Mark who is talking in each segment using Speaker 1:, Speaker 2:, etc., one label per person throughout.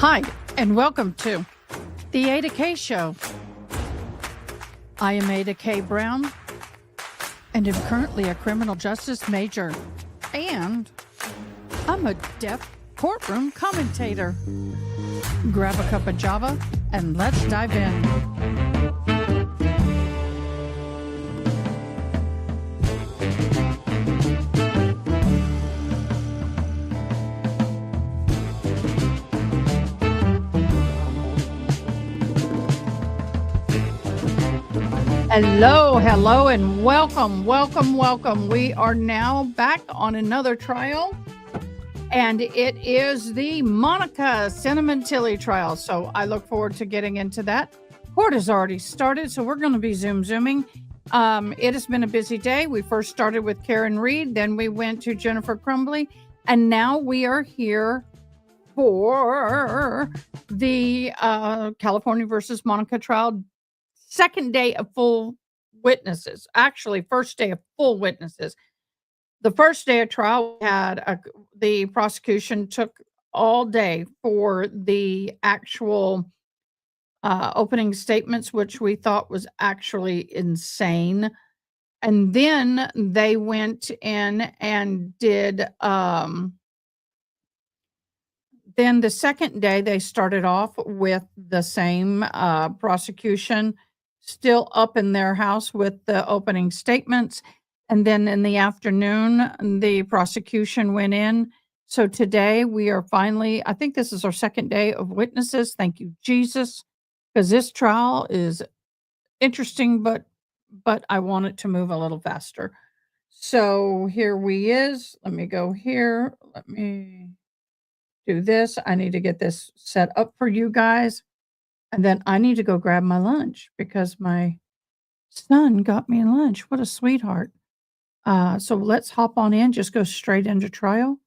Speaker 1: Hi, and welcome to the Ada K Show. I am Ada K. Brown, and am currently a criminal justice major, and I'm a deaf courtroom commentator. Grab a cup of Java, and let's dive in. Hello, and welcome. We are now back on another trial, and it is the Monica Sementilli trial. So I look forward to getting into that. Court has already started, so we're going to be zooming. It has been a busy day. We first started with Karen Reed, then we went to Jennifer Crumbly, and now we are here for the California versus Monica trial. Second day of full witnesses, actually first day of full witnesses. The first day of trial had the prosecution took all day for the actual opening statements, which we thought was actually insane. And then they went in and did, then the second day they started off with the same prosecution still up in their house with the opening statements. And then in the afternoon, the prosecution went in. So today we are finally, I think this is our second day of witnesses. Thank you, Jesus, because this trial is interesting, but I want it to move a little faster. So here we is. Let me go here. Let me do this. I need to get this set up for you guys. And then I need to go grab my lunch because my son got me lunch. What a sweetheart. So let's hop on in, just go straight into trial.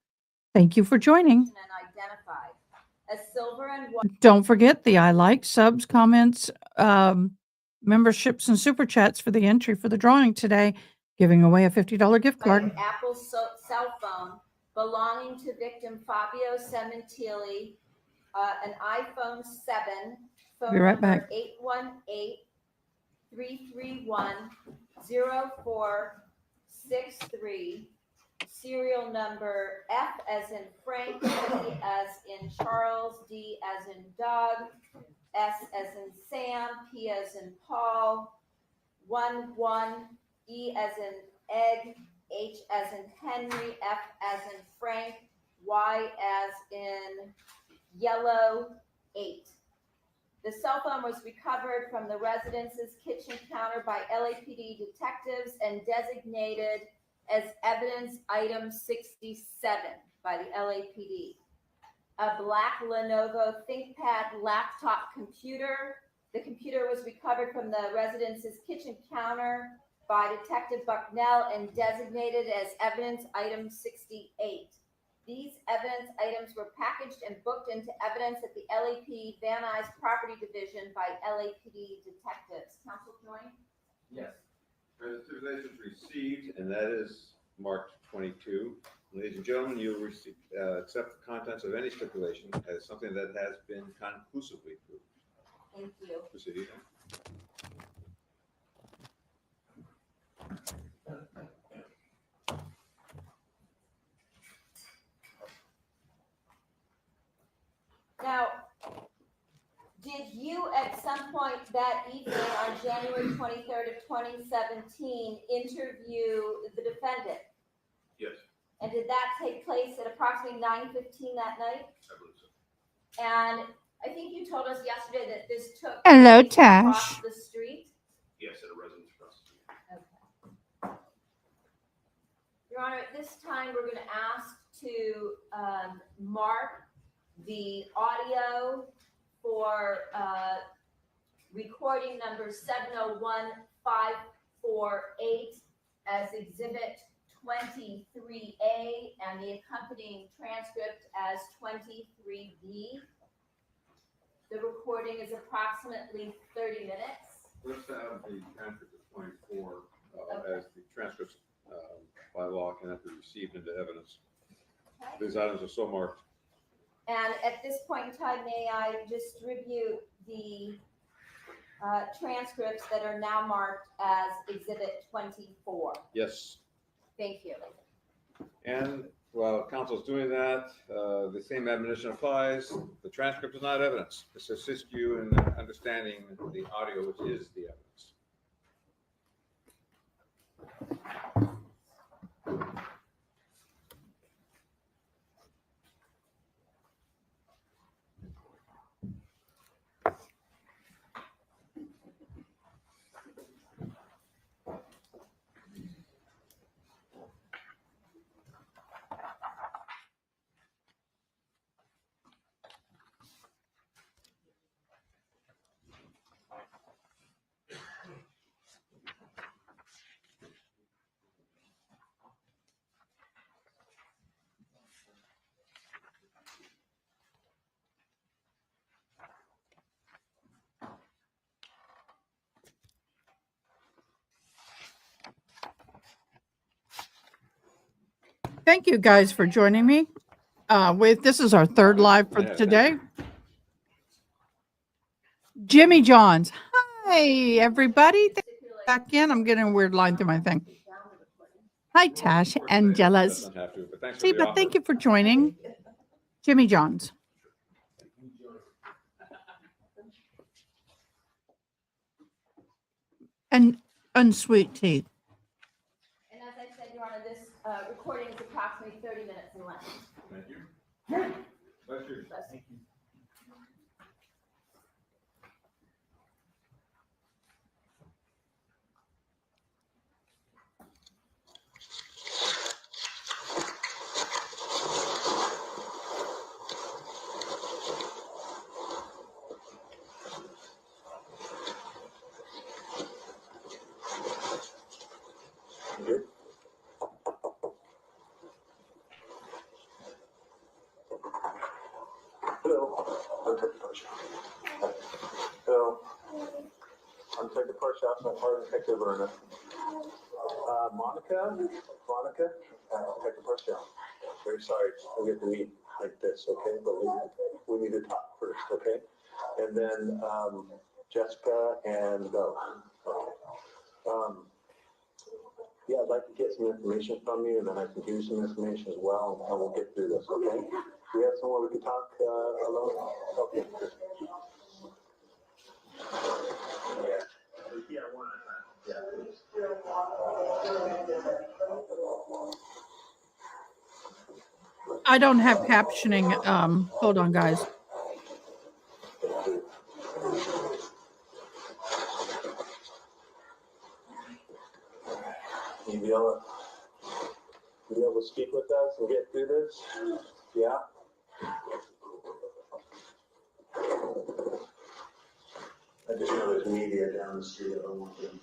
Speaker 1: Thank you for joining. Don't forget the I like, subs, comments, memberships, and super chats for the entry for the drawing today, giving away a $50 gift card.
Speaker 2: An Apple cell phone belonging to victim Fabio Sementilli, an iPhone 7. Phone
Speaker 1: Be right back.
Speaker 2: 818-331-0463. Serial number F as in Frank, C as in Charles, D as in Doug, S as in Sam, P as in Paul, 11, E as in egg, H as in Henry, F as in Frank, Y as in yellow, 8. The cell phone was recovered from the residence's kitchen counter by LAPD detectives and designated as evidence item 67 by the LAPD. A black Lenovo ThinkPad laptop computer. The computer was recovered from the residence's kitchen counter by Detective Bucknell and designated as evidence item 68. These evidence items were packaged and booked into evidence at the LAPD Van Nuys Property Division by LAPD detectives. Counsel join?
Speaker 3: Yes. The stipulation is received, and that is marked 22. Ladies and gentlemen, you will accept the contents of any stipulation as something that has been conclusively proved.
Speaker 2: Thank you.
Speaker 3: Proceed.
Speaker 2: Now, did you at some point that evening on January 23rd of 2017 interview the defendant?
Speaker 3: Yes.
Speaker 2: And did that take place at approximately 9:15 that night?
Speaker 3: I believe so.
Speaker 2: And I think you told us yesterday that this took
Speaker 1: Hello,
Speaker 2: place
Speaker 1: Tash.
Speaker 2: across the street.
Speaker 3: Yes, at a residence across the street.
Speaker 2: Okay. Your Honor, at this time we're going to ask to mark the audio for recording number 701548 as exhibit 23A and the accompanying transcript as 23B. The recording is approximately 30 minutes.
Speaker 3: Let's have the transcript of 24 as the transcripts by law cannot be received into evidence.
Speaker 2: Okay.
Speaker 3: These items are so marked
Speaker 2: And at this point in time, may I distribute the transcripts that are now marked as Exhibit 24?
Speaker 3: Yes.
Speaker 2: Thank you.
Speaker 3: And while counsel's doing that, the same admonition applies. The transcript is not evidence. This assists you in understanding the audio, which is the evidence.
Speaker 1: Thank you guys for joining me. This is our third live for
Speaker 3: Yeah,
Speaker 1: today. Jimmy Johns. Hi, everybody. Back in. I'm getting a weird line through my thing. Hi, Tash, Angelas.
Speaker 3: Doesn't have to, but thanks for
Speaker 1: See,
Speaker 3: the
Speaker 1: but
Speaker 3: offer.
Speaker 1: thank you for joining. Jimmy Johns. And unsweet tea.
Speaker 2: And as I said, Your Honor, this recording is approximately 30 minutes in length.
Speaker 3: Thank you. Bless you.
Speaker 2: Bless you.
Speaker 4: Hello, I'm taking the push. Hello, I'm taking the push out. My partner, Detective Verna. Monica, take the push out. Very sorry, we have to meet like this, okay? But we need to talk first, okay? And then Jessica and yeah, I'd like to get some information from you, and then I can give you some information as well, and we'll get through this, okay? Do we have somewhere we can talk alone? Okay. Yeah, one at a time.
Speaker 1: I don't have captioning. Hold on, guys.
Speaker 4: You be able to speak with us and get through this? Yeah? I just know there's media down the street. I don't want them.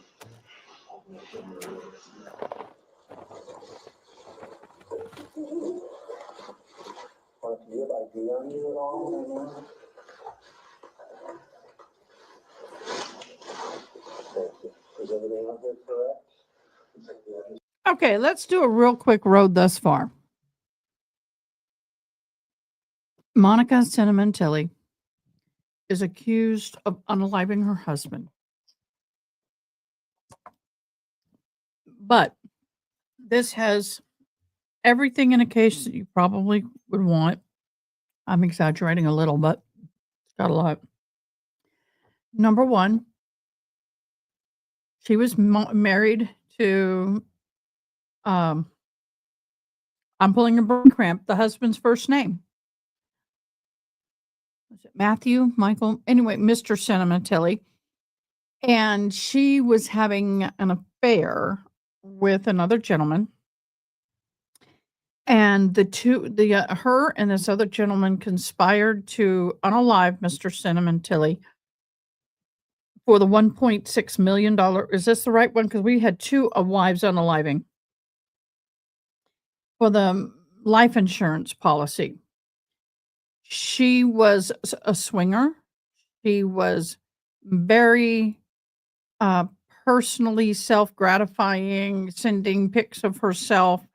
Speaker 4: Do you have ID on you at all? Is everything on here correct?
Speaker 1: Okay, let's do a real quick road thus far. Monica Sementilli is accused of unaliving her husband. But this has everything in a case that you probably would want. I'm exaggerating a little, but it's got a lot. Number one, she was married to, I'm pulling a brain cramp, the husband's first name. Was it Matthew, Michael? Anyway, Mr. Sementilli. And she was having an affair with another gentleman. And her and this other gentleman conspired to unalive Mr. Sementilli for the $1.6 million. Is this the right one? Because we had two wives unaliving for the life insurance policy. She was a swinger. She was very personally self-gratifying, sending pics of herself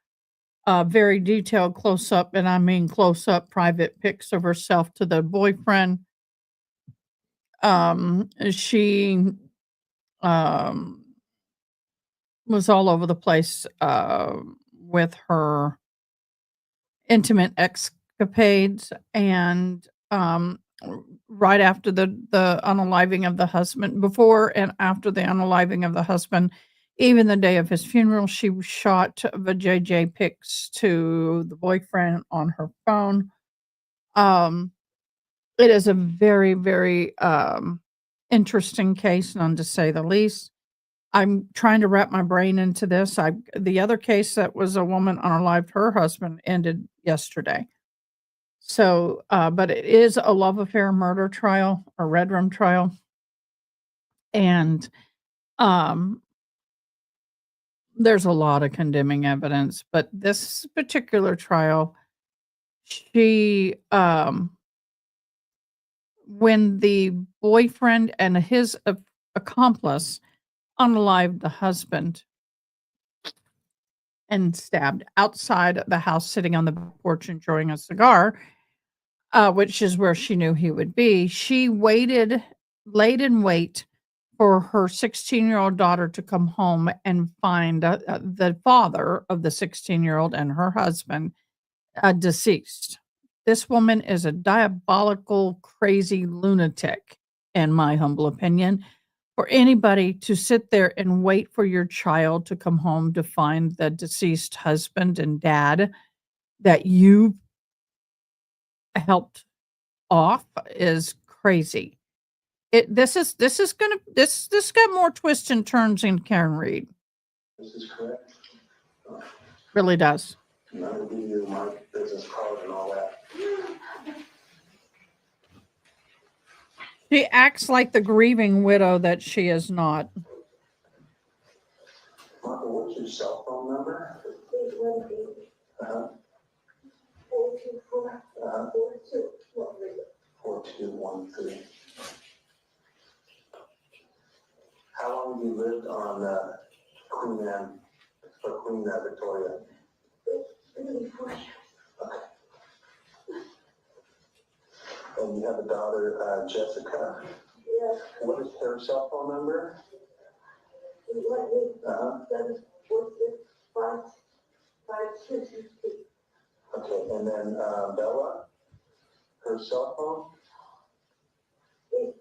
Speaker 1: very detailed close up, and I mean close up private pics of herself to the boyfriend. She um, was all over the place with her intimate escapades, and right after the unaliving of the husband, before and after the unaliving of the husband, even the day of his funeral, she shot vajayjay pics to the boyfriend on her phone. Um, it is a very, very interesting case, none to say the least. I'm trying to wrap my brain into this. The other case that was a woman unalived her husband ended yesterday. So, but it is a love affair murder trial, a red room trial, and um, there's a lot of condemning evidence. But this particular trial, she, when the boyfriend and his accomplice unalived the husband and stabbed outside the house, sitting on the porch enjoying a cigar, which is where she knew he would be. She laid in wait for her 16-year-old daughter to come home and find the father of the 16-year-old and her husband deceased. This woman is a diabolical, crazy lunatic, in my humble opinion. For anybody to sit there and wait for your child to come home to find the deceased husband and dad that you helped off is crazy. This got more twists and turns than Karen Reed.
Speaker 4: This is correct.
Speaker 1: Really does.
Speaker 4: And I will give you my business card and all that.
Speaker 1: She acts like the grieving widow that she is not.
Speaker 4: Martha, what's your cell phone number? 4213. How long have you lived on Queen Anne, or Queen Victoria? Okay. And you have a daughter, Jessica? Yes. What is her cell phone number? Okay, and then Bella, her cell phone?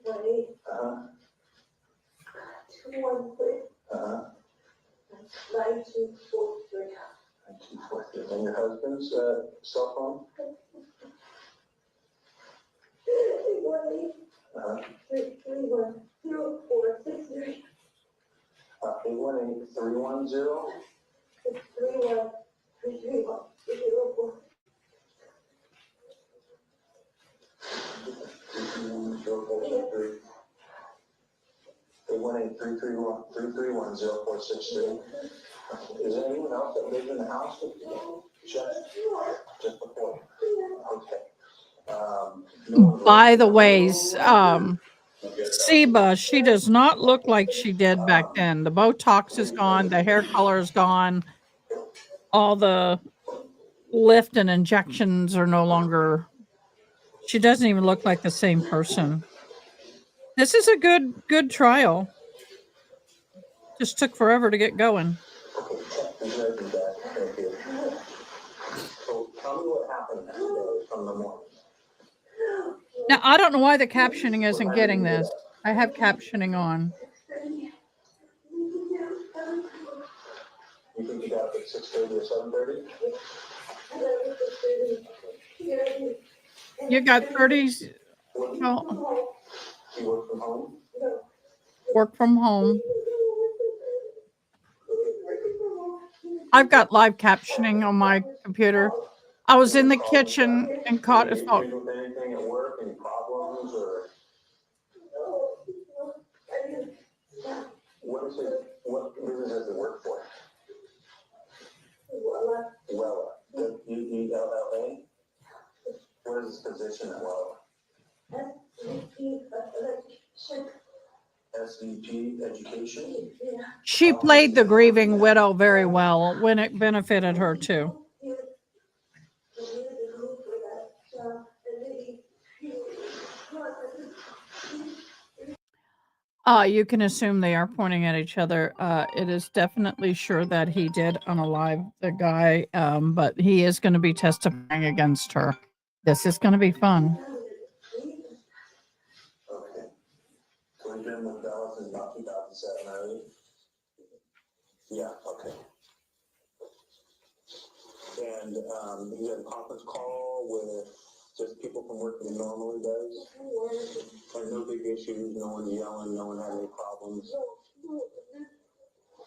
Speaker 4: 818. 213. 9243. 9243. And your husband's cell phone? 818. 331 0463. 818 310 631 331 304. 818-331-0463. Is there anyone else that lives in the house with you? Just before? Okay.
Speaker 1: By the way, Seba, she does not look like she did back then. The Botox is gone, the hair color is gone, all the lift and injections are no longer. She doesn't even look like the same person. This is a good trial. Just took forever to get going.
Speaker 4: So tell me what happened from the morning.
Speaker 1: Now, I don't know why the captioning isn't getting this. I have captioning on.
Speaker 4: You think you got up at 6:30 or 7:30?
Speaker 1: You got 30s. Well,
Speaker 4: You work from home?
Speaker 1: work from home. I've got live captioning on my computer. I was in the kitchen and caught his phone.
Speaker 4: With anything at work, any problems or? What business does it work for? Wella. WELLA? What is his position at Wella? SVP education?
Speaker 1: She played the grieving widow very well when it benefited her too. You can assume they are pointing at each other. It is definitely sure that he did unalive the guy, but he is going to be testifying against her. This is going to be fun.
Speaker 4: Okay. So we've been with Dallas since about 2007, are we? Yeah, okay. And you had a conference call with just people from work that he normally does? And no big issues, no one yelling, no one had any problems?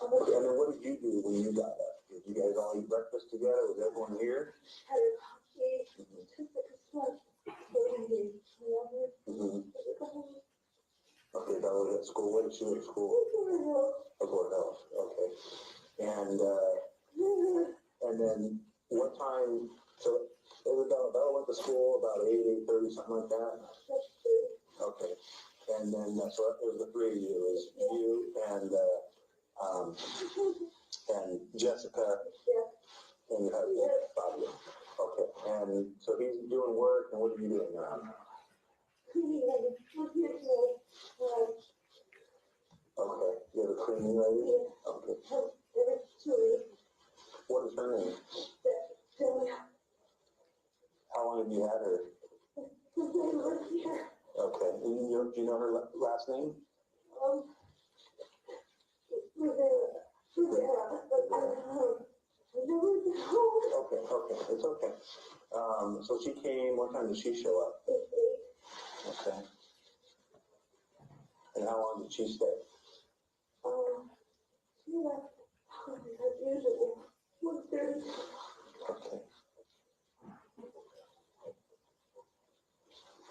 Speaker 4: Okay, and then what did you do when you got up? Did you guys all eat breakfast together? Was everyone here? Mm-hmm. Okay, that was at school. What did she do at school? Oh, Board of Health, okay. And then what time, so it was Bella went to school about 8:30, something like that? Okay. And then, so it was the three of you, it was you and Jessica and your husband, Bobby. Okay, and so he's doing work, and what are you doing now? Okay, you have a cleaning lady? Okay. What is her name? How long have you had her? Okay, do you know her last name? Okay, it's okay. So she came, what time did she show up? Okay. And how long did she stay? Okay.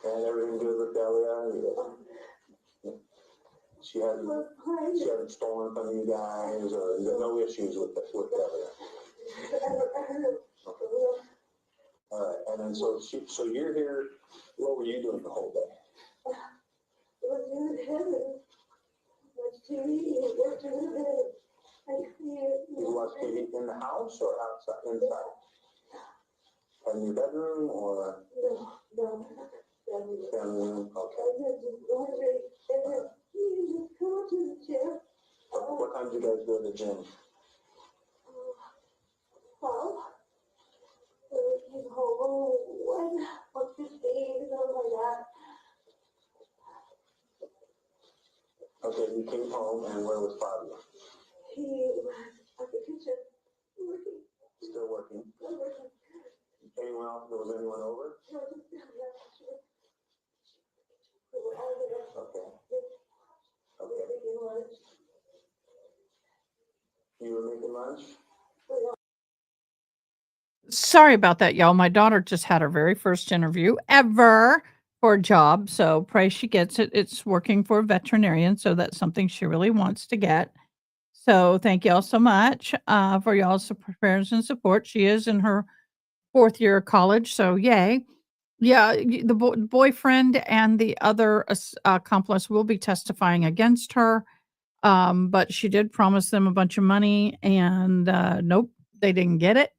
Speaker 4: And everything good with Delia? She hasn't stolen from you guys, or no issues with Delia? Okay. All right, and then so you're here, what were you doing the whole day? You watch TV in the house or outside, inside? In your bedroom or? Family room, okay. What time do you guys go to the gym? Okay, you came home and where was Fabio? He was at the kitchen working. Still working? Anyone else? Was anyone over? Okay. Okay. You were making lunch?
Speaker 1: Sorry about that, y'all. My daughter just had her very first interview ever for a job, so pray she gets it. It's working for a veterinarian, so that's something she really wants to get. So thank y'all so much for y'all's prayers and support. She is in her 4th year of college, so yay. Yeah, the boyfriend and the other accomplice will be testifying against her, but she did promise them a bunch of money, and nope, they didn't get it.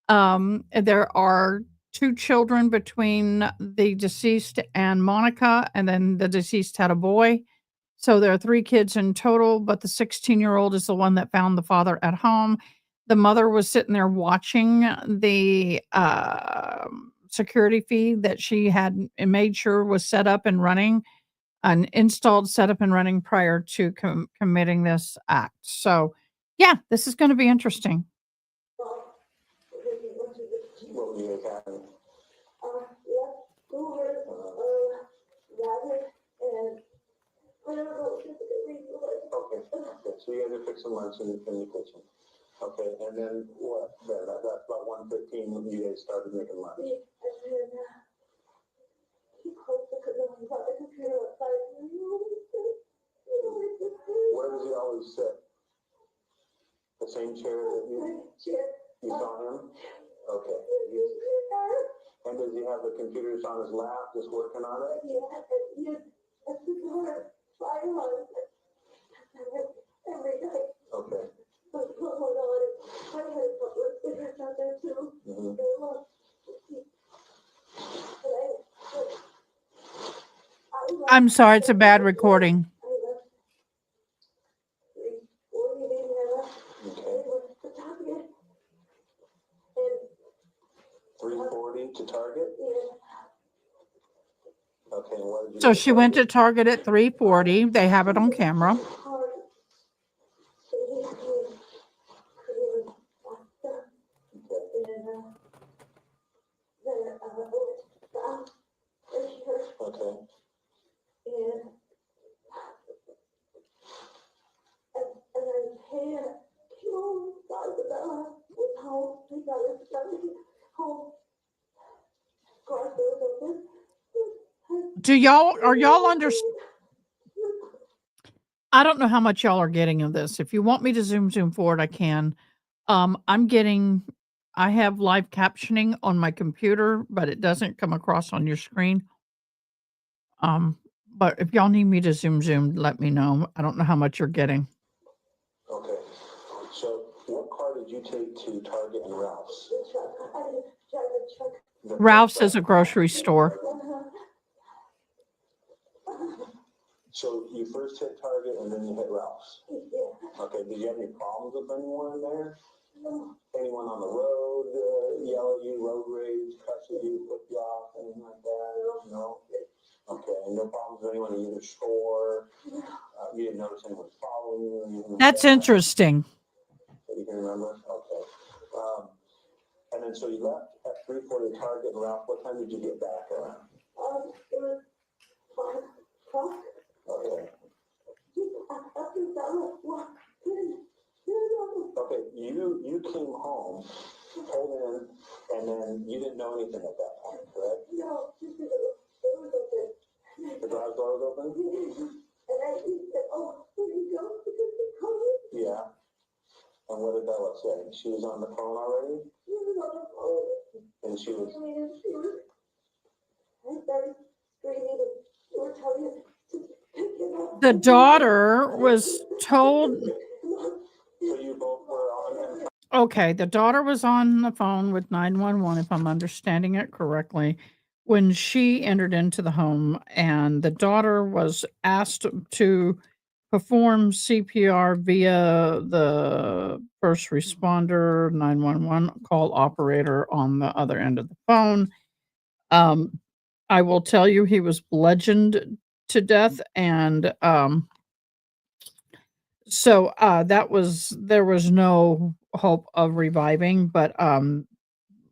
Speaker 1: There are 2 children between the deceased and Monica, and then the deceased had a boy. So there are 3 kids in total, but the 16-year-old is the one that found the father at home. The mother was sitting there watching the security feed that she had made sure was set up and running and installed, set up and running prior to committing this act. So, yeah, this is going to be interesting.
Speaker 4: What were you guys having? Okay, so you guys are fixing lunch in the kitchen. Okay, and then what? That's about 1:15 when you guys started making lunch. Where does he always sit? The same chair that you saw him? Okay. And does he have the computers on his lap, just working on it? Okay. Mm-hmm.
Speaker 1: I'm sorry, it's a bad recording.
Speaker 4: Okay. 340 to Target? Okay, and what did you
Speaker 1: So
Speaker 4: get
Speaker 1: she went to Target at 3:40. They have it on camera.
Speaker 4: Okay.
Speaker 1: Are y'all I don't know how much y'all are getting of this. If you want me to zoom forward, I can. I have live captioning on my computer, but it doesn't come across on your screen. But if y'all need me to zoom, let me know. I don't know how much you're getting.
Speaker 4: Okay. So what car did you take to Target and Ralph's?
Speaker 1: Ralph's is a grocery store.
Speaker 4: So you first hit Target and then you hit Ralph's? Okay, did you have any problems with anyone in there? Anyone on the road yell at you, road rage, cuss at you, flip you off, anything like that? No? Okay, and no problems with anyone in either store? You didn't notice anyone following you or anything like
Speaker 1: That's
Speaker 4: that?
Speaker 1: interesting.
Speaker 4: That you can remember? Okay. And then so you left at 3:40 Target and Ralph. What time did you get back around? It was 5 o'clock. Okay. Okay, you came home, pulled in, and then you didn't know anything at that point, correct? No, just the door was open. The garage door was open? And I said, oh, here you go, because it's cold. Yeah. And what did Bella say? She was on the phone already? She was on the phone. And she was... I started screaming, and she was telling me to pick it up.
Speaker 1: The daughter was told.
Speaker 4: So you both were on...
Speaker 1: Okay, the daughter was on the phone with 911, if I'm understanding it correctly, when she entered into the home, and the daughter was asked to perform CPR via the first responder 911 call operator on the other end of the phone. I will tell you, he was bludgeoned to death, and so there was no hope of reviving, but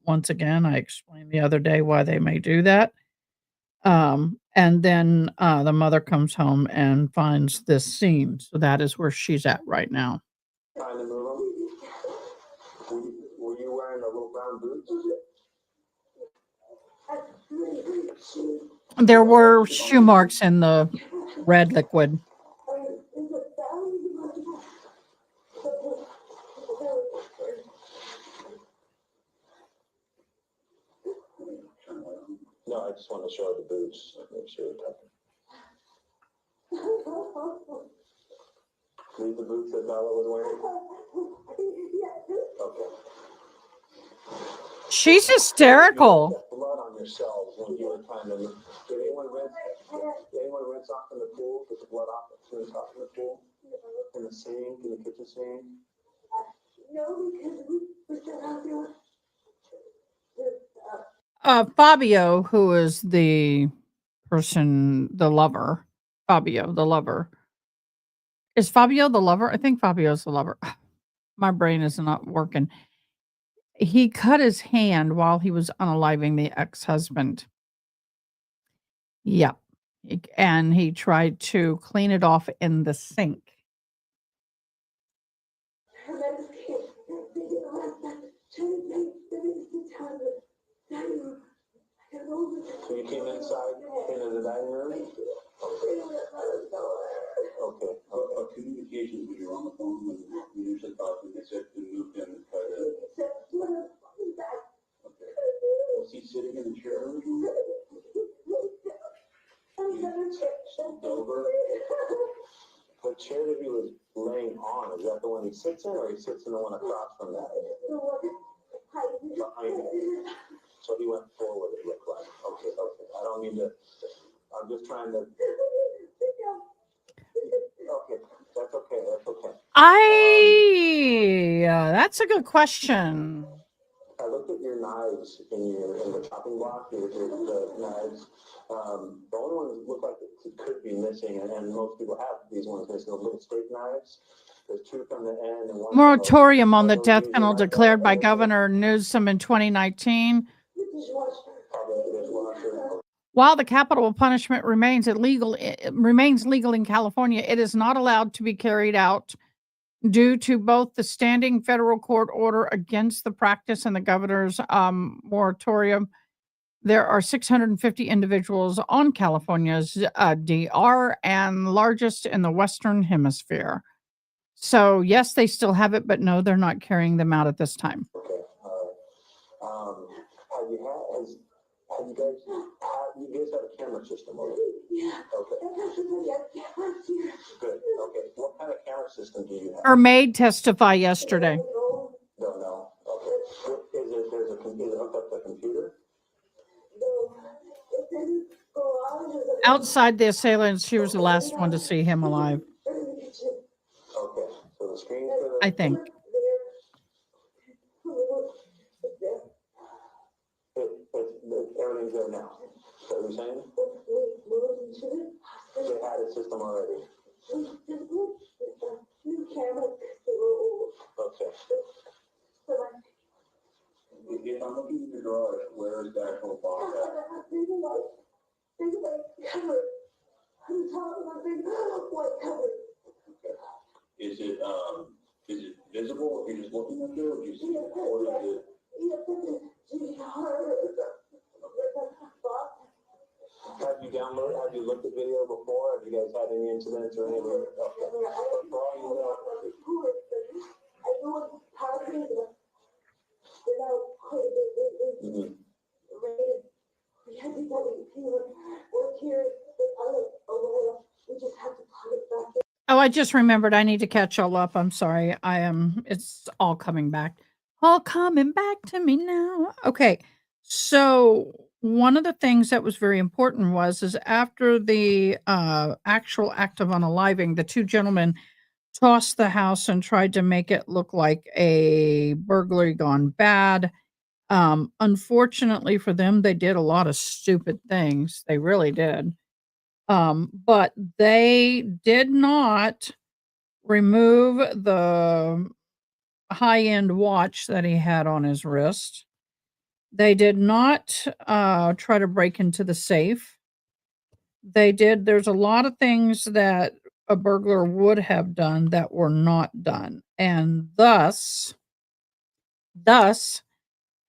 Speaker 1: once again, I explained the other day why they may do that. And then the mother comes home and finds this scene. So that is where she's at right now.
Speaker 4: Trying to move them? Were you wearing the little brown boots?
Speaker 1: There were shoe marks in the red liquid.
Speaker 4: No, I just want to show the boots. Make sure you're tucking. These the boots that Bella was wearing? Okay.
Speaker 1: She's hysterical.
Speaker 4: Blood on yourselves when you were trying to. Did anyone rinse off in the pool? Get the blood off rinse off in the pool? In the sink, in the kitchen sink? No, because we still have to.
Speaker 1: Fabio, who is the person, the lover, Fabio, the lover. Is Fabio the lover? I think Fabio's the lover. My brain is not working. He cut his hand while he was unaliving the ex-husband. Yep. And he tried to clean it off in the sink.
Speaker 4: So you came inside into the dining room? Okay. Communications when you're on the phone, when you usually talk, they said to move in and try to. Okay. Was he sitting in the chair? Over. The chair that he was laying on, is that the one he sits in, or he sits in the one across from that? Behind him. So he went forward, it looked like. Okay. I don't mean to I'm just trying to. Okay, that's okay, that's okay.
Speaker 1: That's a good question.
Speaker 4: I looked at your knives in the chopping block, the knives. The only ones that look like it could be missing, and most people have these ones missing, the little steak knives. There's two from the end and one.
Speaker 1: Moratorium on the
Speaker 4: Those
Speaker 1: death
Speaker 4: usually
Speaker 1: penalty
Speaker 4: like that.
Speaker 1: declared by Governor Newsom in 2019.
Speaker 4: Probably the dishwasher.
Speaker 1: While the capital punishment remains legal in California, it is not allowed to be carried out due to both the standing federal court order against the practice and the governor's moratorium. There are 650 individuals on California's DR and largest in the Western Hemisphere. So, yes, they still have it, but no, they're not carrying them out at this time.
Speaker 4: Okay, all right. Have you guys have a camera system already? Yeah. Okay. Good, okay. What kind of camera system do you have?
Speaker 1: Her maid testified yesterday.
Speaker 4: Don't know, okay. Is it hooked up to a computer?
Speaker 1: Outside the assailants, she was the last one to see him alive.
Speaker 4: Okay, so the screen for the.
Speaker 1: I think.
Speaker 4: Everything's there now. Is that what you're saying? They had a system already. Okay. If I'm looking in the garage, where is the actual box at? Is it visible if you're just looking at it, or do you see it, or is it? Have you looked at video before? Have you guys had any incidents or anything? Okay.
Speaker 1: Oh, I just remembered I need to catch all up. I'm sorry. It's all coming back. All coming back to me now. Okay. So one of the things that was very important is after the actual act of unaliving, the two gentlemen tossed the house and tried to make it look like a burglary gone bad. Unfortunately for them, they did a lot of stupid things. They really did. But they did not remove the high-end watch that he had on his wrist. They did not try to break into the safe. There's a lot of things that a burglar would have done that were not done. And thus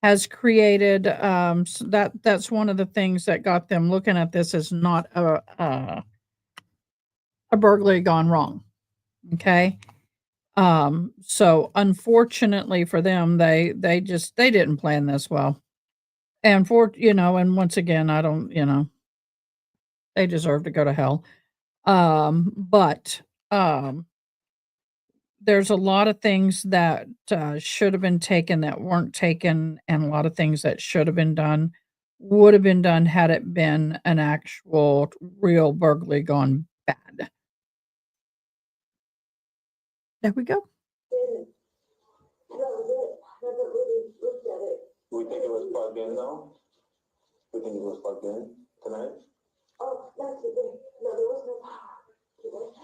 Speaker 1: has created so that's one of the things that got them looking at this as not a burglary gone wrong. Okay. So unfortunately for them, they didn't plan this well. And and once again, I don't, they deserve to go to hell. But there's a lot of things that should have been taken that weren't taken, and a lot of things that should have been done would have been done had it been an actual real burglary gone bad. There we go.
Speaker 4: We think it was plugged in though? We think it was plugged in tonight? Oh, that's it. No, there was no power.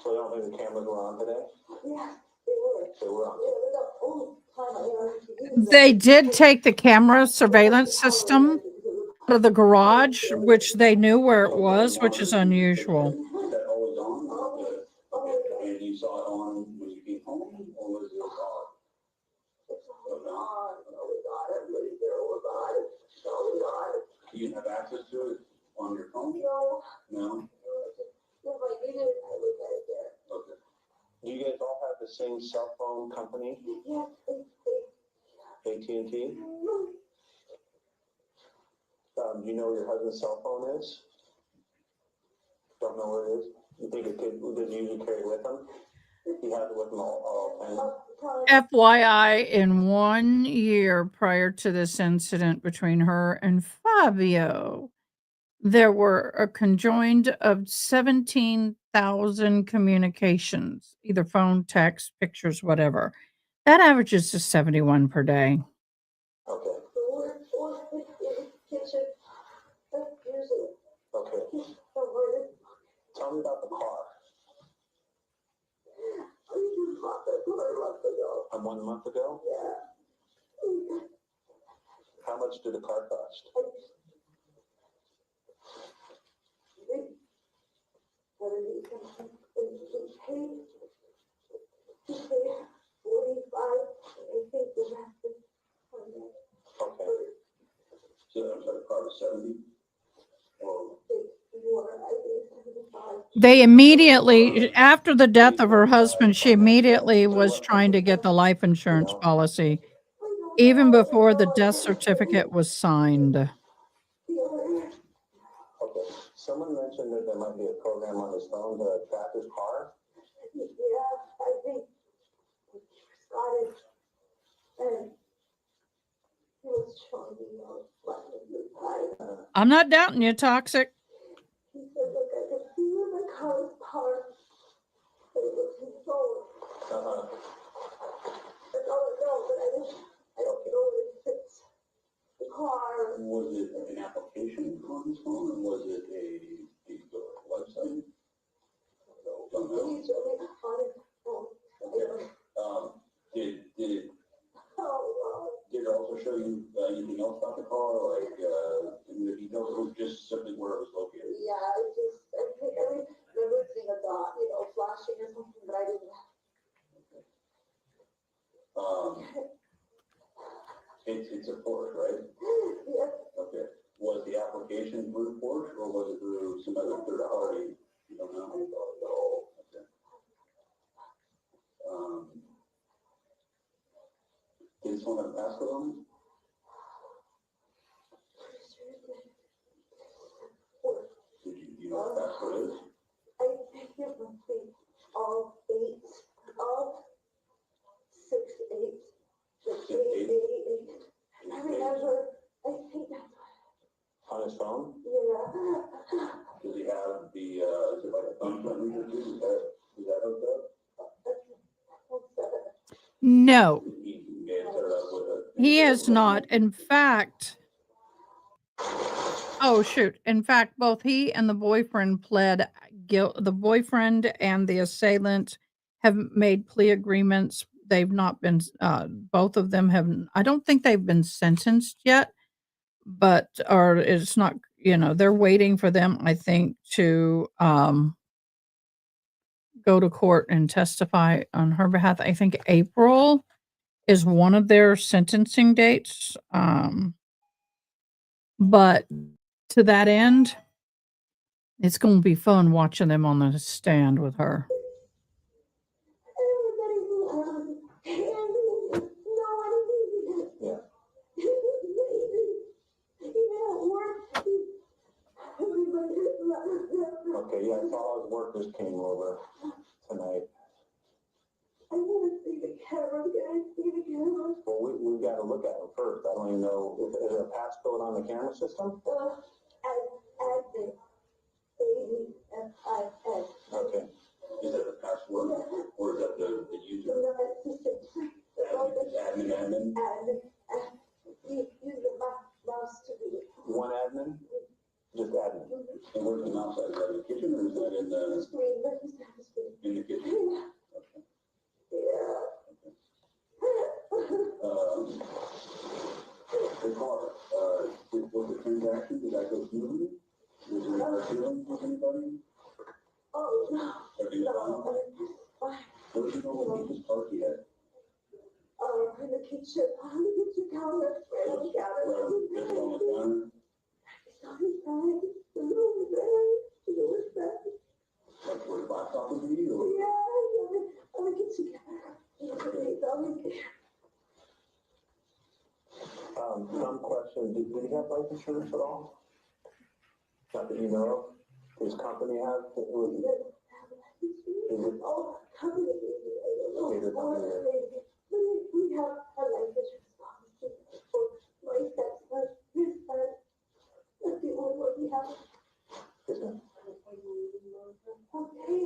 Speaker 4: So you don't think the cameras were on today? Yeah, they were. They were on.
Speaker 1: They did take the camera surveillance system out of the garage, which they knew where it was, which is unusual.
Speaker 4: Was that always on? Okay. And you saw it on when you came home, or was it off? You have access to it on your phone? No. No? If I did it, I would get it there. Okay. Do you guys all have the same cell phone company? Yes. AT&T? Do you know where your husband's cell phone is? Don't know where it is? You think it could, did you usually carry it with him? He has it with him all time?
Speaker 1: FYI, in 1 year prior to this incident between her and Fabio, there were a conjoined of 17,000 communications, either phone, text, pictures, whatever. That averages to 71 per day.
Speaker 4: Okay. Okay. Tell me about the car. From 1 month ago? Yeah. How much did the car cost? Okay. So I'm sorry, car was 70?
Speaker 1: They immediately, after the death of her husband, she immediately was trying to get the life insurance policy, even before the death certificate was signed.
Speaker 4: Okay. Someone mentioned that there might be a program on his phone to track his car. Yeah, I think he got it. And he was showing me
Speaker 1: I'm not doubting you, Toxic.
Speaker 4: he said, look, I could see where the car was parked. But it was his phone. That's all I know, but I don't know if it's the car. Was it an application on his phone, or was it a website? He's really on his phone. Did it also show you anything else about the car, like in the details, or just simply where it was located? Yeah, I remember seeing a dot, flashing or something, but I didn't. It's a Porsche, right? Yes. Okay. Was the application through Porsche, or was it through some other third party? You don't know? I don't know. Okay. Did someone have a passcode on it? Do you know what the passcode is? I think it would be all 8, all 6, 8. 6, 8. I remember, I think that's on his phone? Yeah. Does he have the, is it like a thumbprint reader too? Is that hooked up?
Speaker 1: No,
Speaker 4: He may have set it up with a.
Speaker 1: he has not. In fact, oh shoot. In fact, both he and the boyfriend pled guilt. The boyfriend and the assailant have made plea agreements. They've not been, both of them have, I don't think they've been sentenced yet, but, or it's not, they're waiting for them, I think, to, go to court and testify on her behalf. I think April is one of their sentencing dates. But to that end, it's going to be fun watching them on the stand with her.
Speaker 4: Okay, yeah, I saw his workers came over tonight. I want to see the camera. Can I see the camera? Well, we've got to look at them first. I don't even know. Is there a passcode on the camera system? Admin. ADFIS. Okay. Is that the password? Yeah. Or is that the user? No, it's the system. Admin. Admin. Use the mouse to do it. One admin? Just admin. And where's the mouse at? Is that in the kitchen, or is that in the screen? In the kitchen? Yeah. Okay. Yeah. The car, was the transaction, did that go smoothly? Was there any feeling with anybody? Oh, no. Everything was fine? Where did you know what he was parked at? In the kitchen, on the kitchen counter, right on the counter. Right on the counter? It's on his bag, the little bag, Like where the laptop would be, or? Yeah, on the kitchen counter. Some question, did he have life insurance at all? Not that you know of? His company has? Is it? Oh, company. We have a life insurance policy for my stepson, his son. That's the only one we have.
Speaker 5: Okay.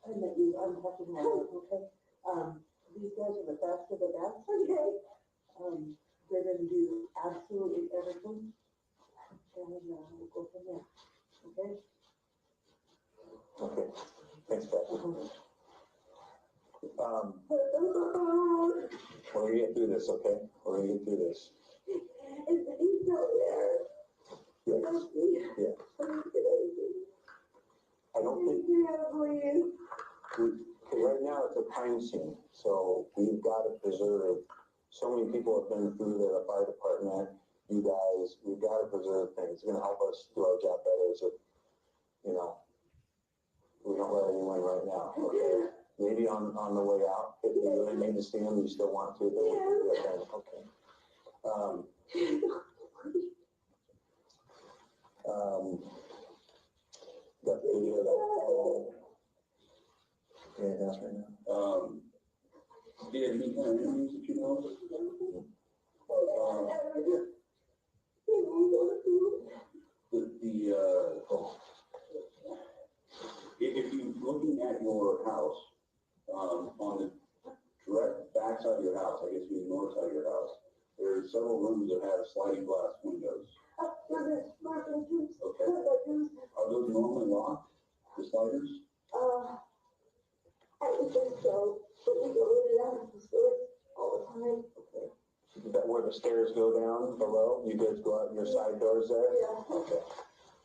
Speaker 5: I met you, I'm happy to have you, okay? These guys are the best of the best. Okay. They're gonna do absolutely everything. And, we'll go from there, okay?
Speaker 4: Okay, thanks, Beth. We're gonna get through this, okay? We're gonna get through this.
Speaker 5: He's out there.
Speaker 4: Yes, yeah. I don't think, okay, right now it's a crime scene, so we've got to preserve, so many people have been through the fire department, you guys, we've got to preserve things. It's gonna help us do our job better, so, you know, we don't let anyone right now, okay? Maybe on the way out, if you really need to see them, you still want to, then we can do it then, okay? Got the video of that. Anything else right now?
Speaker 6: Yeah, any kind of enemies that you know? If you're looking at your house, on the direct backside of your house, I guess the north side of your house, there are several rooms that have sliding glass windows. Okay. Are those normally locked, the sliders?
Speaker 5: I think so, but we go in and out of the stores all the time.
Speaker 4: Okay. Is that where the stairs go down below? You guys go out your side doors there?
Speaker 5: Yeah.
Speaker 4: Okay.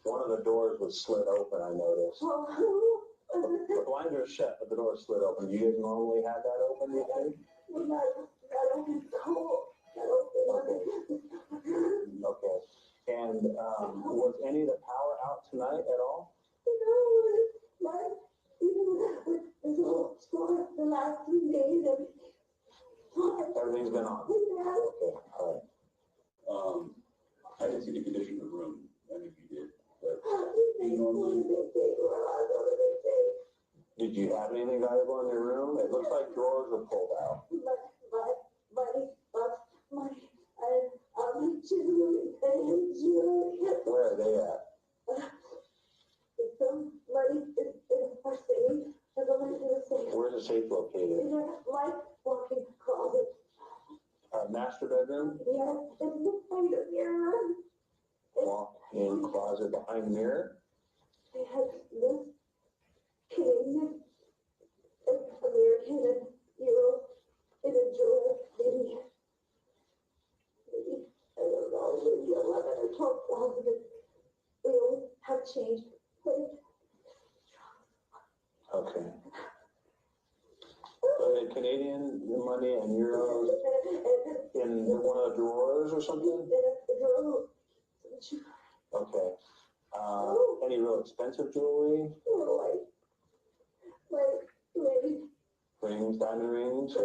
Speaker 4: One of the doors was slid open, I noticed. The blinds are shut, but the door is slid open. Do you guys normally have that open, do you think? Okay. And was any of the power out tonight at all?
Speaker 5: The last 3 days,
Speaker 4: Everything's been on? Okay, all right.
Speaker 6: I didn't see the condition of the room, I think you did, but
Speaker 4: Did you have anything valuable in your room? It looks like drawers were pulled out. Where are they at? Where's the safe located? Master bedroom? Walk-in closet behind mirror?
Speaker 5: They had this Canadian, American, and Euro in a drawer, maybe, I don't know, maybe 11 or 12,000. We always have changed.
Speaker 4: Okay. So they had Canadian money and euros in one of the drawers or something? Okay. Any real expensive jewelry? Rings, diamond rings? Or?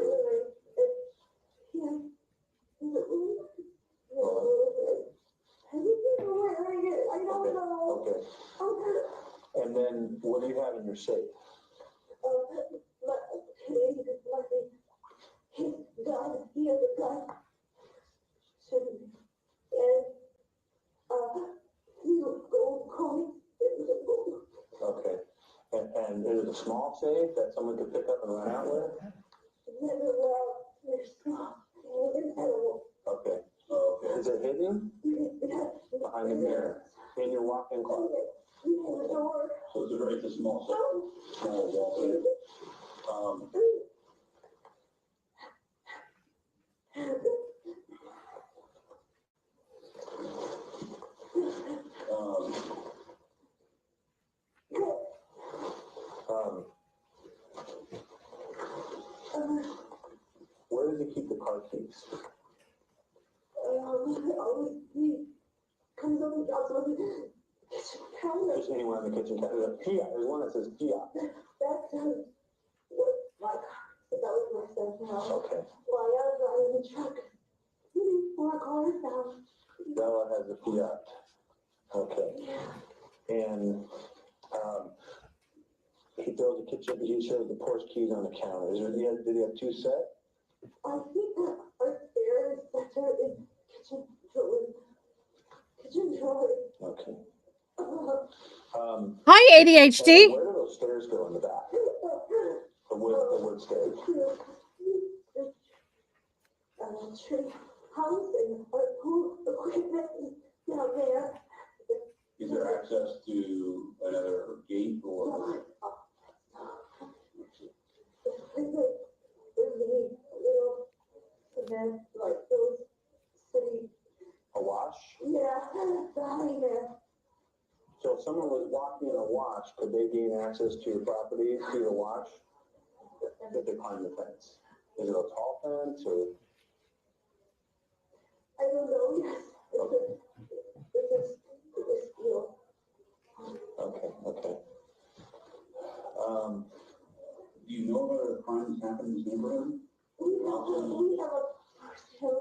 Speaker 4: Okay. And then what do you have in your safe?
Speaker 5: His gun, he has a gun. And few gold coins.
Speaker 4: Okay. And is it a small safe that someone could pick up and run out with?
Speaker 5: They're small.
Speaker 4: Okay. Is it hidden? Behind the mirror? In your walk-in closet?
Speaker 6: so it's a small wall safe.
Speaker 4: Where does he keep the car keys?
Speaker 5: He comes over and drops on the kitchen counter.
Speaker 4: Just anywhere in the kitchen counter. There's a Fiat. There's one that says Fiat.
Speaker 5: That's what my car. That was my stuff now.
Speaker 4: Okay.
Speaker 5: While I was driving the truck, my car is down.
Speaker 4: Bella has a Fiat. Okay. And he throws the kitchen, he shows the porch keys on the counter. Did he have two set?
Speaker 5: I think that our spare is better in kitchen drawers.
Speaker 4: Okay.
Speaker 1: Hi, ADHD.
Speaker 4: Where do those stairs go in the back? The wood stairs.
Speaker 5: Tree house and pool equipment down there.
Speaker 6: Is there access to another gate or?
Speaker 5: Event like those city.
Speaker 4: A wash?
Speaker 5: Yeah, behind there.
Speaker 4: So if someone was walking in a wash, could they gain access to your property through the wash? If they climb the fence? Is it a tall fence or?
Speaker 5: I don't know, yes. It's steel.
Speaker 4: Okay.
Speaker 6: Do you know whether crimes happen in this neighborhood?
Speaker 5: We have a personal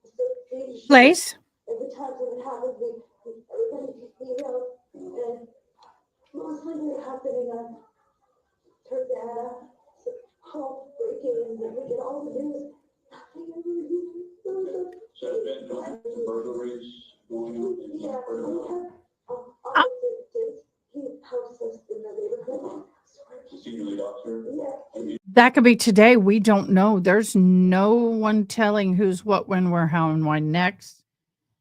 Speaker 5: association.
Speaker 1: Place.
Speaker 5: Every time something happens, everybody emails, and mostly they're happening on Urbana, home break-ins, and we get all the news.
Speaker 6: So there's been no active burglaries going on in
Speaker 5: Yeah, we
Speaker 6: Urbana?
Speaker 5: have, officers, he helps us in the neighborhood.
Speaker 6: The senior lead officer?
Speaker 5: Yeah.
Speaker 1: That could be today. We don't know. There's no one telling who's what, when, where, how, and why next.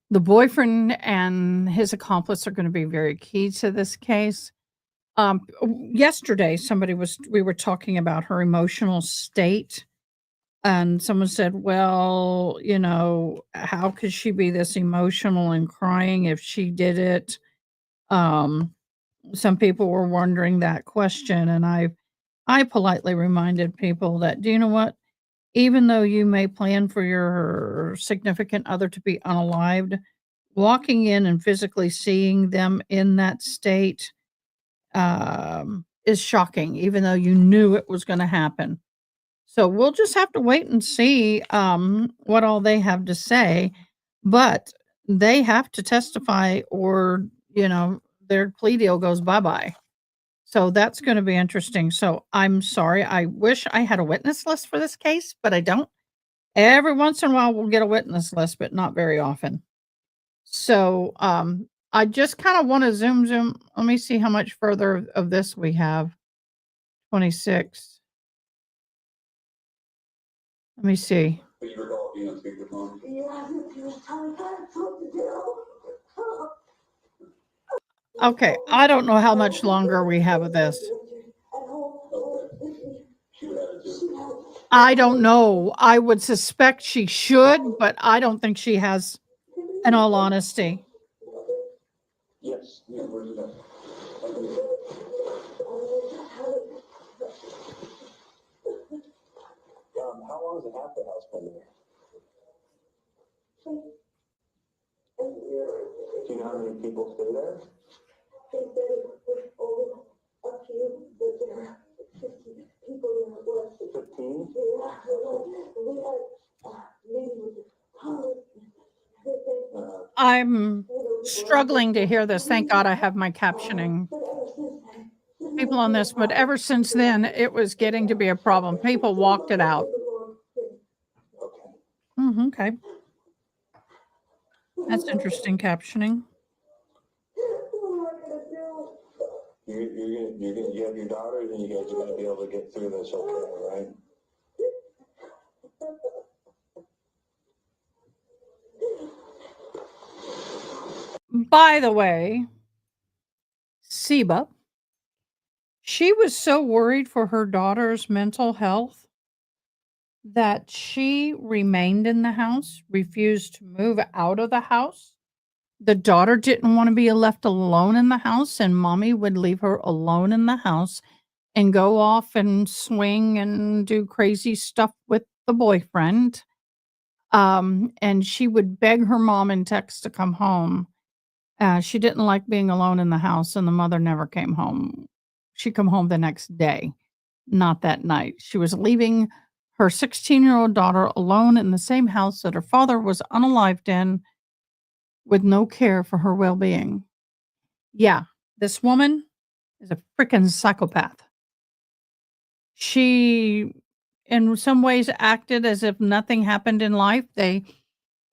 Speaker 1: The boyfriend and his accomplice are going to be very key to this case. Yesterday, we were talking about her emotional state, and someone said, well, how could she be this emotional and crying if she did it? Some people were wondering that question, and I politely reminded people that, do you know what? Even though you may plan for your significant other to be unalived, walking in and physically seeing them in that state is shocking, even though you knew it was going to happen. So we'll just have to wait and see what all they have to say. But they have to testify, or, their plea deal goes bye-bye. So that's going to be interesting. So I'm sorry. I wish I had a witness list for this case, but I don't. Every once in a while we'll get a witness list, but not very often. So I just kind of want to zoom. Let me see how much further of this we have. 26. Let me see.
Speaker 6: Do you recall being on speakerphone?
Speaker 5: Yeah, he was telling us what to do.
Speaker 1: Okay, I don't know how much longer we have of this.
Speaker 6: She would have it too.
Speaker 1: I don't know. I would suspect she should, but I don't think she has, in all honesty.
Speaker 4: Yes.
Speaker 6: Yeah, where's it at?
Speaker 4: How long has the halfway house been there? Do you know how many people stay there?
Speaker 5: They said it was only a few, but there were 50 people in the bus.
Speaker 4: 15?
Speaker 5: Yeah, we had meeting with the Congress.
Speaker 1: I'm struggling to hear this. Thank God I have my captioning people on this, but ever since then, it was getting to be a problem. People walked it out. Okay. That's interesting captioning.
Speaker 4: You have your daughters and you guys are gonna be able to get through this okay, right?
Speaker 1: By the way, Seba, she was so worried for her daughter's mental health that she remained in the house, refused to move out of the house. The daughter didn't want to be left alone in the house, and mommy would leave her alone in the house and go off and swing and do crazy stuff with the boyfriend. And she would beg her mom and text to come home. She didn't like being alone in the house, and the mother never came home. She come home the next day, not that night. She was leaving her 16-year-old daughter alone in the same house that her father was unalived in, with no care for her well-being. Yeah, this woman is a freaking psychopath. She, in some ways, acted as if nothing happened in life. They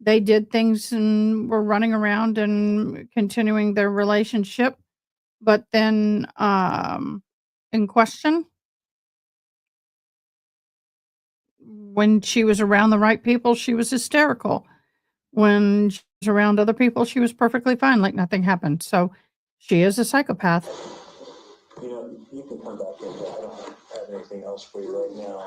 Speaker 1: did things and were running around and continuing their relationship. But then, in question, when she was around the right people, she was hysterical. When she was around other people, she was perfectly fine, like nothing happened. So she is a psychopath.
Speaker 4: You know, you can come back in. I don't have anything else for you right now.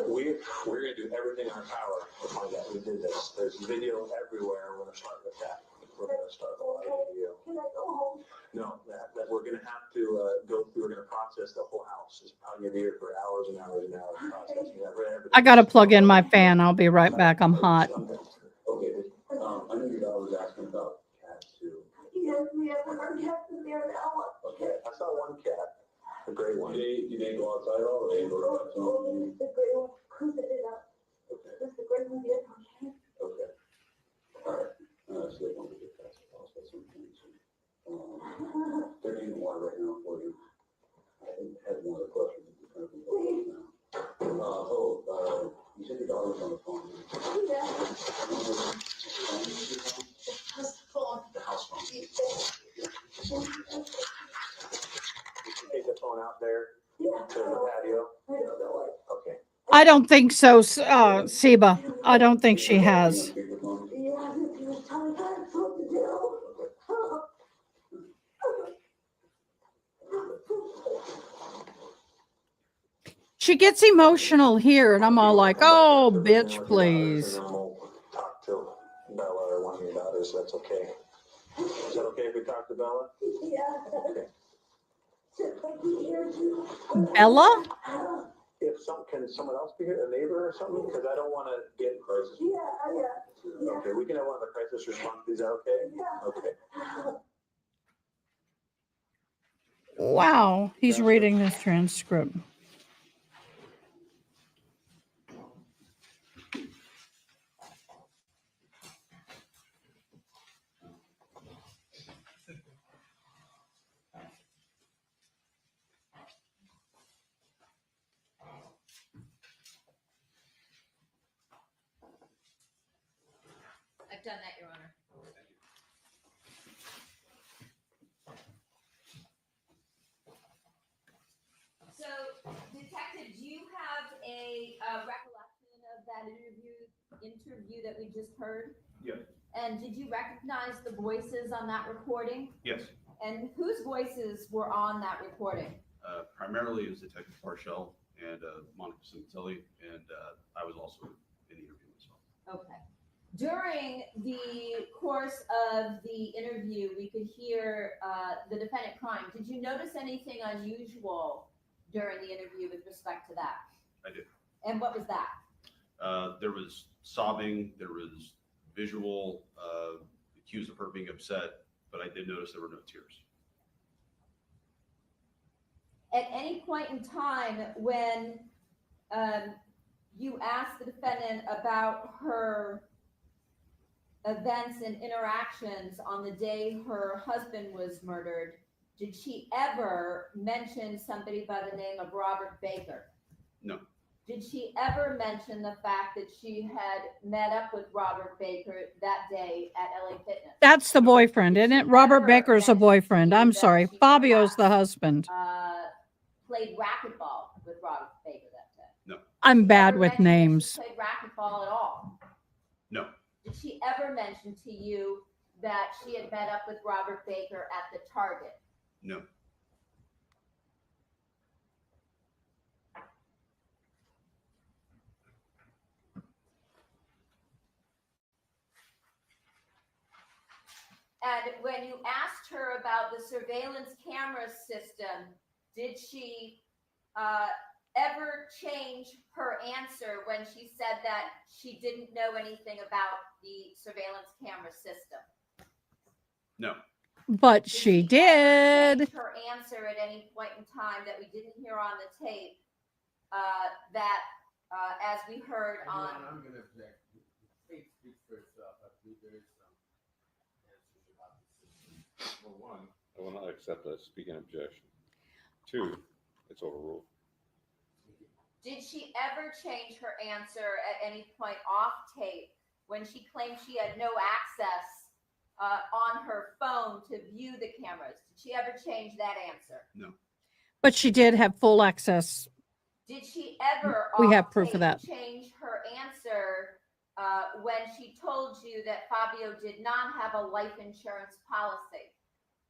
Speaker 4: We're going to do everything in our power to find out who did this. There's video everywhere. We're going to start with that. We're going to start with video.
Speaker 5: Can I go home?
Speaker 4: No, that we're going to have to go through. We're going to process the whole house. It's probably going to be here for hours and hours and hours processing everything.
Speaker 1: I got to plug in my fan. I'll be right back. I'm hot.
Speaker 6: Okay, I know your daughter was asking about cats too.
Speaker 5: Yes, we have our cats in there now.
Speaker 4: Okay, I saw one cat, a gray one.
Speaker 6: Do they go outside at all, or they go to the
Speaker 5: Oh, the gray one, cruise it up.
Speaker 6: Okay,
Speaker 5: Just the gray one, yes, okay.
Speaker 6: okay. All right, so they want to get past the house, that's something. They're getting water right now for you. I had one other question. You said your daughter was on the phone.
Speaker 5: Yeah.
Speaker 6: The house phone.
Speaker 4: Did you take the phone out there
Speaker 5: Yeah.
Speaker 4: to the patio?
Speaker 5: I don't know what.
Speaker 4: Okay.
Speaker 1: I don't think so, Seba. I don't think she has.
Speaker 5: Yeah, he was telling us what to do.
Speaker 1: She gets emotional here, and I'm all like, oh, bitch, please.
Speaker 4: And then we'll talk to Bella or one of your daughters. That's okay. Is that okay if we talk to Bella?
Speaker 5: Yeah.
Speaker 4: Okay.
Speaker 5: Just like we hear you.
Speaker 1: Bella?
Speaker 4: If can someone else be here, a neighbor or something? Because I don't want to get crisis.
Speaker 5: Yeah.
Speaker 4: Okay, we can have one of the crisis response. Is that okay?
Speaker 5: Yeah.
Speaker 4: Okay.
Speaker 1: Wow, he's reading this transcript.
Speaker 2: I've done that, Your Honor. So, Detective, do you have a recollection of that interview that we just heard?
Speaker 7: Yes.
Speaker 2: And did you recognize the voices on that recording?
Speaker 7: Yes,
Speaker 2: And whose voices were on that recording?
Speaker 7: primarily it was Detective Parshell and Monica Sementilli, and I was also in the interview as well.
Speaker 2: Okay. During the course of the interview, we could hear the defendant crying. Did you notice anything unusual during the interview with respect to that?
Speaker 7: I did.
Speaker 2: And what was that?
Speaker 7: There was sobbing, there was visual, accused of her being upset, but I did notice there were no tears.
Speaker 2: At any point in time when you asked the defendant about her events and interactions on the day her husband was murdered, did she ever mention somebody by the name of Robert Baker?
Speaker 7: No.
Speaker 2: Did she ever mention the fact that she had met up with Robert Baker that day at LA Fitness?
Speaker 1: That's the boyfriend, isn't it? Robert Baker's a boyfriend. I'm sorry. Fabio's the husband.
Speaker 2: Played racquetball with Robert Baker that day.
Speaker 7: No.
Speaker 1: I'm
Speaker 2: She
Speaker 1: bad
Speaker 2: ever
Speaker 1: with
Speaker 2: mentioned that
Speaker 1: names.
Speaker 2: she played racquetball at all?
Speaker 7: No.
Speaker 2: Did she ever mention to you that she had met up with Robert Baker at the Target?
Speaker 7: No.
Speaker 2: And when you asked her about the surveillance camera system, did she ever change her answer when she said that she didn't know anything about the surveillance camera system?
Speaker 7: No.
Speaker 1: But she did.
Speaker 2: Change her answer at any point in time that we didn't hear on the tape, that as we heard on.
Speaker 8: I'm going to object. The tape speaks for itself. I believe there is some answers about the system.
Speaker 3: Well, one, I will not accept a speaking objection. Two, it's overruled.
Speaker 2: Did she ever change her answer at any point off tape when she claimed she had no access on her phone to view the cameras. Did she ever change that answer?
Speaker 7: No.
Speaker 1: But she did have full access.
Speaker 2: Did she ever
Speaker 1: We have
Speaker 2: off
Speaker 1: proof of
Speaker 2: tape
Speaker 1: that.
Speaker 2: change her answer when she told you that Fabio did not have a life insurance policy?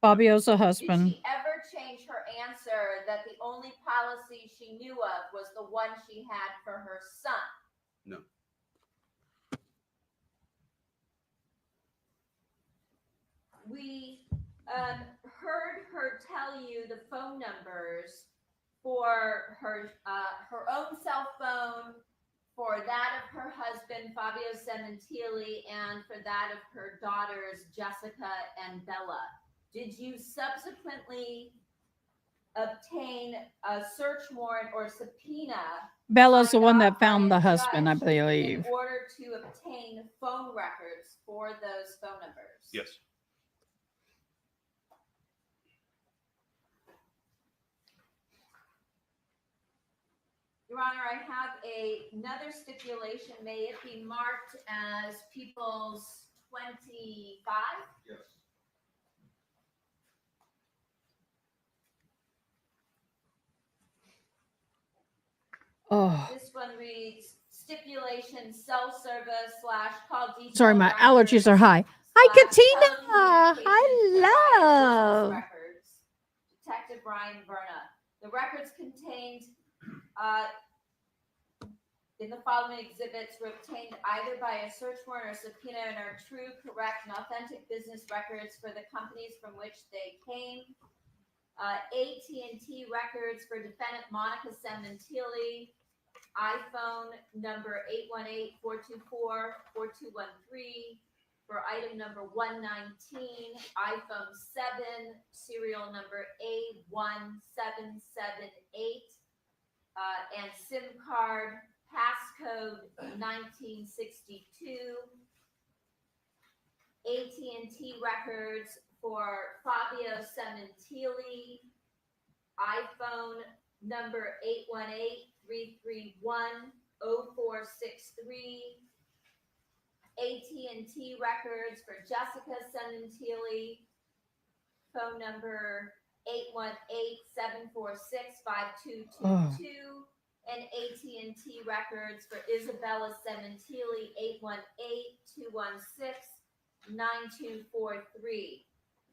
Speaker 1: Fabio's a
Speaker 2: Did
Speaker 1: husband.
Speaker 2: she ever change her answer that the only policy she knew of was the one she had for her son?
Speaker 7: No.
Speaker 2: We heard her tell you the phone numbers for her own cell phone, for that of her husband Fabio Sementilli, and for that of her daughters Jessica and Bella. Did you subsequently obtain a search warrant or subpoena
Speaker 1: Bella's the
Speaker 2: signed
Speaker 1: one
Speaker 2: off
Speaker 1: that found
Speaker 2: by
Speaker 1: the
Speaker 2: a
Speaker 1: husband, I
Speaker 2: judge
Speaker 1: believe.
Speaker 2: in order to obtain phone records for those phone numbers?
Speaker 7: Yes.
Speaker 2: Your Honor, I have another stipulation. May it be marked as People's 25?
Speaker 3: Yes.
Speaker 1: Oh,
Speaker 2: This one reads stipulation cell service / call detail.
Speaker 1: sorry, my
Speaker 2: records
Speaker 1: allergies are high. Hi,
Speaker 2: /
Speaker 1: Katina.
Speaker 2: telecommunications
Speaker 1: Hi,
Speaker 2: provided
Speaker 1: love.
Speaker 2: business records. Detective Ryan Verna. The records contained in the following exhibits were obtained either by a search warrant or subpoena and are true, correct, and authentic business records for the companies from which they came. AT&T records for defendant Monica Sementilli, iPhone number 818-424-4213, for item number 119, iPhone 7, serial number A1778, and SIM card passcode 1962. AT&T records for Fabio Sementilli, iPhone number 818-331-0463. AT&T records for Jessica Sementilli, phone number 818-746-5222. And AT&T records for Isabella Sementilli, 818-216-9243.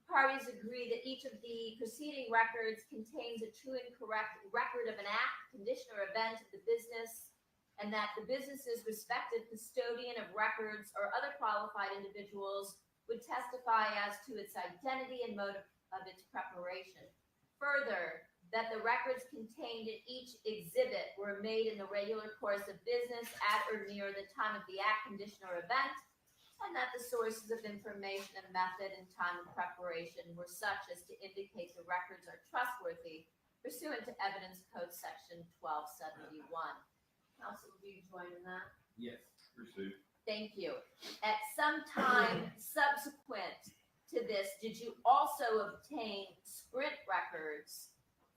Speaker 2: Parties agree that each of the preceding records contains a true and correct record of an act, condition, or event of the business, and that the business's respective custodian of records or other qualified individuals would testify as to its identity and mode of its preparation. Further, that the records contained in each exhibit were made in the regular course of business at or near the time of the act, condition, or event, and that the sources of information and method and time of preparation were such as to indicate the records are trustworthy pursuant to Evidence Code Section 1271. Counsel, do you join in that?
Speaker 8: Yes.
Speaker 3: Received.
Speaker 2: Thank you. At some time subsequent to this, did you also obtain Sprint records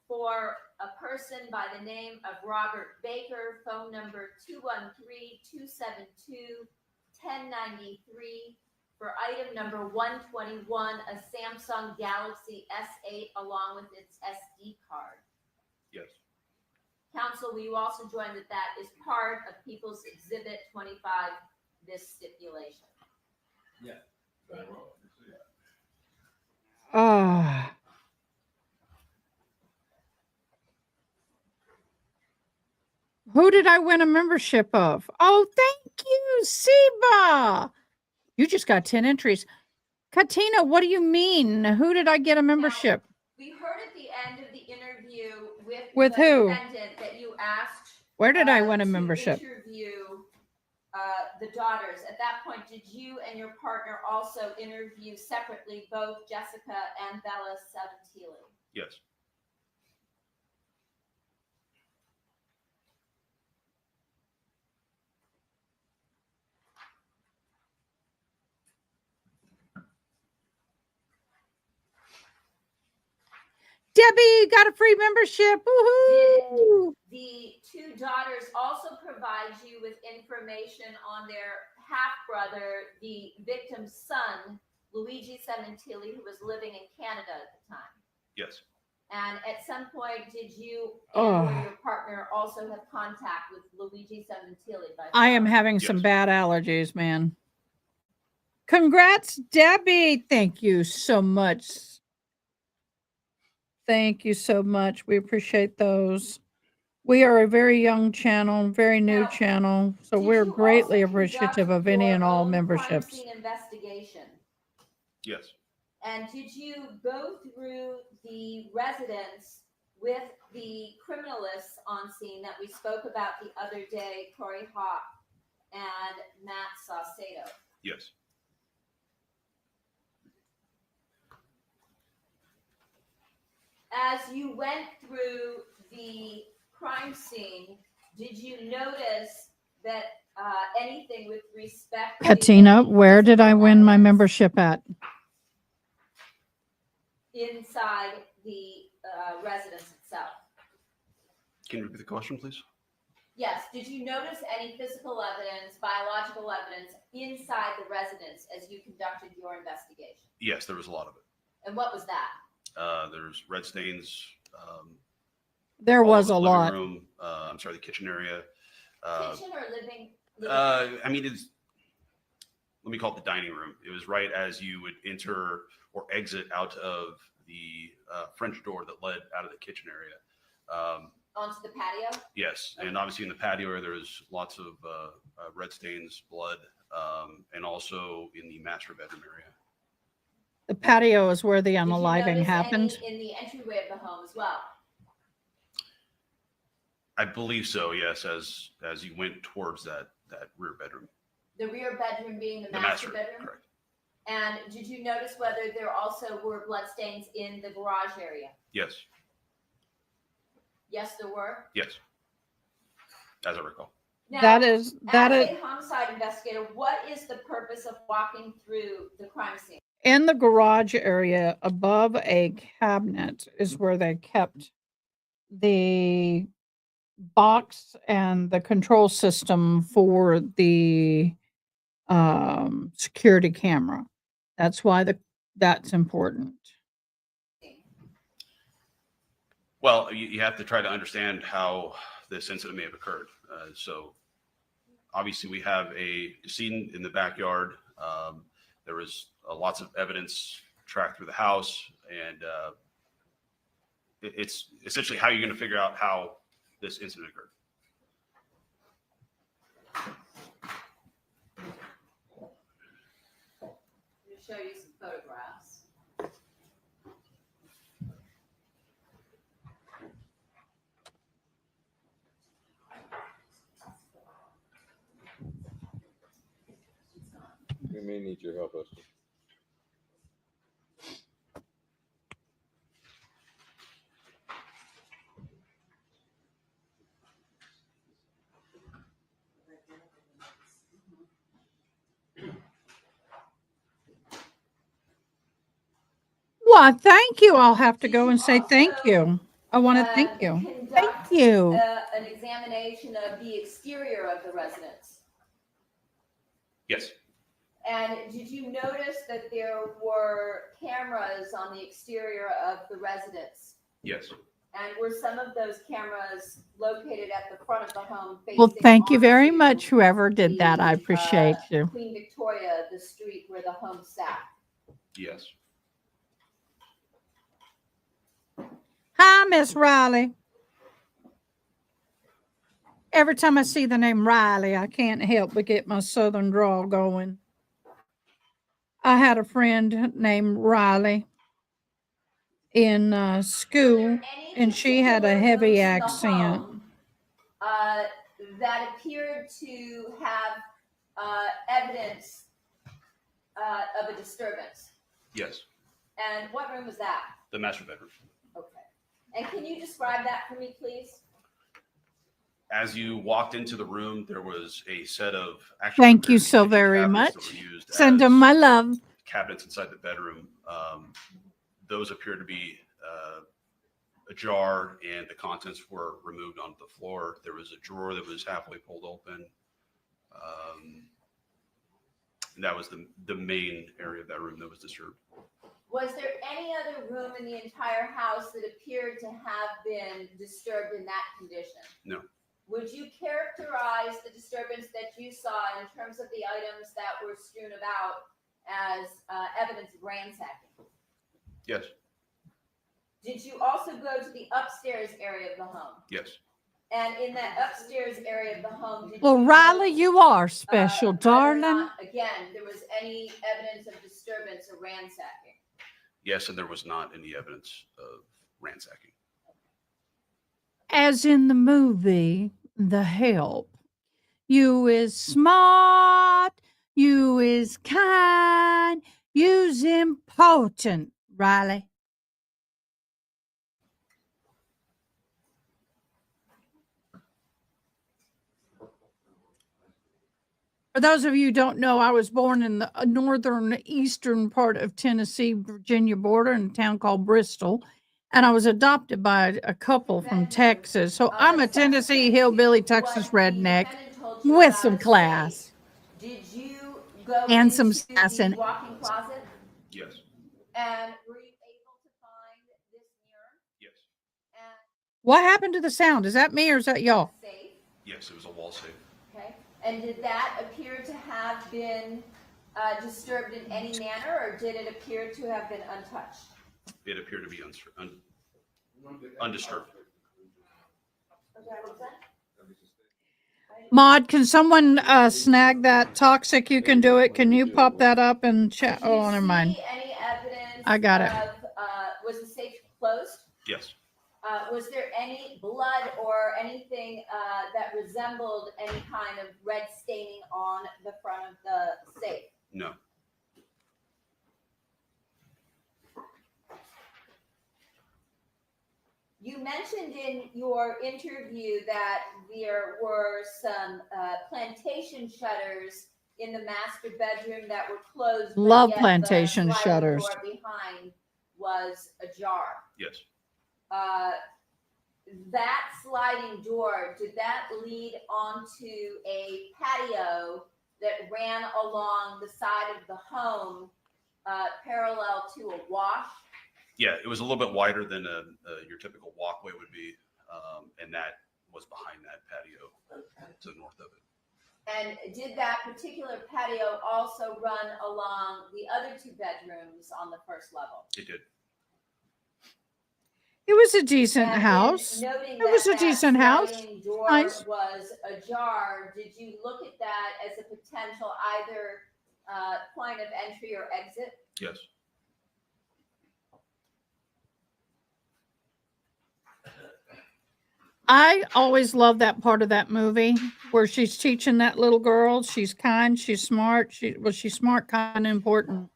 Speaker 2: for a person by the name of Robert Baker, phone number 213-272-1093, for item number 121, a Samsung Galaxy S8 along with its SD card?
Speaker 7: Yes.
Speaker 2: Counsel, will you also join that that is part of People's Exhibit 25, this stipulation?
Speaker 8: Yes.
Speaker 3: Very well. Received.
Speaker 1: Ah. Who did I win a membership of? Oh, thank you, Siba. You just got 10 entries. Katina, what do you mean? Who did I get a membership?
Speaker 2: We heard at the end of the interview
Speaker 1: With
Speaker 2: the
Speaker 1: who?
Speaker 2: defendant that you asked
Speaker 1: Where did I win a
Speaker 2: to
Speaker 1: membership?
Speaker 2: interview the daughters. At that point, did you and your partner also interview separately both Jessica and Bella Sementilli?
Speaker 7: Yes.
Speaker 1: Debbie got a free membership. Woohoo!
Speaker 2: The two daughters also provide you with information on their half-brother, the victim's son, Luigi Sementilli, who was living in Canada at the time.
Speaker 7: Yes.
Speaker 2: And at some point, did you
Speaker 1: Oh.
Speaker 2: and or your partner also have contact with Luigi Sementilli by phone?
Speaker 1: I am having some
Speaker 7: Yes.
Speaker 1: bad allergies, man. Congrats, Debbie. Thank you so much. Thank you so much. We appreciate those. We are a very young channel, very new
Speaker 2: Now,
Speaker 1: channel, so
Speaker 2: Did
Speaker 1: we're
Speaker 2: you
Speaker 1: greatly
Speaker 2: also
Speaker 1: appreciative
Speaker 2: conduct
Speaker 1: of any
Speaker 2: your
Speaker 1: and all
Speaker 2: own
Speaker 1: memberships.
Speaker 2: crime scene investigation?
Speaker 7: Yes.
Speaker 2: And did you go through the residence with the criminalists on scene that we spoke about the other day, Corey Hawk and Matt Saucedo?
Speaker 7: Yes.
Speaker 2: As you went through the crime scene, did you notice that anything with respect to
Speaker 1: Patina,
Speaker 2: any
Speaker 1: where did I
Speaker 2: physical
Speaker 1: win my
Speaker 2: evidence
Speaker 1: membership at?
Speaker 2: inside the residence itself?
Speaker 7: Can you repeat the question, please?
Speaker 2: Yes. Did you notice any physical evidence, biological evidence inside the residence as you conducted your investigation?
Speaker 7: Yes, there was a lot of it.
Speaker 2: And what was that?
Speaker 7: There's red stains.
Speaker 1: There
Speaker 7: all
Speaker 1: was
Speaker 7: over
Speaker 1: a
Speaker 7: the living
Speaker 1: lot.
Speaker 7: room. I'm sorry, the kitchen area.
Speaker 2: Kitchen or living?
Speaker 7: I mean, let me call it the dining room. It was right as you would enter or exit out of the French door that led out of the kitchen area.
Speaker 2: Onto the patio?
Speaker 7: Yes, and obviously in the patio area, there was lots of red stains, blood, and also in the master bedroom area.
Speaker 1: The patio is where the
Speaker 2: Did you
Speaker 1: unaliving
Speaker 2: notice
Speaker 1: happened.
Speaker 2: any in the entryway of the home as well?
Speaker 7: I believe so. Yes, as you went towards that rear bedroom,
Speaker 2: The rear bedroom being the
Speaker 7: the
Speaker 2: master
Speaker 7: master
Speaker 2: bedroom?
Speaker 7: correct.
Speaker 2: And did you notice whether there also were bloodstains in the garage area?
Speaker 7: Yes,
Speaker 2: Yes, there were.
Speaker 7: yes, as I recall.
Speaker 2: Now,
Speaker 1: That is
Speaker 2: as a homicide investigator, what is the purpose of walking through the crime scene?
Speaker 1: in the garage area above a cabinet is where they kept the box and the control system for the security camera. That's why that's important.
Speaker 7: Well, you have to try to understand how this incident may have occurred. So obviously we have a decedent in the backyard. There was lots of evidence tracked through the house, and it's essentially how you're going to figure out how this incident occurred.
Speaker 2: I'm going to show you some photographs.
Speaker 3: We may need your help, Esther.
Speaker 1: Well, thank you. I'll have to
Speaker 2: Did
Speaker 1: go
Speaker 2: you
Speaker 1: and say thank
Speaker 2: also,
Speaker 1: you. I want to thank you. Thank
Speaker 2: Conduct
Speaker 1: you.
Speaker 2: an examination of the exterior of the residence.
Speaker 7: Yes,
Speaker 2: And did you notice that there were cameras on the exterior of the residence?
Speaker 7: yes,
Speaker 2: And were some of those cameras located at the front of the home facing
Speaker 1: Well, thank you very
Speaker 2: onto
Speaker 1: much, whoever did that. I
Speaker 2: the,
Speaker 1: appreciate you.
Speaker 2: Queen Victoria, the street where the home sat?
Speaker 7: yes.
Speaker 1: Hi, Miss Riley. Every time I see the name Riley, I can't help but get my southern drawl going. I had a friend named Riley in school, and she had a heavy accent.
Speaker 2: That appeared to have evidence of a disturbance.
Speaker 7: Yes,
Speaker 2: And what room was that?
Speaker 7: the master bedroom.
Speaker 2: Okay. And can you describe that for me, please?
Speaker 7: As you walked into the room, there was a set of
Speaker 1: Thank you
Speaker 7: very
Speaker 1: so
Speaker 7: kitchen
Speaker 1: very
Speaker 7: cabinets
Speaker 1: much.
Speaker 7: that were used
Speaker 1: Send
Speaker 7: as
Speaker 1: them my love.
Speaker 7: cabinets inside the bedroom. Those appear to be ajar, and the contents were removed onto the floor. There was a drawer that was halfway pulled open. And that was the main area of that room that was disturbed.
Speaker 2: Was there any other room in the entire house that appeared to have been disturbed in that condition?
Speaker 7: No.
Speaker 2: Would you characterize the disturbance that you saw in terms of the items that were strewn about as evidence of ransacking?
Speaker 7: Yes.
Speaker 2: Did you also go to the upstairs area of the home?
Speaker 7: Yes.
Speaker 2: And in that upstairs area of the home, did
Speaker 1: Well,
Speaker 2: you
Speaker 1: Riley,
Speaker 2: note,
Speaker 1: you are special,
Speaker 2: whether or
Speaker 1: darling.
Speaker 2: not, again, there was any evidence of disturbance or ransacking?
Speaker 7: Yes, and there was not any evidence of ransacking.
Speaker 1: As in the movie The Help. You is smart, you is kind, you's important, Riley. For those of you who don't know, I was born in the northern eastern part of Tennessee, Virginia border in a town called Bristol. And I was adopted by a couple from Texas. So I'm a Tennessee hillbilly, Texas redneck with some class.
Speaker 2: Did you go
Speaker 1: And some
Speaker 2: into
Speaker 1: sass
Speaker 2: the
Speaker 1: and-
Speaker 2: walk-in closet?
Speaker 7: Yes.
Speaker 2: And were you able to find this mirror
Speaker 7: Yes.
Speaker 2: and
Speaker 1: What happened to the sound? Is that me or is that y'all?
Speaker 2: safe?
Speaker 7: Yes, it was a wall safe.
Speaker 2: Okay. And did that appear to have been disturbed in any manner, or did it appear to have been untouched?
Speaker 7: It appeared to be undisturbed.
Speaker 1: Maud, can someone snag that toxic? You can do it. Can you pop that up and chat?
Speaker 2: Did you
Speaker 1: Oh, never mind.
Speaker 2: see any evidence
Speaker 1: I got it.
Speaker 2: of, was the safe closed?
Speaker 7: Yes.
Speaker 2: Was there any blood or anything that resembled any kind of red staining on the front of the safe?
Speaker 7: No.
Speaker 2: You mentioned in your interview that there were some plantation shutters in the master bedroom that were closed. but
Speaker 1: Love
Speaker 2: yet the
Speaker 1: plantation
Speaker 2: sliding
Speaker 1: shutters.
Speaker 2: door behind was ajar.
Speaker 7: Yes.
Speaker 2: That sliding door, did that lead onto a patio that ran along the side of the home, parallel to a wash?
Speaker 7: Yeah, it was a little bit wider than your typical walkway would be, and that was behind that patio to the north of it.
Speaker 2: And did that particular patio also run along the other two bedrooms on the first level?
Speaker 7: It did.
Speaker 1: It was a decent
Speaker 2: And in
Speaker 1: house.
Speaker 2: noting
Speaker 1: It was
Speaker 2: that
Speaker 1: a decent house.
Speaker 2: sliding door
Speaker 1: Nice.
Speaker 2: was ajar, did you look at that as a potential either point of entry or exit?
Speaker 7: Yes.
Speaker 1: I always love that part of that movie where she's teaching that little girl. She's kind, she's smart. She's smart, kind, and important.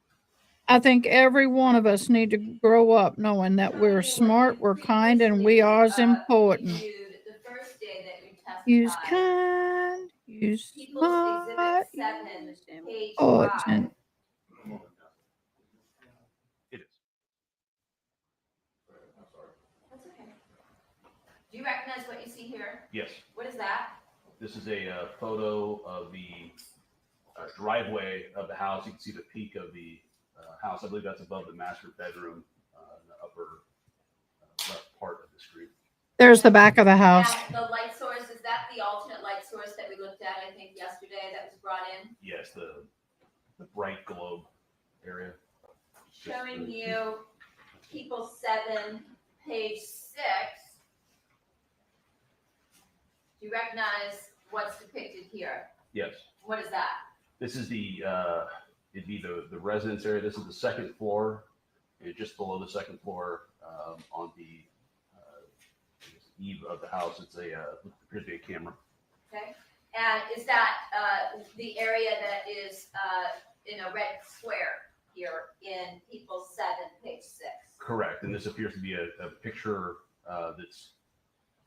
Speaker 1: I think every one of us need to grow up knowing that we're smart, we're kind, and we are as important.
Speaker 2: Reviewed the first day that you
Speaker 1: You's
Speaker 2: testified.
Speaker 1: kind, you's
Speaker 2: People's
Speaker 1: smart,
Speaker 2: Exhibit 7,
Speaker 1: you's
Speaker 2: page 5.
Speaker 1: important.
Speaker 7: It is.
Speaker 2: That's okay. Do you recognize what you see here?
Speaker 7: Yes.
Speaker 2: What is that?
Speaker 7: This is a photo of the driveway of the house. You can see the peak of the house. I believe that's above the master bedroom in the upper left part of the street.
Speaker 1: There's the back of the house.
Speaker 2: And the light source, is that the alternate light source that we looked at, I think, yesterday that was brought in?
Speaker 7: Yes, the bright globe area.
Speaker 2: Showing you People 7, page 6. Do you recognize what's depicted here?
Speaker 7: Yes.
Speaker 2: What is that?
Speaker 7: This is it'd be the residence area. This is the second floor, and just below the second floor on the eve of the house. It's appears to be a camera.
Speaker 2: Okay. And is that the area that is in a red square here in People 7, page 6?
Speaker 7: Correct. And this appears to be a picture that's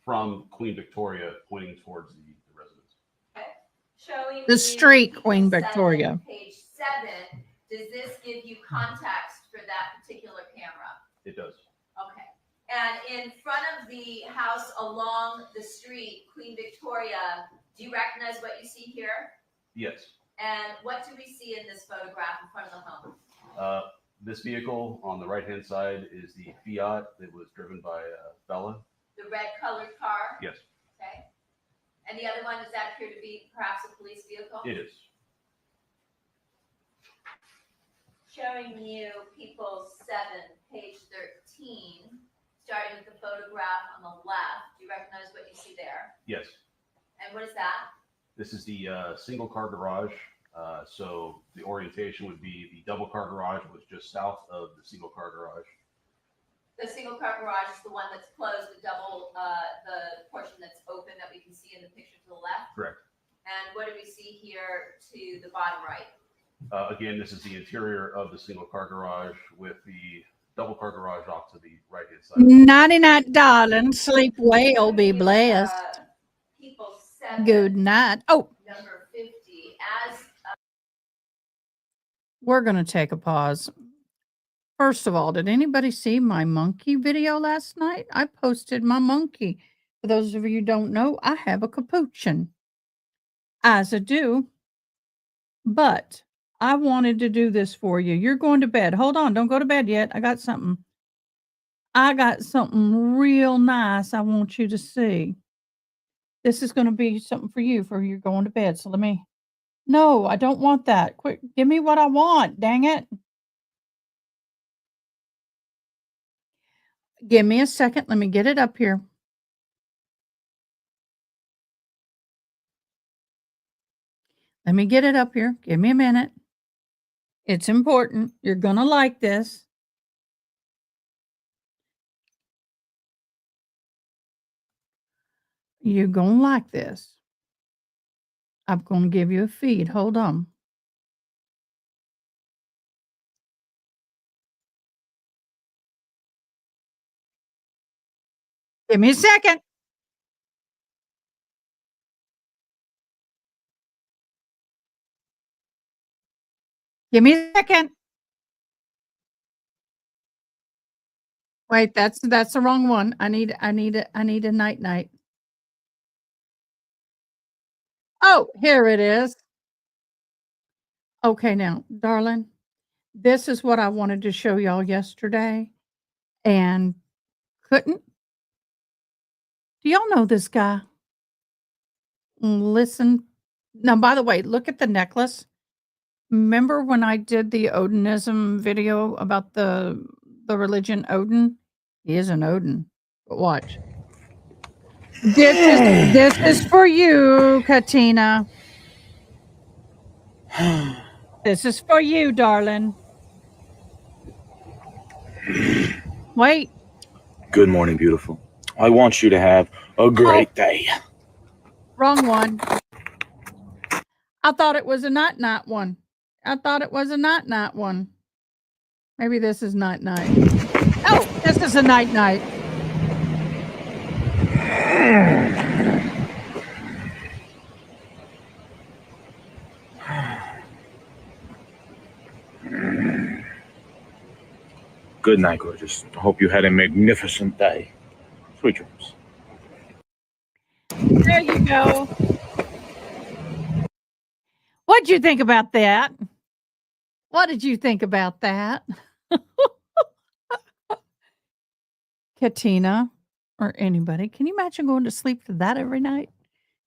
Speaker 7: from Queen Victoria pointing towards the residence.
Speaker 2: Okay. Showing
Speaker 1: The
Speaker 2: you
Speaker 1: street,
Speaker 2: People
Speaker 1: Queen
Speaker 2: 7,
Speaker 1: Victoria.
Speaker 2: Page 7. Does this give you context for that particular camera?
Speaker 7: It does.
Speaker 2: Okay. And in front of the house along the street, Queen Victoria, do you recognize what you see here?
Speaker 7: Yes.
Speaker 2: And what do we see in this photograph in front of the home?
Speaker 7: This vehicle on the right-hand side is the Fiat that was driven by a fella.
Speaker 2: The red colored car?
Speaker 7: Yes,
Speaker 2: Okay. And the other one, does that appear to be perhaps a police vehicle?
Speaker 7: it is.
Speaker 2: Showing you People 7, page 13, starting with the photograph on the left. Do you recognize what you see there?
Speaker 7: Yes.
Speaker 2: And what is that?
Speaker 7: This is the single car garage. So the orientation would be the double car garage was just south of the single car garage.
Speaker 2: The single car garage is the one that's closed, the double, the portion that's open that we can see in the picture to the left.
Speaker 7: Correct.
Speaker 2: And what do we see here to the bottom right?
Speaker 7: Again, this is the interior of the single car garage with the double car garage off to the right hand side.
Speaker 1: Nighty night, darling. Sleep well. Be blessed.
Speaker 2: People 7.
Speaker 1: Good night. Oh,
Speaker 2: Number 50 as
Speaker 1: we're going to take a pause. First of all, did anybody see my monkey video last night? I posted my monkey. For those of you who don't know, I have a capuchin. As I do. But I wanted to do this for you. You're going to bed. Hold on. Don't go to bed yet. I got something real nice I want you to see. This is going to be something for you for you going to bed. So no, I don't want that. Quick, give me what I want. Dang it. Give me a second. Let me get it up here. Let me get it up here. Give me a minute. It's important. You're going to like this. You're going to like this. I'm going to give you a feed. Hold on. Give me a second. Give me a second. Wait, that's the wrong one. I need a night. Oh, here it is. Okay, now, darling, this is what I wanted to show y'all yesterday and couldn't. Do y'all know this guy? Listen. Now, by the way, look at the necklace. Remember when I did the Odinism video about the religion Odin? He is an Odin. But watch. This is for you, Katina. This is for you, darling. Wait.
Speaker 9: Good morning, beautiful. I want you to have a great day.
Speaker 1: Wrong one. I thought it was a night one. Maybe this is night. Oh, this is a night.
Speaker 9: Good night, gorgeous. I hope you had a magnificent day. Sweet dreams.
Speaker 1: There you go. What'd you think about that? What did you think about that? Katina or anybody, can you imagine going to sleep to that every night?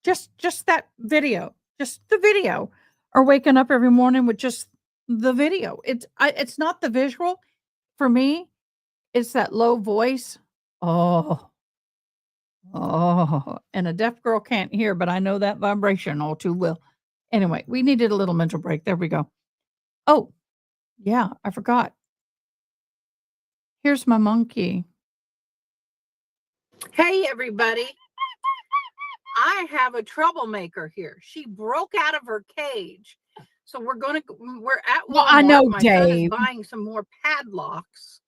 Speaker 1: Just that video, just the video, or waking up every morning with just the video. It's not the visual for me. It's that low voice. Oh, and a deaf girl can't hear, but I know that vibration all too well. Anyway, we needed a little mental break. There we go. Oh, yeah, I forgot. Here's my monkey. Hey, everybody. I have a troublemaker here. She broke out of her cage. So we're at Walmart. Well, I know, my son is buying some more padlocks.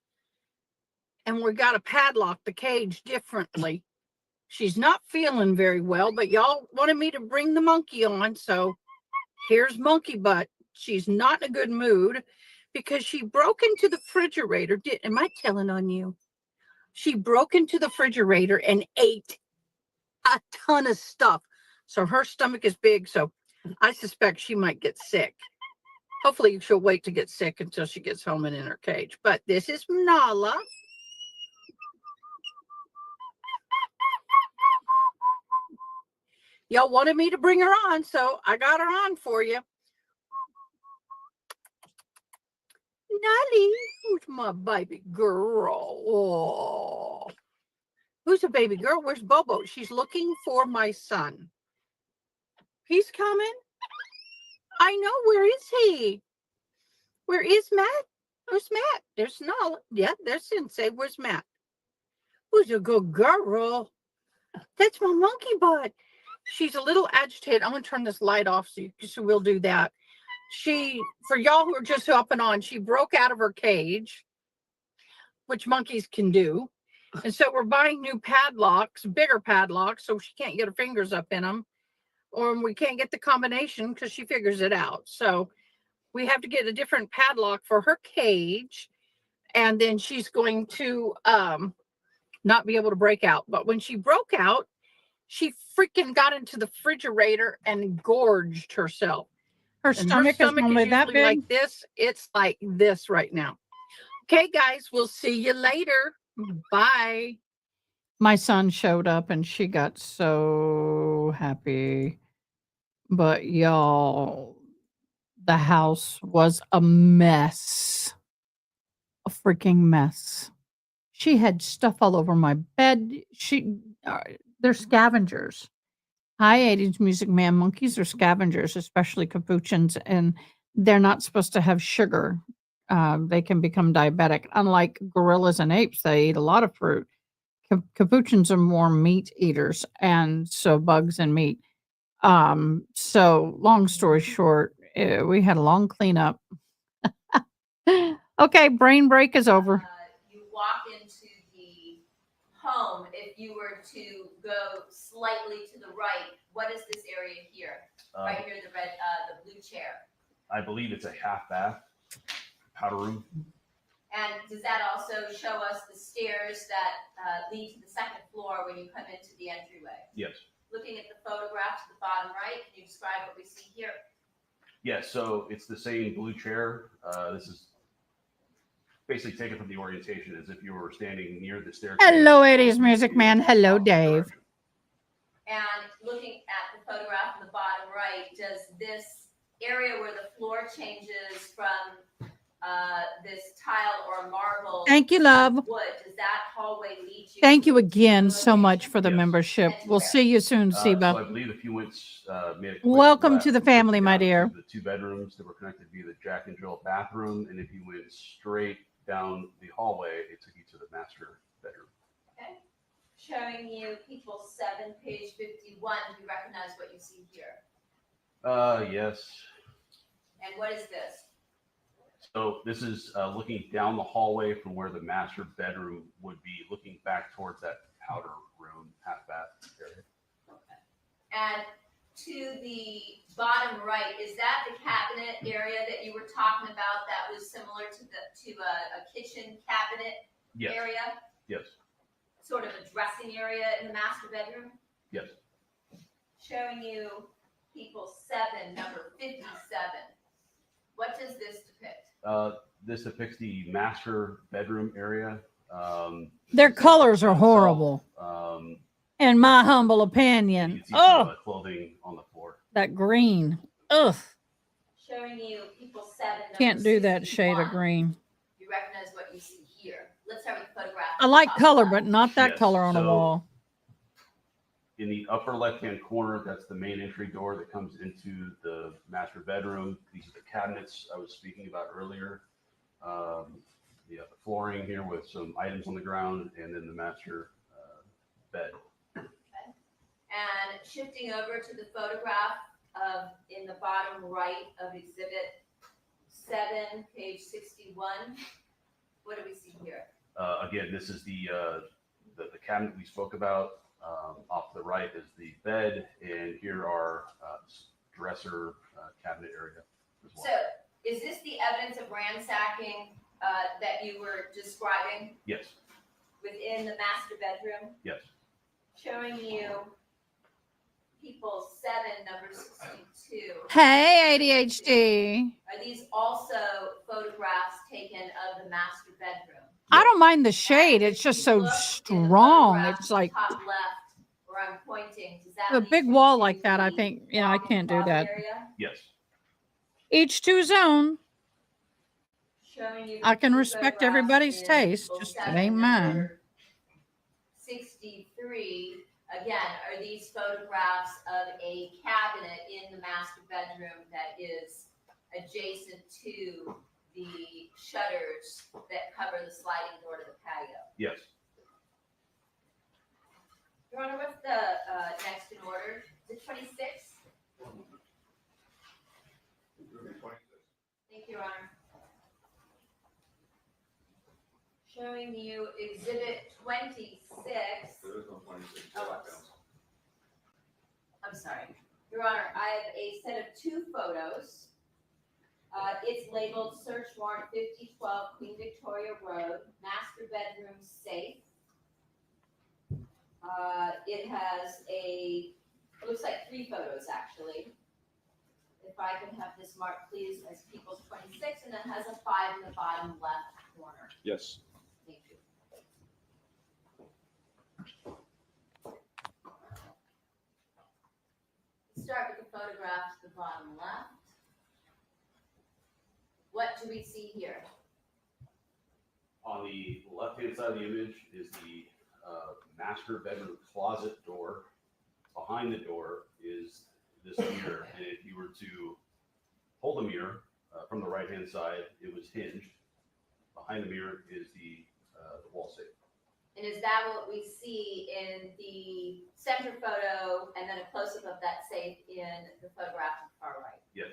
Speaker 1: And we got to padlock the cage differently. She's not feeling very well, but y'all wanted me to bring the monkey on. So here's Monkey Butt. She's not in a good mood because she broke into the refrigerator. Am I telling on you? She broke into the refrigerator and ate a ton of stuff. So her stomach is big. So I suspect she might get sick. Hopefully she'll wait to get sick until she gets home and in her cage. But this is Nala. Y'all wanted me to bring her on, so I got her on for you. Nally, who's my baby girl? Oh. Who's a baby girl? Where's Bobo? She's looking for my son. He's coming. I know. Where is he? Where is Matt? Where's Matt? There's Nala. Yeah, there's Sensei. Where's Matt? Who's a good girl? That's my monkey butt. She's a little agitated. I'm going to turn this light off so we'll do that. For y'all who are just hopping on, she broke out of her cage, which monkeys can do. And so we're buying new padlocks, bigger padlocks, so she can't get her fingers up in them. Or we can't get the combination because she figures it out. So we have to get a different padlock for her cage. And then she's going to not be able to break out. But when she broke out, she freaking got into the refrigerator and gorged herself. Her stomach is normally that big. Like this. It's like this right now. Okay, guys, we'll see you later. Bye. My son showed up and she got so happy. But y'all, the house was a mess. A freaking mess. She had stuff all over my bed. They're scavengers. Hi, 80s Music Man. Monkeys are scavengers, especially capuchins, and they're not supposed to have sugar. They can become diabetic. Unlike gorillas and apes, they eat a lot of fruit. Capuchins are more meat eaters, and so bugs and meat. So long story short, we had a long cleanup. Okay, brain break is over.
Speaker 2: You walk into the home. If you were to go slightly to the right, what is this area here? Right here, the blue chair.
Speaker 7: I believe it's a half bath powder room.
Speaker 2: And does that also show us the stairs that lead to the second floor when you come into the entryway?
Speaker 7: Yes.
Speaker 2: Looking at the photograph to the bottom right, can you describe what we see here?
Speaker 7: Yes, so it's the same blue chair. This is basically taken from the orientation as if you were standing near the staircase.
Speaker 1: Hello, 80s Music Man. Hello, Dave.
Speaker 2: And looking at the photograph in the bottom right, does this area where the floor changes from this tile or marble,
Speaker 1: thank you, love,
Speaker 2: wood, does that hallway lead you?
Speaker 1: Thank you again so much for the membership. We'll see you soon, Seba.
Speaker 7: So I believe if you went, made a quick
Speaker 1: Welcome
Speaker 7: left,
Speaker 1: to the family, my
Speaker 7: down
Speaker 1: dear.
Speaker 7: to the two bedrooms that were connected via the Jack and Jill bathroom, and if you went straight down the hallway, it took you to the master bedroom.
Speaker 2: Okay. Showing you people 7, page 51. Do you recognize what you see here?
Speaker 7: Yes.
Speaker 2: And what is this?
Speaker 7: So this is looking down the hallway from where the master bedroom would be, looking back towards that powder room, half bath area.
Speaker 2: Okay. And to the bottom right, is that the cabinet area that you were talking about that was similar to a kitchen cabinet
Speaker 7: Yes.
Speaker 2: area?
Speaker 7: Yes.
Speaker 2: Sort of a dressing area in the master bedroom?
Speaker 7: Yes.
Speaker 2: Showing you people 7, number 57. What does this depict?
Speaker 7: This depicts the master bedroom area.
Speaker 1: Their colors are horrible. In my humble opinion.
Speaker 7: You can see some clothing on the floor.
Speaker 1: That green. Ugh.
Speaker 2: Showing you people 7.
Speaker 1: Can't do that
Speaker 2: 61.
Speaker 1: shade of green.
Speaker 2: You recognize what you see here. Let's have a photograph.
Speaker 1: I like color, but not that
Speaker 7: Yes,
Speaker 1: color on a wall.
Speaker 7: In the upper left-hand corner, that's the main entry door that comes into the master bedroom. These are the cabinets I was speaking about earlier. You have the flooring here with some items on the ground, and then the master bed.
Speaker 2: Okay. And shifting over to the photograph in the bottom right of exhibit 7, page 61. What do we see here?
Speaker 7: Again, this is the cabinet we spoke about. Off the right is the bed, and here are dresser cabinet area as well.
Speaker 2: So, is this the evidence of ransacking that you were describing?
Speaker 7: Yes.
Speaker 2: Within the master bedroom?
Speaker 7: Yes.
Speaker 2: Showing you people 7, number 62.
Speaker 1: Hey, ADHD.
Speaker 2: Are these also photographs taken of the master bedroom?
Speaker 1: I don't mind the shade.
Speaker 2: And
Speaker 1: It's
Speaker 2: if
Speaker 1: just
Speaker 2: you
Speaker 1: so
Speaker 2: look in the
Speaker 1: strong.
Speaker 2: photograph
Speaker 1: It's
Speaker 2: to
Speaker 1: like
Speaker 2: the top left where I'm pointing. Does that
Speaker 1: a
Speaker 2: lead
Speaker 1: big
Speaker 2: you
Speaker 1: wall
Speaker 2: to
Speaker 1: like that. I
Speaker 2: the
Speaker 1: think, yeah, I
Speaker 2: walk-in
Speaker 1: can't do
Speaker 2: closet
Speaker 1: that.
Speaker 2: area?
Speaker 7: Yes.
Speaker 1: Each to his own.
Speaker 2: Showing you
Speaker 1: I can
Speaker 2: two
Speaker 1: respect
Speaker 2: photographs
Speaker 1: everybody's
Speaker 2: in
Speaker 1: taste,
Speaker 2: people
Speaker 1: just it
Speaker 2: 7,
Speaker 1: ain't mine.
Speaker 2: number 63. Again, are these photographs of a cabinet in the master bedroom that is adjacent to the shutters that cover the sliding door to the patio?
Speaker 7: Yes.
Speaker 2: Your Honor, what's the next in order? Is it 26? Thank you, Your Honor. Showing you exhibit 26.
Speaker 3: There is no 26.
Speaker 2: Oh, I'm sorry. Your Honor, I have a set of 2 photos. It's labeled search warrant 5012 Queen Victoria Road, master bedroom safe. It has it looks like 3 photos actually. If I can have this marked please as people's 26, and it has a 5 in the bottom left corner.
Speaker 3: Yes.
Speaker 2: Thank you. Start with the photograph to the bottom left. What do we see here?
Speaker 7: On the left-hand side of the image is the master bedroom closet door. Behind the door is this mirror, and if you were to pull the mirror from the right-hand side, it was hinged. Behind the mirror is the wall safe.
Speaker 2: And is that what we see in the center photo and then a close-up of that safe in the photograph to the far right?
Speaker 7: Yes.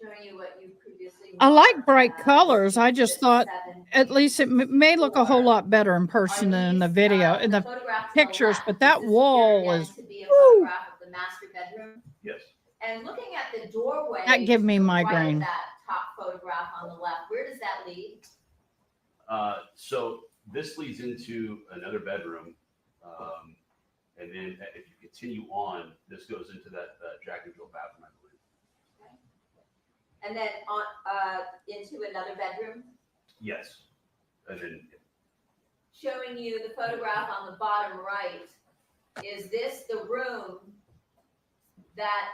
Speaker 2: Showing you what you previously.
Speaker 1: I like
Speaker 2: marked
Speaker 1: bright
Speaker 2: as
Speaker 1: colors. I just
Speaker 2: exhibit
Speaker 1: thought
Speaker 2: 7.
Speaker 1: at least it may look a whole lot better in
Speaker 2: Are
Speaker 1: person than in the
Speaker 2: these,
Speaker 1: video, in the
Speaker 2: photograph to the
Speaker 1: pictures,
Speaker 2: left,
Speaker 1: but
Speaker 2: does
Speaker 1: that
Speaker 2: this
Speaker 1: wall
Speaker 2: appear
Speaker 1: is,
Speaker 2: again to be a
Speaker 1: woo,
Speaker 2: photograph of the master bedroom?
Speaker 7: Yes.
Speaker 2: And looking at the doorway.
Speaker 1: that give me
Speaker 2: to the right of
Speaker 1: migraine.
Speaker 2: that top photograph on the left, where does that lead?
Speaker 7: So this leads into another bedroom. And then if you continue on, this goes into that Jack and Jill bathroom, I believe.
Speaker 2: And then on into another bedroom?
Speaker 7: Yes. And then,
Speaker 2: Showing you the photograph on the bottom right. Is this the room that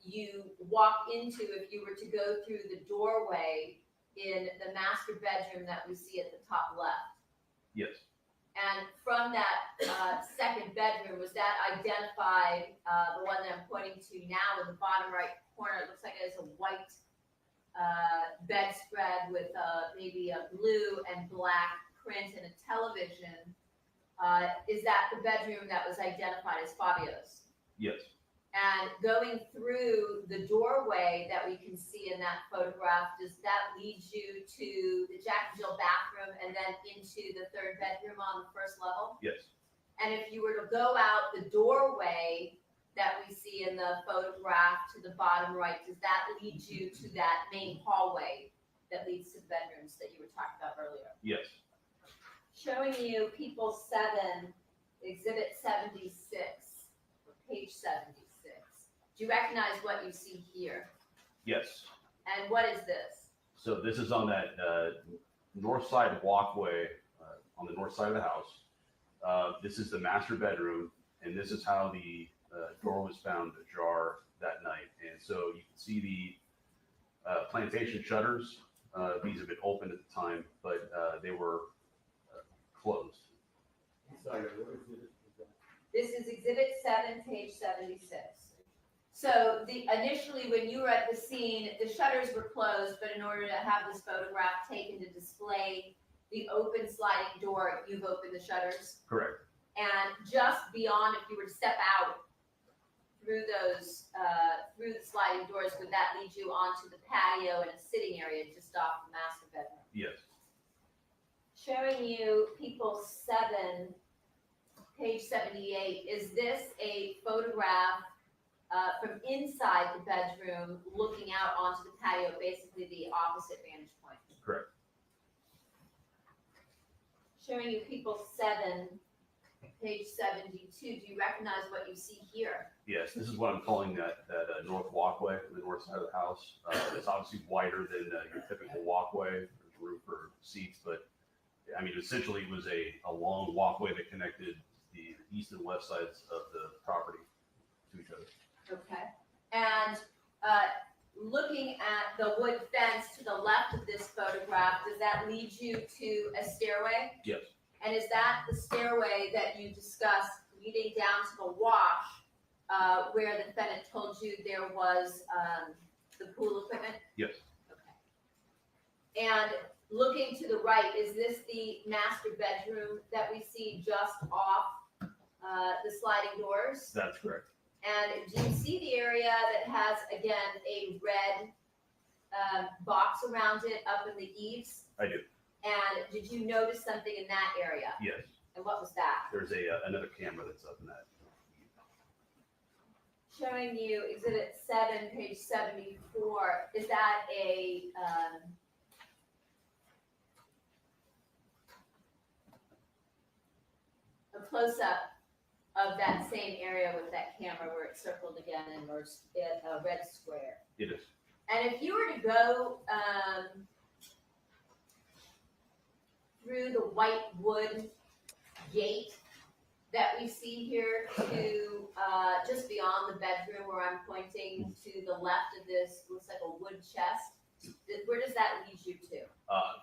Speaker 2: you walk into if you were to go through the doorway in the master bedroom that we see at the top left?
Speaker 7: yes.
Speaker 2: And from that second bedroom, was that identified, the one that I'm pointing to now in the bottom right corner? It looks like it has a white bedspread with maybe a blue and black print and a television. Is that the bedroom that was identified as Fabio's?
Speaker 7: Yes.
Speaker 2: And going through the doorway that we can see in that photograph, does that lead you to the Jack and Jill bathroom and then into the third bedroom on the first level?
Speaker 7: Yes.
Speaker 2: And if you were to go out the doorway that we see in the photograph to the bottom right, does that lead you to that main hallway that leads to the bedrooms that you were talking about earlier?
Speaker 7: Yes.
Speaker 2: Showing you people 7, exhibit 76, page 76. Do you recognize what you see here?
Speaker 7: Yes.
Speaker 2: And what is this?
Speaker 7: So this is on that north side walkway on the north side of the house. This is the master bedroom, and this is how the door was found ajar that night. And so you can see the plantation shutters. These have been open at the time, but they were closed.
Speaker 8: Sorry, what is it?
Speaker 2: This is exhibit 7, page 76. So initially when you were at the scene, the shutters were closed, but in order to have this photograph taken to display the open sliding door, you've opened the shutters.
Speaker 7: Correct.
Speaker 2: And just beyond, if you were to step out through those, through the sliding doors, would that lead you onto the patio and a sitting area just off the master bedroom?
Speaker 7: Yes.
Speaker 2: Showing you people 7, page 78. Is this a photograph from inside the bedroom looking out onto the patio, basically the opposite vantage point?
Speaker 7: Correct.
Speaker 2: Showing you people 7, page 72. Do you recognize what you see here?
Speaker 7: Yes, this is what I'm calling that north walkway, the north side of the house. It's obviously wider than your typical walkway. There's room for seats, but I mean, essentially it was a long walkway that connected the east and west sides of the property to each other.
Speaker 2: Okay. And looking at the wood fence to the left of this photograph, does that lead you to a stairway?
Speaker 7: Yes,
Speaker 2: And is that the stairway that you discussed leading down to the wash where the defendant told you there was the pool equipment?
Speaker 7: yes,
Speaker 2: Okay. And looking to the right, is this the master bedroom that we see just off the sliding doors?
Speaker 7: that's correct.
Speaker 2: And do you see the area that has, again, a red box around it up in the eaves?
Speaker 7: I do.
Speaker 2: And did you notice something in that area?
Speaker 7: Yes,
Speaker 2: And what was that?
Speaker 7: there's another camera that's up in that.
Speaker 2: Showing you Exhibit 7, page 74. Is that a close-up of that same area with that camera where it's circled again and there's a red square?
Speaker 7: It is.
Speaker 2: And if you were to go through the white wood gate that we see here to just beyond the bedroom where I'm pointing to the left of this, looks like a wood chest, where does that lead you to?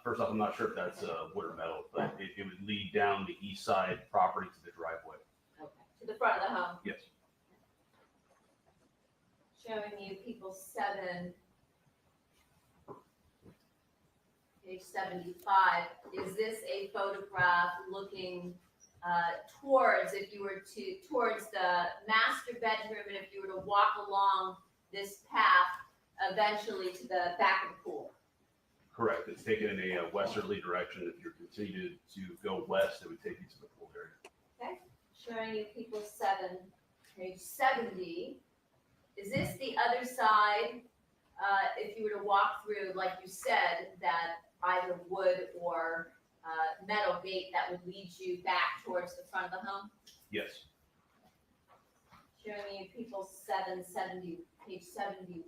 Speaker 7: First off, I'm not sure if that's wood or metal, but it would lead down the east side property to the driveway.
Speaker 2: Okay. To the front of the home?
Speaker 7: Yes.
Speaker 2: Showing you people 7, page 75. Is this a photograph looking towards, if you were to, towards the master bedroom, and if you were to walk along this path eventually to the back of the pool?
Speaker 7: Correct. It's taken in a westerly direction. If you continue to go west, it would take you to the pool area.
Speaker 2: Okay. Showing you people 7, page 70. Is this the other side, if you were to walk through, like you said, that either wood or metal gate that would lead you back towards the front of the home?
Speaker 7: Yes.
Speaker 2: Showing you people 770, page 71.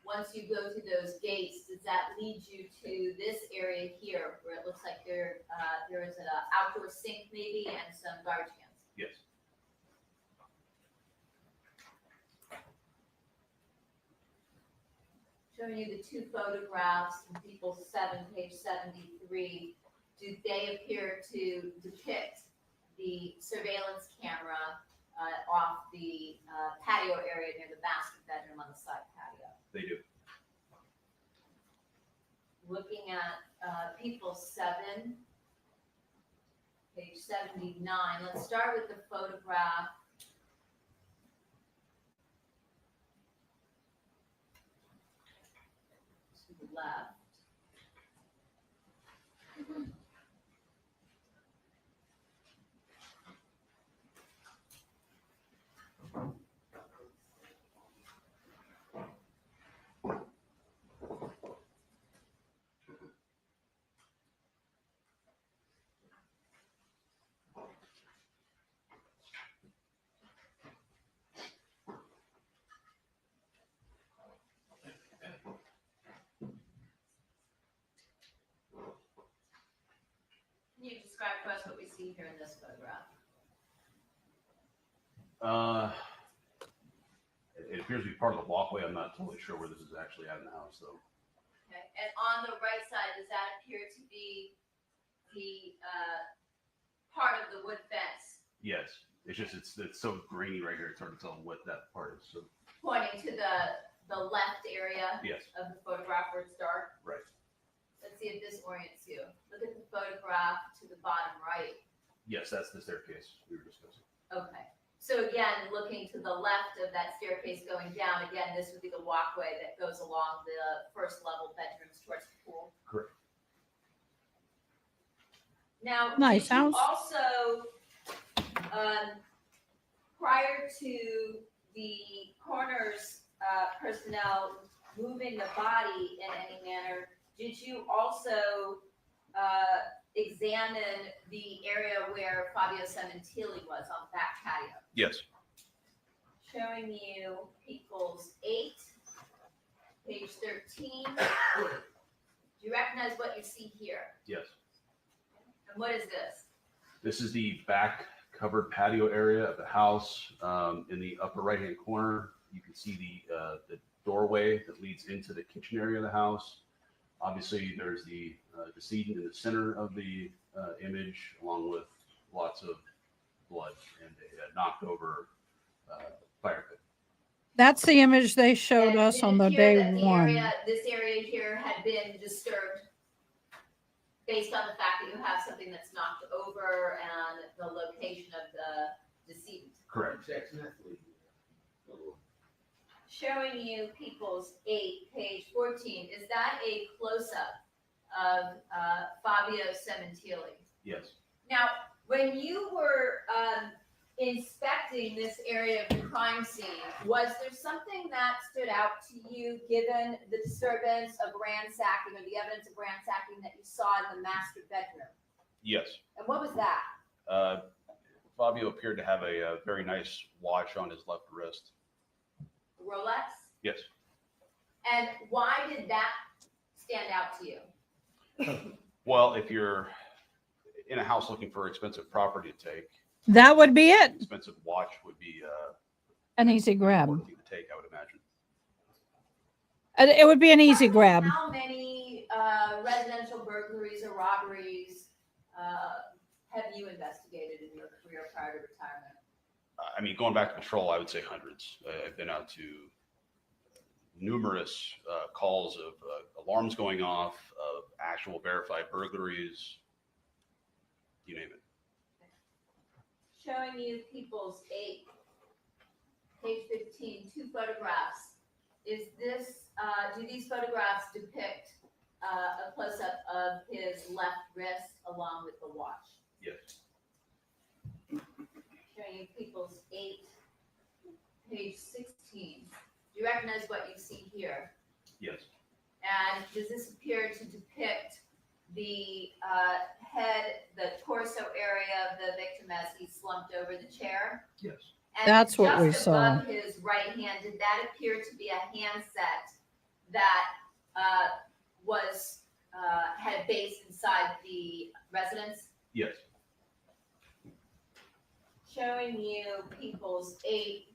Speaker 2: Once you go through those gates, does that lead you to this area here where it looks like there is an outdoor sink maybe and some garbage cans?
Speaker 7: Yes.
Speaker 2: Showing you the 2 photographs from people 7, page 73. Do they appear to depict the surveillance camera off the patio area near the master bedroom on the side patio?
Speaker 7: They do.
Speaker 2: Looking at people 7, page 79. Let's start with the photograph to the left. Can you describe for us what we see here in this photograph?
Speaker 7: It appears to be part of the walkway. I'm not totally sure where this is actually at in the house, though.
Speaker 2: Okay, and on the right side, does that appear to be the part of the wood fence
Speaker 7: Yes. It's just it's so grainy right here. It's hard to tell what that part is. So
Speaker 2: pointing to the left area
Speaker 7: yes.
Speaker 2: of the photograph where it's dark?
Speaker 7: Right.
Speaker 2: Let's see if this orients you. Look at the photograph to the bottom right.
Speaker 7: Yes, that's the staircase we were discussing.
Speaker 2: Okay. So again, looking to the left of that staircase going down, again, this would be the walkway that goes along the first level bedrooms towards the pool.
Speaker 7: Correct.
Speaker 2: Now,
Speaker 1: Nice
Speaker 2: did you
Speaker 1: house.
Speaker 2: also, prior to the coroner's personnel moving the body in any manner, did you also examine the area where Fabio Sementilli was on the back patio.
Speaker 7: Yes.
Speaker 2: Showing you People's 8, page 13. Do you recognize what you see here?
Speaker 7: Yes.
Speaker 2: And what is this?
Speaker 7: This is the back covered patio area of the house. In the upper right-hand corner, you can see the doorway that leads into the kitchen area of the house. Obviously, there's the decedent in the center of the image, along with lots of blood and a knocked over fire pit.
Speaker 1: That's the image they showed
Speaker 2: And
Speaker 1: us
Speaker 2: did
Speaker 1: on
Speaker 2: it
Speaker 1: the
Speaker 2: appear
Speaker 1: day
Speaker 2: that
Speaker 1: one.
Speaker 2: This area here had been disturbed based on the fact that you have something that's knocked over and the location of the decedent.
Speaker 7: Correct.
Speaker 2: Showing you People's 8, page 14. Is that a close-up of Fabio Sementilli?
Speaker 7: Yes.
Speaker 2: Now, when you were inspecting this area of the crime scene, was there something that stood out to you given the disturbance of ransacking or the evidence of ransacking that you saw in the master bedroom?
Speaker 7: Yes.
Speaker 2: And what was that?
Speaker 7: Fabio appeared to have a very nice watch on his left wrist.
Speaker 2: Rolex?
Speaker 7: Yes.
Speaker 2: And why did that stand out to you?
Speaker 7: Well, if you're in a house looking for expensive property to take,
Speaker 1: That would be it.
Speaker 7: expensive watch would be
Speaker 1: An easy grab.
Speaker 7: important thing to take, I would imagine.
Speaker 1: It would be an easy grab.
Speaker 2: How many residential burglaries or robberies have you investigated in your career prior to retirement?
Speaker 7: I mean, going back to patrol, I would say hundreds. I've been out to numerous calls of alarms going off, of actual verified burglaries, you name it.
Speaker 2: Showing you People's 8, page 15, 2 photographs. Is this, do these photographs depict a close-up of his left wrist along with the watch?
Speaker 7: Yes.
Speaker 2: Showing you People's 8, page 16. Do you recognize what you see here?
Speaker 7: Yes.
Speaker 2: And does this appear to depict the head, the torso area of the victim as he slumped over the chair?
Speaker 7: Yes.
Speaker 2: And
Speaker 1: That's what we
Speaker 2: just
Speaker 1: saw.
Speaker 2: above his right hand, did that appear to be a handset that was had a base inside the residence?
Speaker 7: Yes.
Speaker 2: Showing you People's 8,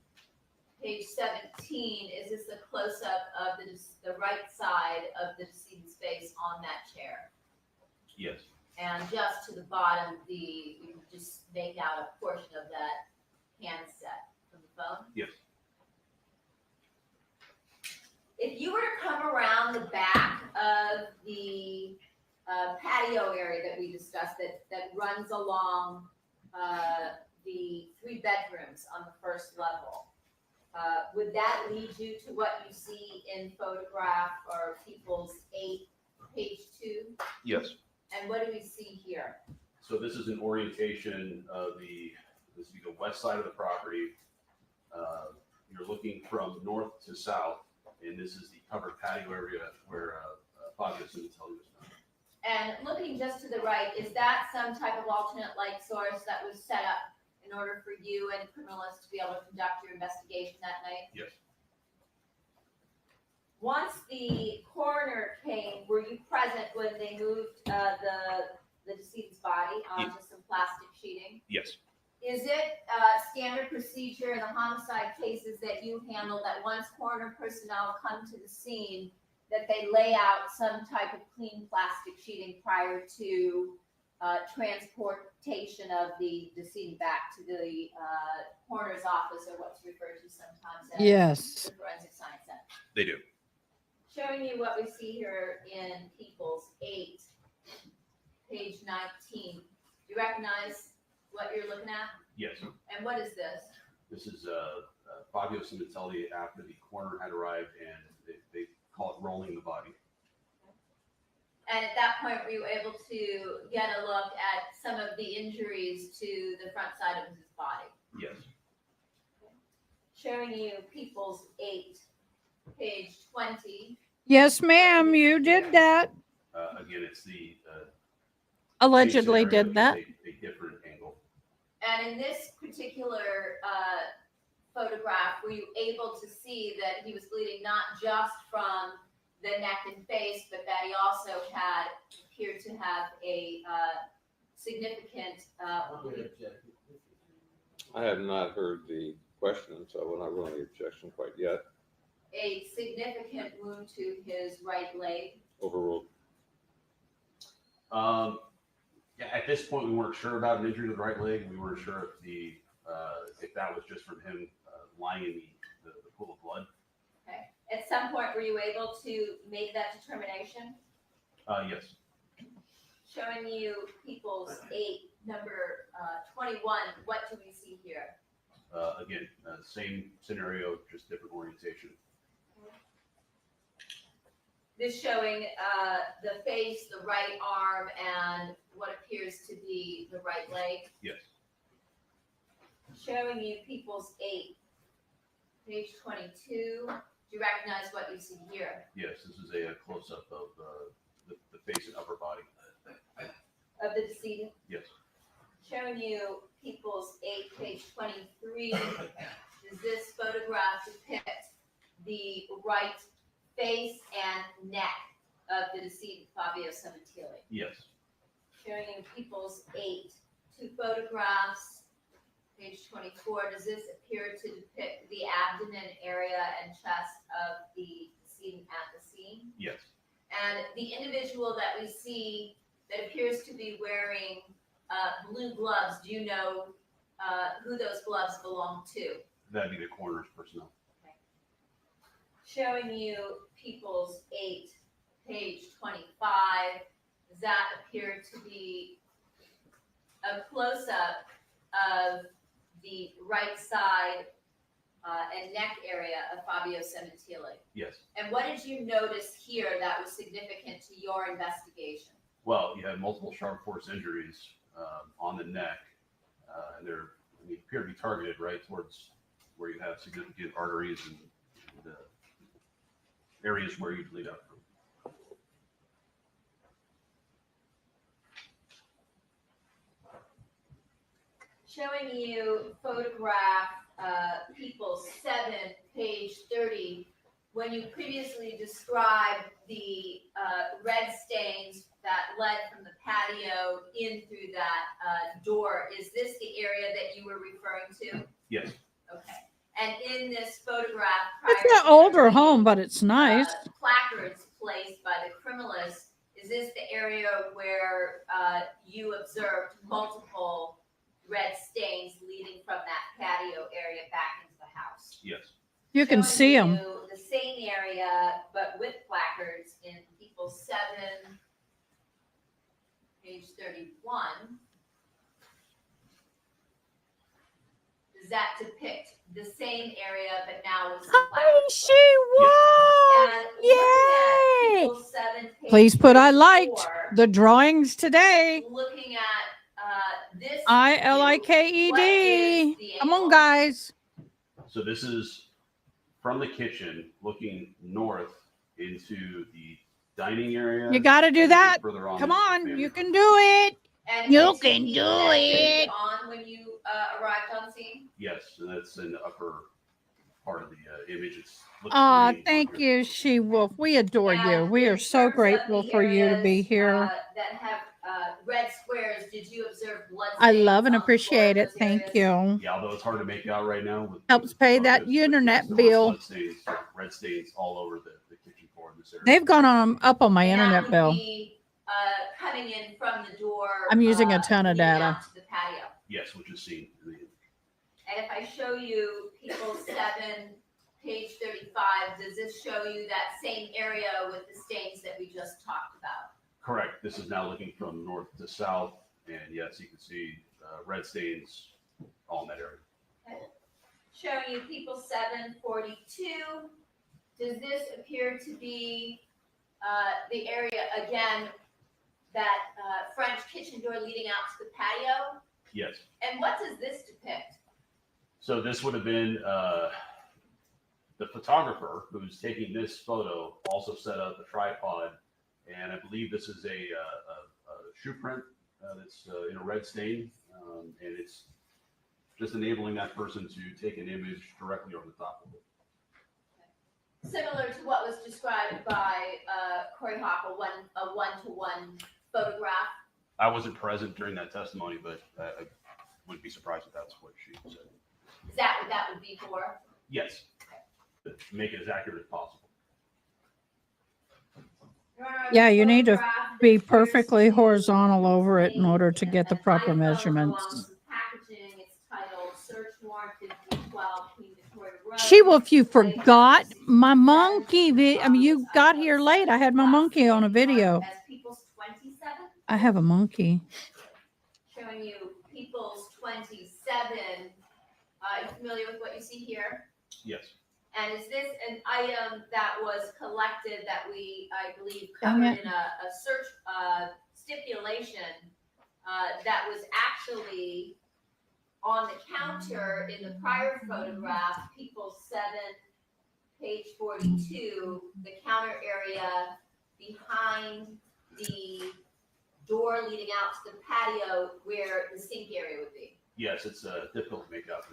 Speaker 2: page 17. Is this a close-up of the right side of the decedent's face on that chair?
Speaker 7: Yes.
Speaker 2: And just to the bottom, you can just make out a portion of that handset from the phone.
Speaker 7: Yes.
Speaker 2: If you were to come around the back of the patio area that we discussed that runs along the 3 bedrooms on the first level, would that lead you to what you see in photograph or People's 8, page 2?
Speaker 7: Yes.
Speaker 2: And what do we see here?
Speaker 7: So this is an orientation of this would be the west side of the property. You're looking from north to south, and this is the covered patio area where Fabio Sementilli was found.
Speaker 2: And looking just to the right, is that some type of alternate light source that was set up in order for you and criminalists to be able to conduct your investigation that night?
Speaker 7: Yes.
Speaker 2: Once the coroner came, were you present when they moved the decedent's body onto some plastic sheeting?
Speaker 7: Yes.
Speaker 2: Is it standard procedure in the homicide cases that you handle that once coroner personnel come to the scene, that they lay out some type of clean plastic sheeting prior to transportation of the decedent back to the coroner's office, or what's referred to sometimes as
Speaker 1: Yes.
Speaker 2: the forensic science center?
Speaker 7: They do.
Speaker 2: Showing you what we see here in People's 8, page 19. Do you recognize what you're looking at?
Speaker 7: Yes.
Speaker 2: And what is this?
Speaker 7: This is Fabio Sementilli after the coroner had arrived, and they call it rolling the body.
Speaker 2: And at that point, were you able to get a look at some of the injuries to the front side of his body?
Speaker 7: Yes.
Speaker 2: Showing you People's 8, page 20.
Speaker 1: Yes, ma'am, you did that.
Speaker 7: Again, it's the
Speaker 1: allegedly
Speaker 7: scenario,
Speaker 1: did that.
Speaker 7: just a different angle.
Speaker 2: And in this particular photograph, were you able to see that he was bleeding not just from the neck and face, but that he also appeared to have a significant
Speaker 3: I have not heard the question, so we're not ruling the objection quite yet.
Speaker 2: a significant wound to his right leg?
Speaker 3: Overruled.
Speaker 7: Yeah, at this point, we weren't sure about an injury to the right leg. We weren't sure if that was just from him lying in the pool of blood.
Speaker 2: Okay. At some point, were you able to make that determination?
Speaker 7: Yes.
Speaker 2: Showing you People's 8, number 21, what do we see here?
Speaker 7: Again, same scenario, just different orientation.
Speaker 2: This showing the face, the right arm, and what appears to be the right leg.
Speaker 7: Yes.
Speaker 2: Showing you People's 8, page 22. Do you recognize what you see here?
Speaker 7: Yes, this is a close-up of the face and upper body.
Speaker 2: Of the decedent?
Speaker 7: Yes.
Speaker 2: Showing you People's 8, page 23. Does this photograph depict the right face and neck of the decedent Fabio Sementilli?
Speaker 7: Yes.
Speaker 2: Showing you People's 8, 2 photographs, page 24. Does this appear to depict the abdomen area and chest of the decedent at the scene?
Speaker 7: Yes.
Speaker 2: And the individual that we see that appears to be wearing blue gloves, do you know who those gloves belong to?
Speaker 7: That'd be the coroner's personnel.
Speaker 2: Okay. Showing you People's 8, page 25. Does that appear to be a close-up of the right side and neck area of Fabio Sementilli?
Speaker 7: Yes.
Speaker 2: And what did you notice here that was significant to your investigation?
Speaker 7: Well, you had multiple sharp force injuries on the neck, and they're appear to be targeted right towards where you have significant arteries and the areas where you bleed out from.
Speaker 2: Showing you photograph People's 7, page 30, when you previously described the red stains that led from the patio in through that door. Is this the area that you were referring to?
Speaker 7: Yes.
Speaker 2: Okay. And in this photograph,
Speaker 1: It's an older home, but it's nice.
Speaker 2: Placards placed by the criminalists. Is this the area where you observed multiple red stains leading from that patio area back into the house?
Speaker 7: Yes.
Speaker 1: You can see them.
Speaker 2: The same area, but with placards in People's 7, page 31. Does that depict the same area, but now with some placards?
Speaker 1: She won!
Speaker 2: And looking at
Speaker 1: Yay!
Speaker 2: People's 7, page
Speaker 1: Please put I liked
Speaker 2: 34,
Speaker 1: the drawings today.
Speaker 2: looking at this.
Speaker 1: ILIKED.
Speaker 2: What is the
Speaker 1: Come on,
Speaker 2: angle?
Speaker 1: guys.
Speaker 7: So this is from the kitchen looking north into the dining area.
Speaker 1: You got to do
Speaker 7: and
Speaker 1: that.
Speaker 7: further on
Speaker 1: Come
Speaker 7: into the
Speaker 1: on,
Speaker 7: family
Speaker 1: you
Speaker 7: room.
Speaker 1: can do it.
Speaker 2: And
Speaker 1: You
Speaker 2: is the
Speaker 1: can
Speaker 2: heat
Speaker 1: do
Speaker 2: that
Speaker 1: it.
Speaker 2: stayed on when you arrived on scene?
Speaker 7: Yes, and that's in the upper part of the image. It's looks
Speaker 1: Aw,
Speaker 7: green
Speaker 1: thank
Speaker 7: on here.
Speaker 1: you, She Wolf. We adore you.
Speaker 2: And
Speaker 1: We
Speaker 2: in
Speaker 1: are so
Speaker 2: terms of
Speaker 1: grateful
Speaker 2: the
Speaker 1: for you to be
Speaker 2: areas,
Speaker 1: here.
Speaker 2: that have red squares, did you observe blood
Speaker 1: I
Speaker 2: stains
Speaker 1: love and
Speaker 2: on the floor
Speaker 1: appreciate
Speaker 2: of
Speaker 1: it.
Speaker 2: those
Speaker 1: Thank
Speaker 2: areas?
Speaker 1: you.
Speaker 7: Yeah, although it's hard to make out right now.
Speaker 1: Helps pay that
Speaker 7: photos, but
Speaker 1: internet
Speaker 7: yes, there were
Speaker 1: bill.
Speaker 7: blood stains, red stains all over the kitchen floor in this area.
Speaker 1: They've gone up on my
Speaker 2: And that
Speaker 1: internet
Speaker 2: would
Speaker 1: bill.
Speaker 2: be, coming in from the door.
Speaker 1: I'm using a ton of
Speaker 2: leading
Speaker 1: data.
Speaker 2: out to the patio.
Speaker 7: Yes, which is seen in the
Speaker 2: And if I show you People's 7, page 35, does this show you that same area with the stains that we just talked about?
Speaker 7: correct. This is now looking from north to south, and yes, you can see red stains all in that area.
Speaker 2: Okay. Showing you People's 7, 42, does this appear to be the area, again, that French kitchen door leading out to the patio?
Speaker 7: Yes.
Speaker 2: And what does this depict?
Speaker 7: So this would have been the photographer who's taking this photo also set up a tripod, and I believe this is a shoe print that's in a red stain, and it's just enabling that person to take an image directly over the top of it.
Speaker 2: Similar to what was described by Corey Hawk, a one-to-one photograph.
Speaker 7: I wasn't present during that testimony, but I wouldn't be surprised if that's what she said.
Speaker 2: Is that what that would be for?
Speaker 7: Yes, to make it as accurate as possible.
Speaker 2: Your Honor,
Speaker 1: Yeah,
Speaker 2: the
Speaker 1: you need to
Speaker 2: photograph
Speaker 1: be
Speaker 2: appears
Speaker 1: perfectly
Speaker 2: to
Speaker 1: horizontal over it in order to
Speaker 2: contain
Speaker 1: get the
Speaker 2: an
Speaker 1: proper
Speaker 2: iPhone
Speaker 1: measurements.
Speaker 2: along with some packaging. It's titled Search Warrant 1512 Queen Victoria Road.
Speaker 1: She, well, if you
Speaker 2: Item number
Speaker 1: forgot my
Speaker 2: 67.
Speaker 1: monkey, I mean, you
Speaker 2: This
Speaker 1: got
Speaker 2: iPhone
Speaker 1: here
Speaker 2: 7
Speaker 1: late. I had my
Speaker 2: Plus.
Speaker 1: monkey on a
Speaker 2: Marked
Speaker 1: video.
Speaker 2: As People's 27,
Speaker 1: I have a monkey.
Speaker 2: showing you People's 27. Are you familiar with what you see here?
Speaker 7: Yes.
Speaker 2: And is this an item that was collected that we, I believe,
Speaker 1: Dang
Speaker 2: covered
Speaker 1: it.
Speaker 2: in a search stipulation that was actually on the counter in the prior photograph, People 7, page 42, the counter area behind the door leading out to the patio where the sink area would be?
Speaker 7: Yes, it's difficult to make out.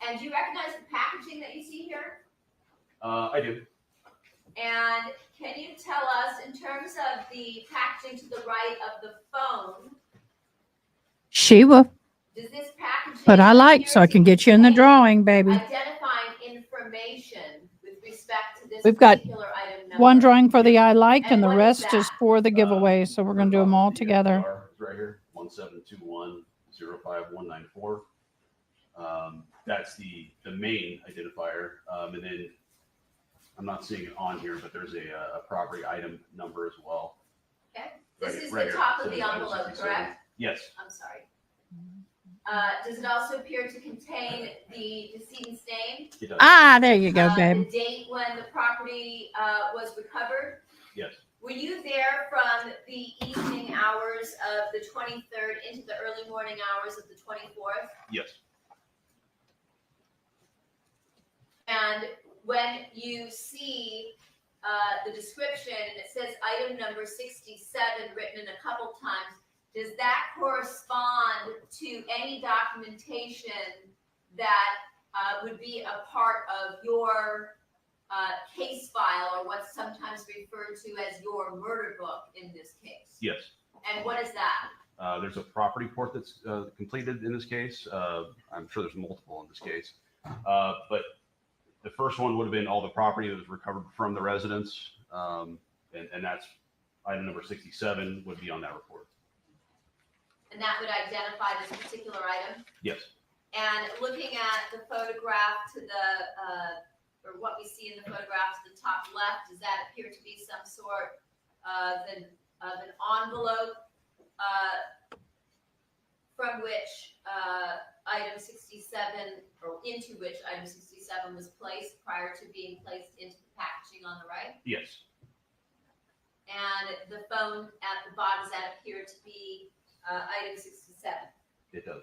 Speaker 2: And do you recognize the packaging that you see here?
Speaker 7: I do.
Speaker 2: And can you tell us, in terms of the packaging to the right of the phone,
Speaker 1: Shiva,
Speaker 2: does this packaging
Speaker 1: but I like,
Speaker 2: appear
Speaker 1: so I
Speaker 2: to
Speaker 1: can get you in the
Speaker 2: contain
Speaker 1: drawing, baby.
Speaker 2: identifying information with respect to this
Speaker 1: We've got
Speaker 2: particular item number?
Speaker 1: One drawing for the I like, and
Speaker 2: And
Speaker 1: the
Speaker 2: what is
Speaker 1: rest is
Speaker 2: that?
Speaker 1: for the giveaway. So we're going to do them all together.
Speaker 7: It's right here, 172105194. That's the main identifier, and then I'm not seeing it on here, but there's a property item number as well.
Speaker 2: Okay. This
Speaker 7: Right-
Speaker 2: is
Speaker 7: right
Speaker 2: the
Speaker 7: here.
Speaker 2: top of
Speaker 7: Says
Speaker 2: the
Speaker 7: item
Speaker 2: envelope,
Speaker 7: 67.
Speaker 2: correct?
Speaker 7: Yes.
Speaker 2: I'm sorry. Does it also appear to contain the decedent's name?
Speaker 7: It does.
Speaker 1: Ah, there you go,
Speaker 2: The
Speaker 1: babe.
Speaker 2: date when the property was recovered?
Speaker 7: Yes.
Speaker 2: Were you there from the evening hours of the 23rd into the early morning hours of the 24th?
Speaker 7: Yes.
Speaker 2: And when you see the description and it says item number 67 written in a couple times, does that correspond to any documentation that would be a part of your case file, or what's sometimes referred to as your murder book in this case?
Speaker 7: Yes.
Speaker 2: And what is that?
Speaker 7: There's a property report that's completed in this case. I'm sure there's multiple in this case. But the first one would have been all the property that was recovered from the residence. And that's item number 67 would be on that report.
Speaker 2: And that would identify this particular item?
Speaker 7: Yes.
Speaker 2: And looking at the photograph to the, or what we see in the photograph to the top left, does that appear to be some sort of an envelope from which item 67, or into which item 67 was placed prior to being placed into the packaging on the right?
Speaker 7: Yes.
Speaker 2: And the phone at the bottom, does that appear to be item 67?
Speaker 7: It does.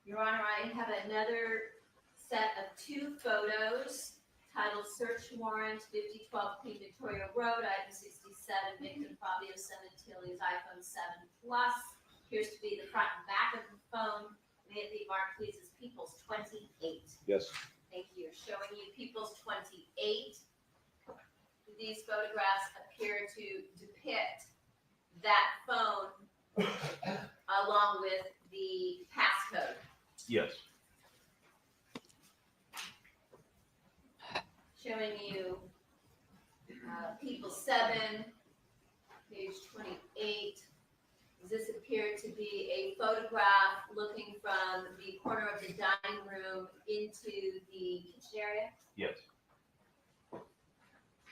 Speaker 2: Your Honor, I have another set of 2 photos titled Search Warrant 5012 Queen Victoria Road, item 67, victim Monica Sementilli's iPhone 7 Plus. Appears to be the front and back of the phone. May it be marked, please, as People's 28.
Speaker 3: Yes.
Speaker 2: Thank you. Showing you People's 28. These photographs appear to depict that phone along with the passcode.
Speaker 7: Yes.
Speaker 2: Showing you People 7, page 28. Does this appear to be a photograph looking from the corner of the dining room into the kitchen area?
Speaker 7: Yes.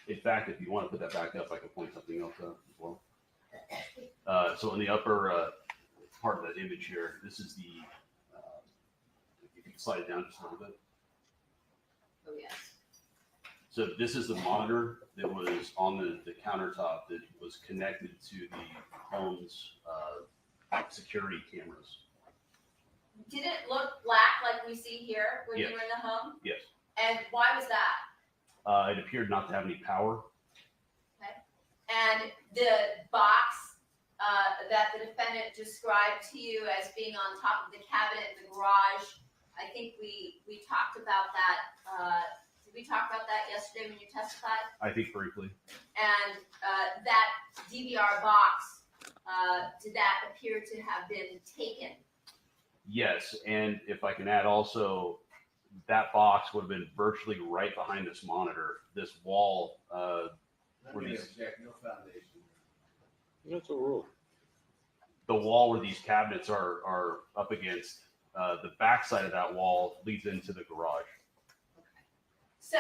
Speaker 7: In fact, if you want to put that back up, I can point something else out as well. So in the upper part of that image here, this is the, if you can slide it down just a little bit.
Speaker 2: Oh, yes.
Speaker 7: So this is the monitor that was on the countertop that was connected to the home's security cameras.
Speaker 2: Did it look black like we see here when
Speaker 7: Yes.
Speaker 2: you were in the home?
Speaker 7: Yes.
Speaker 2: And why was that?
Speaker 7: It appeared not to have any power.
Speaker 2: And the box that the defendant described to you as being on top of the cabinet in the garage, I think we talked about that. Did we talk about that yesterday when you testified?
Speaker 7: I think briefly.
Speaker 2: And that DVR box, did that appear to have been taken?
Speaker 7: Yes, and if I can add also, that box would have been virtually right behind this monitor, this wall.
Speaker 8: Let me object, no foundation.
Speaker 3: That's a rule.
Speaker 7: The wall where these cabinets are up against, the backside of that wall leads into the garage.
Speaker 2: So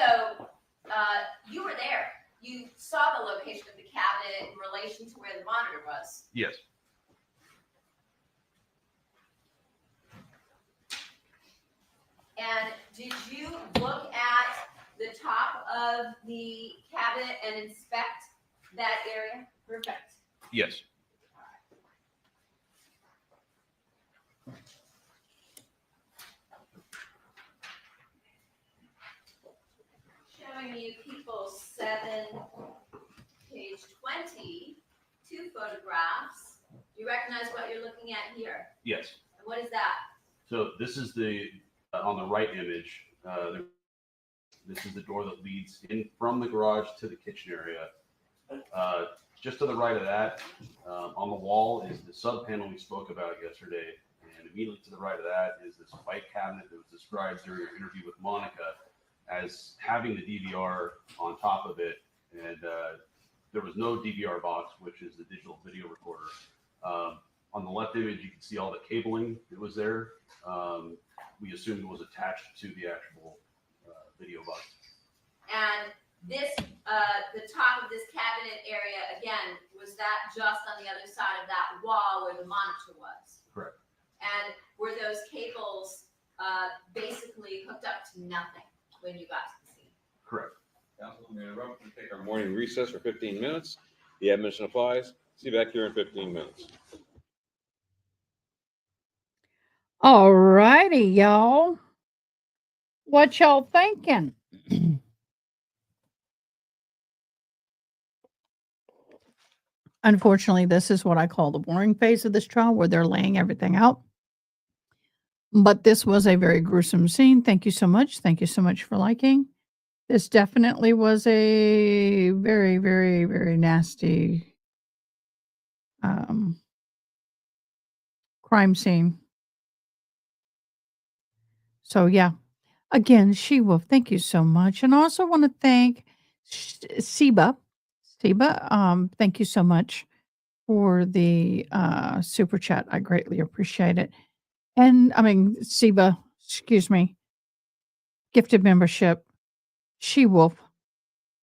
Speaker 2: you were there. You saw the location of the cabinet in relation to where the monitor was.
Speaker 7: Yes.
Speaker 2: And did you look at the top of the cabinet and inspect that area? Perfect.
Speaker 7: Yes.
Speaker 2: Showing you people 7, page 20, 2 photographs. Do you recognize what you're looking at here?
Speaker 7: Yes.
Speaker 2: And what is that?
Speaker 7: So this is the on the right image. This is the door that leads in from the garage to the kitchen area. Just to the right of that, on the wall, is the sub panel we spoke about yesterday, and immediately to the right of that is this white cabinet that was described during your interview with Monica as having the DVR on top of it, and there was no DVR box, which is the digital video recorder. On the left image, you can see all the cabling that was there. We assumed it was attached to the actual video box.
Speaker 2: And this, the top of this cabinet area, again, was that just on the other side of that wall where the monitor was?
Speaker 7: Correct.
Speaker 2: And were those cables basically hooked up to nothing when you got to the scene?
Speaker 7: Correct.
Speaker 3: Council, I'm going to interrupt and take our morning recess for 15 minutes. The admission applies. See you back here in 15 minutes.
Speaker 1: All righty, y'all. What y'all thinking? Unfortunately, this is what I call the boring phase of this trial where they're laying everything out. But this was a very gruesome scene. Thank you so much. Thank you so much for liking. This definitely was a very, very, very nasty crime scene. So, yeah. Again, She-Wolf, thank you so much. And I also want to thank Seba. Seba, thank you so much for the super chat. I greatly appreciate it. And, Seba, excuse me, gifted membership. She-Wolf,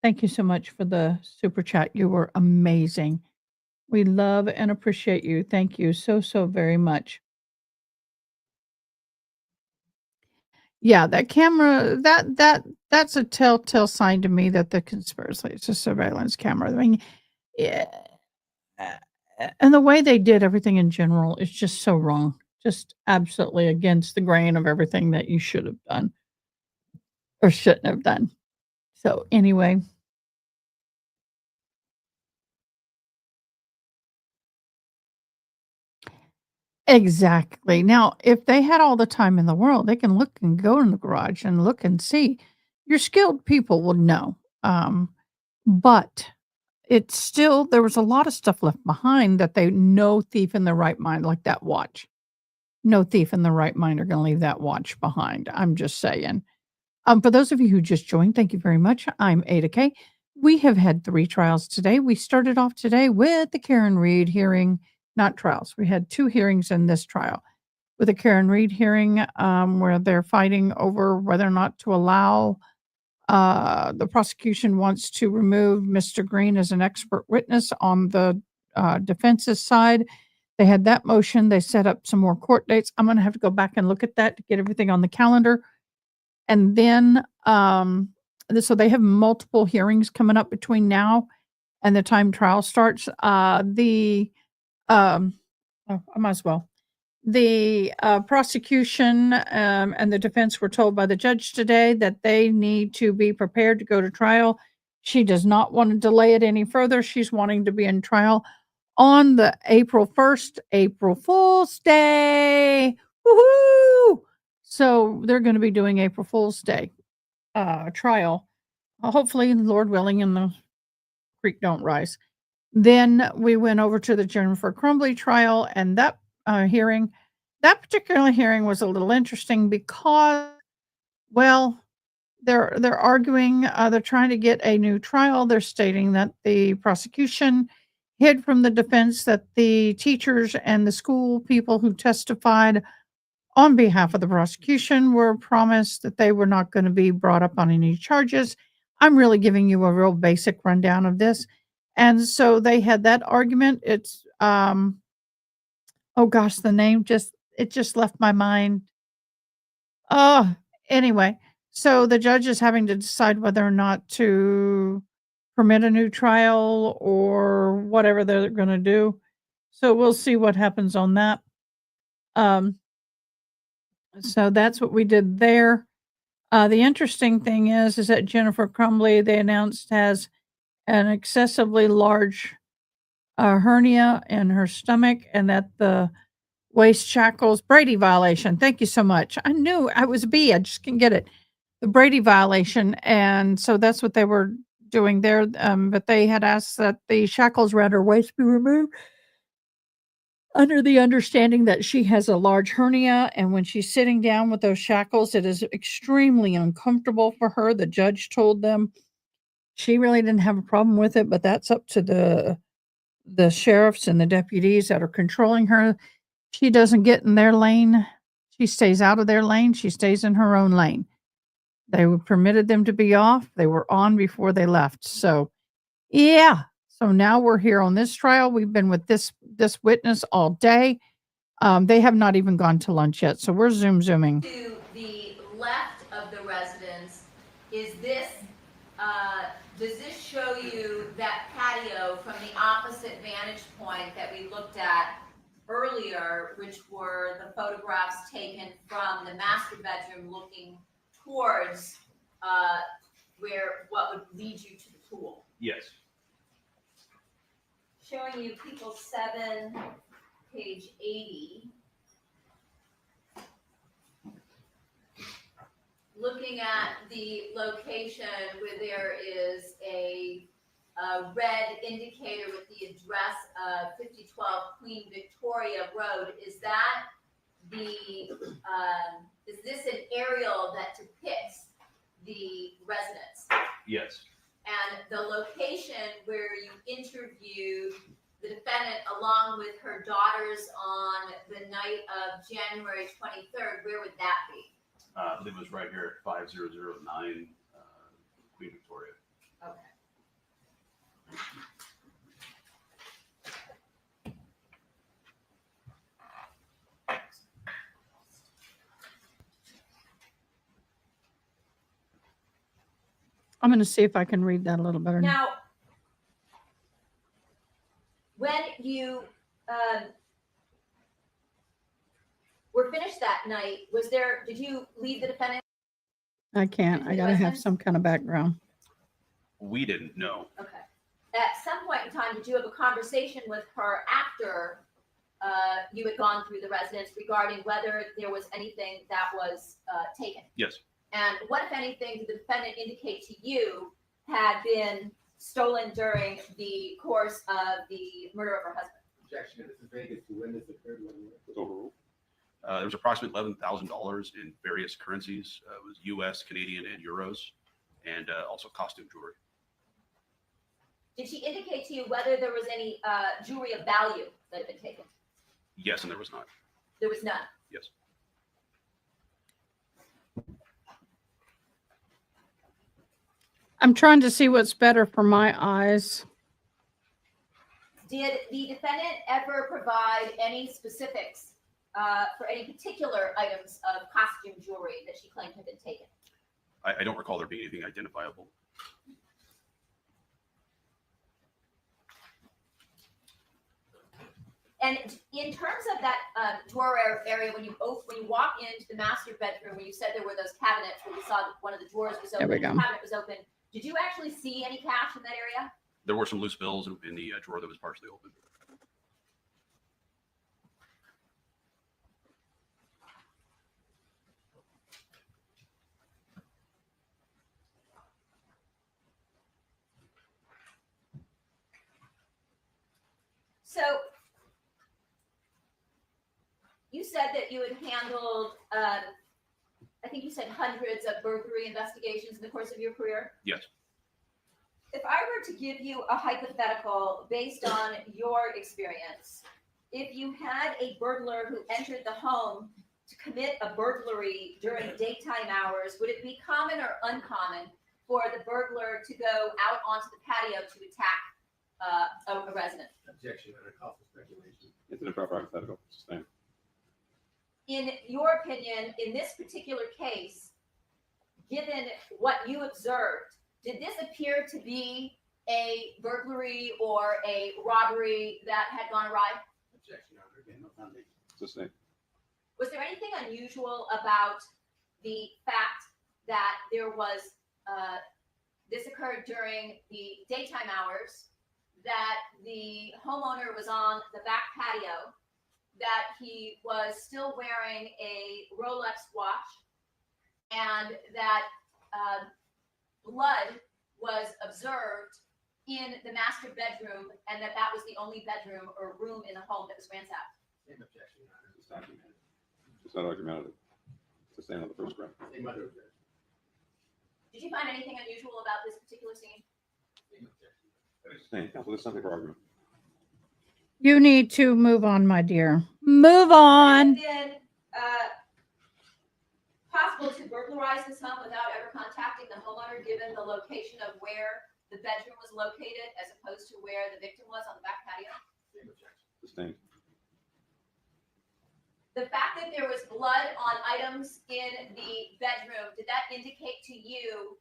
Speaker 1: thank you so much for the super chat. You were amazing. We love and appreciate you. Thank you so, so very much. Yeah, that camera, that's a telltale sign to me that the conspiracy is a surveillance camera. Yeah, and the way they did everything in general is just so wrong. Just absolutely against the grain of everything that you should have done or shouldn't have done. So anyway. Exactly. Now, if they had all the time in the world, they can look and go in the garage and look and see. Your skilled people will know. But it's still, there was a lot of stuff left behind that no thief in their right mind, like that watch. No thief in their right mind are going to leave that watch behind. I'm just saying. For those of you who just joined, thank you very much. I'm Ada K. We have had 3 trials today. We started off today with the Karen Reed hearing. Not trials. We had 2 hearings in this trial. With a Karen Reed hearing where they're fighting over whether or not to allow, the prosecution wants to remove Mr. Green as an expert witness on the defense's side. They had that motion. They set up some more court dates. I'm going to have to go back and look at that to get everything on the calendar. And then, so they have multiple hearings coming up between now and the time trial starts. I might as well. The prosecution and the defense were told by the judge today that they need to be prepared to go to trial She does not want to delay it any further. She's wanting to be in trial on the April 1st, April Fool's Day. Woohoo! So they're going to be doing April Fool's Day trial. Hopefully, Lord willing, and the creek don't rise. Then we went over to the Jennifer Crumbly trial, and that particular hearing was a little interesting because, well, they're arguing, they're trying to get a new trial. They're stating that the prosecution hid from the defense that the teachers and the school people who testified on behalf of the prosecution were promised that they were not going to be brought up on any charges. I'm really giving you a real basic rundown of this. And so they had that argument. It's oh gosh, the name just left my mind. Oh, anyway, so the judge is having to decide whether or not to permit a new trial or whatever they're going to do. So we'll see what happens on that. So that's what we did there. The interesting thing is that Jennifer Crumbly, they announced, has an excessively large hernia in her stomach, and that the waist shackles, Brady violation. Thank you so much. I knew I was B. I just couldn't get it. The Brady violation. And so that's what they were doing there. But they had asked that the shackles around her waist be removed under the understanding that she has a large hernia. And when she's sitting down with those shackles, it is extremely uncomfortable for her. The judge told them she really didn't have a problem with it, but that's up to the sheriffs and the deputies that are controlling her. She doesn't get in their lane. She stays out of their lane. She stays in her own lane. They permitted them to be off. They were on before they left. So, yeah. So now we're here on this trial. We've been with this witness all day. They have not even gone to lunch yet. So we're zooming.
Speaker 2: To the left of the residence, is this, does this show you that patio from the opposite vantage point that we looked at earlier, which were the photographs taken from the master bedroom looking towards where what would lead you to the pool?
Speaker 7: Yes.
Speaker 2: Showing you people 7, page 80. Looking at the location where there is a red indicator with the address of 5012 Queen Victoria Road, is that is this an aerial that depicts the residence?
Speaker 7: Yes.
Speaker 2: And the location where you interviewed the defendant along with her daughters on the night of January 23rd, where would that be?
Speaker 7: I believe it was right here at 5009 Queen Victoria.
Speaker 2: Okay.
Speaker 1: I'm going to see if I can read that a little better.
Speaker 2: Now, when you were finished that night, did you leave the defendant?
Speaker 1: I can't. I got to have some kind of background.
Speaker 7: We didn't know.
Speaker 2: Okay. At some point in time, did you have a conversation with her after you had gone through the residence regarding whether there was anything that was taken?
Speaker 7: Yes.
Speaker 2: And what, if anything, did the defendant indicate to you had been stolen during the course of the murder of her husband?
Speaker 8: Objection. This is Vegas. When this occurred?
Speaker 7: There was approximately $11,000 in various currencies. It was U.S., Canadian, and euros, and also costume jewelry.
Speaker 2: Did she indicate to you whether there was any jewelry of value that had been taken?
Speaker 7: Yes, and there was not.
Speaker 2: There was none.
Speaker 7: Yes.
Speaker 1: I'm trying to see what's better for my eyes.
Speaker 2: Did the defendant ever provide any specifics for any particular items of costume jewelry that she claimed had been taken?
Speaker 7: I don't recall there being anything identifiable.
Speaker 2: And in terms of that drawer area, when you walk into the master bedroom, where you said there were those cabinets where you saw that one of the drawers was open,
Speaker 1: There we
Speaker 2: the
Speaker 1: go.
Speaker 2: cabinet was open, Did you actually see any cash in that area?
Speaker 7: There were some loose bills in the drawer that was partially open.
Speaker 2: So you said that you had handled, I think you said hundreds of burglary investigations in the course of your career.
Speaker 7: Yes.
Speaker 2: If I were to give you a hypothetical based on your experience, if you had a burglar who entered the home to commit a burglary during daytime hours, would it be common or uncommon for the burglar to go out onto the patio to attack a resident?
Speaker 8: Objection, Your Honor, call for speculation.
Speaker 3: It's an improper hypothetical. Sustained.
Speaker 2: In your opinion, in this particular case, given what you observed, did this appear to be a burglary or a robbery that had gone awry?
Speaker 8: Objection, Your Honor, again, no foundation.
Speaker 3: Sustained.
Speaker 2: Was there anything unusual about the fact that there was, this occurred during the daytime hours, that the homeowner was on the back patio, that he was still wearing a Rolex watch, and that blood was observed in the master bedroom, and that was the only bedroom or room in the home that was ransacked?
Speaker 8: Same objection, Your Honor.
Speaker 3: It's documented. It's not argumentative. Sustained on the first ground.
Speaker 8: Same other objection.
Speaker 2: Did you find anything unusual about this particular scene?
Speaker 8: Same objection.
Speaker 3: Sustained. Counsel, there's something for argument.
Speaker 1: You need to move on, my dear. Move on.
Speaker 2: Would it have been possible to burglarize this home without ever contacting the homeowner, given the location of where the bedroom was located, as opposed to where the victim was on the back patio?
Speaker 8: Same objection.
Speaker 3: Sustained.
Speaker 2: The fact that there was blood on items in the bedroom, did that indicate to you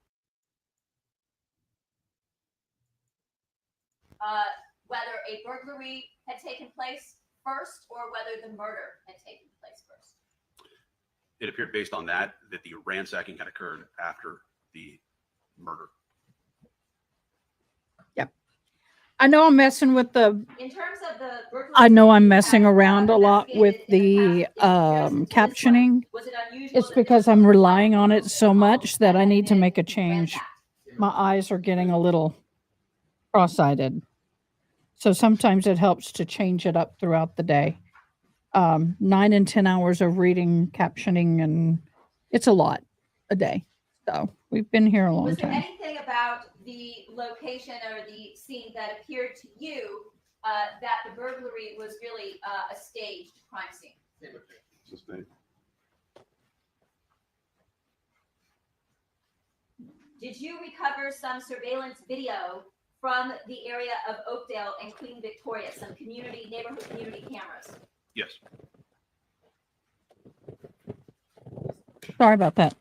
Speaker 2: whether a burglary had taken place first or whether the murder had taken place first?
Speaker 7: It appeared based on that the ransacking had occurred after the murder.
Speaker 1: I know I'm messing with the,
Speaker 2: In terms of the burglary,
Speaker 1: I know I'm
Speaker 2: you
Speaker 1: messing
Speaker 2: had,
Speaker 1: around a lot with
Speaker 2: investigated in
Speaker 1: the
Speaker 2: past in comparison to this one,
Speaker 1: captioning.
Speaker 2: was it unusual
Speaker 1: It's
Speaker 2: that
Speaker 1: because
Speaker 2: there
Speaker 1: I'm
Speaker 2: was
Speaker 1: relying on it
Speaker 2: blood
Speaker 1: so
Speaker 2: in the
Speaker 1: much
Speaker 2: home
Speaker 1: that I
Speaker 2: had
Speaker 1: need to
Speaker 2: been
Speaker 1: make a change.
Speaker 2: ransacked?
Speaker 1: My eyes are getting a little cross-eyed. So sometimes it helps to change it up throughout the day. 9 and 10 hours of reading, captioning, and it's a lot a day. So we've been here a long
Speaker 2: Was there
Speaker 1: time.
Speaker 2: anything about the location or the scene that appeared to you that the burglary was really a staged crime scene?
Speaker 8: Same objection.
Speaker 3: Sustained.
Speaker 2: Did you recover some surveillance video from the area of Oakdale and Queen Victoria, some neighborhood community cameras?
Speaker 7: Yes.
Speaker 1: Sorry about that.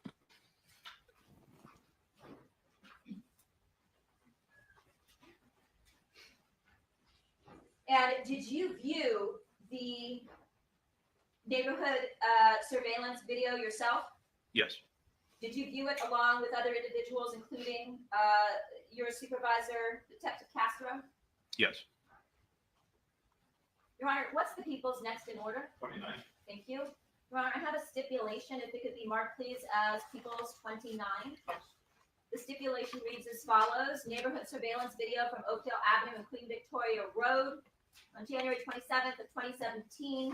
Speaker 2: And did you view the neighborhood surveillance video yourself?
Speaker 7: Yes.
Speaker 2: Did you view it along with other individuals, including your supervisor, Detective Castro?
Speaker 7: Yes.
Speaker 2: Your Honor, what's the people's next in order?
Speaker 3: 29.
Speaker 2: Thank you. Your Honor, I have a stipulation, if it could be marked, please, as people's 29. The stipulation reads as follows: neighborhood surveillance video from Oakdale Avenue and Queen Victoria Road on January 27th of 2017.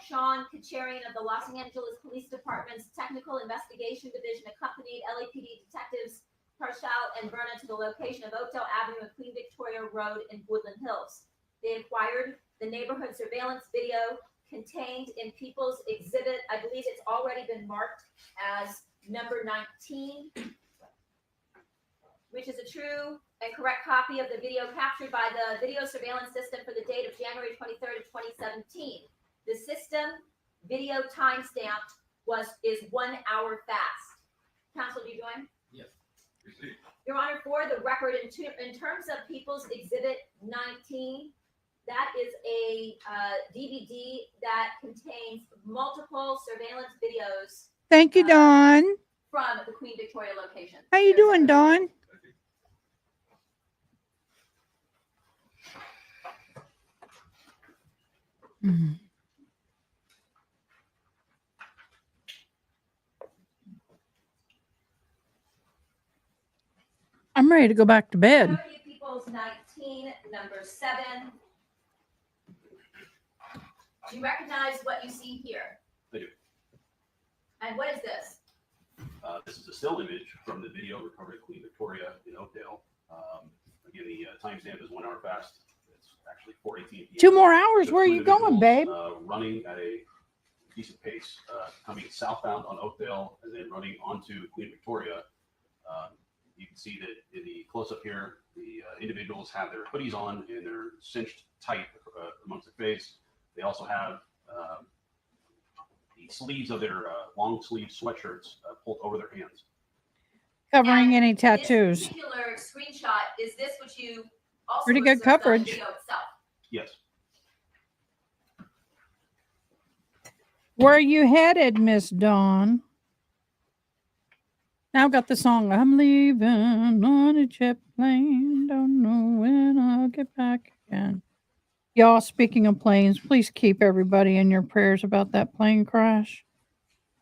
Speaker 2: Sean Kacharian of the Los Angeles Police Department's Technical Investigation Division accompanied LAPD detectives Parshall and Verna to the location of Oakdale Avenue and Queen Victoria Road in Woodland Hills. They acquired the neighborhood surveillance video contained in People's Exhibit. I believe it's already been marked as number 19, which is a true and correct copy of the video captured by the video surveillance system for the date of January 23rd of 2017. The system video timestamp is 1 hour fast. Counsel, do you join?
Speaker 8: Yes.
Speaker 2: Your Honor, for the record, in terms of People's Exhibit 19, that is a DVD that contains multiple surveillance videos
Speaker 1: Thank you, Dawn.
Speaker 2: from the Queen Victoria location.
Speaker 1: How you doing, Dawn? Mhm. I'm ready to go back to bed.
Speaker 2: Cherokee Peoples 19, number 7. Do you recognize what you see here?
Speaker 7: I do.
Speaker 2: And what is this?
Speaker 7: This is a still image from the video recovered at Queen Victoria in Oakdale. Again, the timestamp is 1 hour fast. It's actually 4:18 p.m.
Speaker 1: 2 more hours.
Speaker 7: Shows
Speaker 1: Where are
Speaker 7: two
Speaker 1: you going,
Speaker 7: individuals,
Speaker 1: babe?
Speaker 7: Running at a decent pace, coming southbound on Oakdale and then running onto Queen Victoria. You can see that in the close-up here, the individuals have their hoodies on and they're cinched tight amongst their face. They also have the sleeves of their long sleeve sweatshirts pulled over their hands.
Speaker 1: Covering
Speaker 2: And
Speaker 1: any
Speaker 2: This
Speaker 1: tattoos.
Speaker 2: particular screenshot, is this what you also
Speaker 1: Pretty good
Speaker 2: observed on the
Speaker 1: coverage.
Speaker 2: video itself?
Speaker 7: Yes.
Speaker 1: Where are you headed, Miss Dawn? Now I've got the song, I'm leaving on a jet plane. Don't know when I'll get back again. Y'all, speaking of planes, please keep everybody in your prayers about that plane crash.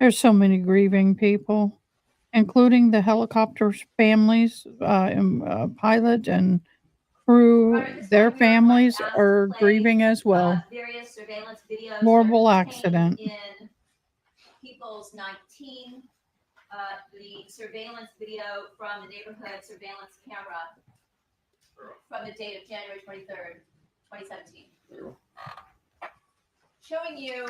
Speaker 1: There's so many grieving people, including the helicopter's families, pilot and crew.
Speaker 2: Right, this
Speaker 1: Their
Speaker 2: time we are going to
Speaker 1: families
Speaker 2: ask to
Speaker 1: are
Speaker 2: play,
Speaker 1: grieving as well.
Speaker 2: Various surveillance videos
Speaker 1: Horrible
Speaker 2: that are contained
Speaker 1: accident.
Speaker 2: in Peoples 19, the surveillance video from the neighborhood surveillance camera from the date of January 23rd, 2017. Showing you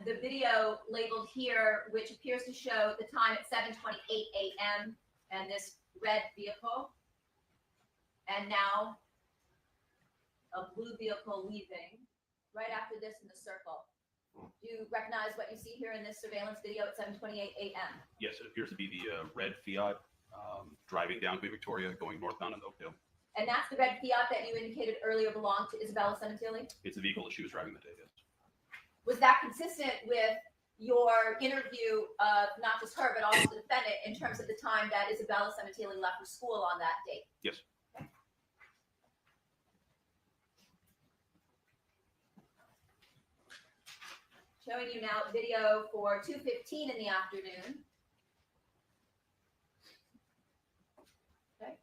Speaker 2: the video labeled here, which appears to show the time at 7:28 a.m. and this red vehicle, and now a blue vehicle leaving right after this in the circle. Do you recognize what you see here in this surveillance video at 7:28 a.m.?
Speaker 7: Yes, it appears to be the red Fiat driving down Queen Victoria, going northbound in Oakdale.
Speaker 2: And that's the red Fiat that you indicated earlier belonged to Isabella Sementilli?
Speaker 7: It's the vehicle that she was driving that day, yes.
Speaker 2: Was that consistent with your interview of not just her, but also the defendant in terms of the time that Isabella Sementilli left for school on that date?
Speaker 7: Yes.
Speaker 2: Showing you now video for 2:15 in the afternoon. Okay,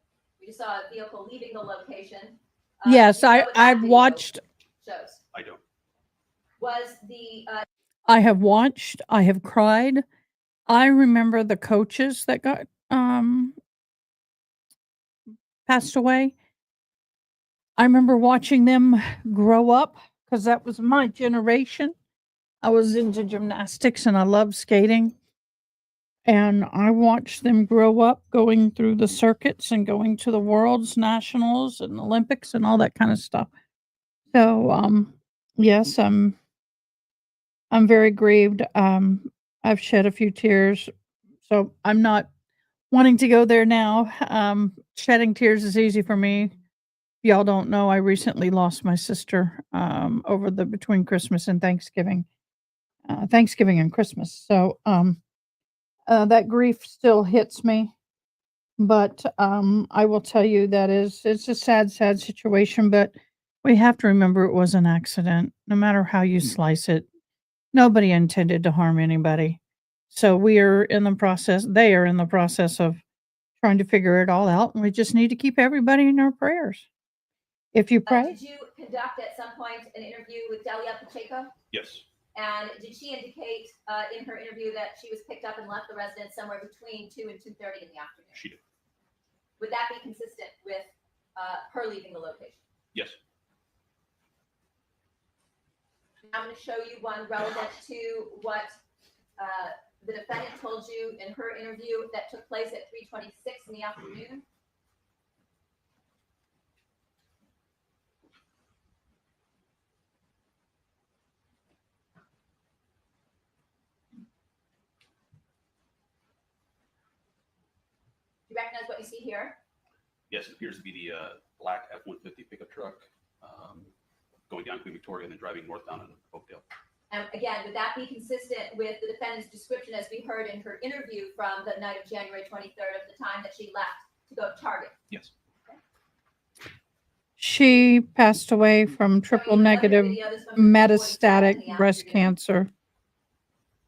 Speaker 2: we just saw a vehicle leaving the location.
Speaker 1: Yes,
Speaker 2: do you know what that
Speaker 1: I've
Speaker 2: video
Speaker 1: watched.
Speaker 2: shows?
Speaker 7: I don't.
Speaker 2: Was the
Speaker 1: I have watched. I have cried. I remember the coaches that got passed away. I remember watching them grow up because that was my generation. I was into gymnastics and I loved skating. And I watched them grow up going through the circuits and going to the world's nationals and Olympics and all that kind of stuff. So, yes, I'm very grieved. I've shed a few tears. So I'm not wanting to go there now. Shedding tears is easy for me. Y'all don't know, I recently lost my sister over the between Christmas and Thanksgiving. Thanksgiving and Christmas. So that grief still hits me. But I will tell you that it's a sad, sad situation. But we have to remember it was an accident. No matter how you slice it, nobody intended to harm anybody. So we are in the process. They are in the process of trying to figure it all out, and we just need to keep everybody in our prayers. If you pray,
Speaker 2: did you conduct at some point an interview with Delia Pacheco?
Speaker 7: Yes.
Speaker 2: And did she indicate in her interview that she was picked up and left the residence somewhere between 2 and 2:30 in the afternoon?
Speaker 7: She did.
Speaker 2: Would that be consistent with her leaving the location?
Speaker 7: Yes.
Speaker 2: I'm going to show you one relevant to what the defendant told you in her interview that took place at 3:26 in the afternoon. Do you recognize what you see here?
Speaker 7: Yes, it appears to be the black F-150 pickup truck going down Queen Victoria and then driving northbound in Oakdale.
Speaker 2: And again, would that be consistent with the defendant's description as we heard in her interview from the night of January 23rd of the time that she left to go to Target?
Speaker 7: Yes.
Speaker 1: She passed away from triple negative metastatic breast cancer.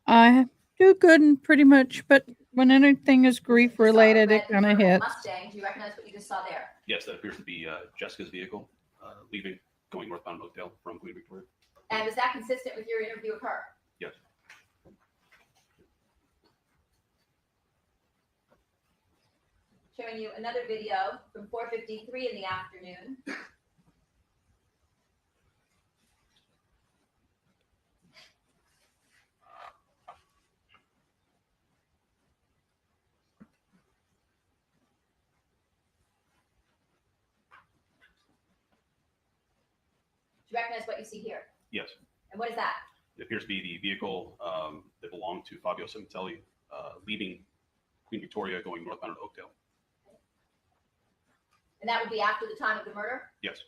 Speaker 1: I do good and pretty much, but when anything is grief related, it kind of hits.
Speaker 2: Mustang, do you recognize what you just saw there?
Speaker 7: Yes, that appears to be Jessica's vehicle leaving, going northbound Oakdale from Queen Victoria.
Speaker 2: And was that consistent with your interview of her?
Speaker 7: Yes.
Speaker 2: Showing you another video from 4:53 in the afternoon. Do you recognize what you see here?
Speaker 7: Yes.
Speaker 2: And what is that?
Speaker 7: It appears to be the vehicle that belonged to Fabio Sementilli, leaving Queen Victoria, going northbound to Oakdale.
Speaker 2: And that would be after the time of the murder?
Speaker 7: Yes.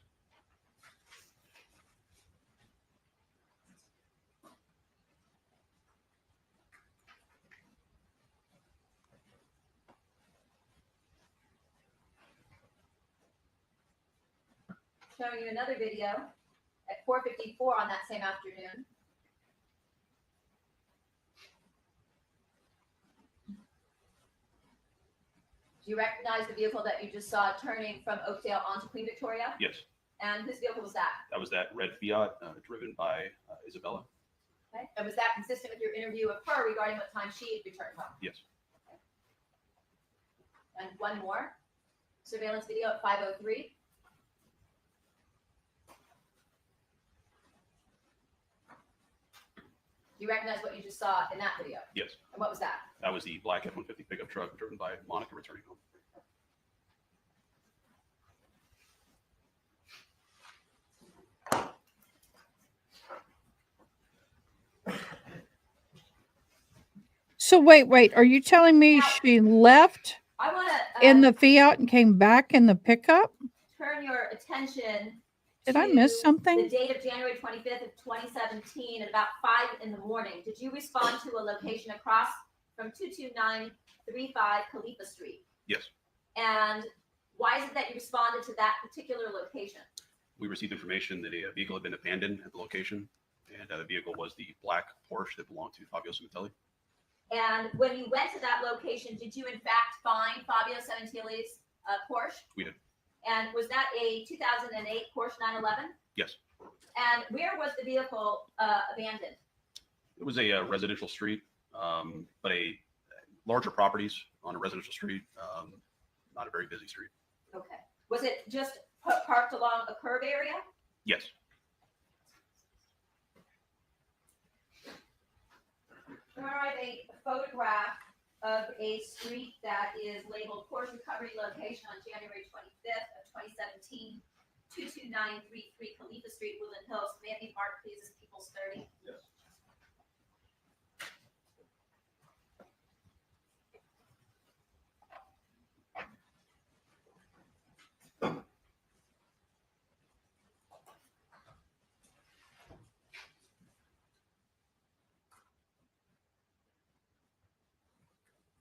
Speaker 2: Showing you another video at 4:54 on that same afternoon. Do you recognize the vehicle that you just saw turning from Oakdale onto Queen Victoria?
Speaker 7: Yes.
Speaker 2: And whose vehicle was that?
Speaker 7: That was that red Fiat driven by Isabella.
Speaker 2: Okay. And was that consistent with your interview of her regarding what time she returned home?
Speaker 7: Yes.
Speaker 2: And one more surveillance video at 5:03. Do you recognize what you just saw in that video?
Speaker 7: Yes.
Speaker 2: And what was that?
Speaker 7: That was the black F-150 pickup truck driven by Monica returning home.
Speaker 1: So wait, are you telling me she left
Speaker 2: I want to
Speaker 1: in the Fiat and came back in the pickup?
Speaker 2: turn your attention.
Speaker 1: Did I miss
Speaker 2: to
Speaker 1: something?
Speaker 2: The date of January 25th of 2017 at about 5 in the morning. Did you respond to a location across from 22935 Khalifa Street?
Speaker 7: Yes.
Speaker 2: And why is it that you responded to that particular location?
Speaker 7: We received information that a vehicle had been abandoned at the location, and the vehicle was the black Porsche that belonged to Fabio Sementilli.
Speaker 2: And when you went to that location, did you in fact find Fabio Sementilli's Porsche?
Speaker 7: We did.
Speaker 2: And was that a 2008 Porsche 911?
Speaker 7: Yes.
Speaker 2: And where was the vehicle abandoned?
Speaker 7: It was a residential street, but a larger properties on a residential street, not a very busy street.
Speaker 2: Okay. Was it just parked along a curb area?
Speaker 7: Yes.
Speaker 2: All right, a photograph of a street that is labeled Porsche Recovery Location on January 25th of 2017, 22933 Khalifa Street, Woodland Hills. May it be marked, please, as People's 30?
Speaker 3: Yes.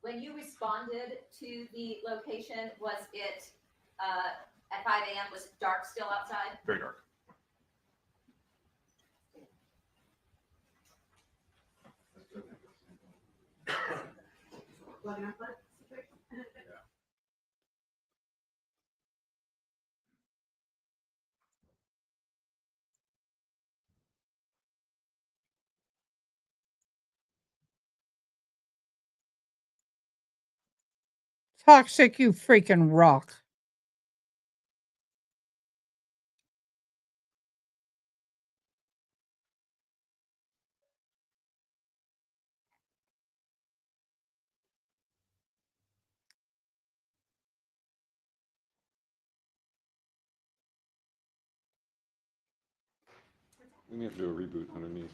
Speaker 2: When you responded to the location, was it at 5 a.m.? Was it dark still outside?
Speaker 7: Very dark.
Speaker 1: Toxic, you freaking rock.
Speaker 3: We may have to do a reboot underneath.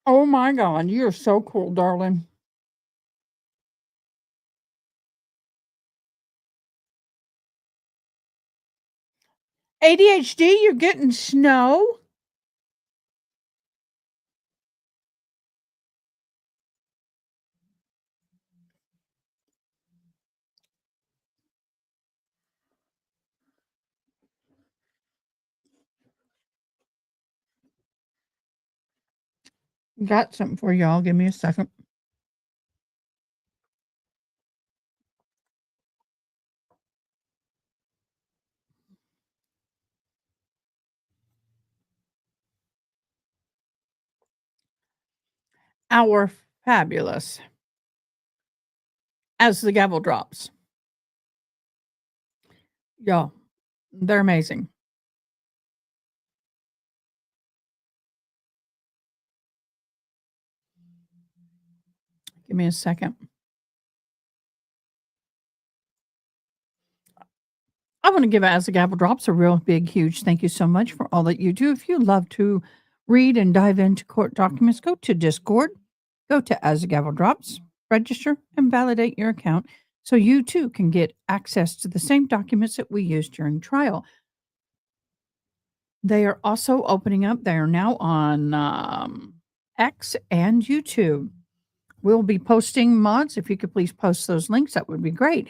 Speaker 1: Oh my God, you're so cool, darling. ADHD, you're getting snow? Got something for y'all. Give me a second. Our fabulous as the gavel drops. Y'all, they're amazing. Give me a second. I want to give As the Gavel Drops a real big, huge thank you so much for all that you do. If you love to read and dive into court documents, go to Discord, go to As the Gavel Drops, register, and validate your account so you too can get access to the same documents that we use during trial. They are also opening up. They are now on X and YouTube. We'll be posting mods. If you could please post those links, that would be great.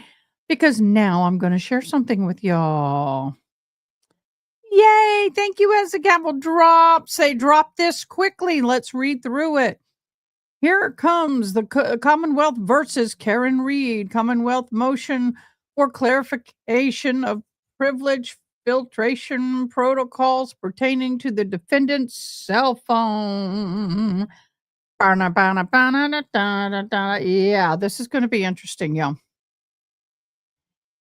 Speaker 1: Because now I'm going to share something with y'all. Yay! Thank you as the gavel drops. They drop this quickly. Let's read through it. Here it comes, the Commonwealth versus Karen Reed. Commonwealth motion for clarification of privilege filtration protocols pertaining to the defendant's cell phone. Yeah, this is going to be interesting, y'all.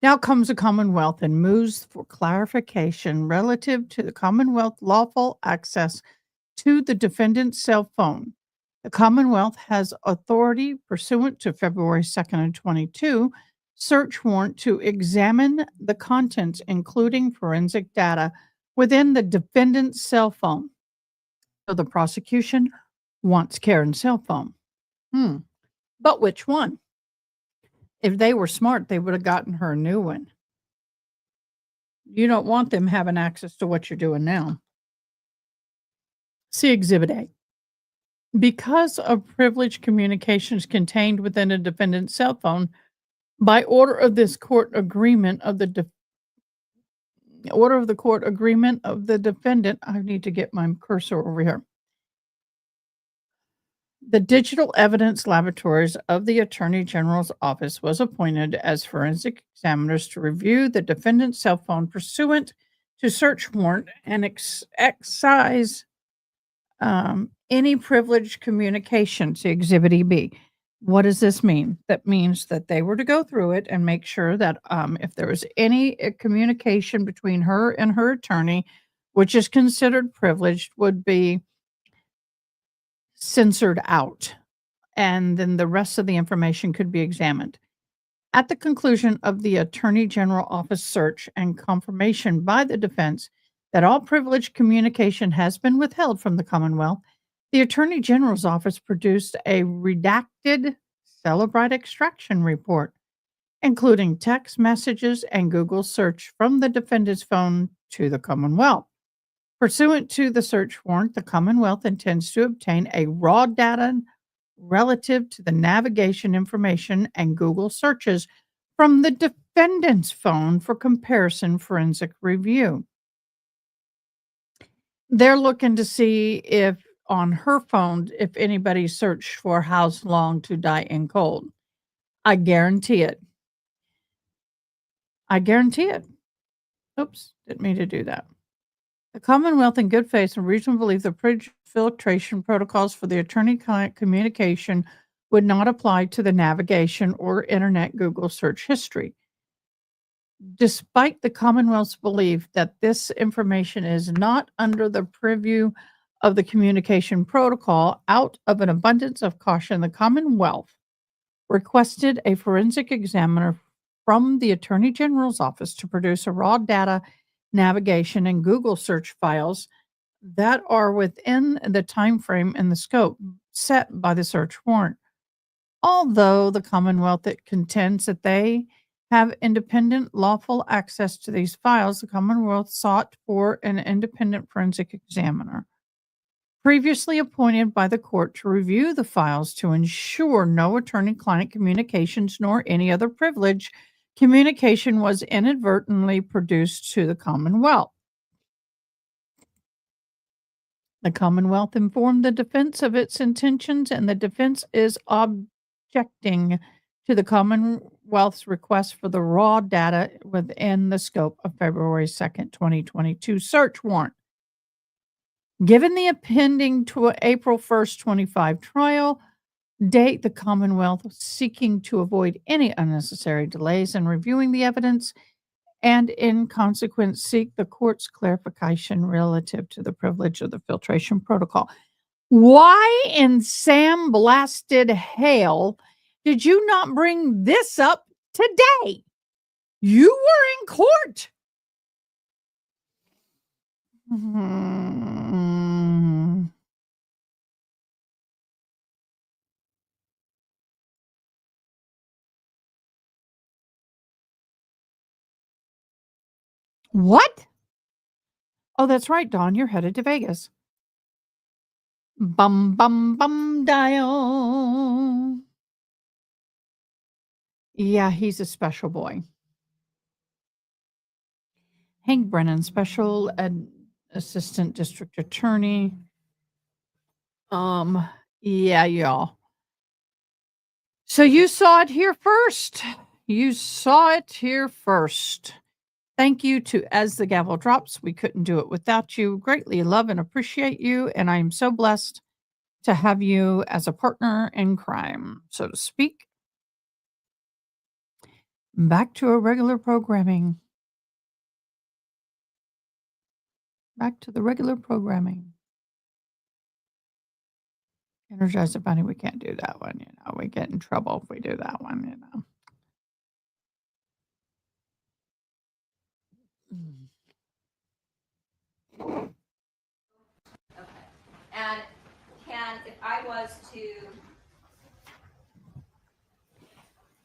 Speaker 1: Now comes the Commonwealth and moves for clarification relative to the Commonwealth lawful access to the defendant's cell phone. The Commonwealth has authority pursuant to February 2nd of 22 search warrant to examine the contents, including forensic data, within the defendant's cell phone. So the prosecution wants Karen's cell phone. But which one? If they were smart, they would have gotten her a new one. You don't want them having access to what you're doing now. See Exhibit A. Because of privileged communications contained within a defendant's cell phone, by order of this court agreement of the defendant, I need to get my cursor over here. The Digital Evidence Laboratories of the Attorney General's Office was appointed as forensic examiners to review the defendant's cell phone pursuant to search warrant and excise any privileged communication to Exhibit EB. What does this mean? That means that they were to go through it and make sure that if there was any communication between her and her attorney, which is considered privileged, would be censored out, and then the rest of the information could be examined. At the conclusion of the Attorney General Office search and confirmation by the defense that all privileged communication has been withheld from the Commonwealth, the Attorney General's Office produced a redacted Cellebrite extraction report, including text messages and Google search from the defendant's phone to the Commonwealth. Pursuant to the search warrant, the Commonwealth intends to obtain a raw data relative to the navigation information and Google searches from the defendant's phone for comparison forensic review. They're looking to see if on her phone, if anybody searched for how long to die in cold. I guarantee it. Oops, didn't mean to do that. The Commonwealth, in good faith and reasonable belief, the privilege filtration protocols for the attorney-client communication would not apply to the navigation or internet Google search history. Despite the Commonwealth's belief that this information is not under the purview of the communication protocol, out of an abundance of caution, the Commonwealth requested a forensic examiner from the Attorney General's Office to produce a raw data navigation and Google search files that are within the time frame and the scope set by the search warrant. Although the Commonwealth contends that they have independent lawful access to these files, the Commonwealth sought for an independent forensic examiner previously appointed by the court to review the files to ensure no attorney-client communications nor any other privilege communication was inadvertently produced to the Commonwealth. The Commonwealth informed the defense of its intentions, and the defense is objecting to the Commonwealth's request for the raw data within the scope of February 2nd, 2022 search warrant. Given the pending to April 1st, 25 trial date, the Commonwealth was seeking to avoid any unnecessary delays in reviewing the evidence and in consequence seek the court's clarification relative to the privilege of the filtration protocol. Why in Sam blasted hell did you not bring this up today? You were in court. What? Oh, that's right, Dawn. You're headed to Vegas. Bum, bum, bum, dial. Yeah, he's a special boy. Hank Brennan, special assistant district attorney. Yeah, y'all. So you saw it here first. You saw it here first. Thank you to As the Gavel Drops. We couldn't do it without you. Greatly love and appreciate you. And I am so blessed to have you as a partner in crime, so to speak. Back to a regular programming. Back to the regular programming. Energize Bunny, we can't do that one, you know. We get in trouble if we do that one, you know.
Speaker 2: Okay. And if I was to,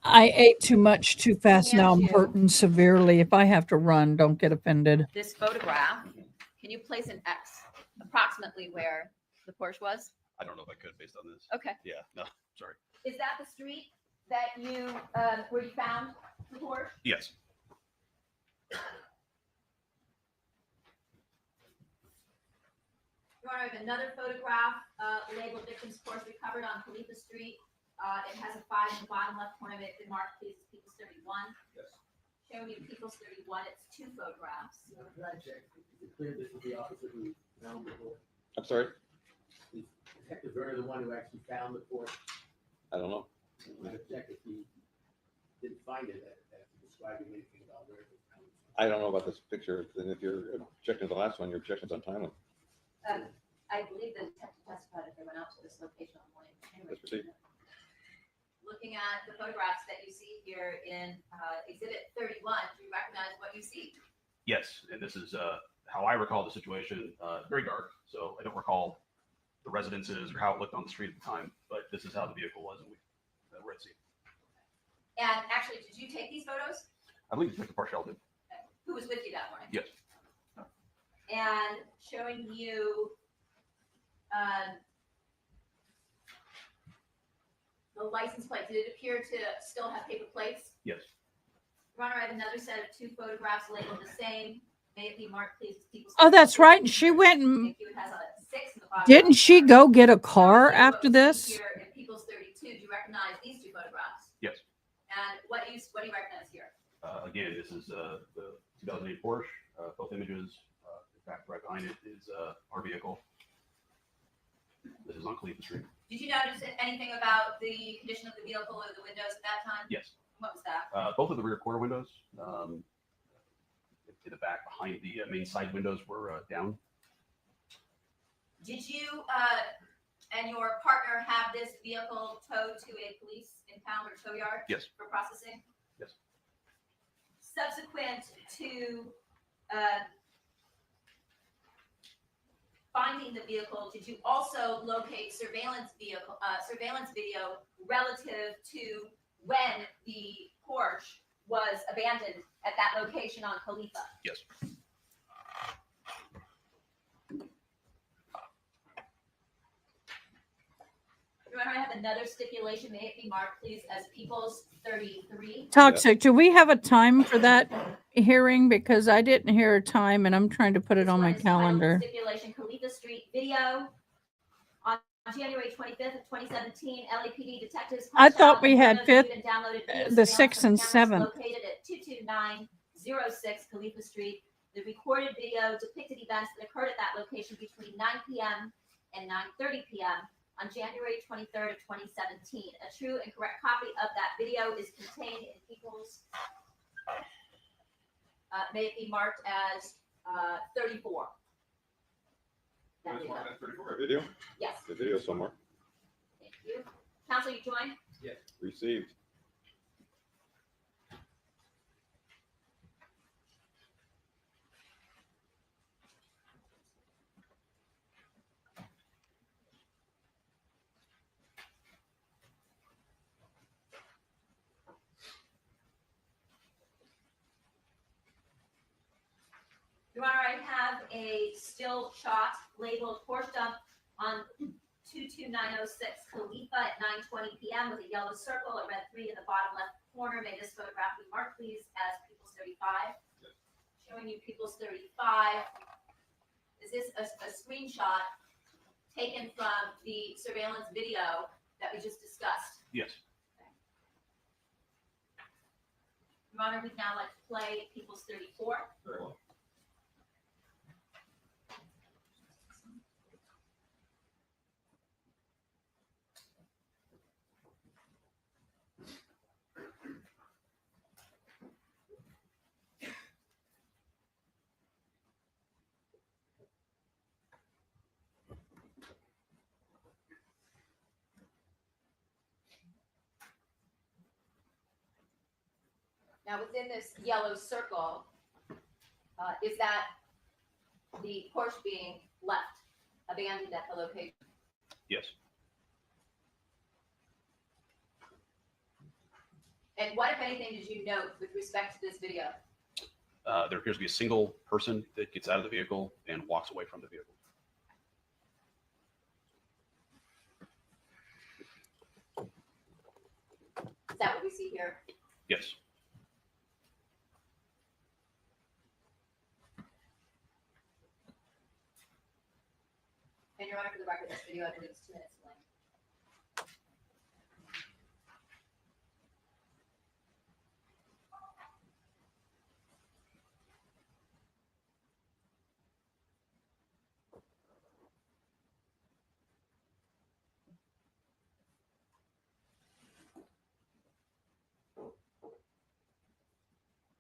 Speaker 1: I ate too much too fast. Now I'm
Speaker 2: Hand you.
Speaker 1: hurting severely. If I have to run, don't get offended.
Speaker 2: this photograph, can you place an X approximately where the Porsche was?
Speaker 7: I don't know if I could based on this.
Speaker 2: Okay.
Speaker 7: Yeah, no, sorry.
Speaker 2: Is that the street that you, where you found the Porsche?
Speaker 7: Yes.
Speaker 2: You want to have another photograph labeled victim's Porsche recovered on Khalifa Street. It has a 5 in the bottom left corner of it. The mark is People's 31.
Speaker 3: Yes.
Speaker 2: Showing you People's 31. It's 2 photographs.
Speaker 8: Can I check? Is it clear this is the officer who found the Porsche?
Speaker 3: I'm sorry?
Speaker 8: Is Detective Werner the one who actually found the Porsche?
Speaker 3: I don't know.
Speaker 8: I'm gonna check if he didn't find it, that describing anything about where it was found.
Speaker 3: I don't know about this picture. And if you're objecting to the last one, your objection's untimely.
Speaker 2: I believe the detective testified that they went out to this location on the morning. Anyway,
Speaker 3: Let's proceed.
Speaker 2: looking at the photographs that you see here in Exhibit 31, do you recognize what you see?
Speaker 7: Yes, and this is how I recall the situation. Very dark, so I don't recall the residences or how it looked on the street at the time, but this is how the vehicle was, and we're at sea.
Speaker 2: And actually, did you take these photos?
Speaker 7: I believe Detective Parshall did.
Speaker 2: Who was with you that morning?
Speaker 7: Yes.
Speaker 2: And showing you the license plate. Did it appear to still have paper plates?
Speaker 7: Yes.
Speaker 2: Your Honor, I have another set of 2 photographs labeled the same. May it be marked, please. People's
Speaker 1: Oh, that's right. She went and
Speaker 2: Thank you. It has a 6 in the bottom.
Speaker 1: didn't she go get a car
Speaker 2: Showing you
Speaker 1: after
Speaker 2: what we see
Speaker 1: this?
Speaker 2: Here in People's 32, do you recognize these 2 photographs?
Speaker 7: Yes.
Speaker 2: And what do you recognize here?
Speaker 7: Again, this is the 2008 Porsche. Both images. In fact, right behind it is our vehicle. This is on Khalifa Street.
Speaker 2: Did you notice anything about the condition of the vehicle or the windows at that time?
Speaker 7: Yes.
Speaker 2: What was that?
Speaker 7: Both of the rear quarter windows. In the back behind the main side windows were down.
Speaker 2: Did you and your partner have this vehicle towed to a police impound or tow yard?
Speaker 7: Yes.
Speaker 2: For processing?
Speaker 7: Yes.
Speaker 2: Subsequent to finding the vehicle, did you also locate surveillance video relative to when the Porsche was abandoned at that location on Khalifa.
Speaker 7: Yes.
Speaker 2: Your Honor, I have another stipulation. May it be marked, please, as People's 33.
Speaker 1: Toxic. Do we have a time for that hearing? Because I didn't hear a time and I'm trying to put it
Speaker 2: This
Speaker 1: on
Speaker 2: one
Speaker 1: my
Speaker 2: is titled
Speaker 1: calendar.
Speaker 2: Stipulation Khalifa Street video. On January 25th of 2017, LAPD detectives.
Speaker 1: I
Speaker 2: punched
Speaker 1: thought
Speaker 2: out
Speaker 1: we
Speaker 2: and
Speaker 1: had
Speaker 2: reviewed
Speaker 1: fifth,
Speaker 2: and downloaded video
Speaker 1: the
Speaker 2: surveillance
Speaker 1: 6th
Speaker 2: from
Speaker 1: and
Speaker 2: cameras
Speaker 1: 7th.
Speaker 2: located at 22906 Khalifa Street. The recorded video depicted events that occurred at that location between 9 p.m. and 9:30 p.m. on January 23rd of 2017. A true and correct copy of that video is contained in People's. May it be marked as 34. That video.
Speaker 3: Video?
Speaker 2: Yes.
Speaker 3: The video somewhere.
Speaker 2: Thank you. Counsel, you join?
Speaker 3: Received.
Speaker 2: Your Honor, I have a still shot labeled Porsche dump on 22906 Khalifa at 9:20 p.m. with a yellow circle, a red 3 in the bottom left corner. May this photograph be marked, please, as People's 35. Showing you People's 35. Is this a screenshot taken from the surveillance video that we just discussed?
Speaker 7: Yes.
Speaker 2: Your Honor, we'd now like to play People's 34.
Speaker 3: Very well.
Speaker 2: Now, within this yellow circle, is that the Porsche being left, abandoned at the location?
Speaker 7: Yes.
Speaker 2: And what, if anything, did you note with respect to this video?
Speaker 7: There appears to be a single person that gets out of the vehicle and walks away from the vehicle.
Speaker 2: Is that what we see here?
Speaker 7: Yes.
Speaker 2: And Your Honor, for the record, this video, I believe, is 2 minutes long.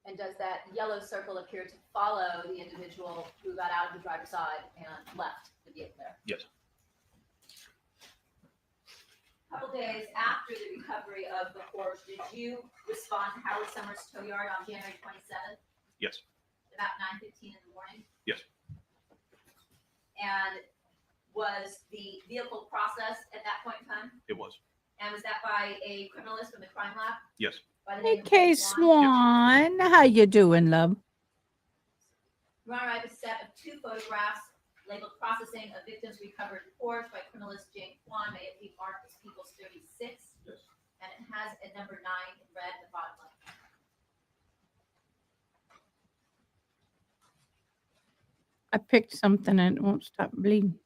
Speaker 2: And does that yellow circle appear to follow the individual who got out of the driver's side and left the vehicle there?
Speaker 7: Yes.
Speaker 2: A couple days after the recovery of the Porsche, did you respond to Howard Summers' tow yard on January 27th,
Speaker 7: Yes.
Speaker 2: about 9:15 in the morning?
Speaker 7: Yes.
Speaker 2: And was the vehicle processed at that point in time?
Speaker 7: It was.
Speaker 2: And was that by a criminalist from the crime lab?
Speaker 7: Yes.
Speaker 2: By the
Speaker 1: Hey,
Speaker 2: name of
Speaker 1: K
Speaker 2: Jay Swan?
Speaker 1: Swan, how you doing, love?
Speaker 2: Your Honor, I have a set of 2 photographs labeled processing of victims recovered Porsche by criminalist Jane Kwan. May it be marked as People's 36.
Speaker 3: Yes.
Speaker 2: And it has a number 9 in red in the bottom left.
Speaker 1: I picked something and it won't stop bleeding.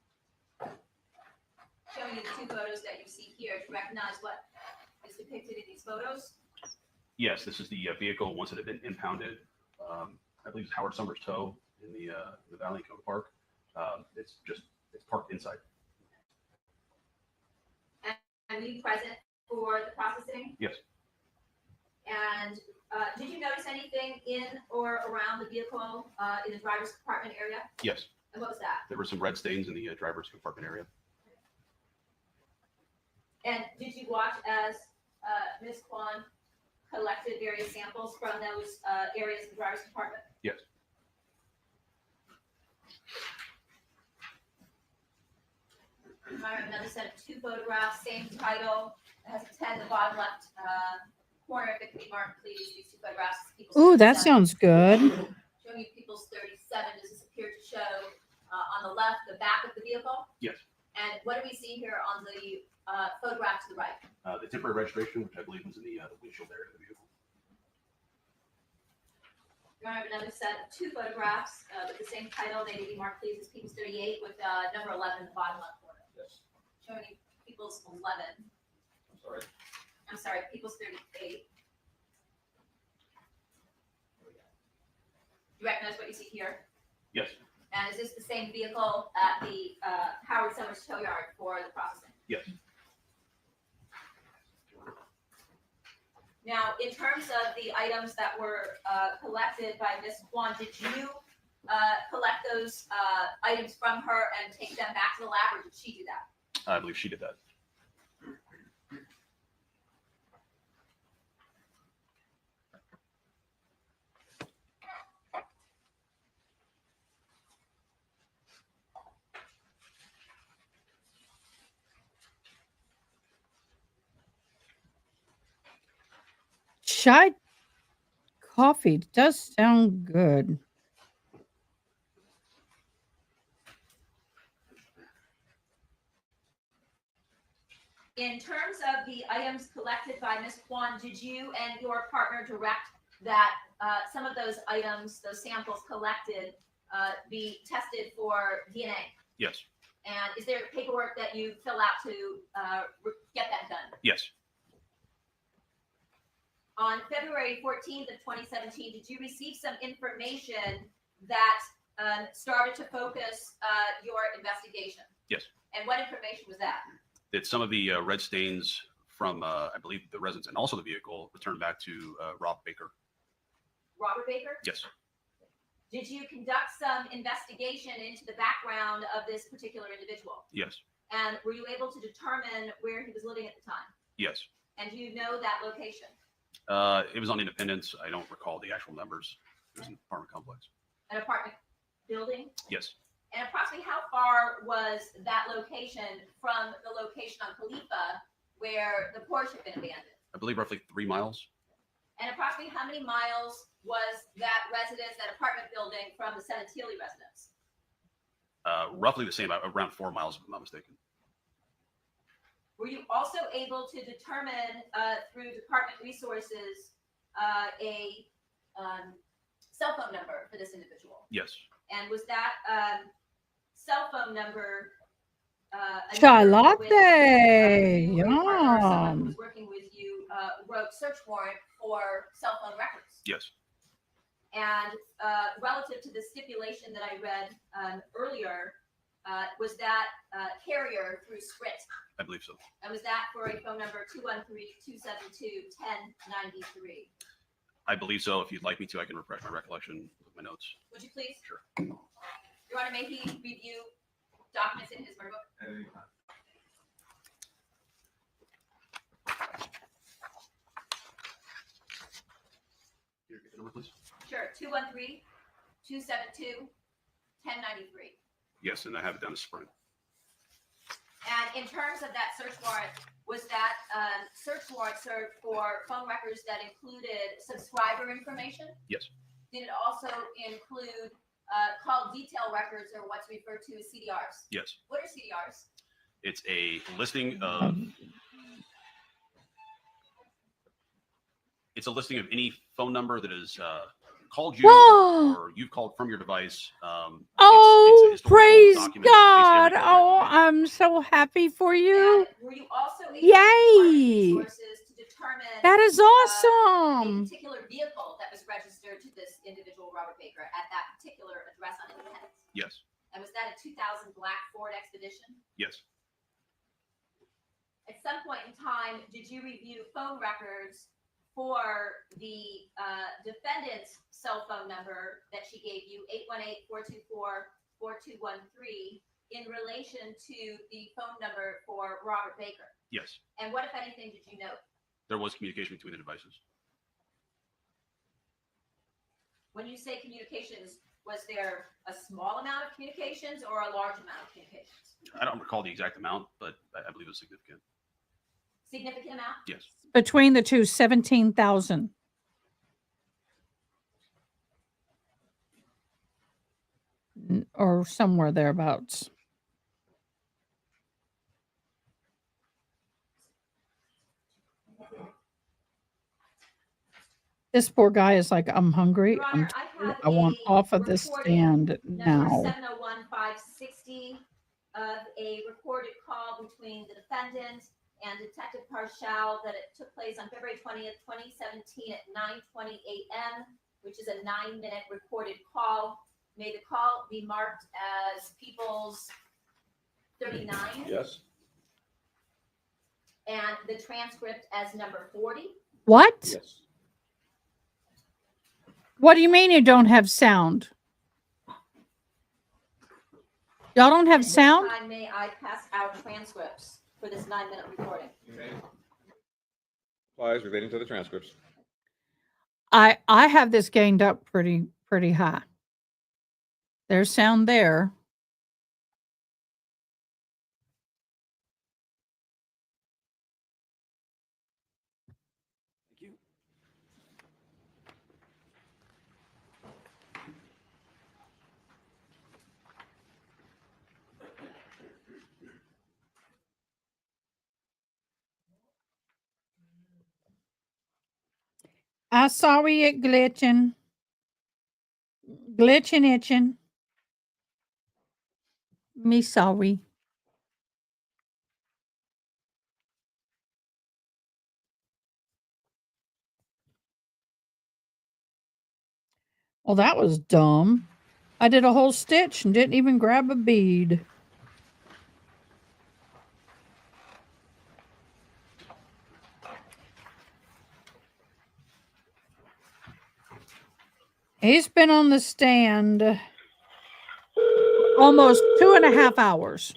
Speaker 2: Showing you the 2 photos that you see here. Do you recognize what is depicted in these photos?
Speaker 7: Yes. This is the vehicle once it had been impounded. I believe it's Howard Summers Tow in the Valley Code Park. It's parked inside.
Speaker 2: And were you present for the processing?
Speaker 7: Yes.
Speaker 2: And did you notice anything in or around the vehicle in the driver's compartment area?
Speaker 7: Yes.
Speaker 2: And what was that?
Speaker 7: There were some red stains in the driver's compartment area.
Speaker 2: And did you watch as Ms. Kwan collected various samples from those areas of the driver's compartment?
Speaker 7: Yes.
Speaker 2: I have another set of 2 photographs, same title. It has a 10 in the bottom left corner. If if it can be marked, please, these two photographs.
Speaker 1: Ooh, that sounds good.
Speaker 2: Showing you People's 37. Does this appear to show on the left the back of the vehicle?
Speaker 7: Yes.
Speaker 2: And what do we see here on the photograph to the right?
Speaker 7: The temporary registration, which I believe was in the windshield area of the vehicle.
Speaker 2: You're going to have another set of two photographs with the same title. They may be marked, please, as People's 38 with number 11 in the bottom left corner.
Speaker 7: Yes.
Speaker 2: Showing you People's 11.
Speaker 7: I'm sorry.
Speaker 2: People's 38. You recognize what you see here?
Speaker 7: Yes.
Speaker 2: And is this the same vehicle at the Howard Summers tow yard for the processing?
Speaker 7: Yes.
Speaker 2: Now, in terms of the items that were collected by Ms. Kwan, did you collect those items from her and take them back to the lab, or did she do that?
Speaker 7: I believe she did that.
Speaker 1: Chai coffee does sound good.
Speaker 2: In terms of the items collected by Ms. Kwan, did you and your partner direct that some of those items, those samples collected, be tested for DNA?
Speaker 7: Yes.
Speaker 2: And is there paperwork that you fill out to get that done?
Speaker 7: Yes.
Speaker 2: On February 14th of 2017, did you receive some information that started to focus your investigation?
Speaker 7: Yes.
Speaker 2: And what information was that?
Speaker 7: That some of the red stains from, I believe, the residence and also the vehicle returned back to Rob Baker.
Speaker 2: Robert Baker?
Speaker 7: Yes.
Speaker 2: Did you conduct some investigation into the background of this particular individual?
Speaker 7: Yes.
Speaker 2: And were you able to determine where he was living at the time?
Speaker 7: Yes.
Speaker 2: And do you know that location?
Speaker 7: It was on Independence. I don't recall the actual numbers. It was an apartment complex.
Speaker 2: An apartment building?
Speaker 7: Yes.
Speaker 2: And approximately how far was that location from the location on Khalifa where the Porsche had been abandoned?
Speaker 7: I believe roughly 3 miles.
Speaker 2: And approximately how many miles was that residence, that apartment building, from the Sementilli residence?
Speaker 7: Roughly the same, around 4 miles, if I'm not mistaken.
Speaker 2: Were you also able to determine through department resources a cell phone number for this individual?
Speaker 7: Yes.
Speaker 2: And was that cell phone number a
Speaker 1: Chai
Speaker 2: number with,
Speaker 1: latte.
Speaker 2: you or your partner or someone who
Speaker 1: Yum.
Speaker 2: was working with you wrote search warrant for cell phone records?
Speaker 7: Yes.
Speaker 2: And relative to the stipulation that I read earlier, was that carrier through Sprint?
Speaker 7: I believe so.
Speaker 2: And was that for a phone number 213-272-1093?
Speaker 7: I believe so. If you'd like me to, I can refresh my recollection with my notes.
Speaker 2: Would you please?
Speaker 7: Sure.
Speaker 2: Your Honor, may he review documents in his murder book?
Speaker 7: Your number, please.
Speaker 2: Sure, 213-272-1093.
Speaker 7: Yes, and I have it down as Sprint.
Speaker 2: And in terms of that search warrant, was that search warrant served for phone records that included subscriber information?
Speaker 7: Yes.
Speaker 2: Did it also include call detail records, or what's referred to as CDRs?
Speaker 7: Yes.
Speaker 2: What are CDRs?
Speaker 7: It's a listing of. It's a listing of any phone number that is called you
Speaker 1: Whoa.
Speaker 7: or you've called from your device.
Speaker 1: Oh,
Speaker 7: it's a historical
Speaker 1: praise
Speaker 7: document based
Speaker 1: God.
Speaker 7: every
Speaker 1: Oh,
Speaker 7: program.
Speaker 1: I'm so happy for you.
Speaker 2: And were you also able
Speaker 1: Yay.
Speaker 2: to resources to determine
Speaker 1: That is
Speaker 2: a
Speaker 1: awesome.
Speaker 2: particular vehicle that was registered to this individual, Robert Baker, at that particular address on Independence?
Speaker 7: Yes.
Speaker 2: And was that a 2000 black Ford Expedition?
Speaker 7: Yes.
Speaker 2: At some point in time, did you review phone records for the defendant's cell phone number that she gave you, 818-424-4213, in relation to the phone number for Robert Baker?
Speaker 7: Yes.
Speaker 2: And what, if anything, did you note?
Speaker 7: There was communication between the devices.
Speaker 2: When you say communications, was there a small amount of communications or a large amount of communications?
Speaker 7: I don't recall the exact amount, but I believe it was significant.
Speaker 2: Significant amount?
Speaker 7: Yes.
Speaker 1: Between the two, 17,000. Or somewhere thereabouts. This poor guy is like, I'm hungry.
Speaker 2: Your
Speaker 1: I'm
Speaker 2: Honor, I have
Speaker 1: I want
Speaker 2: a
Speaker 1: off of this
Speaker 2: recording,
Speaker 1: stand
Speaker 2: number
Speaker 1: now.
Speaker 2: 701560 of a recorded call between the defendant and Detective Parshall that it took place on February 20th, 2017 at 9:20 a.m., which is a 9-minute recorded call. May the call be marked as People's 39
Speaker 3: Yes?
Speaker 2: and the transcript as number 40.
Speaker 1: What?
Speaker 3: Yes.
Speaker 1: What do you mean you don't have sound? Y'all don't have
Speaker 2: At this
Speaker 1: sound?
Speaker 2: time, may I pass out transcripts for this 9-minute recording?
Speaker 3: Applies relating to the transcripts.
Speaker 1: I have this gained up pretty high. There's sound there. I sorry it glitching. Glitching itching. Me sorry. Well, that was dumb. I did a whole stitch and didn't even grab a bead. He's been on the stand almost 2.5 hours.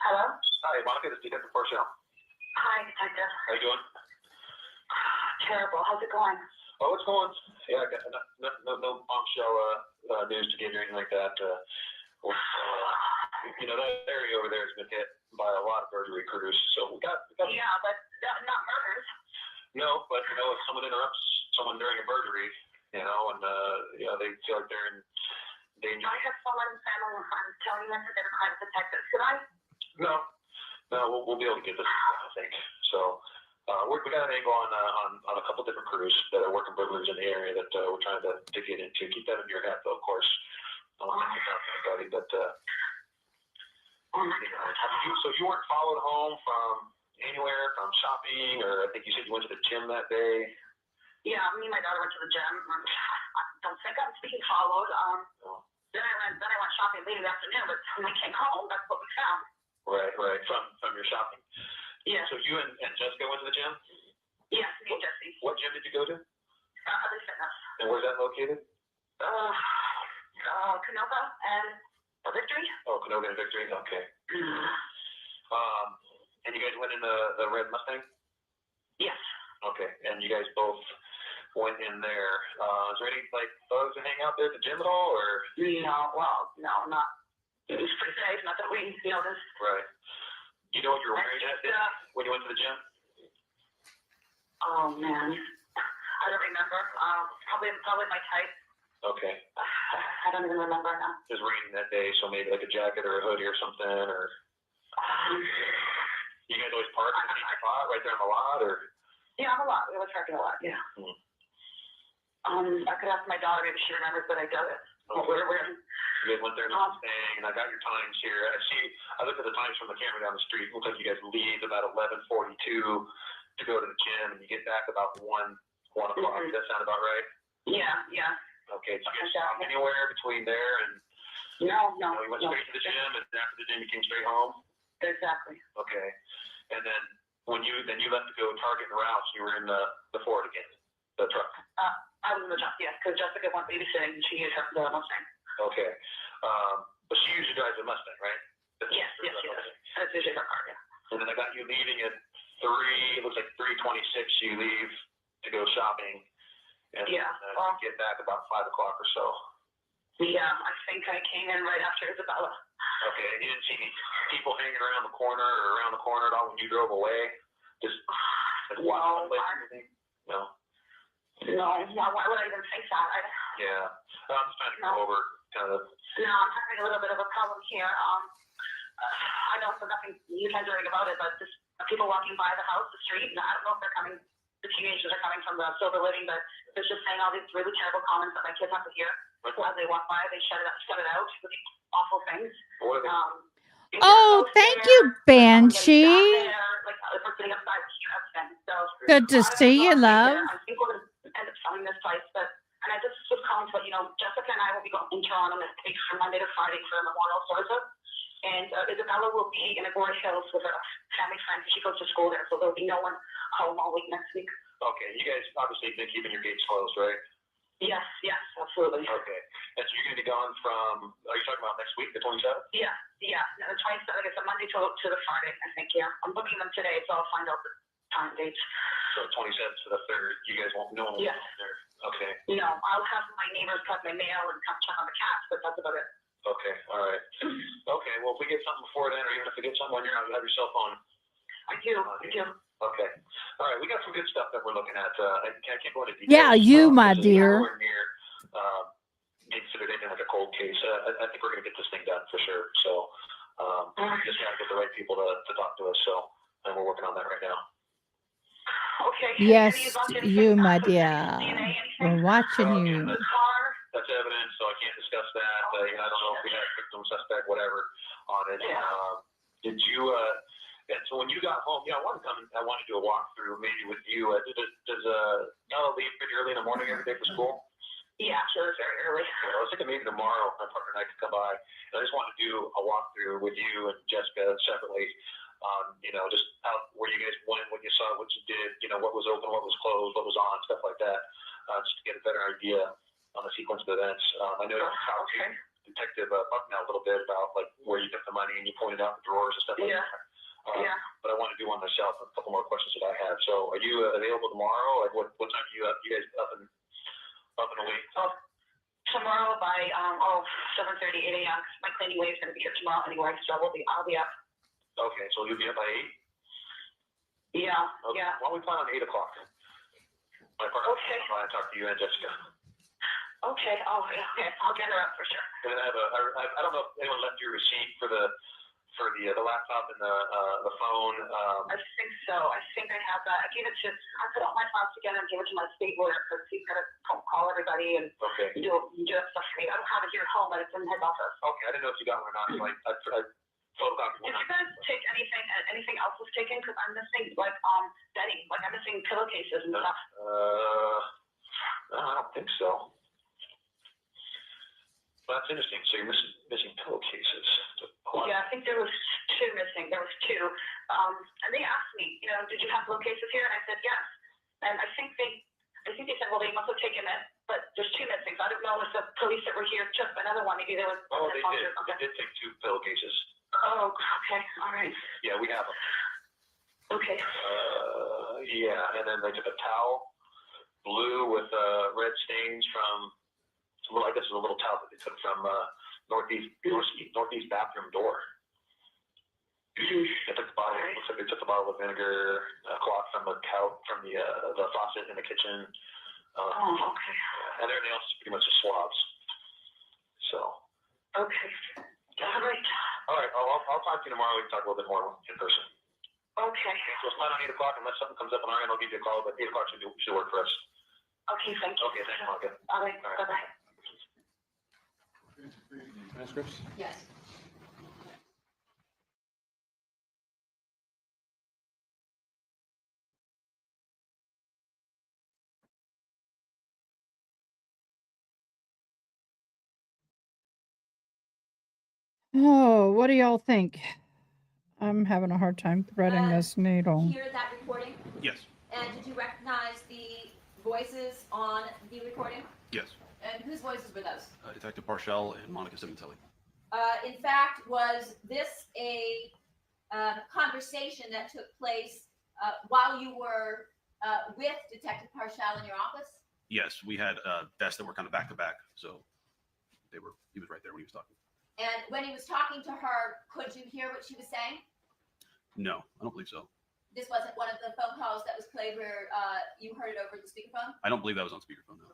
Speaker 5: Hello?
Speaker 4: Hi, Monica, this is Detective Parshall.
Speaker 5: Hi, Detective.
Speaker 4: How you doing?
Speaker 5: Terrible. How's it going?
Speaker 4: Oh, it's going. Yeah, I got no bombshell news to give you or anything like that. That area over there has been hit by a lot of burglary crews, so we got.
Speaker 5: Yeah, but not murders.
Speaker 4: No, but if someone interrupts someone during a burglary, and they feel like they're in danger.
Speaker 5: I have someone in family I'm telling them that they're crime detectives. Should I?
Speaker 4: No, we'll be able to get this, I think. So we got an angle on a couple different crews that are working burglaries in the area that we're trying to get into. Keep that in your hat, though, of course. I don't think it's anybody, but
Speaker 5: Oh my God.
Speaker 4: so you weren't followed home from anywhere, from shopping, or I think you said you went to the gym that day.
Speaker 5: Yeah, me and my daughter went to the gym. I don't think I'm being followed. Then I went shopping late in the afternoon, but when I came home, that's what we found.
Speaker 4: Right. From your shopping.
Speaker 5: Yeah.
Speaker 4: So you and Jessica went to the gym?
Speaker 5: Yes, me and Jesse.
Speaker 4: What gym did you go to?
Speaker 5: Other fitness.
Speaker 4: And where's that located?
Speaker 5: Canoga and Victory.
Speaker 4: Oh, Canoga and Victory. Okay. And you guys went in the red Mustang?
Speaker 5: Yes.
Speaker 4: Okay. And you guys both went in there. Is there any thugs that hang out there at the gym at all, or?
Speaker 5: No, not. It was pretty safe. Not that we noticed.
Speaker 4: Right. You know what you were wearing that day when you went to the gym?
Speaker 5: Oh man, I don't remember. Probably my type.
Speaker 4: Okay.
Speaker 5: I don't even remember now.
Speaker 4: It was raining that day, so maybe like a jacket or a hoodie or something, or. You guys always park in the same spot right there on the lot, or?
Speaker 5: Yeah, I'm a lot. We always park in a lot. Yeah. I could ask my daughter if she remembers, but I doubt it.
Speaker 4: Okay.
Speaker 5: We're
Speaker 4: You guys went there in the Mustang, and I got your times here. I looked at the times from the camera down the street. It looks like you guys leave about 11:42 to go to the gym, and you get back about 1 o'clock. Does that sound about right?
Speaker 5: Yeah.
Speaker 4: Okay. Did you guys stop anywhere between there and?
Speaker 5: No.
Speaker 4: You went straight to the gym, and after the gym, you came straight home.
Speaker 5: Exactly.
Speaker 4: Okay. And then when you left to go Target and Ralph's, you were in the Ford again, the truck.
Speaker 5: I was in the truck, yes, because Jessica went babysitting and she used the Mustang.
Speaker 4: Okay. But she usually drives a Mustang, right?
Speaker 5: Yes, she does. That's usually her car, yeah.
Speaker 4: And then I got you leaving at 3, it looks like 3:26, you leave to go shopping. And
Speaker 5: Yeah.
Speaker 4: you get back about 5 o'clock or so.
Speaker 5: Yeah, I think I came in right after Isabella.
Speaker 4: Okay, and you didn't see any people hanging around the corner or around the corner at all when you drove away? Just like watching the place or anything? No?
Speaker 5: No, why would I even think that?
Speaker 4: Yeah. I'm just trying to go over kind of.
Speaker 5: No, I'm having a little bit of a problem here. I know it's nothing you guys are doing about it, but just people walking by the house, the street, and I don't know if they're coming, the teenagers are coming from the sober living, but they're just saying all these really terrible comments that my kids have to hear. So as they walk by, they shut it out with these awful things.
Speaker 4: What are they?
Speaker 1: Oh, thank you, Banshee.
Speaker 5: Like, we're sitting outside, so
Speaker 1: Good to see you, love.
Speaker 5: I think we're going to end up selling this place, but, and I just was calling to let you know, Jessica and I will be going in Toronto next week from Monday to Friday for a memorial service. And Isabella will be in Agoura Hills with a family friend. She goes to school there, so there'll be no one home all week next week.
Speaker 4: Okay, you guys obviously been keeping your gates closed, right?
Speaker 5: Yes, absolutely.
Speaker 4: Okay, and so you're going to be gone from, are you talking about next week, the 27th?
Speaker 5: Yeah, no, the 27th, like it's a Monday to the Friday, I think, yeah. I'm booking them today, so I'll find out the time dates.
Speaker 4: So 27th to the 3rd, you guys won't, no one will be there? Okay.
Speaker 5: No, I'll have my neighbors cut my mail and come check on the cats, but that's about it.
Speaker 4: Okay, all right. Okay, well, if we get something before then, or even if we get something when you're out, you have your cell phone.
Speaker 5: I do.
Speaker 4: Okay. All right, we got some good stuff that we're looking at. I can't go into details.
Speaker 1: Yeah, you, my
Speaker 4: this is
Speaker 1: dear.
Speaker 4: nowhere near considered anything like a cold case. I think we're going to get this thing done for sure. So just got to get the right people to talk to us. So, and we're working on that right now.
Speaker 5: Okay.
Speaker 1: Yes, you, my dear. We're watching you.
Speaker 4: That's evidence, so I can't discuss that. I don't know if we had a victim, suspect, whatever on it. Did you, and so when you got home, I want to do a walkthrough maybe with you. Does Nella leave pretty early in the morning every day for school?
Speaker 5: Yeah, sure, very early.
Speaker 4: I was thinking maybe tomorrow my partner and I could come by. And I just want to do a walkthrough with you and Jessica separately on, just how, where you guys went, what you saw, what you did, what was open, what was closed, what was on, stuff like that, just to get a better idea on the sequence of events. I know you talked to Detective Bucknell a little bit about like where you took the money and you pointed out the drawers and stuff like that. But I want to do one myself. A couple more questions that I have. So, are you available tomorrow? Like, what time are you guys up and awake?
Speaker 5: Tomorrow by 7:30, 8 a.m. My cleaning wave is going to be here tomorrow anyway, so I'll be up.
Speaker 4: Okay, so you'll be up by 8?
Speaker 5: Yeah.
Speaker 4: Okay.
Speaker 5: Yeah.
Speaker 4: Why don't we plan on 8 o'clock? My partner will talk to you and Jessica.
Speaker 5: Okay. Oh, okay. I'll get her up for sure.
Speaker 4: And I don't know if anyone left your receipt for the laptop and the phone.
Speaker 5: I think so. I think I have that. I put all my files together and gave it to my state lawyer because he's got to call everybody and do that stuff for me. I don't have it here at home, but it's in his office.
Speaker 4: Okay, I didn't know if you got one or not. So I photocopied one.
Speaker 5: Did you guys take anything else was taken? Because I'm missing bedding. Like I'm missing pillowcases and stuff.
Speaker 4: No, I don't think so. Well, that's interesting. So you're missing pillowcases.
Speaker 5: Yeah, I think there was 2 missing. There was 2. And they asked me, did you have pillowcases here? And I said yes. And I think they said, well, they must have taken it, but there's 2 missing. So I don't know if the police that were here took another one. Maybe there was.
Speaker 4: Oh, they did. They did take 2 pillowcases.
Speaker 5: Oh, okay. All right.
Speaker 4: Yeah, we have them.
Speaker 5: Okay.
Speaker 4: Yeah, and then they took a towel, blue with red stains from. Well, I guess it was a little towel that they took from northeast bathroom door. They took the bottle. Looks like they took the bottle of vinegar, cloth from the faucet in the kitchen.
Speaker 5: Okay.
Speaker 4: And everything else is pretty much just swabs. So.
Speaker 5: Okay. All right.
Speaker 4: All right. I'll talk to you tomorrow. We can talk a little bit more in person.
Speaker 5: Okay.
Speaker 4: So it's plan on 8 o'clock. Unless something comes up on our end, I'll give you a call. But 8 o'clock should work for us.
Speaker 5: Okay. Thank you.
Speaker 4: Okay. Thanks, Monica.
Speaker 5: All right. Bye-bye.
Speaker 3: Transcripts?
Speaker 2: Yes.
Speaker 1: Oh, what do y'all think? I'm having a hard time threading this needle.
Speaker 2: Hear that recording?
Speaker 7: Yes.
Speaker 2: And did you recognize the voices on the recording?
Speaker 7: Yes.
Speaker 2: And whose voices were those?
Speaker 7: Detective Parole and Monica Sementilli.
Speaker 2: In fact, was this a conversation that took place while you were with Detective Parshall in your office?
Speaker 7: Yes, we had desks that were kind of back to back, so he was right there when he was talking.
Speaker 2: And when he was talking to her, could you hear what she was saying?
Speaker 7: No, I don't believe so.
Speaker 2: This wasn't one of the phone calls that was played where you heard it over the speakerphone?
Speaker 7: I don't believe that was on speakerphone. No.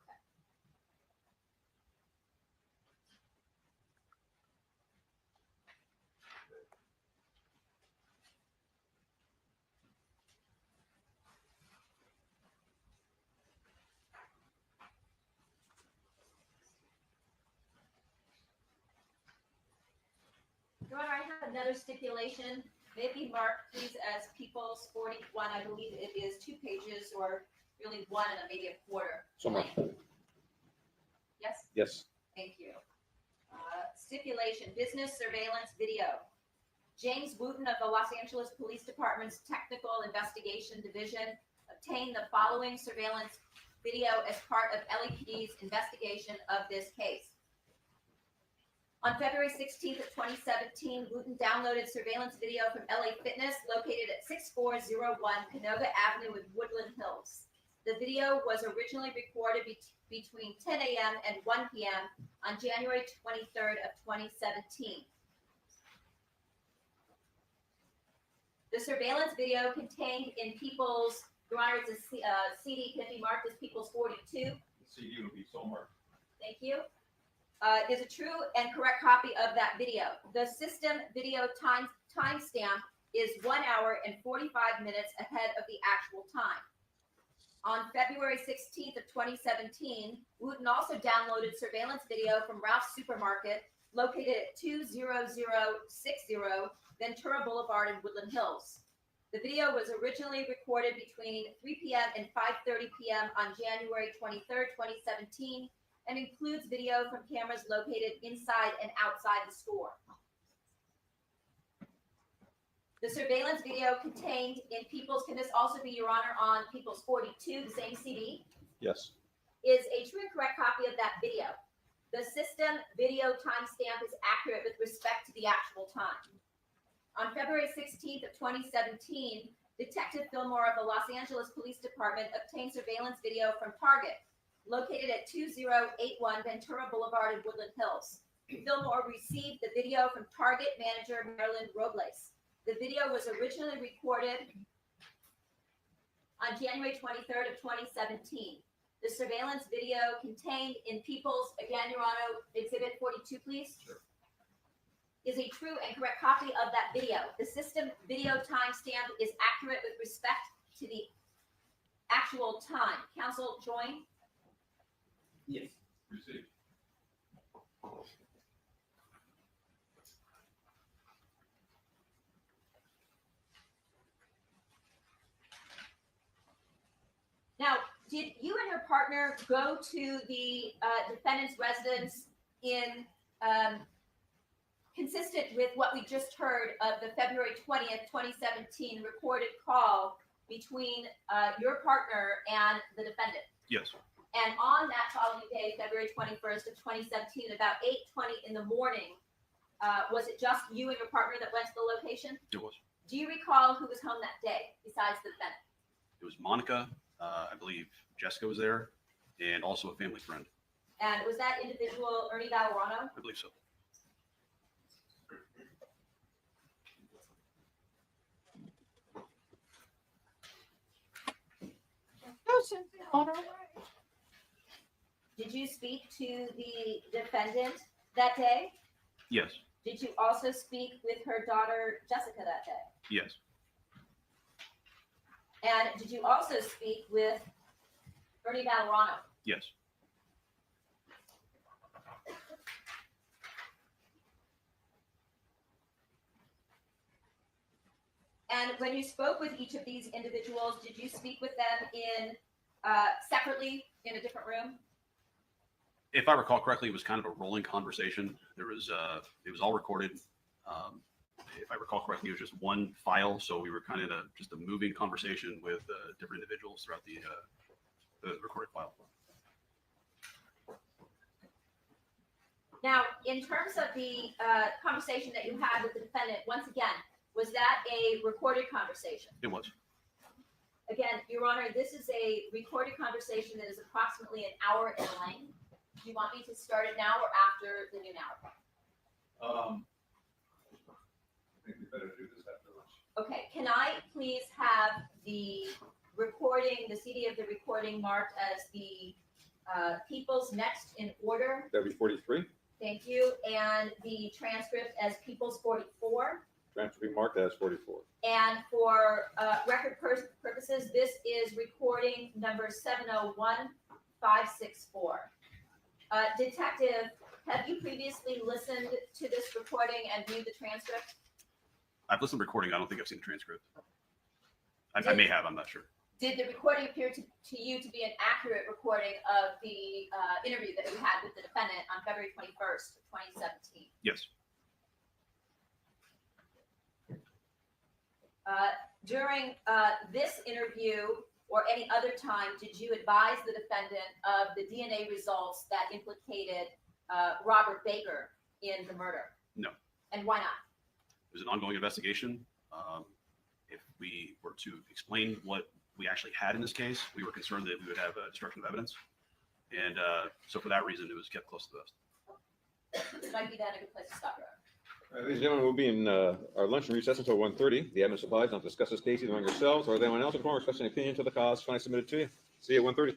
Speaker 2: Your Honor, I have another stipulation. Maybe marked, please, as People's 41. I believe it is 2 pages or really one and maybe a quarter.
Speaker 3: So much.
Speaker 2: Yes?
Speaker 3: Yes.
Speaker 2: Thank you. Stipulation, business surveillance video. James Wooten of the Los Angeles Police Department's Technical Investigation Division obtained the following surveillance video as part of LAPD's investigation of this case. On February 16th of 2017, Wooten downloaded surveillance video from LA Fitness located at 6401 Canoga Avenue in Woodland Hills. The video was originally recorded between 10 a.m. and 1 p.m. on January 23rd of 2017. The surveillance video contained in People's, Your Honor, it's a CD, can be marked as People's 42.
Speaker 3: The CD will be so marked.
Speaker 2: Thank you. Is a true and correct copy of that video. The system video timestamp is 1 hour and 45 minutes ahead of the actual time. On February 16th of 2017, Wooten also downloaded surveillance video from Ralph's Supermarket located at 20060 Ventura Boulevard in Woodland Hills. The video was originally recorded between 3 p.m. and 5:30 p.m. on January 23rd, 2017, and includes video from cameras located inside and outside the store. The surveillance video contained in People's, can this also be, Your Honor, on People's 42, the same CD,
Speaker 3: Yes.
Speaker 2: is a true and correct copy of that video. The system video timestamp is accurate with respect to the actual time. On February 16th of 2017, Detective Fillmore of the Los Angeles Police Department obtained surveillance video from Target, located at 2081 Ventura Boulevard in Woodland Hills. Fillmore received the video from Target manager Marilyn Robles. The video was originally recorded on January 23rd of 2017. The surveillance video contained in People's, again, Your Honor, Exhibit 42, please.
Speaker 3: Sure.
Speaker 2: Is a true and correct copy of that video. The system video timestamp is accurate with respect to the actual time. Counsel, join.
Speaker 8: Yes.
Speaker 3: Receive.
Speaker 2: Now, did you and your partner go to the defendant's residence in consistent with what we just heard of the February 20th, 2017 recorded call between your partner and the defendant?
Speaker 7: Yes.
Speaker 2: And on that following day, February 21st of 2017, about 8:20 in the morning, was it just you and your partner that went to the location?
Speaker 7: It was.
Speaker 2: Do you recall who was home that day besides the defendant?
Speaker 7: It was Monica. I believe Jessica was there, and also a family friend.
Speaker 2: And was that individual Ernie Valorano?
Speaker 7: I believe so.
Speaker 1: Go, Cynthia, on our way.
Speaker 2: Did you speak to the defendant that day?
Speaker 7: Yes.
Speaker 2: Did you also speak with her daughter Jessica that day?
Speaker 7: Yes.
Speaker 2: And did you also speak with Ernie Valorano?
Speaker 7: Yes.
Speaker 2: And when you spoke with each of these individuals, did you speak with them in separately in a different room?
Speaker 7: If I recall correctly, it was kind of a rolling conversation. There was, it was all recorded. If I recall correctly, it was just one file, so we were kind of just a moving conversation with different individuals throughout the recorded file.
Speaker 2: Now, in terms of the conversation that you had with the defendant, once again, was that a recorded conversation?
Speaker 7: It was.
Speaker 2: Again, Your Honor, this is a recorded conversation that is approximately an hour in length. Do you want me to start it now or after the noon hour?
Speaker 3: I think we better do this after lunch.
Speaker 2: Okay, can I please have the recording, the CD of the recording marked as the People's Next in order?
Speaker 3: That'd be 43.
Speaker 2: Thank you. And the transcript as People's 44.
Speaker 3: Transcript be marked as 44.
Speaker 2: And for record purposes, this is recording number 701564. Detective, have you previously listened to this recording and viewed the transcript?
Speaker 7: I've listened to recording. I don't think I've seen the transcript. I may have. I'm not sure.
Speaker 2: Did the recording appear to you to be an accurate recording of the interview that you had with the defendant on February 21st, 2017?
Speaker 7: Yes.
Speaker 2: During this interview or any other time, did you advise the defendant of the DNA results that implicated Robert Baker in the murder?
Speaker 7: No.
Speaker 2: And why not?
Speaker 7: It was an ongoing investigation. If we were to explain what we actually had in this case, we were concerned that we would have a destruction of evidence. And so for that reason, it was kept close to the vest.
Speaker 2: It might be that a good place to stop, Your Honor.
Speaker 3: All right, ladies and gentlemen, we'll be in our lunch and recess until 1:30. The evidence applies not to discuss this case either among yourselves or with anyone else in form expressing an opinion to the cause finally submitted to you. See you at 1:30.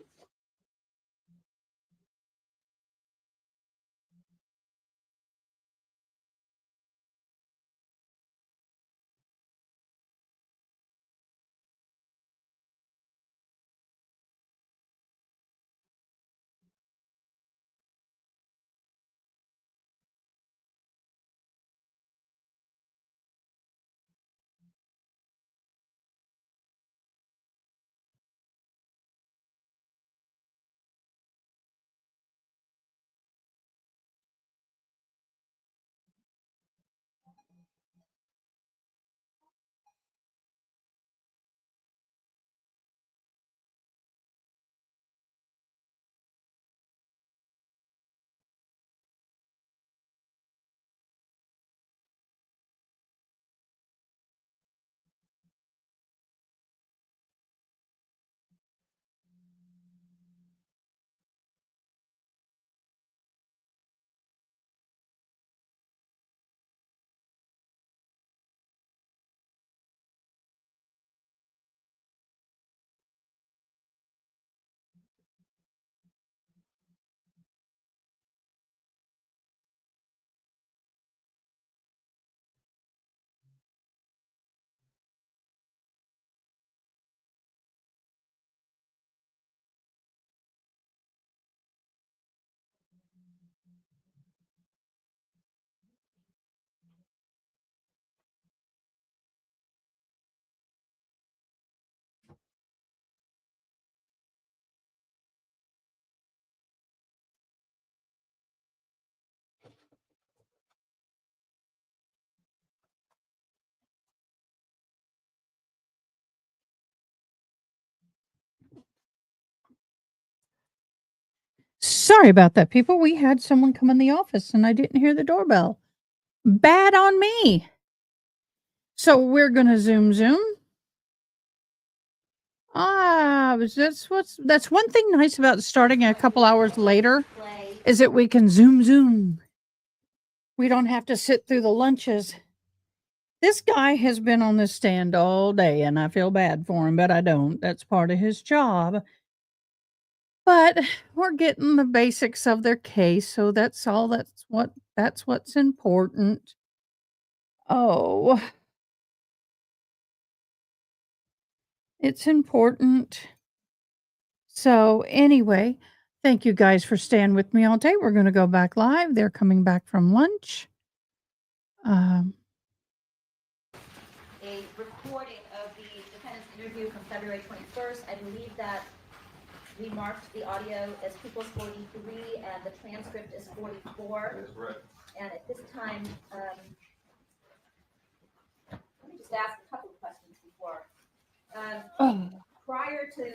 Speaker 1: Sorry about that, people. We had someone come in the office and I didn't hear the doorbell. Bad on me. So we're going to zoom. That's one thing nice about starting a couple hours later
Speaker 2: Play.
Speaker 1: is that we can zoom. We don't have to sit through the lunches. This guy has been on this stand all day and I feel bad for him, but I don't. That's part of his job. But we're getting the basics of their case, so that's all. That's what's important. Oh, it's important. So anyway, thank you guys for staying with me all day. We're going to go back live. They're coming back from lunch.
Speaker 2: A recording of the defendant's interview from February 21st. I believe that we marked the audio as People's 43 and the transcript is 44.
Speaker 3: That's correct.
Speaker 2: And at this time, let me just ask a couple of questions before. Prior to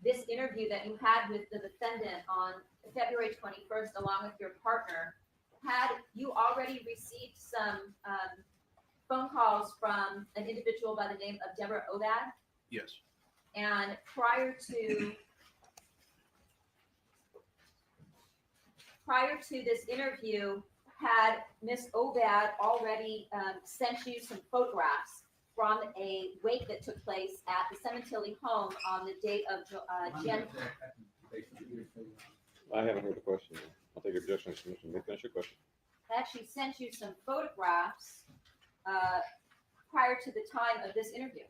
Speaker 2: this interview that you had with the defendant on February 21st, along with your partner, had you already received some phone calls from an individual by the name of Deborah Odad?
Speaker 7: Yes.
Speaker 2: And prior to prior to this interview, had Miss Obad already sent you some photographs from a wake that took place at the Sementilli home on the date of Jan.
Speaker 3: I haven't heard the question. I'll take your objection. Finish your question.
Speaker 2: I actually sent you some photographs prior to the time of this interview.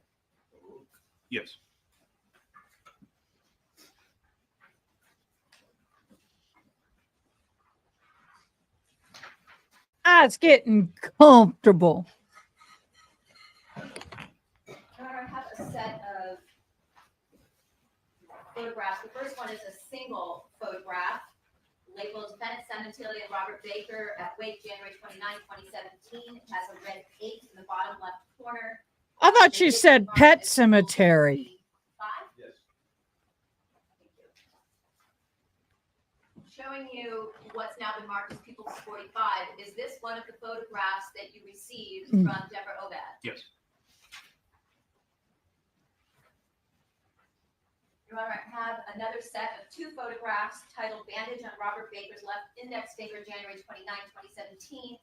Speaker 7: Yes.
Speaker 1: It's getting comfortable.
Speaker 2: I have a set of photographs. The first one is a single photograph labeled Defendant Sementilli and Robert Baker at Wake, January 29, 2017. It has a red 8 in the bottom left corner.
Speaker 1: I thought you said pet cemetery.
Speaker 3: Yes.
Speaker 2: Showing you what's now been marked as People's 45. Is this one of the photographs that you received from Deborah Obad?
Speaker 7: Yes.
Speaker 2: Your Honor, I have another set of 2 photographs titled Bandage on Robert Baker's left index finger, January 29, 2017,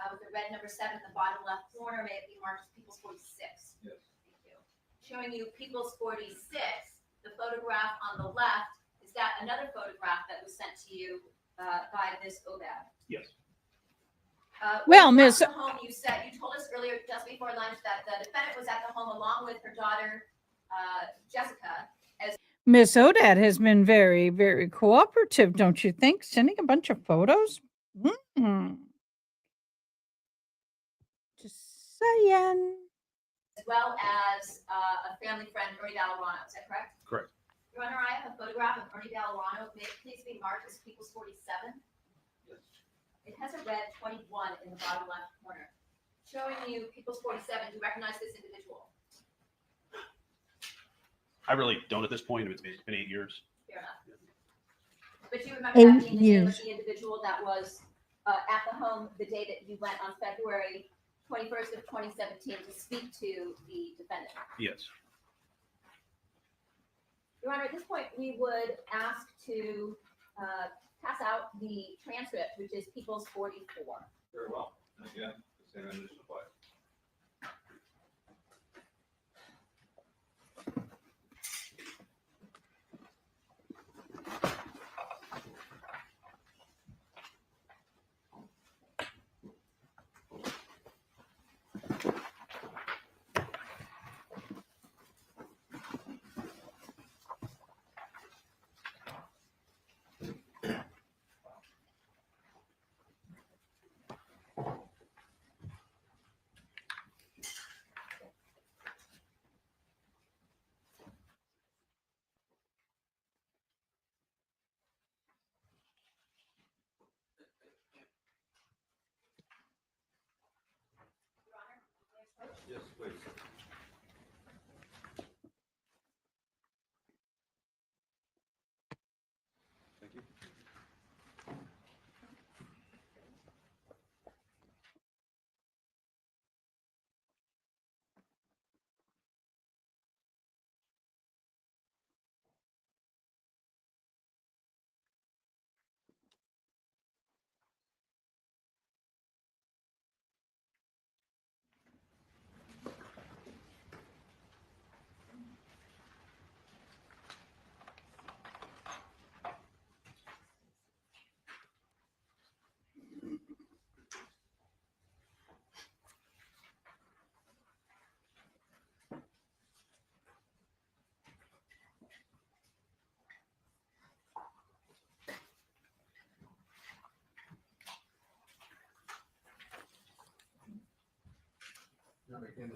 Speaker 2: with the red number 7 in the bottom left corner. May it be marked as People's 46.
Speaker 3: Yes.
Speaker 2: Thank you. Showing you People's 46, the photograph on the left, is that another photograph that was sent to you by Miss Obad?
Speaker 7: Yes.
Speaker 1: Well,
Speaker 2: when you
Speaker 1: Miss-
Speaker 2: left the home, you told us earlier, just before lunch, that the defendant was at the home along with her daughter, Jessica.
Speaker 1: Miss Odette has been very, very cooperative, don't you think? Sending a bunch of photos? Just saying.
Speaker 2: As well as a family friend, Ernie Valorano. Is that correct?
Speaker 7: Correct.
Speaker 2: Your Honor, I have a photograph of Ernie Valorano. May it please be marked as People's 47.
Speaker 3: Yes.
Speaker 2: It has a red 21 in the bottom left corner. Showing you People's 47. Do you recognize this individual?
Speaker 7: I really don't at this point. It's been 8 years.
Speaker 2: Fair enough. But you remember that
Speaker 1: 8
Speaker 2: being the name of
Speaker 1: years.
Speaker 2: the individual that was at the home the day that you went on February 21st of 2017 to speak to the defendant?
Speaker 7: Yes.
Speaker 2: Your Honor, at this point, we would ask to pass out the transcript, which is People's 44.
Speaker 3: Very well. And again, the same amendments apply. Yes, please. Thank you.
Speaker 8: Now, again,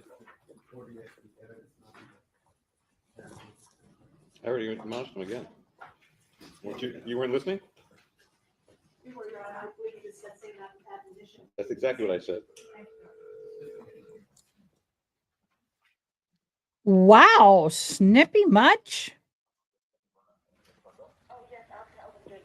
Speaker 8: the 48 the evidence not
Speaker 3: I already admonished him again. You weren't listening?
Speaker 5: You were, Your Honor, I believe you just said same admonition.
Speaker 3: That's exactly what I said.
Speaker 1: Wow, snippy much?
Speaker 5: Oh, yes, I'll tell them.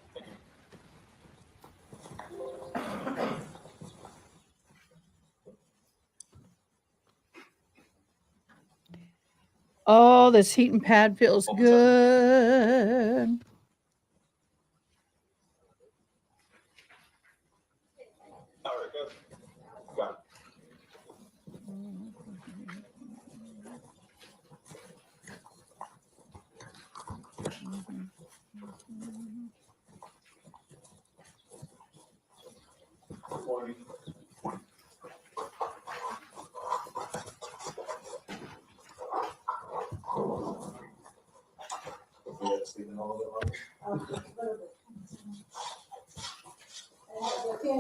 Speaker 1: Oh, this heating pad feels good.
Speaker 4: Good morning. You guys sleeping all the way? Okay,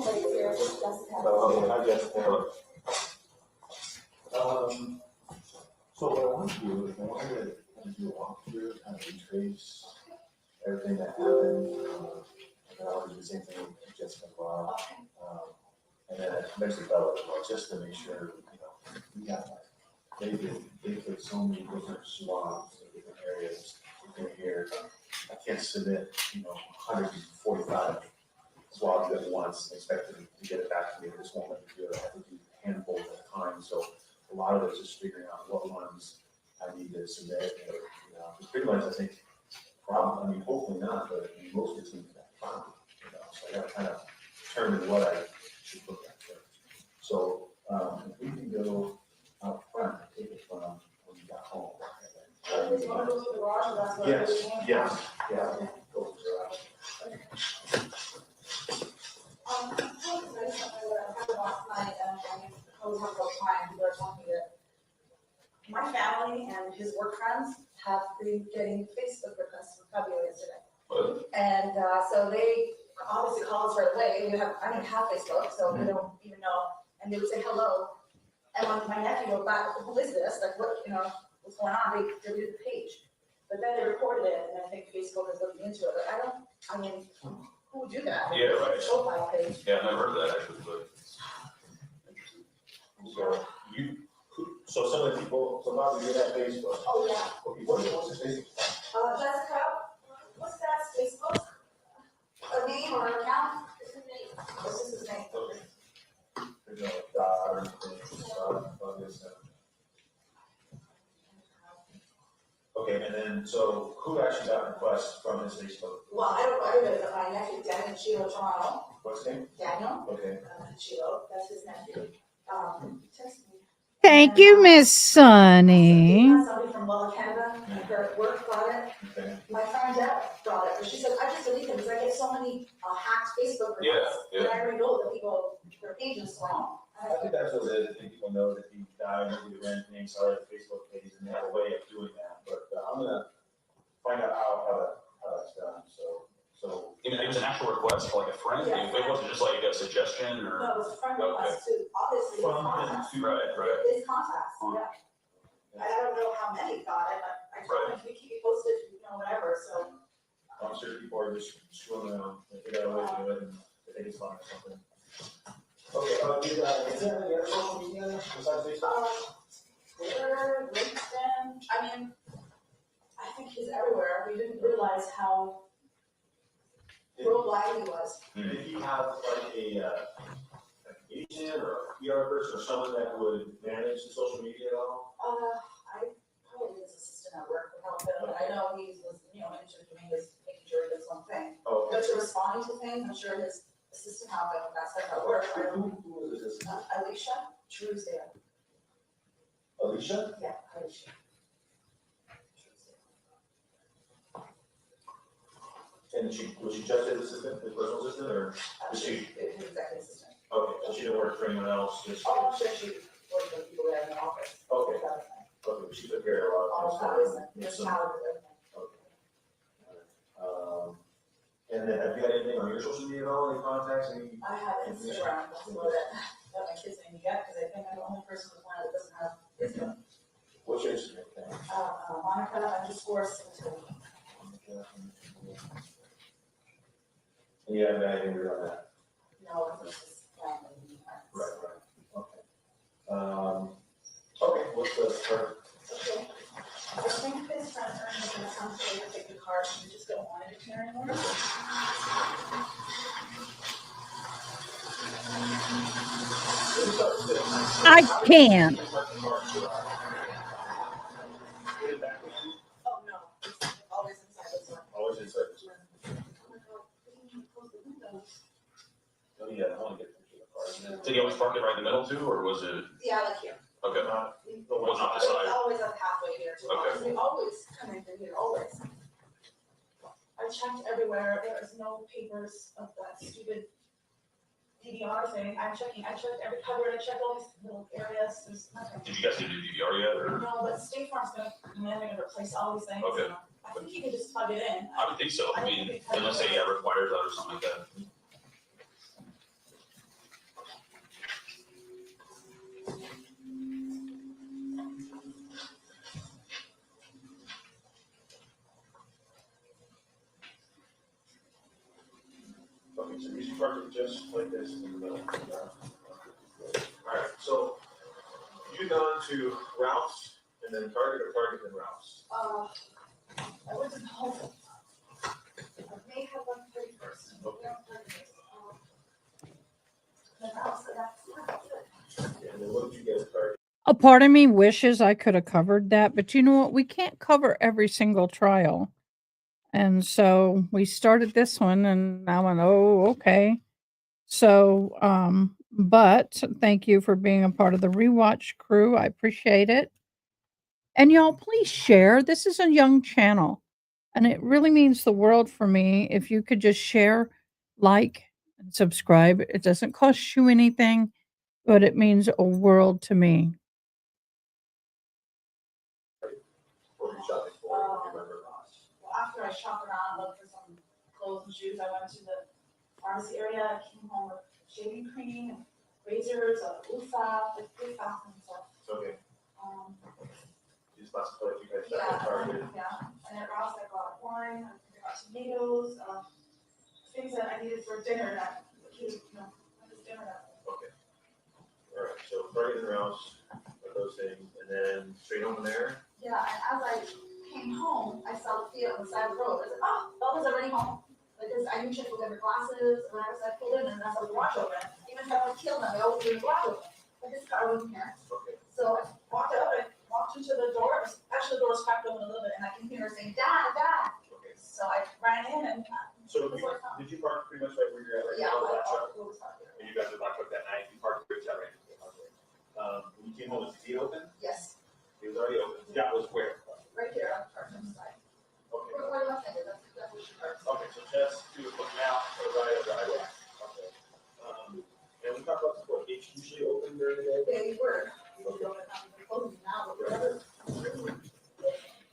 Speaker 4: I guess. So what I want to do is I want to do a walkthrough, kind of retrace everything that happened. And then I'll do the same thing with Jessica Law. And then eventually Bella, just to make sure, we got like, they put so many different swabs in different areas in here. I can't submit, 145 swabs at once and expect them to get it back to me. They just won't let me do it. I have to do handfuls at a time. So a lot of it is just figuring out what ones I need to submit. It's pretty much, I think, hopefully not, but most of the teams have fine. So I got to kind of determine what I should look at first. So if we can go out front, take it from when you got home. Yes, yeah. Go to the garage.
Speaker 5: Last night, I was having a client who was telling me that my family and his work friends have been getting Facebook requests from Fabio yesterday. And so they obviously call us right away. I don't have Facebook, so we don't even know. And they would say hello. And when my nephew wrote back, who is this? Like, what's going on? They deleted the page. But then they reported it, and I think Facebook is looking into it. Who would do that?
Speaker 6: Yeah, right.
Speaker 5: Profile page.
Speaker 6: Yeah, I've never heard of that actually, but.
Speaker 4: So some of the people, probably did that Facebook.
Speaker 5: Oh, yeah.
Speaker 4: Okay, what's his Facebook?
Speaker 5: Jessica, what's that Facebook? A name or an account? It's his name. It's just his name.
Speaker 4: Okay. There's no dot or anything. Okay, and then, so who actually got requests from his Facebook?
Speaker 5: Well, I don't know, everybody, but my nephew, Daniel Chilo Toronto.
Speaker 4: What's his name?
Speaker 5: Daniel.
Speaker 4: Okay.
Speaker 5: Chilo, that's his nephew. Text me.
Speaker 1: Thank you, Miss Sunny.
Speaker 5: Somebody from Lower Canada, her work got it.
Speaker 4: Okay.
Speaker 5: My friend Deb got it, but she said, I just deleted it because I get so many hacked Facebook requests.
Speaker 6: Yeah.
Speaker 5: And I already know that people, their agents wrong.
Speaker 4: I think that's what it is. I think people know that he died, maybe the rent name, sorry, the Facebook page, and they have a way of doing that. But I'm gonna find out how that's done. So.
Speaker 6: It was an actual request for like a friend?
Speaker 5: Yeah.
Speaker 6: It wasn't just like a suggestion or?
Speaker 5: No, it was a friend request too, obviously, his contacts.
Speaker 6: Right.
Speaker 5: His contacts, yeah. I don't know how many got it, but I told him, we keep you posted, whatever, so.
Speaker 4: I'm sure people are just screwing around, they got a way to do it, and they think it's fun or something. Okay, is there any other social media besides Facebook?
Speaker 5: Twitter, LinkedIn, I think he's everywhere, we didn't realize how worldwide he was.
Speaker 4: Did he have like an agent or a PR person or someone that would manage the social media at all?
Speaker 5: I probably his assistant at work would help him, but I know he was, interviewing making sure he does one thing.
Speaker 4: Oh,
Speaker 5: But to responding to things, I'm sure his assistant helped him, that's how it works.
Speaker 4: Who was his assistant?
Speaker 5: Alicia, Truesdale.
Speaker 4: Alicia?
Speaker 5: Yeah, Alicia.
Speaker 4: And was she just his assistant, his personal assistant, or was she?
Speaker 5: His executive assistant.
Speaker 4: Okay, so she didn't work for anyone else, just.
Speaker 5: Oh, I'm sure she worked with people there in the office.
Speaker 4: Okay, okay, she took care of a lot
Speaker 5: All
Speaker 4: of
Speaker 5: that
Speaker 4: things.
Speaker 5: is, there's salary with everything.
Speaker 4: And then have you got anything on your social media at all, any contacts, any?
Speaker 5: I have Instagram, that's what that my kids name yet, because I think I'm the only person with one that doesn't have Instagram.
Speaker 4: What's your Instagram thing?
Speaker 5: Monica _Sementilli.
Speaker 4: And you haven't got anything weird on that?
Speaker 5: No, it's just family.
Speaker 4: Right, okay. What's the start?
Speaker 5: Okay. I think this friend is going to come today to take the car, and we just don't want it to carry anymore.
Speaker 1: I can't.
Speaker 5: Oh, no, it's always inside the door.
Speaker 4: Always inside this one. Oh, yeah, I want to get into the car.
Speaker 6: Did he always park it right in the middle too, or was it?
Speaker 5: Yeah, like here.
Speaker 6: Okay. Was not the
Speaker 5: It's
Speaker 6: side.
Speaker 5: always a pathway here too.
Speaker 6: Okay.
Speaker 5: We always come in through here, always. I checked everywhere, there is no papers of that stupid DVR thing, I checked every cupboard, I checked all these little areas, there's nothing.
Speaker 7: Did you guys do the DVR yet, or?
Speaker 5: No, but State Farm's gonna come in, they're gonna replace all these things.
Speaker 7: Okay.
Speaker 5: I think you can just plug it in.
Speaker 7: I would think so. I mean, unless they requires that or something like that.
Speaker 4: Okay, so you park it just like this in the middle. Alright, so you've gone to Ralph's and then Target or Target and Ralph's?
Speaker 5: I went to the home. I may have one 31st.
Speaker 4: Okay.
Speaker 5: The house, that's good.
Speaker 4: And then what did you get at Target?
Speaker 1: A part of me wishes I could have covered that, but you know what? We can't cover every single trial. And so we started this one and I went, oh, okay. So, but thank you for being a part of the rewatch crew. I appreciate it. And y'all, please share. This is a young channel and it really means the world for me if you could just share, like, and subscribe. It doesn't cost you anything, but it means a world to me.
Speaker 4: What were you shopping for? Do you remember?
Speaker 5: Well, after I shopped around, looked for some clothes and shoes, I went to the pharmacy area, I came home with shaving cream, razors, a loofah, like loofah and stuff.
Speaker 4: Okay,
Speaker 5: Um,
Speaker 4: these last place you guys
Speaker 5: yeah,
Speaker 4: shop at Target.
Speaker 5: yeah, and at Ross I got wine, I got tomatoes, things that I needed for dinner that, I just dinner that.
Speaker 4: Okay. Alright, so Target and Ralph's, with those things, and then straight home there?
Speaker 5: Yeah, and as I came home, I saw the Fiat on the side of the road, I said, oh, Bella's already home. Because I usually look at her glasses, and I was like, pulled in, and that's how the garage open. Even if I would kill them, I always leave the garage open. But this car wasn't here.
Speaker 4: Okay.
Speaker 5: So I walked out, I walked into the door, actually the door was cracked open a little bit, and I can hear her saying, Dad, Dad.
Speaker 4: Okay.
Speaker 5: So I ran in and.
Speaker 4: So did you park pretty much right where you're at, right?
Speaker 5: Yeah,
Speaker 4: Before that truck?
Speaker 5: it was fine.
Speaker 4: And you guys were black truck that night, you parked pretty much right? When you came home, was the gate open?
Speaker 5: Yes,
Speaker 4: It was already open. That was where?
Speaker 5: right here, on the park side.
Speaker 4: Okay.
Speaker 5: Where left handed, that's what she parked.
Speaker 4: Okay, so just to look out or right or driveway. Okay. And we talked about what gates usually open during the day?
Speaker 5: They were, we don't have to close them now, but whatever.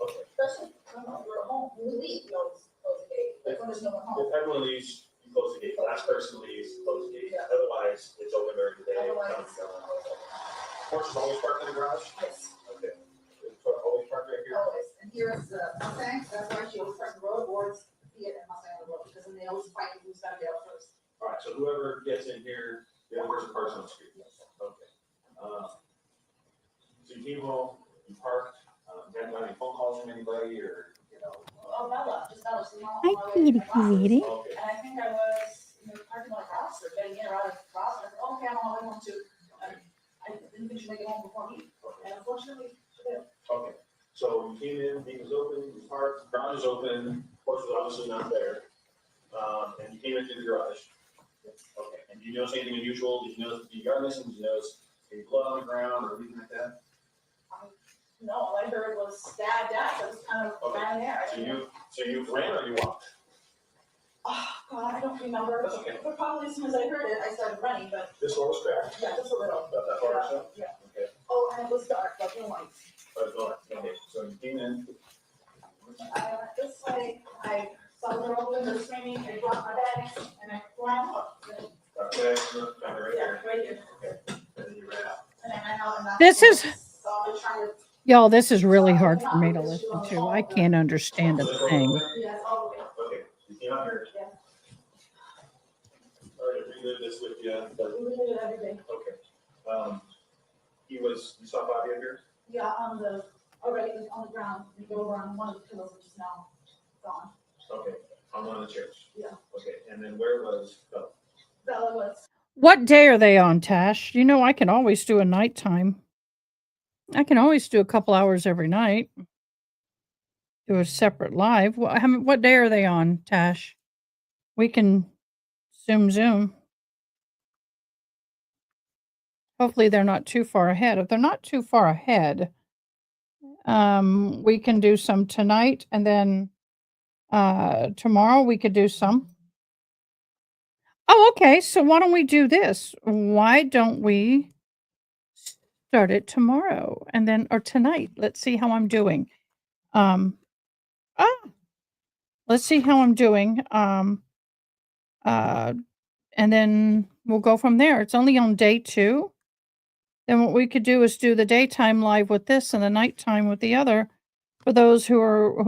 Speaker 4: Okay.
Speaker 5: Especially, we're home, when we leave, we always close the gate, like when there's no one home.
Speaker 4: If everyone leaves, you close the gate. Last person leaves, close the gate.
Speaker 5: Yeah.
Speaker 4: Otherwise, it's open during the day.
Speaker 5: Otherwise, it's.
Speaker 4: Horses always parked in the garage?
Speaker 5: Yes.
Speaker 4: Okay. So always parked right here?
Speaker 5: Always, and here is the Mustang, that's why she always parks the road boards, Fiat and Mustang on the road, because then they always fight who's gotta get out first.
Speaker 4: All right, so whoever gets in here, the other person parks on the street. Okay. So you came home, you parked, you hadn't got any phone calls from anybody or,
Speaker 5: Oh, Bella, just Bella, she's not
Speaker 1: Hi,
Speaker 5: on my way to my
Speaker 1: Petey,
Speaker 5: classes.
Speaker 4: Okay.
Speaker 5: And I think I was in the parking lot Ross, or getting in or out of Ross, and I said, okay, I'm on my way home too. I didn't think she'd make it home before me, and unfortunately, she did.
Speaker 4: Okay, so you came in, gate was open, you parked, garage is open, horse was obviously not there. And you came into the garage. Okay, and did you notice anything unusual? Did you notice the yard missing? Did you notice any blood on the ground or anything like that?
Speaker 5: No, all I heard was dad, dad, so I just kind of
Speaker 4: Okay.
Speaker 5: ran there.
Speaker 4: So you ran or you walked?
Speaker 5: Oh, God, I don't remember,
Speaker 4: That's okay.
Speaker 5: but probably as soon as I heard it, I started running, but
Speaker 4: This one was cracked.
Speaker 5: yeah, just a little.
Speaker 4: About that far or so?
Speaker 5: Yeah.
Speaker 4: Okay,
Speaker 5: Oh, and it was dark, like no lights.
Speaker 4: but no, okay, so you came in.
Speaker 5: I went this way, I saw the door open, they're screaming, I dropped my bags, and I ran out.
Speaker 4: Got the got it right
Speaker 5: Yeah,
Speaker 4: there.
Speaker 5: right here.
Speaker 4: Okay, and then you ran out.
Speaker 5: And I ran out and
Speaker 1: This is-
Speaker 5: saw her trying to.
Speaker 1: Y'all, this is really hard for me to listen to. I can't understand a thing.
Speaker 5: Yes, all the way.
Speaker 4: Okay, you came out here.
Speaker 5: Yeah.
Speaker 4: Sorry to relive this with you, but,
Speaker 5: We did it every day.
Speaker 4: okay. You saw Bobby up here?
Speaker 5: Yeah, already on the ground, we go over on one of the pillows, which is now gone.
Speaker 4: Okay, on one of the chairs?
Speaker 5: Yeah.
Speaker 4: Okay, and then where was Bella?
Speaker 5: Bella was,
Speaker 1: What day are they on, Tash? You know, I can always do a nighttime. I can always do a couple hours every night. Do a separate live. What day are they on, Tash? We can zoom. Hopefully they're not too far ahead. If they're not too far ahead, we can do some tonight and then Tomorrow we could do some. Oh, okay. So why don't we do this? Why don't we start it tomorrow and then or tonight? Let's see how I'm doing. Um, ah, let's see how I'm doing. Uh, and then we'll go from there. It's only on day 2. Then what we could do is do the daytime live with this and the nighttime with the other for those who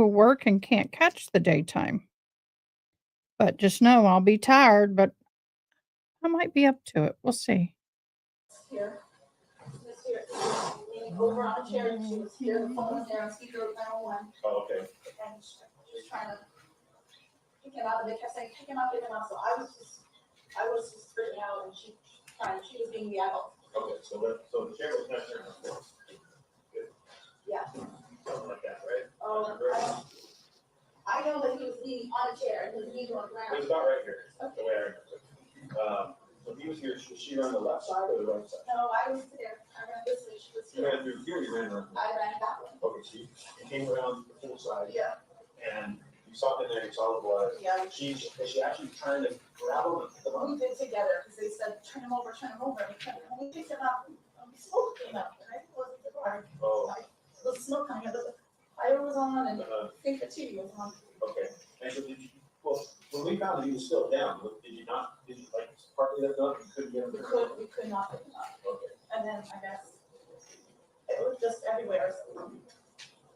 Speaker 1: work and can't catch the daytime. But just know I'll be tired, but I might be up to it. We'll see.
Speaker 2: Here. This here. Leaning over on a chair, and she was here, the phone was there on speaker 901,
Speaker 4: Oh, okay.
Speaker 2: and she was trying to pick him up, and they kept saying, pick him up, so I was just freaking out, and she was being the adult.
Speaker 4: Okay, so the chair was not there before. Good.
Speaker 2: Yeah.
Speaker 4: Something like that, right?
Speaker 2: I know that he was leaning on a chair, and he was leaning on the
Speaker 4: It
Speaker 2: ground.
Speaker 4: was about right here, the way I remember it. When he was here, was she on the left side or the right side?
Speaker 2: No, I was there, I ran this way, she was
Speaker 4: You
Speaker 2: here,
Speaker 4: ran through here, you ran around.
Speaker 2: I ran that way.
Speaker 4: Okay, so you came around the full side
Speaker 2: Yeah,
Speaker 4: and you saw it in there, you saw the blood.
Speaker 2: yeah.
Speaker 4: Is she actually trying to grab him and pick him up?
Speaker 2: We did together, because they said, turn him over, and we couldn't. When we picked him up, smoke came up, and I think it was the car.
Speaker 4: Oh,
Speaker 2: The smoke coming up, the fire was on, and
Speaker 4: uh,
Speaker 2: I think the TV was on.
Speaker 4: okay. And so well, when we found that he was still down, did you like partly lift up and couldn't get him?
Speaker 2: We could not pick him up,
Speaker 4: Okay.
Speaker 2: and then I guess it was just everywhere,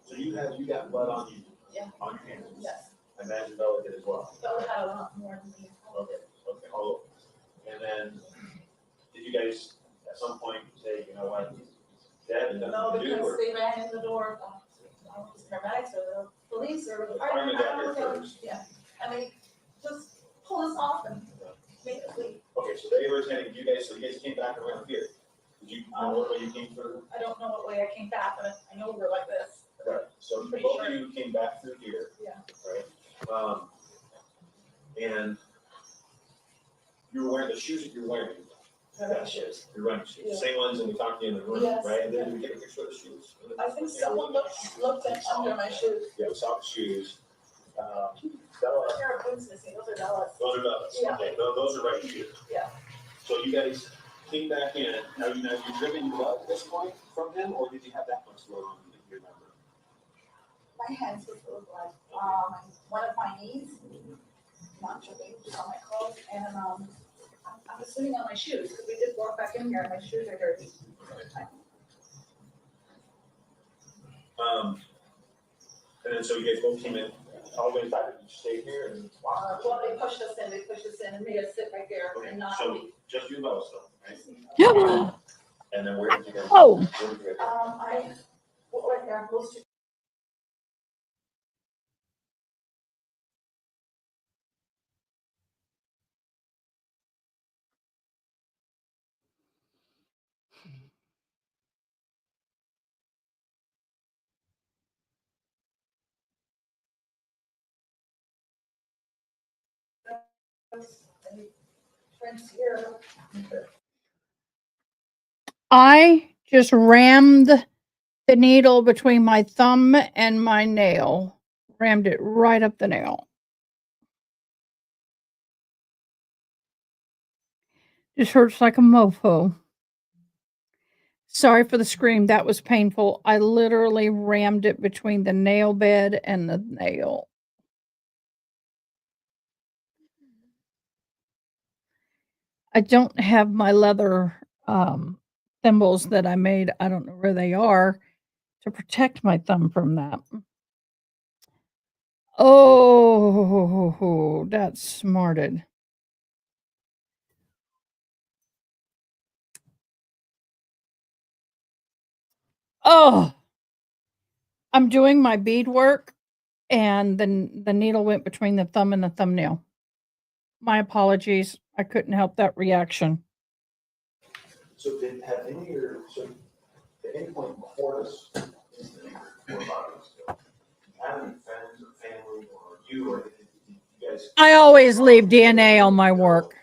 Speaker 4: So you got blood on you?
Speaker 2: Yeah.
Speaker 4: On your hands?
Speaker 2: yes.
Speaker 4: I imagine Bella did as well.
Speaker 2: Bella had a lot more than me.
Speaker 4: Okay, all over. And then, did you guys at some point say, you know what, he's dead and
Speaker 2: No,
Speaker 4: nothing to do?
Speaker 2: because
Speaker 4: Or
Speaker 2: they ran in the door, I was paramedics or the police or
Speaker 4: the firemen got here first?
Speaker 2: yeah, and they just pulled us off and made us leave.
Speaker 4: Okay, so they were saying, so you guys came back around here. Did you know what way you came through?
Speaker 2: I don't know what way I came back, but I know we were like this.
Speaker 4: Right, so
Speaker 2: Pretty
Speaker 4: both
Speaker 2: sure.
Speaker 4: of you came back through here.
Speaker 2: Yeah.
Speaker 4: Right? And you were wearing the shoes that you're wearing.
Speaker 2: Shoes.
Speaker 4: You're wearing shoes,
Speaker 2: Yeah.
Speaker 4: same ones that we talked to you in the room,
Speaker 2: Yes.
Speaker 4: right? And then we get a picture of the shoes.
Speaker 2: I think someone looked at under my shoes.
Speaker 4: Yeah, we saw the shoes. Bella,
Speaker 2: A pair of boots missing, those are Bella's.
Speaker 4: those are Bella's.
Speaker 2: Yeah.
Speaker 4: Okay, those are right shoes.
Speaker 2: Yeah.
Speaker 4: So you guys came back in. Now you driven blood at this point from him, or did you have that much blood on you? Do you remember?
Speaker 2: My hands were full of blood. One of my knees, not dripping, just on my clothes, and I'm sitting on my shoes, because we did walk back in here, and my shoes are dirty.
Speaker 4: And then so you guys both came in. How many times did you stay here and walk?
Speaker 2: Well, they pushed us in and made us sit right there
Speaker 4: Okay,
Speaker 2: and not
Speaker 4: so
Speaker 2: leave.
Speaker 4: just you and Bella still, right?
Speaker 1: Yeah.
Speaker 4: And then where did you guys?
Speaker 1: Oh.
Speaker 4: Where did you guys?
Speaker 2: Right there, close to. Friends here.
Speaker 1: I just rammed the needle between my thumb and my nail. Rammed it right up the nail. Just hurts like a mofo. Sorry for the scream. That was painful. I literally rammed it between the nail bed and the nail. I don't have my leather thimbles that I made. I don't know where they are to protect my thumb from that. Oh, that's smarted. Oh, I'm doing my beadwork and then the needle went between the thumb and the thumbnail. My apologies. I couldn't help that reaction.
Speaker 4: So at any point before this incident, or about this, have any friends or family or you or did you guys
Speaker 1: I always leave DNA on my work.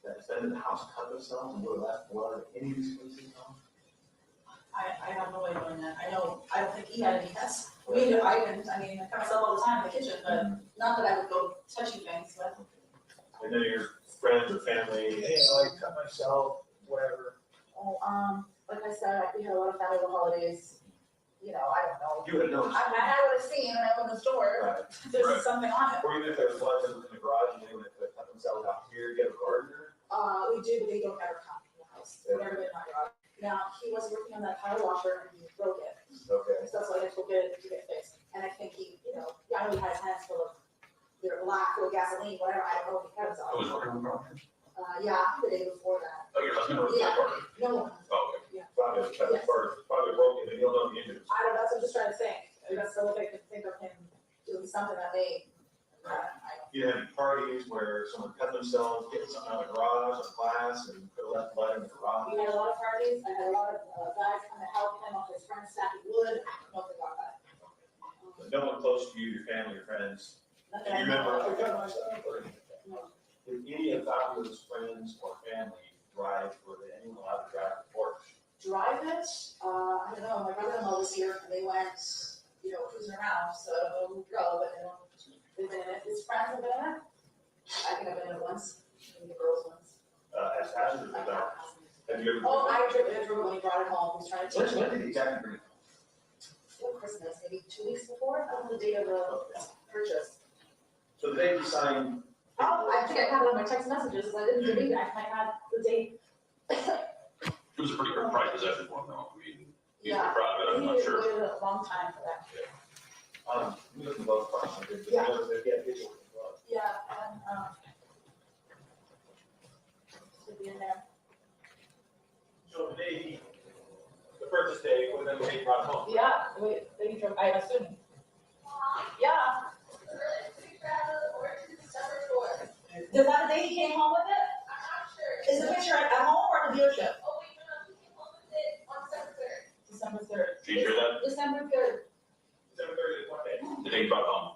Speaker 4: that's been in the house cut themselves and would have left blood in any of these places?
Speaker 2: I have no way of knowing that. I don't think
Speaker 10: he had any pets. I mean, I cut myself all the time in the kitchen, but not that I would go touching things, but.
Speaker 4: And then your friends or family, hey, I cut myself, whatever.
Speaker 10: Oh, like I said, we had a lot of family holidays, you know, I don't know.
Speaker 4: You would know.
Speaker 10: I would have seen when I opened the store,
Speaker 4: Right.
Speaker 10: there's something on it.
Speaker 4: Or even if there was one in the garage, and they would have cut themselves out here, get a gardener.
Speaker 10: We do, but they don't ever come in the house, they've never been in my garage. Now, he was working on that power washer and he broke it,
Speaker 4: Okay.
Speaker 10: so that's why I took it to get fixed. And I think he, you know, I know he had his hands full of, either black or gasoline, whatever, I don't know if he cut himself.
Speaker 7: I was working on property.
Speaker 10: Yeah, the day before that.
Speaker 7: Oh, your husband or your
Speaker 10: Yeah.
Speaker 7: partner?
Speaker 10: No,
Speaker 7: Oh, okay.
Speaker 4: Probably cut it first, probably broken, and you don't know the injuries.
Speaker 10: I don't know, that's what I'm just trying to think. That's the only thing I could think of him doing something that may, I don't.
Speaker 4: You have parties where someone cut themselves, getting something out of the garage or class, and put a left light in the garage.
Speaker 10: We had a lot of parties, I had a lot of guys come to help him off his friend's stacking wood, I don't know if they got that.
Speaker 4: But no one close to you, your family, your friends.
Speaker 10: Not
Speaker 4: Do
Speaker 10: that I
Speaker 4: you remember,
Speaker 10: know
Speaker 4: I
Speaker 10: of.
Speaker 4: cut myself, or
Speaker 10: No.
Speaker 4: did any of Fabio's friends or family drive, were they anyone allowed to drive the Porsche?
Speaker 10: Drive it, I don't know, my brother-in-law was here, and they went, you know, cruising around, so I don't know who drove, but they don't, they've been in it, his friends have been in it. I think I've been in it once, maybe the girls once.
Speaker 4: As passengers, or not? Have you ever?
Speaker 10: Oh, I drove it when he brought it home, he was trying to teach me.
Speaker 4: When did he exactly bring it?
Speaker 10: For Christmas, maybe 2 weeks before, I don't know the date of the purchase.
Speaker 4: So the day you signed.
Speaker 10: Oh, I think I have it on my text messages, I didn't delete it, I had the date.
Speaker 7: It was a pretty good price possession for him, though. I mean, he's
Speaker 10: Yeah.
Speaker 7: pretty proud of it, I'm not
Speaker 10: He
Speaker 7: sure.
Speaker 10: waited a long time for that.
Speaker 4: We looked at both questions.
Speaker 10: Yeah.
Speaker 4: Picture.
Speaker 10: Yeah, and, should be in there.
Speaker 4: So the day, the purchase day, when then they brought it home.
Speaker 10: Yeah, wait, they drove, I assume. Yeah. Is that the day he came home with it? I'm not sure. Is the picture at home or at the dealership? Oh, wait, no, he came home with it on December 3rd.
Speaker 7: Did you hear that?
Speaker 10: December 3rd.
Speaker 4: December 30th, what day?
Speaker 7: The day you brought it home.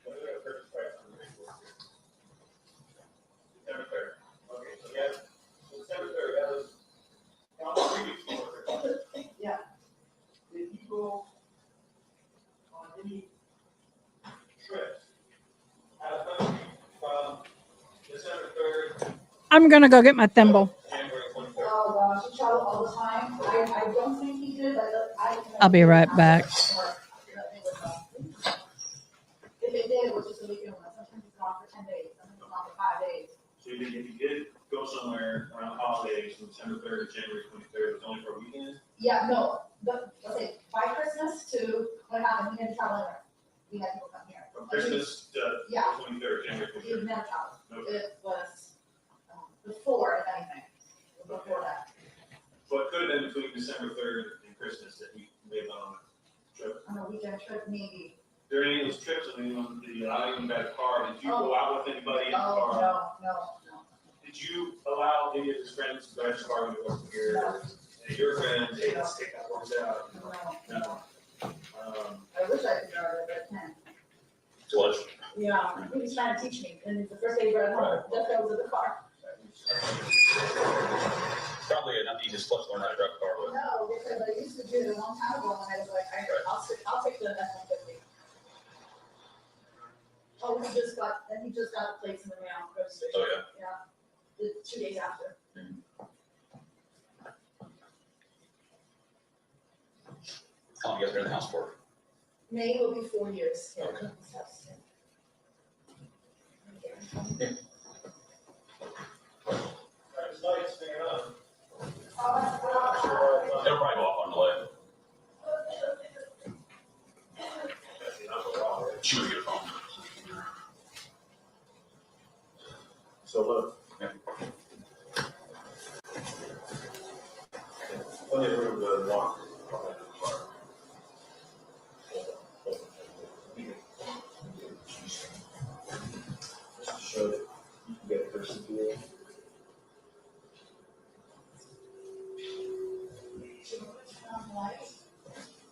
Speaker 4: What is the purchase price on the paperwork? December 3rd. Okay, so yeah, so December 3rd, that was almost 3 weeks before.
Speaker 10: Yeah.
Speaker 4: Did you go on any trips out of country from December 3rd,
Speaker 1: I'm going to go get my thimble.
Speaker 4: January 23rd?
Speaker 10: Oh, gosh, he traveled all the time. I don't think he did, but
Speaker 1: I'll be right back.
Speaker 10: If it did, it was just a weekend one. Sometimes he's gone for 10 days, sometimes he's gone for 5 days.
Speaker 4: So if you did go somewhere around the holidays from December 3rd to January 23rd, it was only for a weekend?
Speaker 10: Yeah, no, but, let's say, by Christmas to, what happened, he didn't travel anywhere. We had people come here.
Speaker 4: From Christmas to
Speaker 10: Yeah.
Speaker 4: 23rd, January
Speaker 10: He
Speaker 4: 23rd?
Speaker 10: never traveled.
Speaker 4: Okay.
Speaker 10: It was before, if anything, before that.
Speaker 4: So it could have been between December 3rd and Christmas that he may have gone on a trip.
Speaker 10: On a weekend trip, maybe.
Speaker 4: During any of those trips, I mean, when the outing got a car, did you go out with anybody in the
Speaker 10: Oh,
Speaker 4: car?
Speaker 10: no.
Speaker 4: Did you allow any of his friends to drive his car when he wasn't here?
Speaker 10: No.
Speaker 4: Any of your friends, hey, let's take that horse out?
Speaker 10: No.
Speaker 4: No.
Speaker 10: I wish I could drive it, but I can't.
Speaker 7: Clutch.
Speaker 10: Yeah, he was trying to teach me, and the first day he brought it home, just goes in the car.
Speaker 7: Probably not the easiest clutch to learn how to drive a car with.
Speaker 10: No, because I used to do it a long time ago, when I was like, I'll take the F-150. Oh, he just got the plates in the mail, registration.
Speaker 7: Oh, yeah.
Speaker 10: Yeah, 2 days after.
Speaker 7: How long you guys been in the house for?
Speaker 10: May will be 4 years. Yeah.
Speaker 7: Okay.
Speaker 4: It's nice, hang on.
Speaker 7: They'll probably go off on delay. She would get a phone.
Speaker 4: So look.
Speaker 7: Yeah.
Speaker 4: Plenty of room to walk. Just to show that you can get a person here.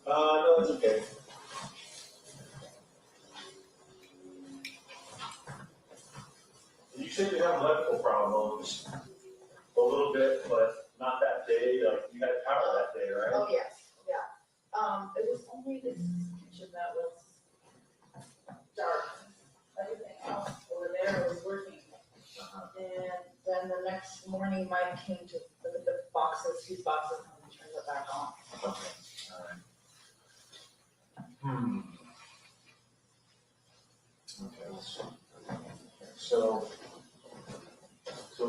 Speaker 4: No, it's okay. You said you have electrical problems a little bit, but not that day, like you had power that day, right?
Speaker 10: Oh, yes, yeah. It was only this kitchen that was dark. Everything else over there was working. And then the next morning, Mike came to look at the boxes, these boxes, and turned it back on.
Speaker 6: Okay. So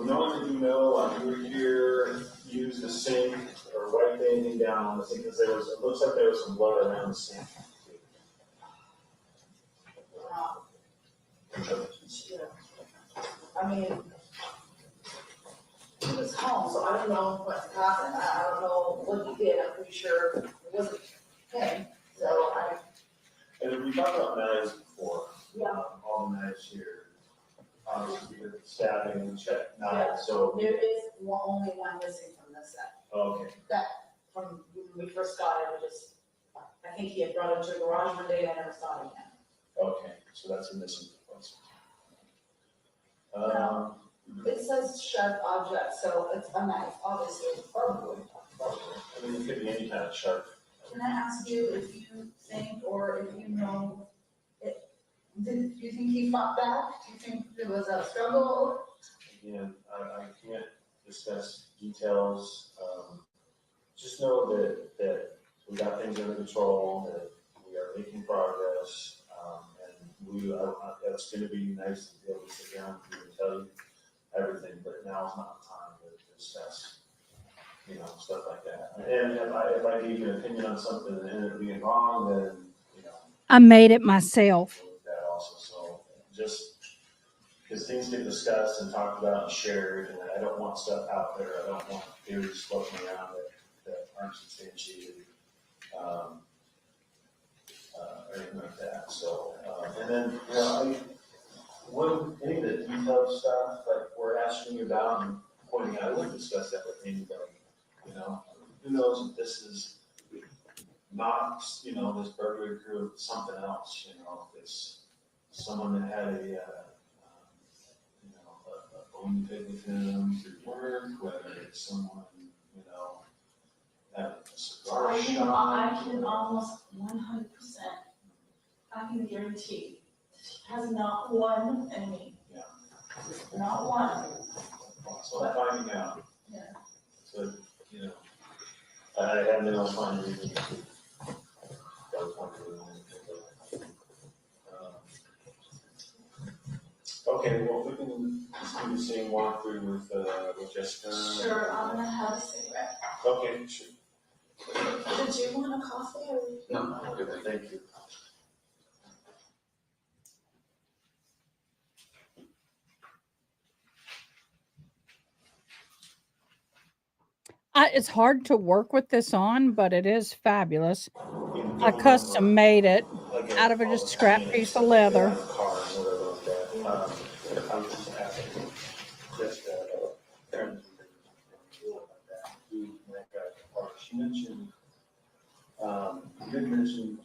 Speaker 6: knowing that you know, you were here, use the sink or wipe anything down on the sink, because it looks like there was some blood around the sink.
Speaker 10: I mean, he was home, so I don't know what happened. I don't know what he did. I'm pretty sure it wasn't him. So
Speaker 6: And we talked about knives before.
Speaker 10: Yeah.
Speaker 6: All the knives here, obviously with stabbing and check
Speaker 10: Yeah.
Speaker 6: knives, so.
Speaker 10: there is only one missing from this set.
Speaker 6: Okay,
Speaker 10: From when we first got it, I think he had brought it to the garage one day and I never saw it again.
Speaker 6: okay, so that's a missing piece.
Speaker 10: It says sharp object, so it's a knife, obviously.
Speaker 6: Probably. I mean, it could be any kind of sharp.
Speaker 10: Can I ask you if you think, or if you know, do you think he fought back? Do you think there was a struggle?
Speaker 6: Again, I can't discuss details. Just know that we got things under control, that we are making progress, and that's gonna be nice to be able to sit down and tell you everything, but now's not the time to discuss, stuff like that. And if I gave you an opinion on something and it ended up being wrong, then,
Speaker 1: I made it myself.
Speaker 6: that also, so just because things get discussed and talked about and shared, and I don't want stuff out there. I don't want theories floating around that aren't substantiated, or anything like that. So, and then, any of the detailed stuff like we're asking you about and pointing out, I wouldn't discuss that with anybody. Who knows if this is not, this burglary crew, something else, if it's someone that had a bone pig with him through work, whether it's someone, at a cigar shop.
Speaker 10: I can almost 100%, I can guarantee, he has not one enemy.
Speaker 6: Yeah.
Speaker 10: Not one.
Speaker 6: So I'm finding out.
Speaker 10: Yeah.
Speaker 6: So, I have no finding reason to. That was one reason. Okay, well, we can just do the same walkthrough with Jessica.
Speaker 10: Sure, I'm gonna have a cigarette.
Speaker 6: Okay, sure.
Speaker 10: Did you want a coffee or?
Speaker 6: No, good, thank you.
Speaker 1: It's hard to work with this on, but it is fabulous. I custom made it out of just a scrap piece of leather.
Speaker 6: She mentioned, you did mention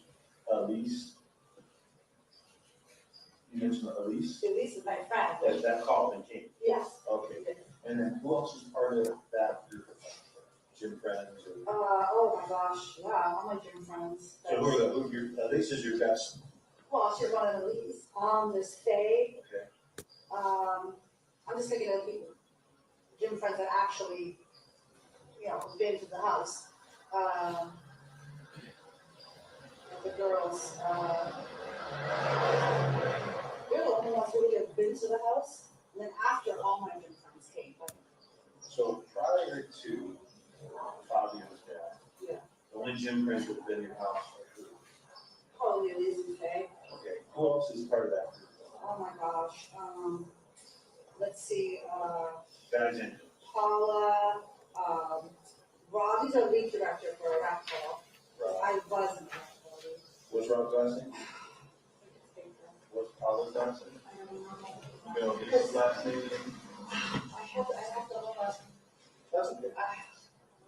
Speaker 6: Elise. You mentioned Elise?
Speaker 10: Elise is my friend.
Speaker 6: That called and came?
Speaker 10: Yes.
Speaker 6: Okay. And then who else is part of that group? Gym friends?
Speaker 10: Oh my gosh, yeah, all my gym friends.
Speaker 6: So Elise is your best?
Speaker 10: Well, she's one of the leads. There's Faye.
Speaker 6: Okay.
Speaker 10: I'm just thinking of people, gym friends that actually, been to the house. The girls, they're the only ones who really have been to the house. And then after, all my gym friends came. But
Speaker 6: So prior to Fabio's death,
Speaker 10: yeah,
Speaker 6: the only gym friends that have been in your house are who?
Speaker 10: probably Elise and Faye.
Speaker 6: Okay, who else is part of that group?
Speaker 10: Oh my gosh. Let's see.
Speaker 6: Guys in.
Speaker 10: Paula, Rob, he's our lead director for basketball.
Speaker 6: Rob.
Speaker 10: I was in basketball.
Speaker 6: What's Rob's last name? What's Paula's last name?
Speaker 10: I don't know.
Speaker 6: You know his last name?
Speaker 10: I have to look up.
Speaker 6: That's okay.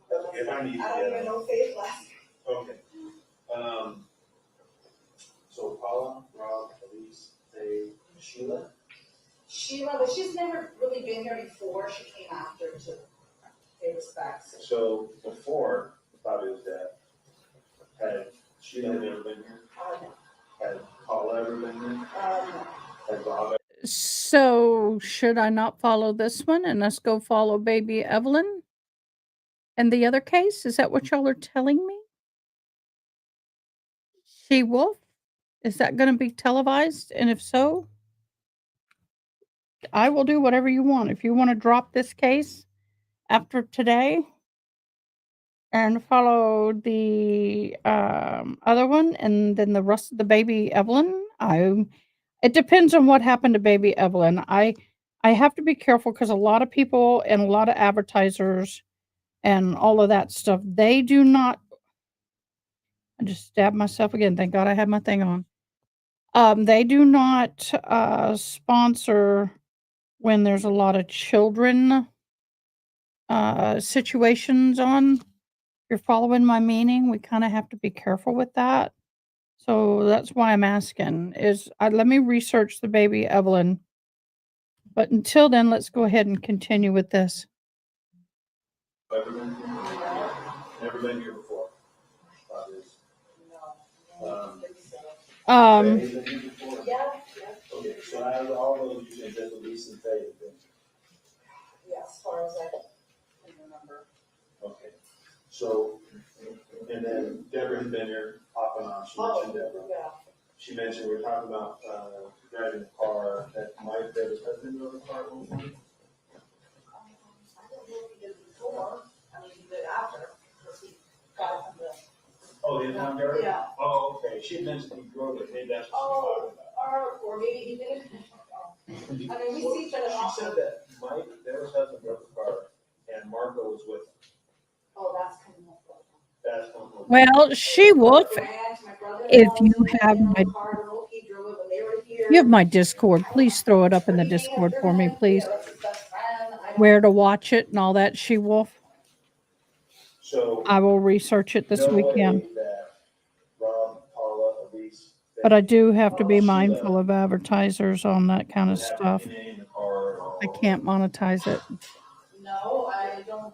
Speaker 6: That's okay, if I need to.
Speaker 10: I don't even know Faye's last name.
Speaker 6: Okay. So Paula, Rob, Elise, Faye, Sheila?
Speaker 10: Sheila, but she's never really been here before. She came after to pay respects.
Speaker 6: So before Fabio's death, had She had never been here.
Speaker 10: No.
Speaker 6: Had Paula ever been here?
Speaker 10: No.
Speaker 6: Had Bob?
Speaker 1: So should I not follow this one and let's go follow baby Evelyn? And the other case? Is that what y'all are telling me? She Wolf? Is that going to be televised? And if so, I will do whatever you want. If you want to drop this case after today and follow the other one and then the rest of the baby Evelyn, it depends on what happened to baby Evelyn. I have to be careful because a lot of people and a lot of advertisers and all of that stuff, they do not. I just stabbed myself again. Thank God I had my thing on. They do not sponsor when there's a lot of children situations on. If you're following my meaning, we kind of have to be careful with that. So that's why I'm asking let me research the baby Evelyn. But until then, let's go ahead and continue with this.
Speaker 6: Ever been here? Never been here before.
Speaker 1: Um,
Speaker 6: Faye been here before?
Speaker 10: Yeah.
Speaker 6: Okay, so out of all those, you think that Elise and Faye have been?
Speaker 10: Yeah, as far as I can remember.
Speaker 6: Okay, so, and then Deborah had been here off and on, she mentioned Deborah.
Speaker 10: Yeah.
Speaker 6: She mentioned, we were talking about, driving a car, that might, Deborah's husband drove a car before.
Speaker 10: I don't know if he did it before, I mean, he did it after, because he got it from the.
Speaker 6: Oh, the town driver?
Speaker 10: Yeah.
Speaker 6: Oh, okay, she had mentioned he drove it, maybe that's what
Speaker 10: Or maybe he did it. I mean, we see each other
Speaker 6: she
Speaker 10: often.
Speaker 6: said that Mike, Deborah's husband drove the car, and Marco was with him.
Speaker 10: Oh, that's coming up.
Speaker 6: That's one.
Speaker 1: well, She Wolf, if you have my Discord, please throw it up in the Discord for me, please. Where to watch it and all that, She Wolf.
Speaker 6: So.
Speaker 1: I will research it this
Speaker 6: no way
Speaker 1: weekend.
Speaker 6: that Rob, Paula, Elise,
Speaker 1: But I do have to be mindful of advertisers on that kind of
Speaker 6: would have
Speaker 1: stuff.
Speaker 6: DNA in the car and all.
Speaker 1: I can't monetize it.
Speaker 10: No, I don't.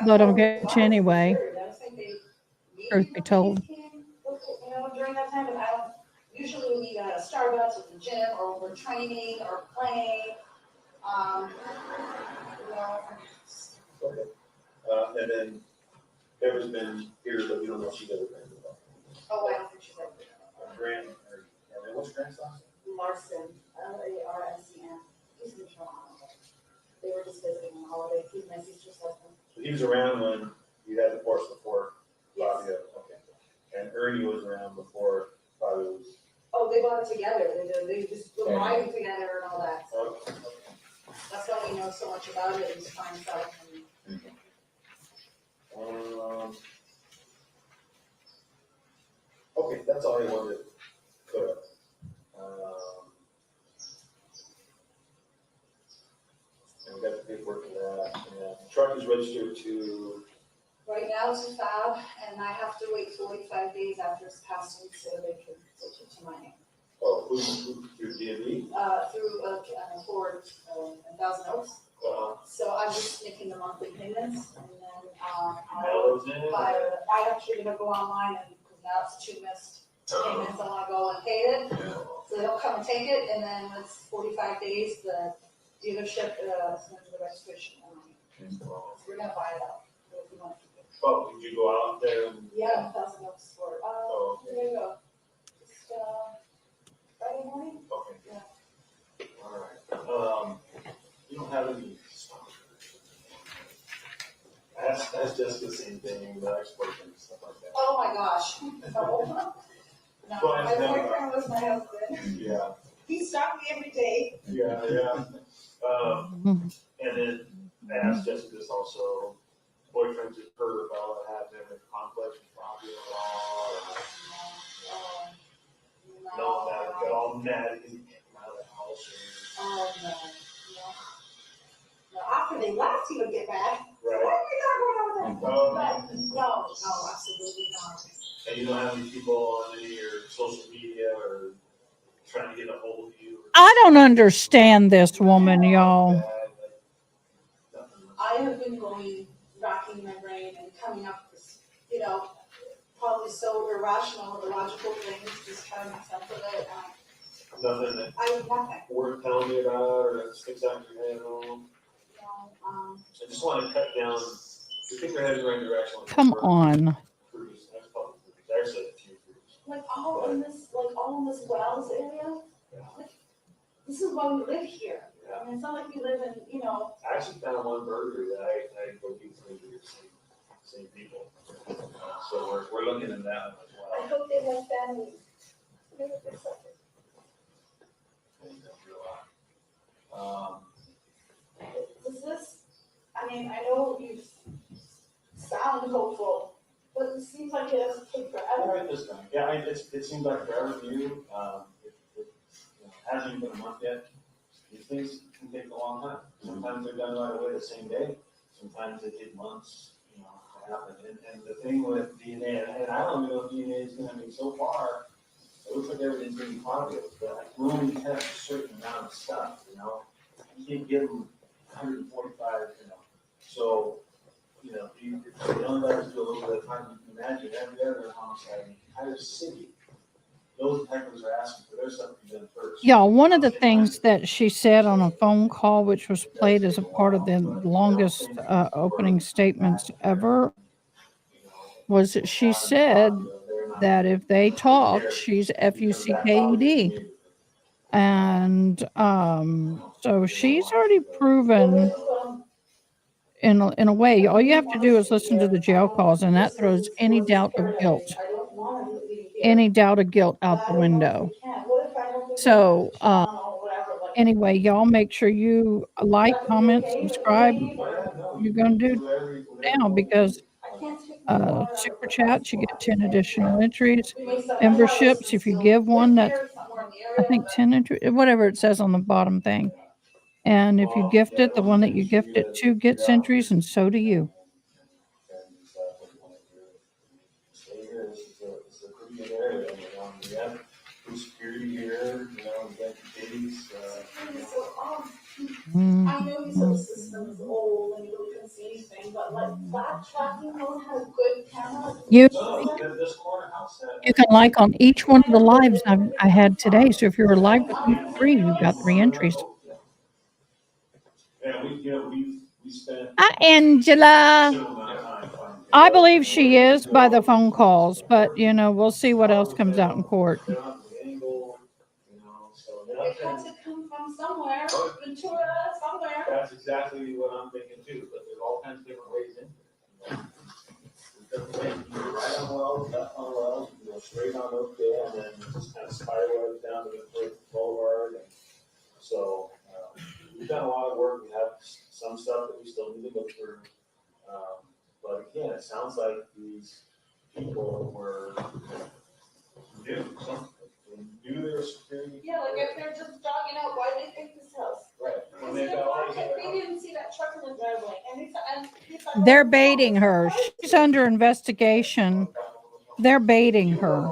Speaker 1: Though I don't get you anyway, truth be told.
Speaker 10: You know, during that time, and I don't, usually we meet at a Starbucks or the gym, or we're training or playing. You know.
Speaker 6: Okay. And then Deborah's been here, but we don't know if she's ever been involved.
Speaker 10: Oh, I don't think she's ever been.
Speaker 6: Grant, or what's Grant's last name?
Speaker 10: Larson, Larcn. He's in Toronto. They were just visiting on holiday. He's my sister's husband.
Speaker 6: So he was around when you had the Porsche before
Speaker 10: Yes.
Speaker 6: Bobby, okay. And Ernie was around before Bobby was.
Speaker 10: Oh, they bought it together. They just were riding together and all that.
Speaker 6: Okay.
Speaker 10: That's why we know so much about it. He's trying stuff.
Speaker 6: Okay, that's all I wanted to clear up. And we got the paperwork for that, and the truck is registered to.
Speaker 10: Right now it's a fab, and I have to wait 45 days after it's passing so they can switch it to my name.
Speaker 6: Oh, who through DMV?
Speaker 10: Through a Ford in Thousand Oaks. So I'm just making the monthly payments, and then
Speaker 6: Mail those in?
Speaker 10: I actually gonna go online, and because now it's 2 missed payments, I wanna go and pay it. So they'll come and take it, and then it's 45 days, the dealership sends the registration on me. So we're gonna buy it out, if we want to keep it.
Speaker 6: Oh, did you go out there and?
Speaker 10: Yeah, Thousand Oaks for,
Speaker 6: Oh, okay.
Speaker 10: there you go. Just, Friday morning?
Speaker 6: Okay.
Speaker 10: Yeah.
Speaker 6: All right. You don't have any. That's just the same thing, the explosion and stuff like that.
Speaker 10: Oh my gosh. No, my boyfriend was my husband.
Speaker 6: Yeah,
Speaker 10: He stopped me every day.
Speaker 6: yeah. And then I asked Jessica this also, boyfriends have heard about having a conflict with Bobby at all? No, that got all mad and kicked him out of the house.
Speaker 10: Oh, no. No, after they left, he would get mad.
Speaker 6: Right.
Speaker 10: Why are we not going on with that?
Speaker 6: Oh,
Speaker 10: No, absolutely not.
Speaker 6: and you don't have any people on any of your social media or trying to get a hold of you?
Speaker 1: I don't understand this woman, y'all.
Speaker 10: I have been racking my brain and coming up with, probably so irrational, illogical things, just trying to make sense of it.
Speaker 6: Nothing that
Speaker 10: Nothing,
Speaker 6: worth telling me about or that sticks out in your head at all?
Speaker 10: you know,
Speaker 6: I just want to cut down, we think we're heading in the right direction. with
Speaker 1: Come
Speaker 6: the
Speaker 1: on.
Speaker 6: cruise, next couple of cruises, actually a few cruises.
Speaker 10: like all in this Wells area, like, this is why we live here.
Speaker 6: Yeah.
Speaker 10: I mean, it's not like we live in, you know,
Speaker 6: I actually found one burger that I go eat with the same people. So we're looking at that one as
Speaker 10: I
Speaker 6: well.
Speaker 10: hope they have families. They have their suffering. Does this, I mean, I know you sound hopeful, but it seems like it doesn't take
Speaker 6: All
Speaker 10: forever.
Speaker 6: right, this time, yeah, it seems like forever to you, it hasn't even been a month yet. These things can take a long time. Sometimes they're done right away the same day, sometimes they take months, you know, to happen. And the thing with DNA, and I don't even know if DNA is gonna be so far, it looks like everything's gonna be positive, but like, we only test a certain amount of stuff, you know? You can't give them 145, you know, so, you know, you only let us do a little bit of time, you can imagine every other homicide in the entire city, those detectives are asking for their stuff to be done first.
Speaker 1: Y'all, one of the things that she said on a phone call, which was played as a part of the longest opening statements ever, was that she said that if they talk, she's Fucked. And so she's already proven in a way, all you have to do is listen to the jail calls, and that throws any doubt of guilt, out the window. So anyway, y'all make sure you like, comment, subscribe. You're gonna do now because super chats, you get 10 additional entries. Memberships, if you give one, that's I think 10 entries, whatever it says on the bottom thing. And if you gift it, the one that you gift it to gets entries, and so do you.
Speaker 6: Security here, you know, we got the days,
Speaker 10: I know you said the system is old and you really couldn't see anything, but like backtracking mode had a good camera.
Speaker 1: You
Speaker 6: this corner house had.
Speaker 1: you can like on each one of the lives I had today. So if you're live with me for free, you got 3 entries.
Speaker 6: Yeah, we spent.
Speaker 1: Hi, Angela.
Speaker 6: Considerable amount of time finding
Speaker 1: I believe she is by the phone calls, but we'll see what else comes out in court.
Speaker 6: They're on the angle, you know, so.
Speaker 10: It had to come from somewhere, Ventura, somewhere.
Speaker 6: That's exactly what I'm thinking too, but there's all kinds of different ways in there. You can right on wells, left on wells, you go straight on okay, and then just kind of spiral down to the first boulevard. And so, we've done a lot of work, we have some stuff that we still need to look through. But again, it sounds like these people were new, knew their security.
Speaker 10: Yeah, like if they're just dogging out, why did they pick this house?
Speaker 6: Right.
Speaker 10: Because they didn't see that truck in the driveway, and
Speaker 1: They're baiting her. She's under investigation. They're baiting her.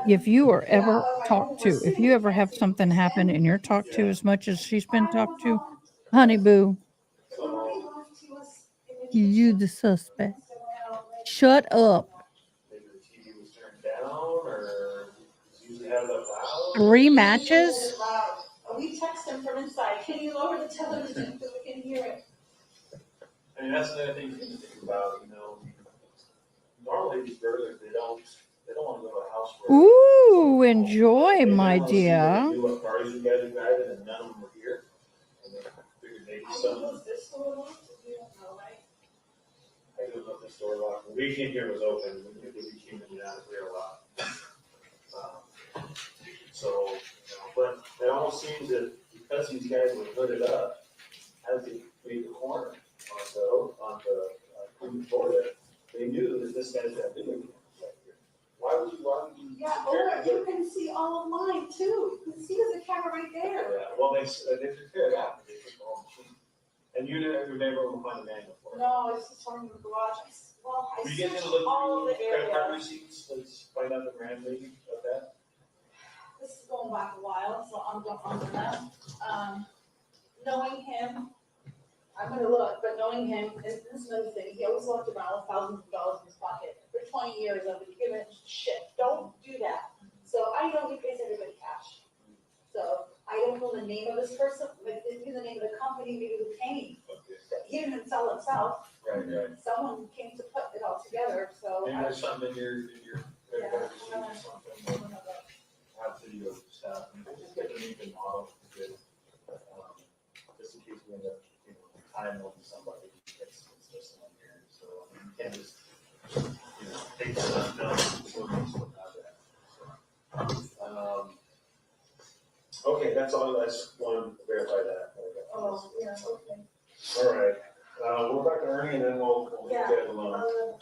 Speaker 1: If you are ever talked to, if you ever have something happen and you're talked to as much as she's been talked to, honey boo, you the suspect. Shut up. 3 matches?
Speaker 10: We text him from inside, can you lower the television so we can hear it?
Speaker 6: I mean, that's another thing to think about, you know. Normally these burglars, they don't want to go to a house where.
Speaker 1: Ooh, enjoy, my dear.
Speaker 6: Do what cars you guys are driving, and none of them were here. And they figured maybe some.
Speaker 10: Was this door locked? You don't know, right?
Speaker 6: I don't know if the store locked. The weekend here was open, we came in and out of here a lot. So, but it almost seems that because these guys were hooded up, as they made the corner on the Florida, they knew that this guy's got video cameras right here. Why would you?
Speaker 10: Yeah, or you can see all of mine too. You can see there's a camera right there.
Speaker 6: Yeah, well, they prepared that. They took all the machine. And you never been able to find a manual for it.
Speaker 10: No, it's just on the garage. Well, I
Speaker 6: Were you getting
Speaker 10: searched
Speaker 6: to look
Speaker 10: all
Speaker 6: through
Speaker 10: of the
Speaker 6: credit card
Speaker 10: areas.
Speaker 6: receipts? Let's find out the brand maybe of that.
Speaker 10: This is going back a while, so I'm going on to that. Knowing him, I'm gonna look, but knowing him, and this is another thing, he always walked around with thousands of dollars in his pocket. For 20 years, I've been giving it shit, don't do that. So I know he pays everybody cash. So I don't know the name of this person, but it knew the name of the company, maybe who came. He didn't sell himself,
Speaker 6: Right.
Speaker 10: someone came to put it all together, so.
Speaker 6: Maybe
Speaker 10: I-
Speaker 6: there's something in your
Speaker 10: Yeah,
Speaker 6: credit
Speaker 10: I'm
Speaker 6: card
Speaker 10: gonna-
Speaker 6: receipt or
Speaker 10: I'm
Speaker 6: something.
Speaker 10: gonna look.
Speaker 6: Have to do stuff, and just get the make and model, because, just in case we end up, tying on somebody, it's just one here, so you can't just, take that, no, so we still have that. So, okay, that's all, I just wanted to verify that.
Speaker 10: Oh, yeah, okay.
Speaker 6: All right, we'll go back to Ernie, and then we'll
Speaker 10: Yeah.
Speaker 6: get it alone.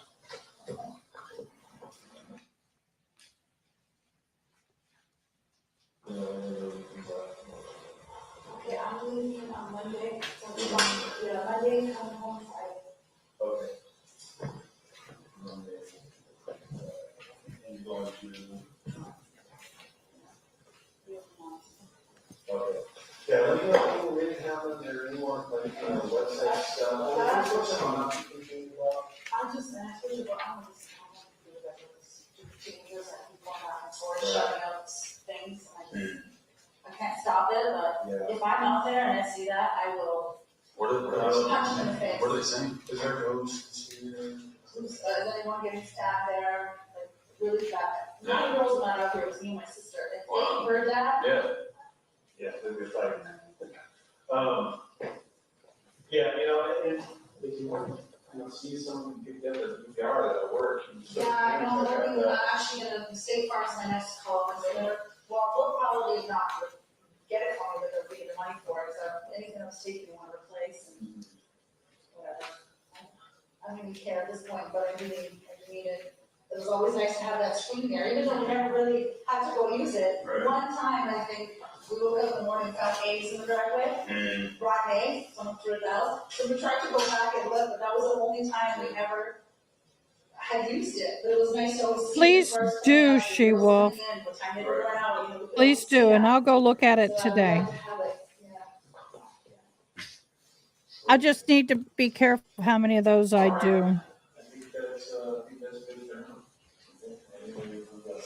Speaker 10: Okay, I'm leaving on Monday, so we want, Monday, come home Friday.
Speaker 6: Okay. Monday. And going to. Okay. Yeah, let me know if we have there any more, like, website stuff. What's on application about?
Speaker 10: I'm just asking you, but I'm just, do that with changes that people have for shutting out things. I can't stop it, but
Speaker 6: Yeah.
Speaker 10: if I'm out there and I see that, I will
Speaker 6: What
Speaker 10: punch them in the face.
Speaker 6: What are they saying? Is there ghosts here?
Speaker 10: Is anyone getting stabbed there, like, really bad? My girls were not out here, it was me and my sister. If they heard that,
Speaker 6: Yeah. Yeah, they're good fighting. Yeah, and if you see someone picked up a new yard at work.
Speaker 10: yeah, I know, I'm actually gonna, State Farm's my next call, and they're, well, they'll probably not get it for me, but they'll give me the money for it, so anything upstate you wanna replace, and whatever. I don't even care at this point, but I really need it. It was always nice to have that screen there, even though we never really had to go use it.
Speaker 6: Right.
Speaker 10: One time, I think, we woke up in the morning, found eggs in the driveway, rotten eggs, someone threw it out. So we tried to go back and look, but that was the only time we ever had used it. But it was nice to always see.
Speaker 1: Please
Speaker 10: the first
Speaker 1: do,
Speaker 10: coming out, the girls
Speaker 1: She-Wolf.
Speaker 10: coming in, what time they were going out, we could
Speaker 1: Please
Speaker 10: see
Speaker 1: do, and
Speaker 10: that.
Speaker 1: I'll go look at it
Speaker 10: So I would
Speaker 1: today.
Speaker 10: like to have it, yeah.
Speaker 1: I just need to be careful how many of those I do.
Speaker 6: I think that's good for now.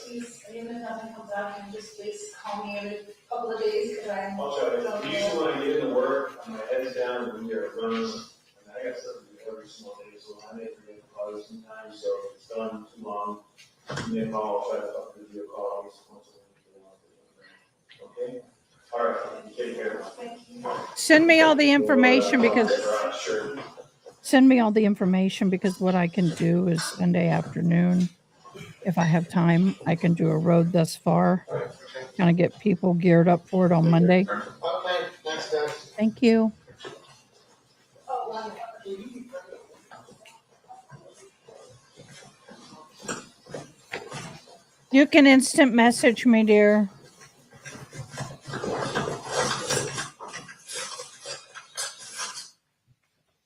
Speaker 10: Please, even if nothing comes out, you can just please call me every couple of days, because I'm.
Speaker 6: I'll try to, usually when I get into work, my head's down and we are running, and I got stuff to do every single day, so I may forget to call you sometimes, so if it's done too long, give me a call, I'll try to talk to you, call, once a week. Okay? All right, take care.
Speaker 10: Thank you.
Speaker 1: Send me all the information because
Speaker 6: Sure.
Speaker 1: what I can do is Sunday afternoon. If I have time, I can do a road thus far. Kind of get people geared up for it on Monday.
Speaker 6: Okay, thanks, guys.
Speaker 1: Thank you. You can instant message me, dear.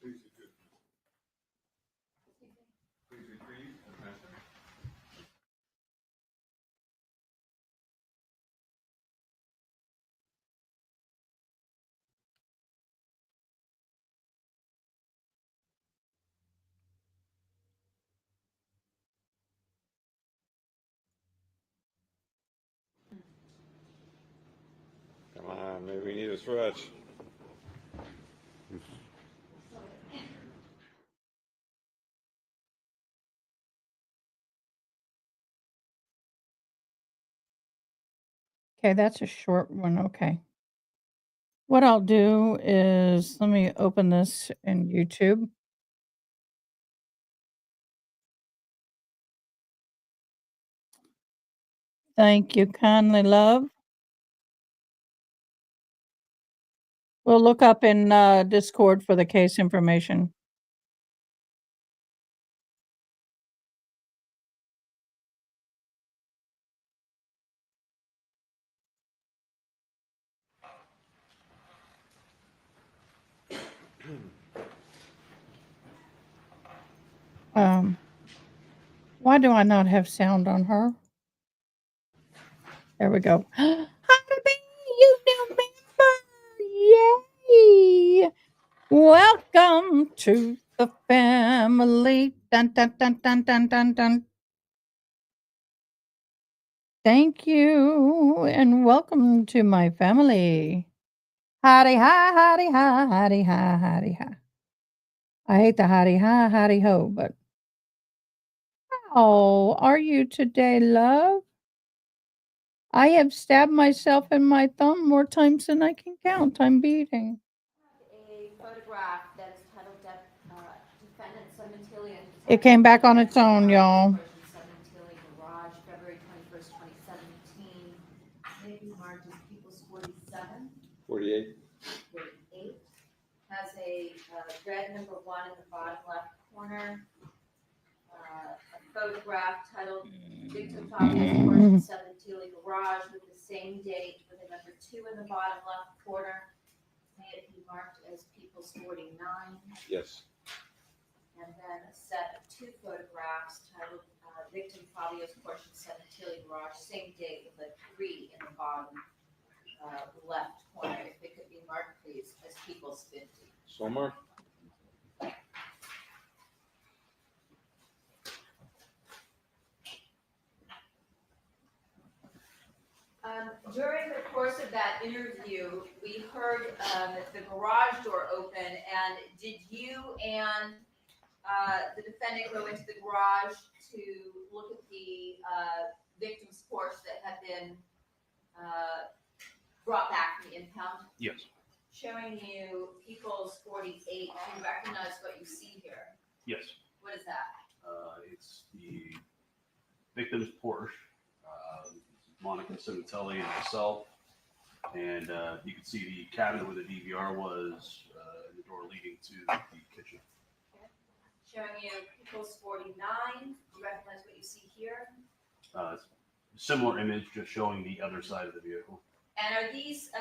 Speaker 3: Please retrieve and transfer. Come on, maybe we need a stretch.
Speaker 1: Okay, that's a short one. Okay. What I'll do is let me open this in YouTube. Thank you kindly, love. We'll look up in Discord for the case information. Why do I not have sound on her? There we go. Hi, you new member! Yay! Welcome to the family. Dun, dun, dun, dun, dun, dun, dun. Thank you, and welcome to my family. Howdy, hi, howdy, hi, howdy, hi, howdy, hi. I hate the howdy, hi, howdy, ho, but how are you today, love? I have stabbed myself in my thumb more times than I can count. I'm beating.
Speaker 2: A photograph that is titled Defendant Sementilli and
Speaker 1: It came back on its own, y'all.
Speaker 2: Sementilli Garage, February 21st, 2017. Maybe marked as People's 47,
Speaker 3: 48.
Speaker 2: 48. Has a red number 1 in the bottom left corner. A photograph titled Victim Fabia's Portion Sementilli Garage with the same date with a number 2 in the bottom left corner. May it be marked as People's 49.
Speaker 3: Yes.
Speaker 2: And then a set of 2 photographs titled Victim Fabio's Portion Sementilli Garage, same date with a 3 in the bottom left corner. If it could be marked, please, as People's 50.
Speaker 3: So marked.
Speaker 2: During the course of that interview, we heard the garage door open, and did you and the defendant go into the garage to look at the victim's Porsche that had been brought back from the impound?
Speaker 7: Yes.
Speaker 2: Showing you People's 48. Do you recognize what you see here?
Speaker 7: Yes.
Speaker 2: What is that?
Speaker 7: It's the victim's Porsche, Monica Sementilli and myself. And you can see the cabinet where the DVR was, and the door leading to the kitchen.
Speaker 2: Okay. Showing you People's 49. Do you recognize what you see here?
Speaker 7: It's a similar image, just showing the other side of the vehicle.
Speaker 2: And are these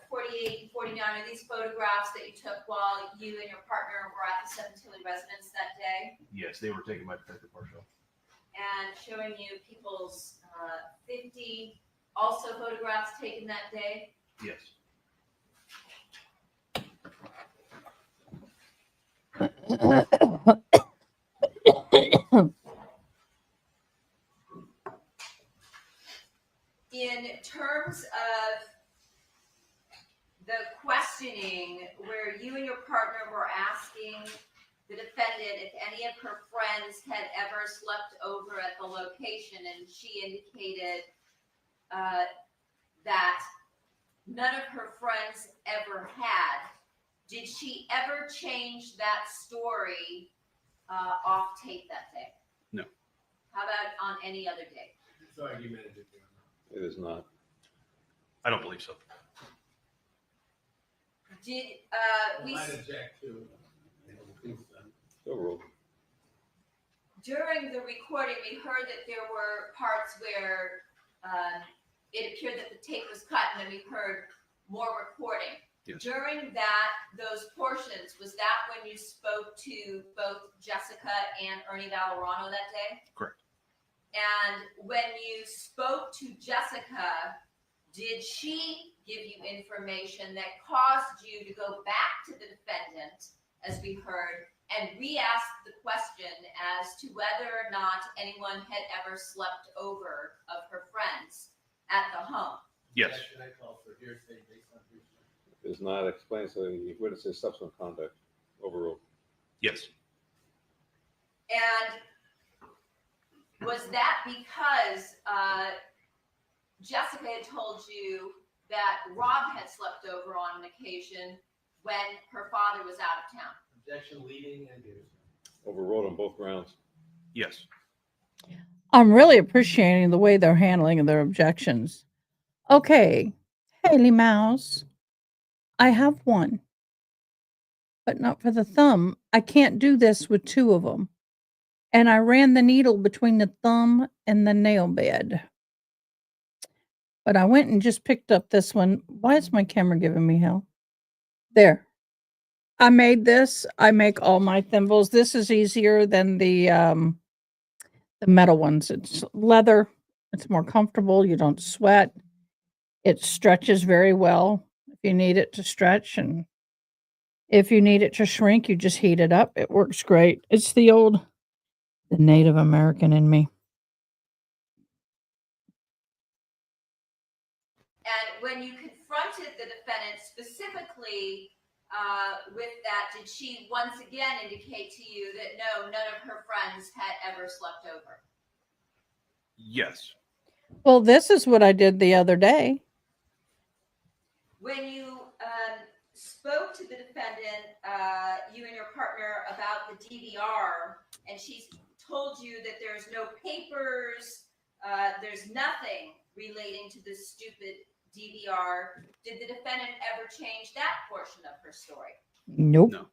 Speaker 2: 48 and 49, are these photographs that you took while you and your partner were at the Sementilli residence that day?
Speaker 7: Yes, they were taken by Detective Parshow.
Speaker 2: And showing you People's 50, also photographs taken that day?
Speaker 7: Yes.
Speaker 2: In terms of the questioning where you and your partner were asking the defendant if any of her friends had ever slept over at the location, and she indicated that none of her friends ever had, did she ever change that story off tape that day?
Speaker 7: No.
Speaker 2: How about on any other day?
Speaker 8: So argumentative.
Speaker 3: It is not.
Speaker 7: I don't believe so.
Speaker 2: Did we
Speaker 8: Might object to. I don't think so.
Speaker 3: So ruled.
Speaker 2: during the recording, we heard that there were parts where it appeared that the tape was cut, and then we heard more recording.
Speaker 7: Yes.
Speaker 2: During those portions, was that when you spoke to both Jessica and Ernie Valorano that day?
Speaker 7: Correct.
Speaker 2: And when you spoke to Jessica, did she give you information that caused you to go back to the defendant, as we heard, and re-ask the question as to whether or not anyone had ever slept over of her friends at the home?
Speaker 7: Yes.
Speaker 8: Should I call for hearsay based on hearsay?
Speaker 3: It is not explained, so you wouldn't say subsequent conduct. Overruled.
Speaker 7: Yes.
Speaker 2: And was that because Jessica had told you that Rob had slept over on an occasion when her father was out of town?
Speaker 8: Objection leading and hearsay.
Speaker 3: Overruled on both grounds.
Speaker 7: Yes.
Speaker 1: I'm really appreciating the way they're handling their objections. Okay, Haley Mouse, I have one, but not for the thumb. I can't do this with 2 of them. And I ran the needle between the thumb and the nail bed. But I went and just picked up this one. Why is my camera giving me hell? There. I made this. I make all my thimbles. This is easier than the metal ones. It's leather. It's more comfortable. You don't sweat. It stretches very well if you need it to stretch, and If you need it to shrink, you just heat it up. It works great. It's the Native American in me.
Speaker 2: And when you confronted the defendant specifically with that, did she once again indicate to you that no, none of her friends had ever slept over?
Speaker 7: Yes.
Speaker 1: Well, this is what I did the other day.
Speaker 2: When you spoke to the defendant, you and your partner, about the DVR, and she's told you that there's no papers, there's nothing relating to this stupid DVR, did the defendant ever change that portion of her story?
Speaker 1: Nope.
Speaker 7: No.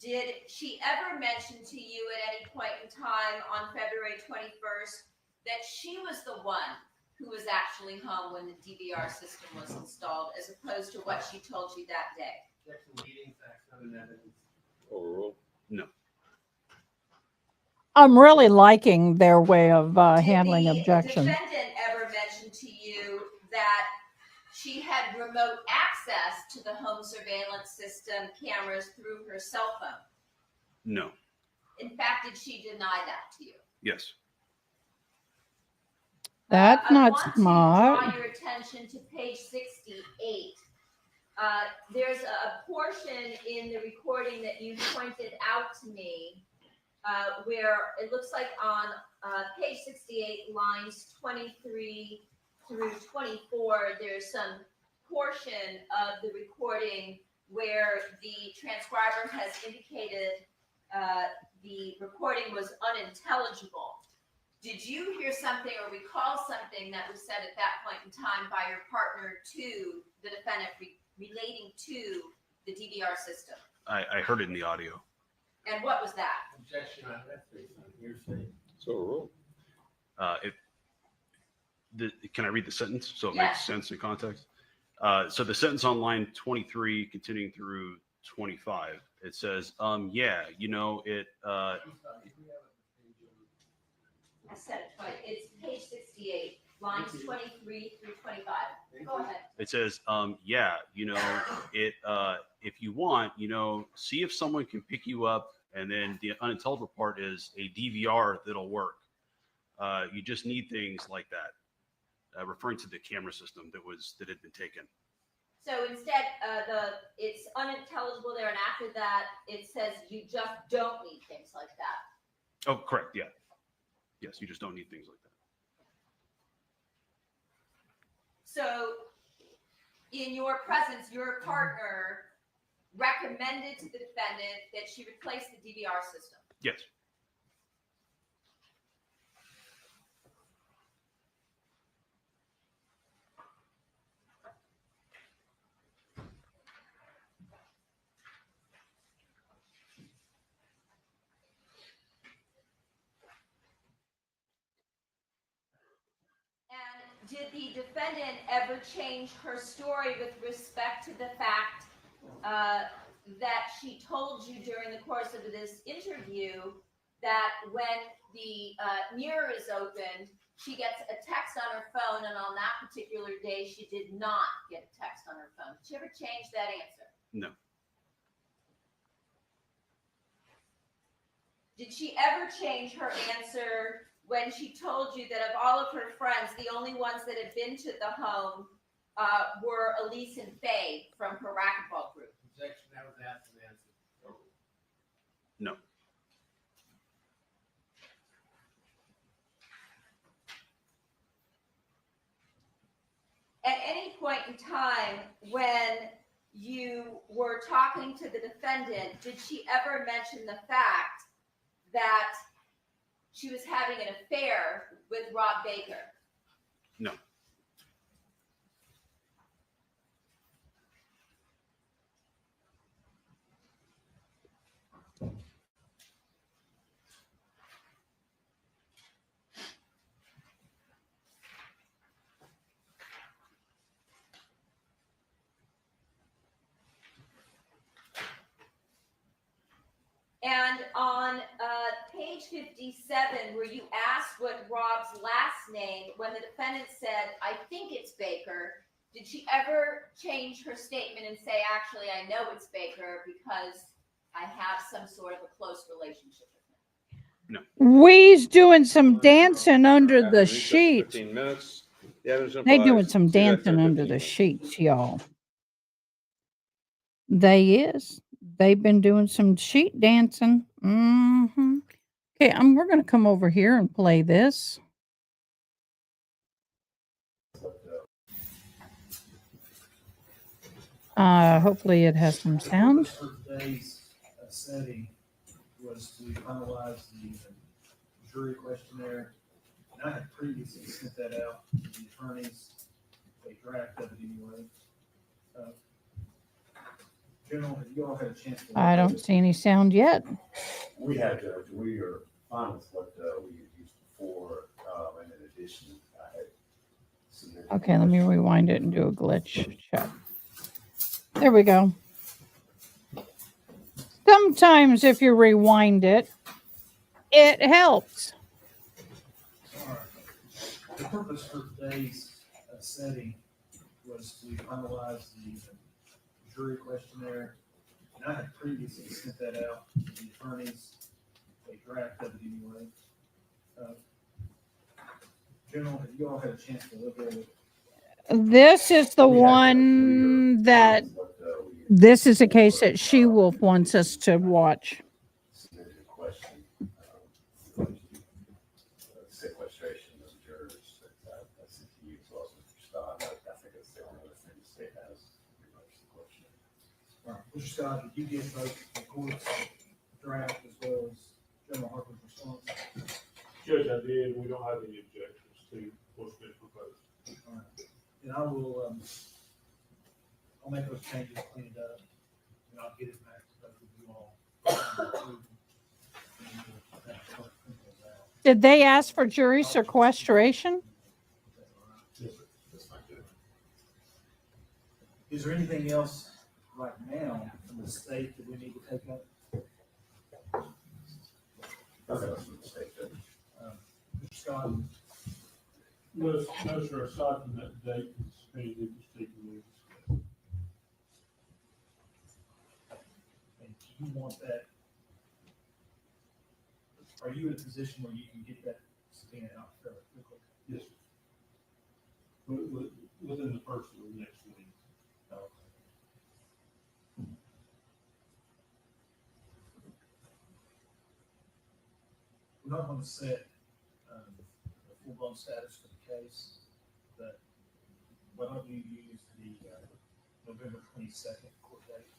Speaker 2: Did she ever mention to you at any point in time on February 21st that she was the one who was actually home when the DVR system was installed, as opposed to what she told you that day?
Speaker 8: Objection, meeting facts not in evidence.
Speaker 3: Overruled.
Speaker 7: No.
Speaker 1: I'm really liking their way of handling objections.
Speaker 2: Did the defendant ever mention to you that she had remote access to the home surveillance system cameras through her cell phone?
Speaker 7: No.
Speaker 2: In fact, did she deny that to you?
Speaker 7: Yes.
Speaker 1: That's not
Speaker 2: I
Speaker 1: smart.
Speaker 2: want to draw your attention to page 68. There's a portion in the recording that you pointed out to me where it looks like on page 68, lines 23 through 24, there's some portion of the recording where the transcriber has indicated the recording was unintelligible. Did you hear something or recall something that was said at that point in time by your partner to the defendant relating to the DVR system?
Speaker 7: I heard it in the audio.
Speaker 2: And what was that?
Speaker 8: Objection on that based on hearsay.
Speaker 3: So overruled.
Speaker 7: Can I read the sentence so it
Speaker 2: Yes.
Speaker 7: makes sense in context? So the sentence on line 23, continuing through 25, it says, yeah, you know, it,
Speaker 2: I said it twice. It's page 68, lines 23 through 25. Go ahead.
Speaker 7: it says, yeah, you know, it, if you want, you know, see if someone can pick you up. And then the unintelligible part is a DVR that'll work. You just need things like that, referring to the camera system that had been taken.
Speaker 2: So instead, it's unintelligible there, and after that, it says you just don't need things like that.
Speaker 7: Oh, correct. Yeah. Yes, you just don't need things like that.
Speaker 2: So, in your presence, your partner recommended to the defendant that she replace the DVR system.
Speaker 7: Yes.
Speaker 2: And did the defendant ever change her story with respect to the fact that she told you during the course of this interview that when the mirror is opened, she gets a text on her phone, and on that particular day, she did not get a text on her phone? Did she ever change that answer?
Speaker 7: No.
Speaker 2: Did she ever change her answer when she told you that of all of her friends, the only ones that had been to the home were Elise and Faye from her racquetball group?
Speaker 8: Objection, that was asked and answered.
Speaker 7: No.
Speaker 2: At any point in time when you were talking to the defendant, did she ever mention the fact that she was having an affair with Rob Baker?
Speaker 7: No.
Speaker 2: And on page 57, where you asked what Rob's last name, when the defendant said, I think it's Baker, Did she ever change her statement and say, actually, I know it's Baker because I have some sort of a close relationship with him?
Speaker 1: We's doing some dancing under the
Speaker 3: Recess for
Speaker 1: sheets.
Speaker 3: 15 minutes. The evidence
Speaker 1: They
Speaker 3: applies.
Speaker 1: doing some
Speaker 3: See you back there
Speaker 1: dancing
Speaker 3: in
Speaker 1: under
Speaker 3: 15
Speaker 1: the
Speaker 3: minutes.
Speaker 1: sheets, y'all. They've been doing some sheet dancing. Okay, we're gonna come over here and play this. Hopefully it has some sound.
Speaker 11: The purpose for today's setting was to finalize the jury questionnaire. And I had previously sent that out to the attorneys, a draft of it anyway. General, have you all had a chance to?
Speaker 1: I don't see any sound yet.
Speaker 12: We have, Judge, we are fine with what we had used before, and in addition, I had submitted.
Speaker 1: Okay, let me rewind it and do a glitch check. There we go. Sometimes if you rewind it, it helps.
Speaker 11: All right. The purpose for today's setting was to finalize the jury questionnaire. And I had previously sent that out to the attorneys, a draft of it anyway. General, have you all had a chance to look at it?
Speaker 1: This is the one that, this is a case that She-Wolf wants us to watch.
Speaker 12: Submitted a question, sequestration of jurors, that's it to you, as well as Mr. Scott. I think that's the only other thing the state has in regards to the question.
Speaker 11: All right, Mr. Scott, did you get both the court's draft as well as General Harper's response?
Speaker 13: Judge, I did. We don't have any objections to what's been proposed.
Speaker 11: All right. And I will, I'll make those changes, clean it up, and I'll get it back to both of you all.
Speaker 1: Did they ask for jury sequestration?
Speaker 12: Yes, sir. That's fine, Judge.
Speaker 11: Is there anything else right now from the state that we need to take up?
Speaker 12: Nothing else from the state, Judge.
Speaker 11: Mr. Scott?
Speaker 13: No, sir, aside from that date, it's paid in the state rules.
Speaker 11: And do you want that? Are you in a position where you can get that subpoena out fairly quickly?
Speaker 13: Yes, sir. Within the first of the next week.
Speaker 11: We're not going to set the full-blown status for the case, but why don't you use the November 22nd court date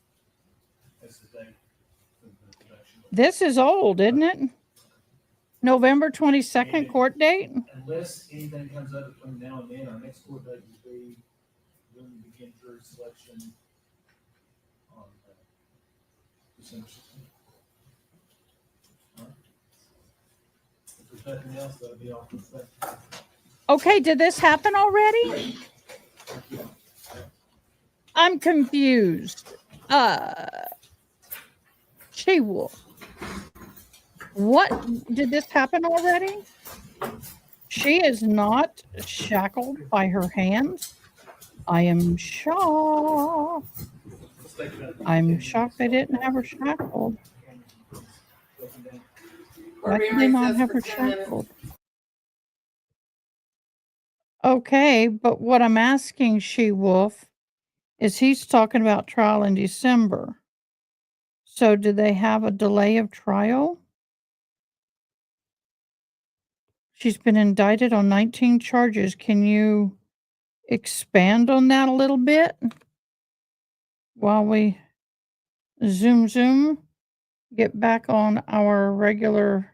Speaker 11: as the date for the production?
Speaker 1: This is old, isn't it? November 22nd court date?
Speaker 11: Unless anything comes up between now and then, our next court date will be when we begin jury selection on December 16th. All right. If there's nothing else, that'll be all for today.
Speaker 1: Okay, did this happen already? I'm confused. She-Wolf. What? Did this happen already? She is not shackled by her hands. I am shocked. I'm shocked they didn't have her shackled. Why did they not have her shackled? Okay, but what I'm asking She-Wolf is he's talking about trial in December. So do they have a delay of trial? She's been indicted on 19 charges. Can you expand on that a little bit while we zoom, get back on our regular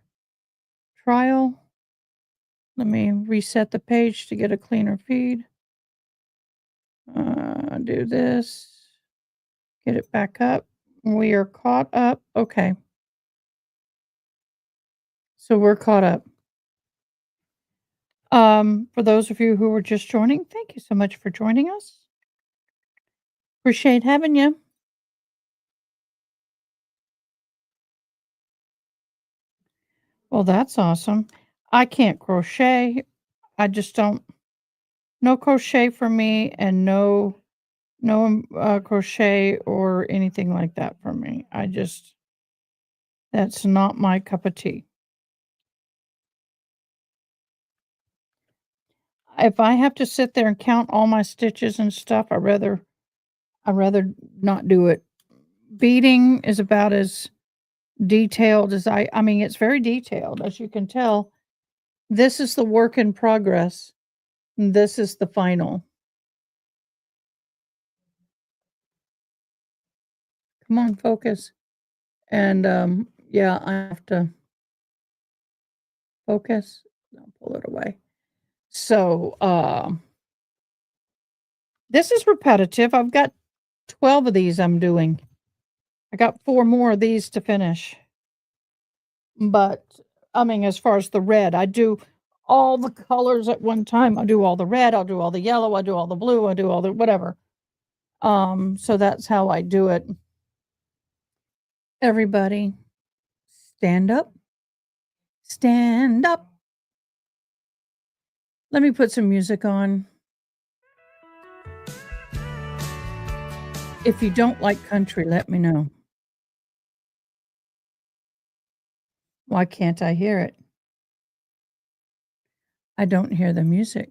Speaker 1: trial? Let me reset the page to get a cleaner feed. Do this. Get it back up. We are caught up. Okay. So we're caught up. For those of you who are just joining, thank you so much for joining us. Appreciate having you. Well, that's awesome. I can't crochet. I just don't No crochet for me, and no crochet or anything like that for me. That's not my cup of tea. If I have to sit there and count all my stitches and stuff, I'd rather not do it. Beading is about as detailed as I mean, it's very detailed, as you can tell. This is the work in progress. And this is the final. Come on, focus. And yeah, I have to focus. I'll pull it away. So this is repetitive. I've got 12 of these I'm doing. I got 4 more of these to finish. But I mean, as far as the red, I do all the colors at one time. I'll do all the red, I'll do all the yellow, I'll do all the blue, I'll do all the whatever. So that's how I do it. Everybody, stand up. Stand up. Let me put some music on. If you don't like country, let me know. Why can't I hear it? I don't hear the music.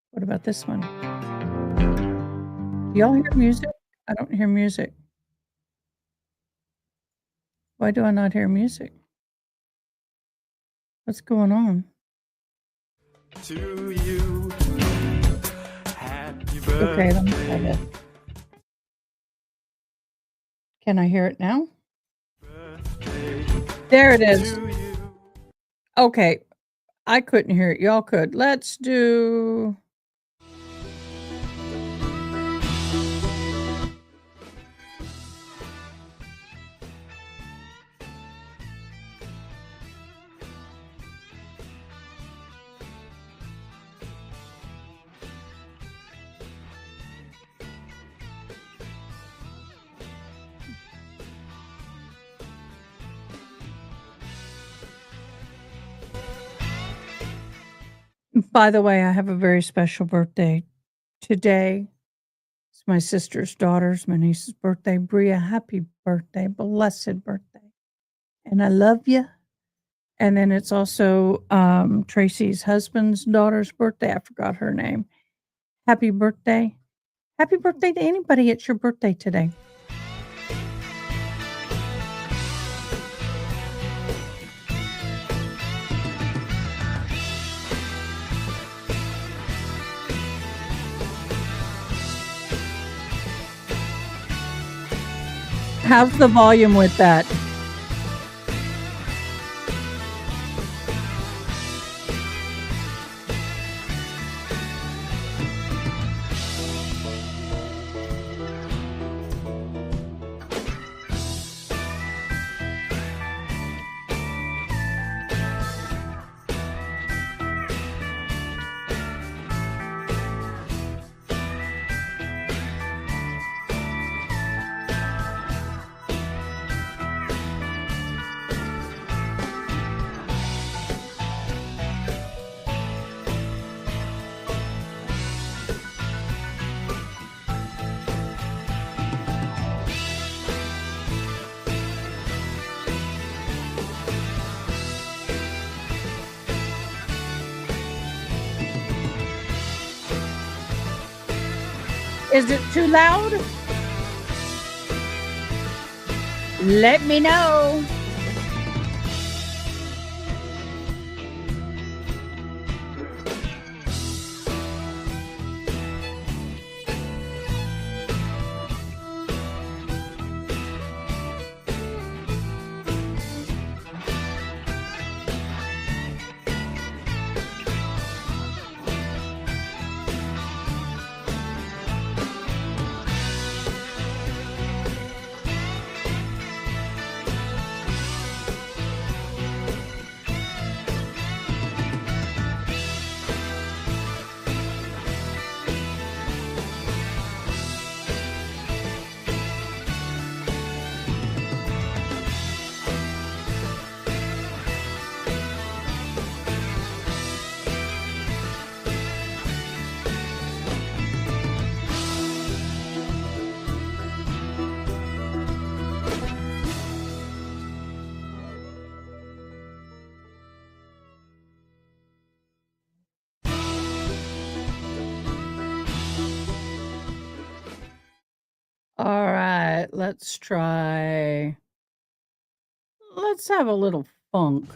Speaker 1: What about this one? Do y'all hear music? I don't hear music. Why do I not hear music? What's going on?
Speaker 14: To you. Happy birthday.
Speaker 1: Okay, let me try that. Can I hear it now? There it is. Okay, I couldn't hear it. Y'all could. Let's do. By the way, I have a very special birthday today. It's my sister's daughter's, my niece's birthday. Bria, happy birthday, blessed birthday. And I love you. And then it's also Tracy's husband's daughter's birthday. I forgot her name. Happy birthday. Happy birthday to anybody. It's your birthday today. How's the volume with that? Is it too loud? Let me know. All right, let's have a little funk.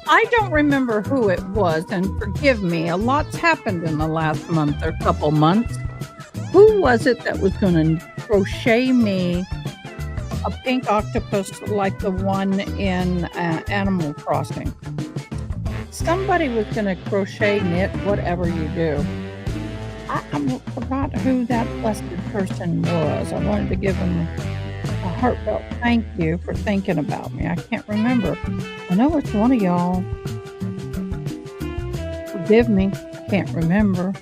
Speaker 1: I don't remember who it was, and forgive me, a lot's happened in the last month or couple months. Who was it that was going to crochet me a pink octopus like the one in Animal Crossing? Somebody was going to crochet, knit, whatever you do. I forgot who that blessed person was. I wanted to give him a heartfelt thank you for thinking about me. I can't remember. I know it's one of y'all. Forgive me. I can't remember.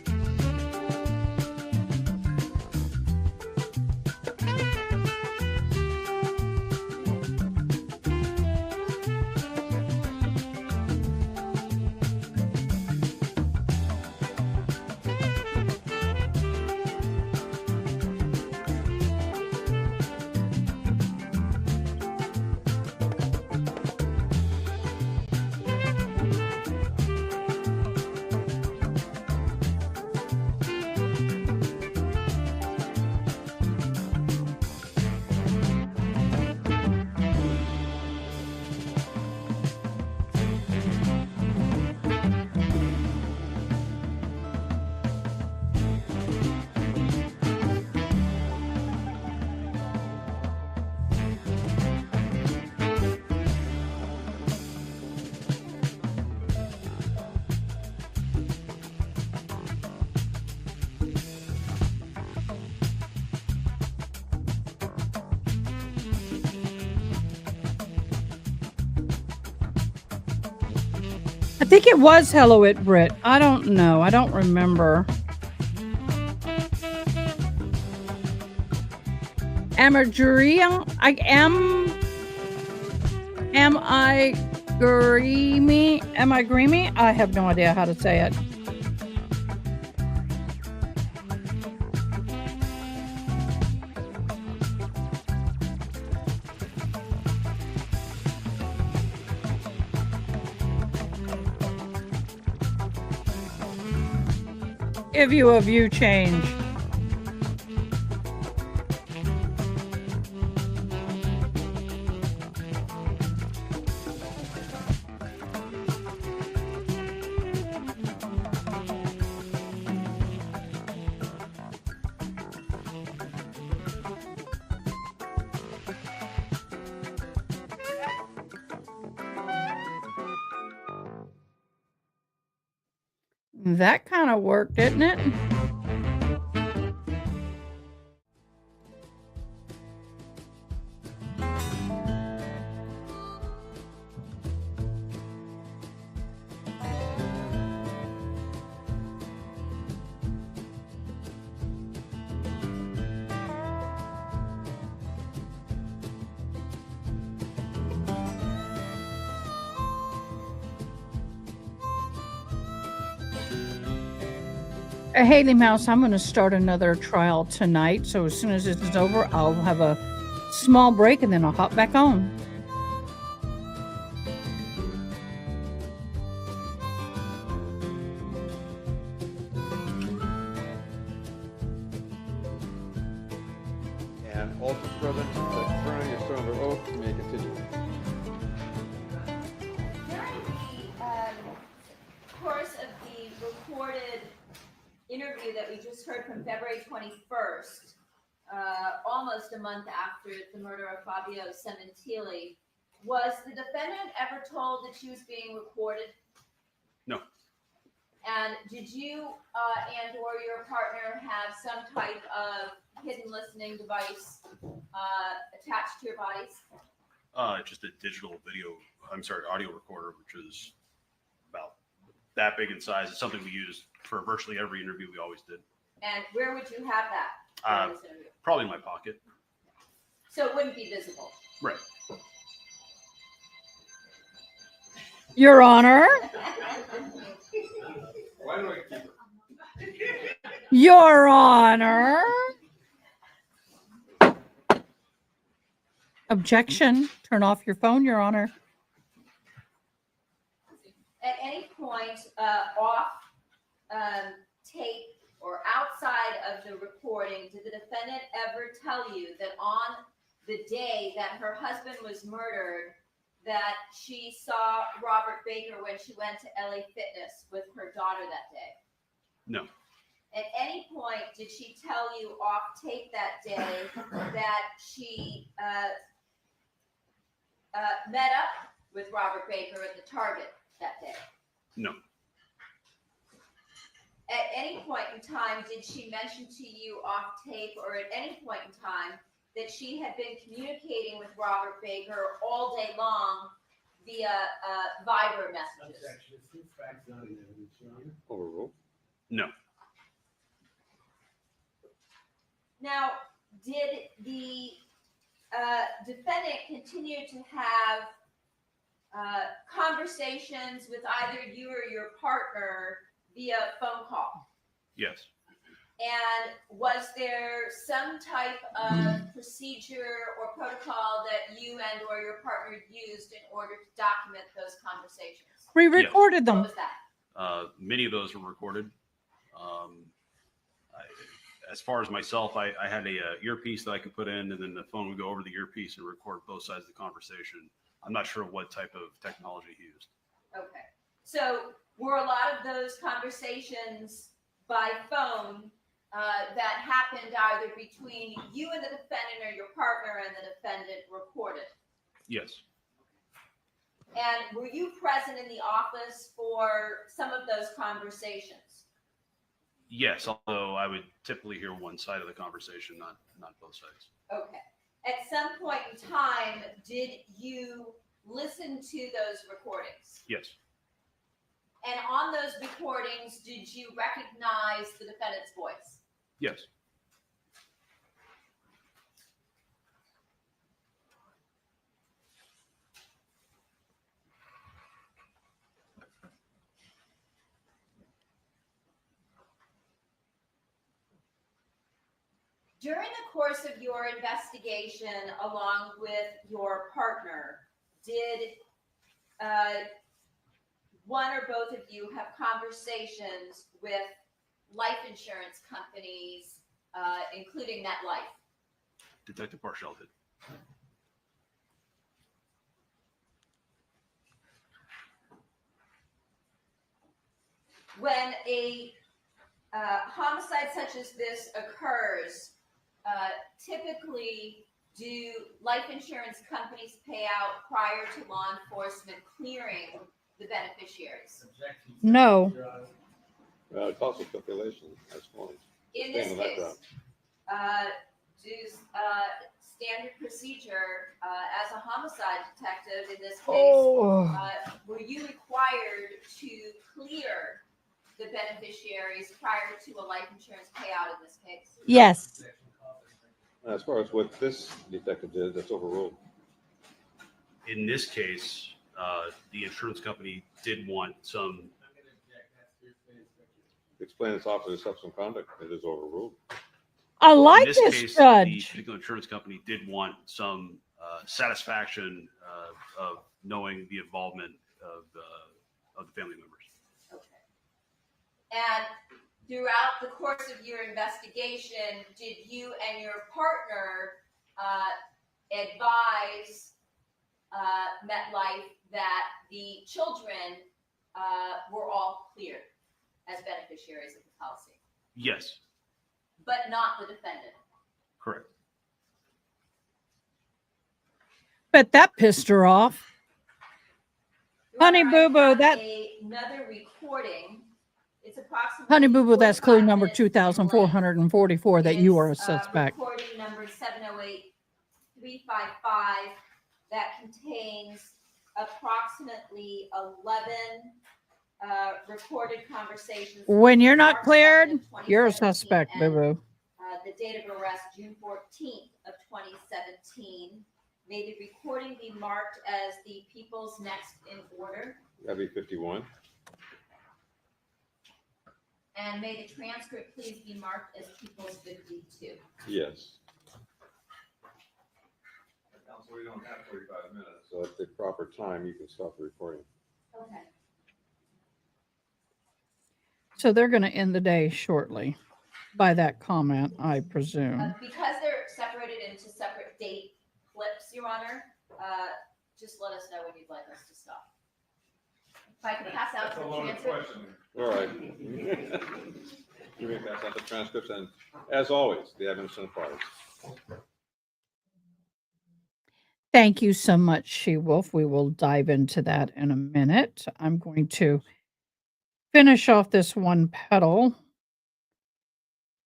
Speaker 1: I think it was Hello It Brit. I don't know. I don't remember. Amaduria? Am I Greemy? I have no idea how to say it. give you a view change. That kind of worked, didn't it? Haley Mouse, I'm going to start another trial tonight. So as soon as this is over, I'll have a small break and then I'll hop back on.
Speaker 3: And all present, confirming you're still under oath, you may continue.
Speaker 2: During the course of the recorded interview that we just heard from February 21st, almost a month after the murder of Fabio Sementilli, was the defendant ever told that she was being recorded?
Speaker 7: No.
Speaker 2: And did you and or your partner have some type of hidden listening device attached to your bodies?
Speaker 7: Just a digital audio recorder, which is about that big in size. It's something we use for virtually every interview we always did.
Speaker 2: And where would you have that? In this interview?
Speaker 7: Probably in my pocket.
Speaker 2: So it wouldn't be visible.
Speaker 7: Right.
Speaker 1: Your Honor.
Speaker 3: Why do I keep it?
Speaker 1: Your Honor. Objection. Turn off your phone, Your Honor.
Speaker 2: At any point off tape or outside of the recording, did the defendant ever tell you that on the day that her husband was murdered, that she saw Robert Baker when she went to LA Fitness with her daughter that day?
Speaker 7: No.
Speaker 2: At any point, did she tell you off tape that day that she met up with Robert Baker at the Target that day?
Speaker 7: No.
Speaker 2: At any point in time, did she mention to you off tape or at any point in time that she had been communicating with Robert Baker all day long via Viber messages?
Speaker 8: Objection. Since facts not in evidence, Your Honor.
Speaker 3: Overruled.
Speaker 7: No.
Speaker 2: Now, did the defendant continue to have conversations with either you or your partner via phone call?
Speaker 7: Yes.
Speaker 2: And was there some type of procedure or protocol that you and or your partner used in order to document those conversations?
Speaker 1: We recorded them.
Speaker 2: What was that?
Speaker 7: Many of those were recorded. As far as myself, I had a earpiece that I could put in, and then the phone would go over the earpiece and record both sides of the conversation. I'm not sure what type of technology he used.
Speaker 2: Okay. So were a lot of those conversations by phone that happened either between you and the defendant or your partner and the defendant recorded?
Speaker 7: Yes.
Speaker 2: And were you present in the office for some of those conversations?
Speaker 7: Yes, although I would typically hear one side of the conversation, not both sides.
Speaker 2: Okay. At some point in time, did you listen to those recordings?
Speaker 7: Yes.
Speaker 2: And on those recordings, did you recognize the defendant's voice?
Speaker 7: Yes.
Speaker 2: During the course of your investigation, along with your partner, did one or both of you have conversations with life insurance companies, including MetLife.
Speaker 7: Detective Parshall did.
Speaker 2: When a homicide such as this occurs, typically do life insurance companies pay out prior to law enforcement clearing the beneficiaries?
Speaker 1: No.
Speaker 3: It's also stipulation, that's fine.
Speaker 2: In
Speaker 3: Stay
Speaker 2: this
Speaker 3: on that
Speaker 2: case,
Speaker 3: route.
Speaker 2: standard procedure, as a homicide detective in this case,
Speaker 1: Oh.
Speaker 2: were you required to clear the beneficiaries prior to a life insurance payout in this case?
Speaker 1: Yes.
Speaker 3: As far as what this detective did, that's overruled.
Speaker 7: In this case, the insurance company did want some.
Speaker 3: Explain its officer's subsequent conduct, it is overruled.
Speaker 1: I like
Speaker 7: In this
Speaker 1: this
Speaker 7: case, the
Speaker 1: judge.
Speaker 7: particular insurance company did want some satisfaction of knowing the involvement of the family members.
Speaker 2: And throughout the course of your investigation, did you and your partner advise MetLife that the children were all cleared as beneficiaries of the policy,
Speaker 7: Yes,
Speaker 2: but not the defendant?
Speaker 7: correct.
Speaker 1: Bet that pissed her off. Honey
Speaker 2: Your Honor,
Speaker 1: Boo Boo,
Speaker 2: I have
Speaker 1: that
Speaker 2: another recording. It's approximately
Speaker 1: Honey Boo Boo, that's clue
Speaker 2: 45
Speaker 1: number
Speaker 2: minutes in length.
Speaker 1: 2444 that you are a
Speaker 2: It's,
Speaker 1: suspect.
Speaker 2: recording number 708355 that contains approximately 11 recorded conversations.
Speaker 1: When you're not
Speaker 2: March
Speaker 1: cleared,
Speaker 2: 2nd of
Speaker 1: you're a
Speaker 2: 2017
Speaker 1: suspect, Boo
Speaker 2: and,
Speaker 1: Boo.
Speaker 2: the date of arrest, June 14th of 2017. May the recording be marked as the people's next in order,
Speaker 3: That'd be 51.
Speaker 2: and may the transcript please be marked as people's 52.
Speaker 3: Yes. Counsel, we don't have 45 minutes, so at the proper time, you can stop the recording.
Speaker 2: Okay.
Speaker 1: So they're going to end the day shortly by that comment, I presume.
Speaker 2: Because they're separated into separate date clips, Your Honor, just let us know when you'd like us to stop. If I could pass out
Speaker 3: That's a
Speaker 2: the
Speaker 3: loaded
Speaker 2: transcript.
Speaker 3: question. All right. You may pass out the transcripts, and as always, the evidence and the parties.
Speaker 1: Thank you so much, She-Wolf. We will dive into that in a minute. I'm going to finish off this one petal,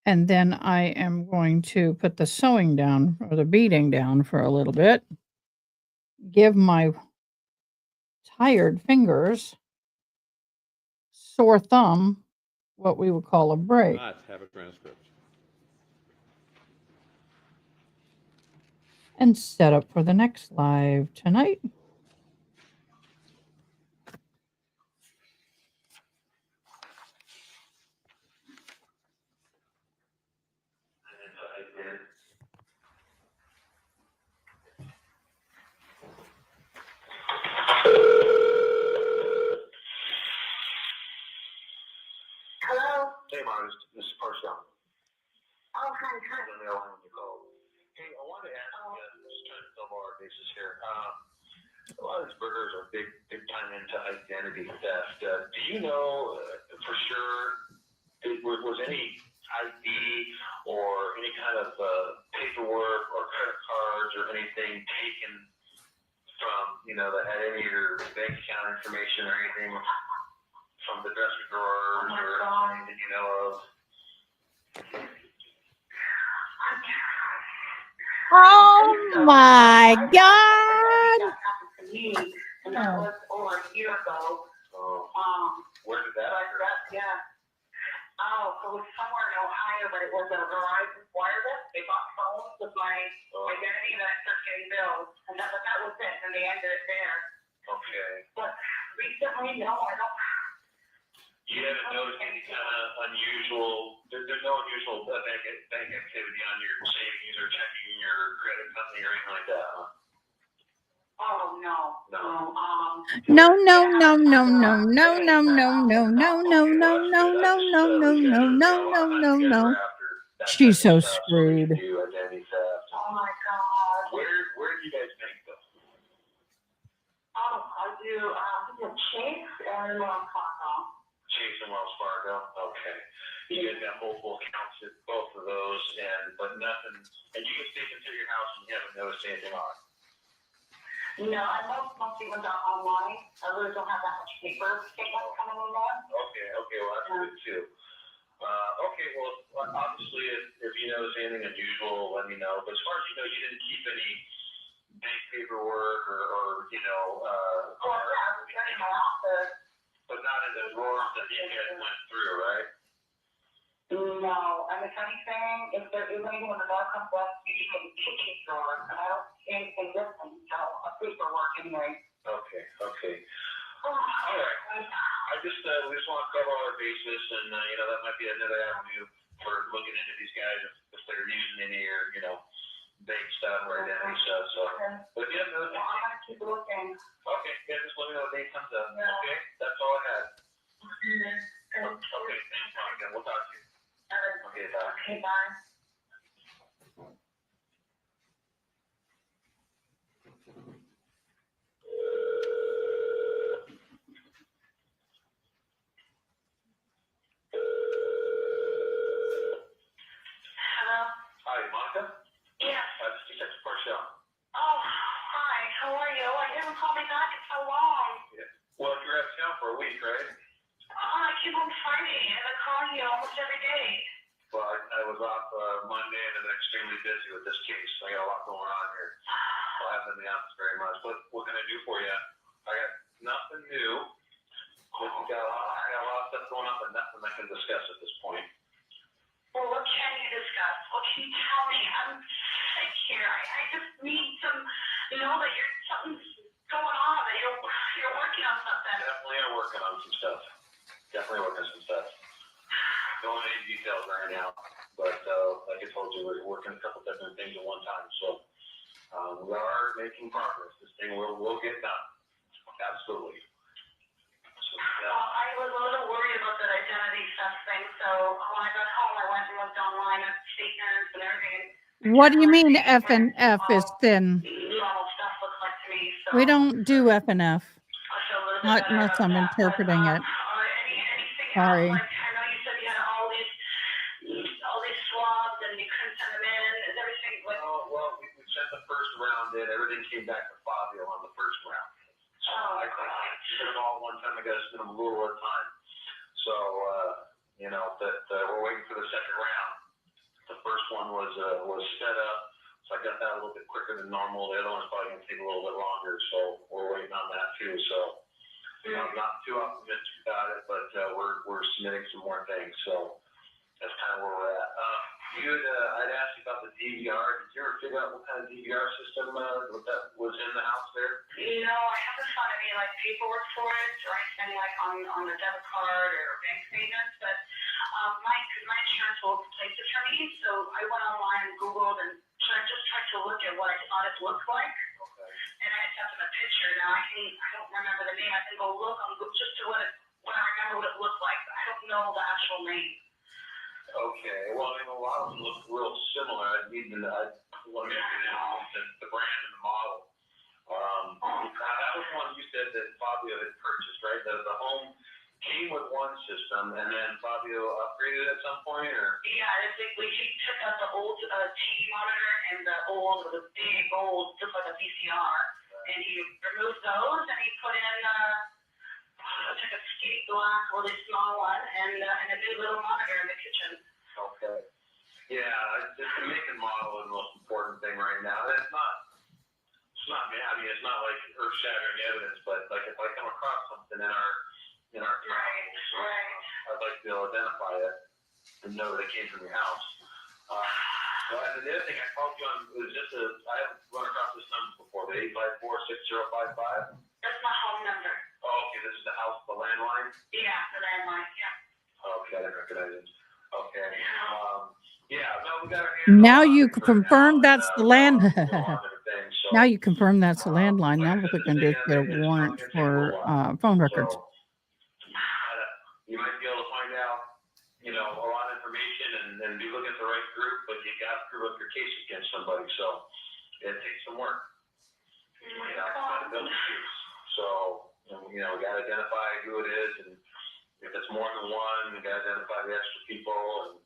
Speaker 1: and then I am going to put the sewing down or the beading down for a little bit. Give my tired fingers, sore thumb, what we would call a break.
Speaker 3: Not have a transcript.
Speaker 1: And set up for the next live tonight.
Speaker 4: Hello? Hey, Mark, this is Parshall. Oh, hi, hi. Let me know when you call. Hey, I wanted to ask you, just trying to cover our bases here. A lot of these burglars are big time into identity theft. Do you know for sure, was any ID or any kind of paperwork or credit cards or anything taken from, that had any of your bank account information or anything from the dresser drawers or anything that you know of?
Speaker 1: Oh my God!
Speaker 5: To me, and that was over a year ago.
Speaker 4: Where did that occur?
Speaker 5: Yeah. Oh, it was somewhere in Ohio, but it was a Verizon wireless. They bought phones with my identity and I started getting bills. And that was it, and they ended it there.
Speaker 4: Okay.
Speaker 5: But recently, no, I don't.
Speaker 4: You haven't noticed any kind of unusual, there's no unusual bank activity on your savings or checking your credit company or anything like that, huh?
Speaker 5: Oh, no.
Speaker 1: No, no, no, no, no, no, no, no, no, no, no, no, no, no, no, no, no, no, no, no. She's so screwed.
Speaker 4: Identity theft.
Speaker 10: Oh my God.
Speaker 4: Where do you guys make them?
Speaker 10: I do Chase and Wells Fargo.
Speaker 4: Chase and Wells Fargo. Okay. You guys got multiple accounts at both of those, but nothing. And you can sneak into your house and you haven't noticed anything on.
Speaker 10: No, I most statements are online. I really don't have that much paper statements coming in there.
Speaker 4: Okay, well that's good too. Okay, well obviously if you notice anything unusual, let me know. But as far as you know, you didn't keep any big paperwork or
Speaker 10: In my office.
Speaker 4: but not in the drawers that you guys went through, right?
Speaker 10: No, and if anything, if there is anything in the mail comes up, you can get kitchen drawers. And I don't see anything different, so a paperwork anyway.
Speaker 4: Okay. All right. I just we just want to cover all our bases, and that might be another avenue for looking into these guys if they're using any or bait stuff or identity stuff. So, but yeah, no,
Speaker 10: I'm gonna keep looking.
Speaker 4: okay, yeah, just let me know if anything comes up.
Speaker 10: Yeah.
Speaker 4: Okay, that's all I had.
Speaker 10: Okay.
Speaker 4: Okay, thanks, Monica. We'll talk to you. Okay, bye.
Speaker 10: Okay, bye. Hello?
Speaker 4: Hi, Monica.
Speaker 10: Yes.
Speaker 4: This is Detective Parcell.
Speaker 10: Oh, hi. How are you? I didn't call me back in so long.
Speaker 4: Yeah. Well, you're out of town for a week, right?
Speaker 10: I came home Friday and I call you almost every day.
Speaker 4: Well, I was off Monday and I've been extremely busy with this case. I got a lot going on here. So I haven't been in the office very much. What can I do for you? I got nothing new. I got a lot of stuff going on, but nothing I can discuss at this point.
Speaker 10: Well, what can you discuss? What can you tell me? I'm sick here. I just need some, that something's going on, that you're working on something.
Speaker 4: Definitely are working on some stuff. Don't know any details right now, but like I told you, we're working a couple different things at one time. So we are making progress. This thing will get done. Absolutely. So, yeah.
Speaker 10: Well, I was a little worried about that identity theft thing, so when I got home, I went and looked online at statements and everything.
Speaker 1: What do you mean F and F is thin?
Speaker 10: Normal stuff looks like to me, so.
Speaker 1: We don't do F and F.
Speaker 10: I feel a little bit better
Speaker 1: Unless
Speaker 10: about
Speaker 1: I'm
Speaker 10: that,
Speaker 1: interpreting it.
Speaker 10: Anything
Speaker 1: Sorry.
Speaker 10: else? Like, I know you said you had all these swabs and you couldn't send them in. Is everything like?
Speaker 4: Oh, well, we sent the first round in. Everything came back to Fabio on the first round. So I sent them all one time. I got to spend them a little more time. So, we're waiting for the second round. The first one was set up. So I got that a little bit quicker than normal. The other one's probably going to take a little bit longer. So we're waiting on that too. So I'm not too optimistic about it, but we're submitting some more things. So that's kind of where we're at. I'd asked you about the DVR. Did you ever figure out what kind of DVR system that was in the house there?
Speaker 10: No, I haven't found any paperwork for it, or anything on the debit card or bank statements. But my insurance will place it for me, so I went online and Googled and just tried to look at what I thought it looked like.
Speaker 4: Okay.
Speaker 10: And I sent them a picture. Now I don't remember the name. I can go look on Google just to what I remember what it looked like. But I don't know the actual name.
Speaker 4: Okay, well, a lot of them look real similar. I want to get the brand and the model. That was one you said that Fabio had purchased, right? That the home came with one system, and then Fabio upgraded at some point, or?
Speaker 10: Yeah, he took out the old TV monitor and the big old, just like a VCR, and he removed those, and he put in took a skate glass, really small one, and a new little monitor in the kitchen.
Speaker 4: Okay. Yeah, just the make and model is the most important thing right now. And it's not like earth-shattering evidence, but like if I come across something in our travels, I'd like to be able to identify it and know that it came from your house. And the other thing I called you on was I haven't run across this number before, the 854-6055.
Speaker 10: That's my home number.
Speaker 4: Oh, okay, this is the house, the landline?
Speaker 10: Yeah, the landline, yeah.
Speaker 4: Okay, I didn't recognize it. Okay. No, we got our hands
Speaker 1: Now
Speaker 4: on
Speaker 1: you
Speaker 4: things right
Speaker 1: confirm
Speaker 4: now,
Speaker 1: that's the land.
Speaker 4: everything, so
Speaker 1: Now you confirm that's a landline. Now what they're going to do is get a warrant for phone records.
Speaker 4: So, you might be able to find out, you know, a lot of information and be looking at the right group, but you got to prove up your case against somebody. So it takes some work. You know, build issues. So, you know, we got to identify who it is, and if it's more than one, we got to identify the extra people. And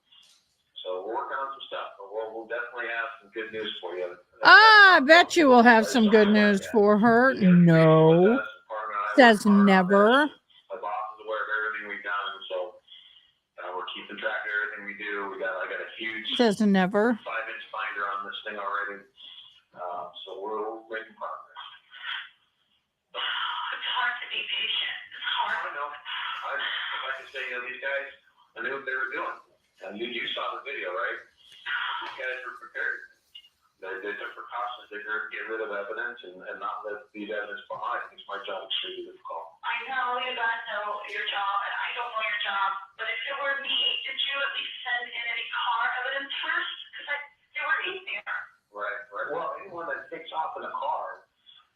Speaker 4: so we're working on some stuff, but we'll definitely have some good news for you.
Speaker 1: I bet you will have some good news for her. No, says never.
Speaker 4: My boss is aware of everything we've done, so we're keeping track of everything we do. I got a huge
Speaker 1: Says never.
Speaker 4: 5-inch binder on this thing already, so we're making progress.
Speaker 10: It's hard to be patient. It's hard.
Speaker 4: I know. If I could say, you know, these guys, I knew what they were doing. You saw the video, right? These guys were prepared. They took precautions. They get rid of evidence and not leave evidence behind. It makes my job extremely difficult.
Speaker 10: I know you guys know your job, and I don't know your job, but if it were me, did you at least send in any car evidence first? Because they were in there.
Speaker 4: Right. Well, anyone that takes off in a car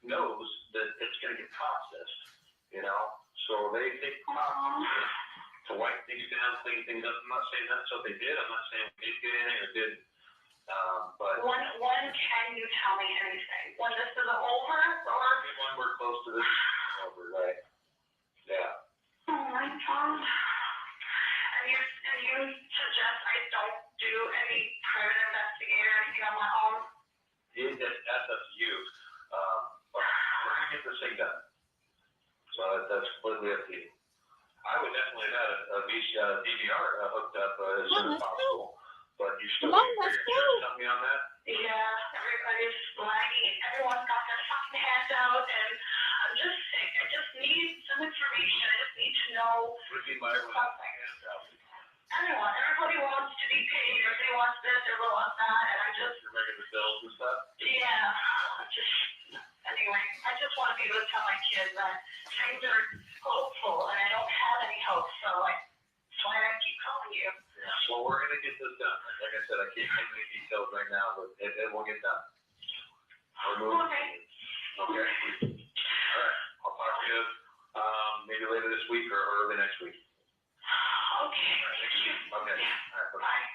Speaker 4: knows that it's going to get processed, you know? So they take precautions to wipe things down, clean things up. I'm not saying that's what they did. I'm not saying they did anything or didn't. But
Speaker 10: when can you tell me anything? When this is over, or
Speaker 4: when we're close to this over, right? Yeah.
Speaker 10: oh my God. And you suggest I don't do any private investigator or anything on my own?
Speaker 4: That's up to you. But we're gonna get this thing done. So that's completely up to you. I would definitely have a DVR hooked up as soon as possible. But you still waiting for your insurance company on that?
Speaker 10: Yeah, everybody's lagging. Everyone's got their fucking hands out, and I'm just sick. I just need some information. I just need to know something. Everybody wants to be paid. Everybody wants this, everybody wants that, and I just...
Speaker 4: You're making the bills and stuff?
Speaker 10: Yeah. Anyway, I just want to be able to tell my kids that things are hopeful, and I don't have any hope, so that's why I keep calling you.
Speaker 4: Well, we're gonna get this done. Like I said, I can't give any details right now, but it will get done.
Speaker 10: Okay.
Speaker 4: Okay. All right. I'll talk to you maybe later this week or early next week.
Speaker 10: Okay. Thank you.
Speaker 4: Okay. All right. Bye.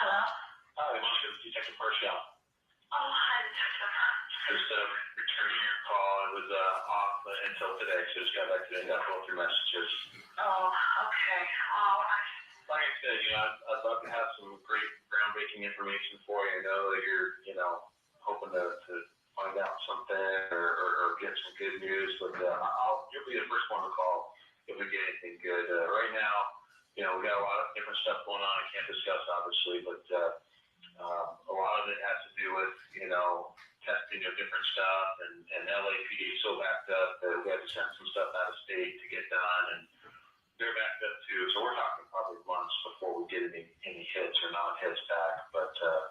Speaker 10: Hello?
Speaker 4: Hi, Monica, Detective Parshall.
Speaker 10: Oh, hi, Detective.
Speaker 4: Just returning your call. It was off until today, so just got back today and got going through messages.
Speaker 10: Oh, okay. Oh,
Speaker 4: Like I said, you know, I'd love to have some great groundbreaking information for you. I know that you're, you know, hoping to find out something or get some good news, but you'll be the first one to call if we get anything good. Right now, you know, we got a lot of different stuff going on. I can't discuss, obviously, but a lot of it has to do with, you know, testing of different stuff, and LAPD is so backed up that we have to send some stuff out of state to get done, and they're backed up too. So we're talking probably months before we get any hits or non-hits back. But
Speaker 10: oh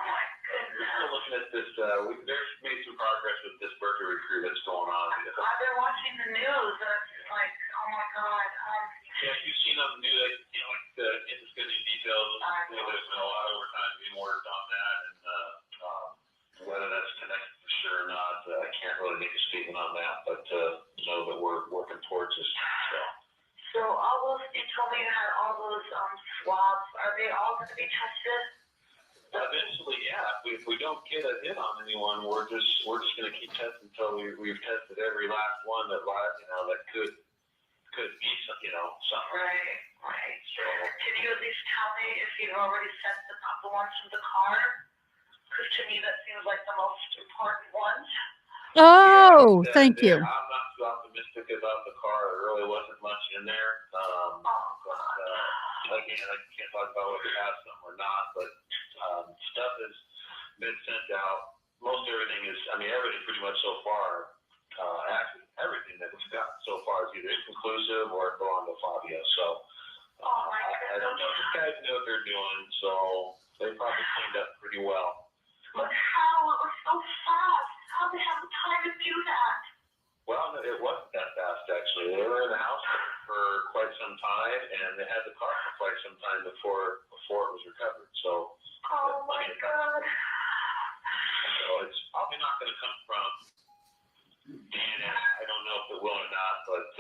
Speaker 10: my goodness.
Speaker 4: we're still looking at this. There's made some progress with this burglary crew that's going on.
Speaker 10: I've been watching the news. It's like, oh my God.
Speaker 4: Yeah, you've seen on the news, like, you know, like the indiscriminate details. You know, there's been a lot of overtime being worked on that, and whether that's connected for sure or not, I can't really make a statement on that. But know that we're working towards this.
Speaker 10: So all those, you told me that all those swabs, are they all going to be tested?
Speaker 4: Eventually, yeah. If we don't get a hit on anyone, we're just going to keep testing until we've tested every last one that could be some, you know, something.
Speaker 10: Right. So can you at least tell me if you've already sent the ones from the car? Because to me that seems like the most important ones.
Speaker 1: Oh, thank you.
Speaker 4: I'm not too optimistic about the car. There really wasn't much in there. Again, I can't talk about whether it has some or not, but stuff has been sent out. Most everything is, everything pretty much so far. everything that we've got so far is either inconclusive or belong to Fabio. So I don't know. These guys know what they're doing, so they probably cleaned up pretty well.
Speaker 10: But how? It was so fast. How did they have the time to do that?
Speaker 4: Well, it wasn't that fast, actually. They were in the house for quite some time, and they had the car for quite some time before it was recovered. So,
Speaker 10: oh my God.
Speaker 4: So it's probably not going to come from DNA. I don't know if it will or not, but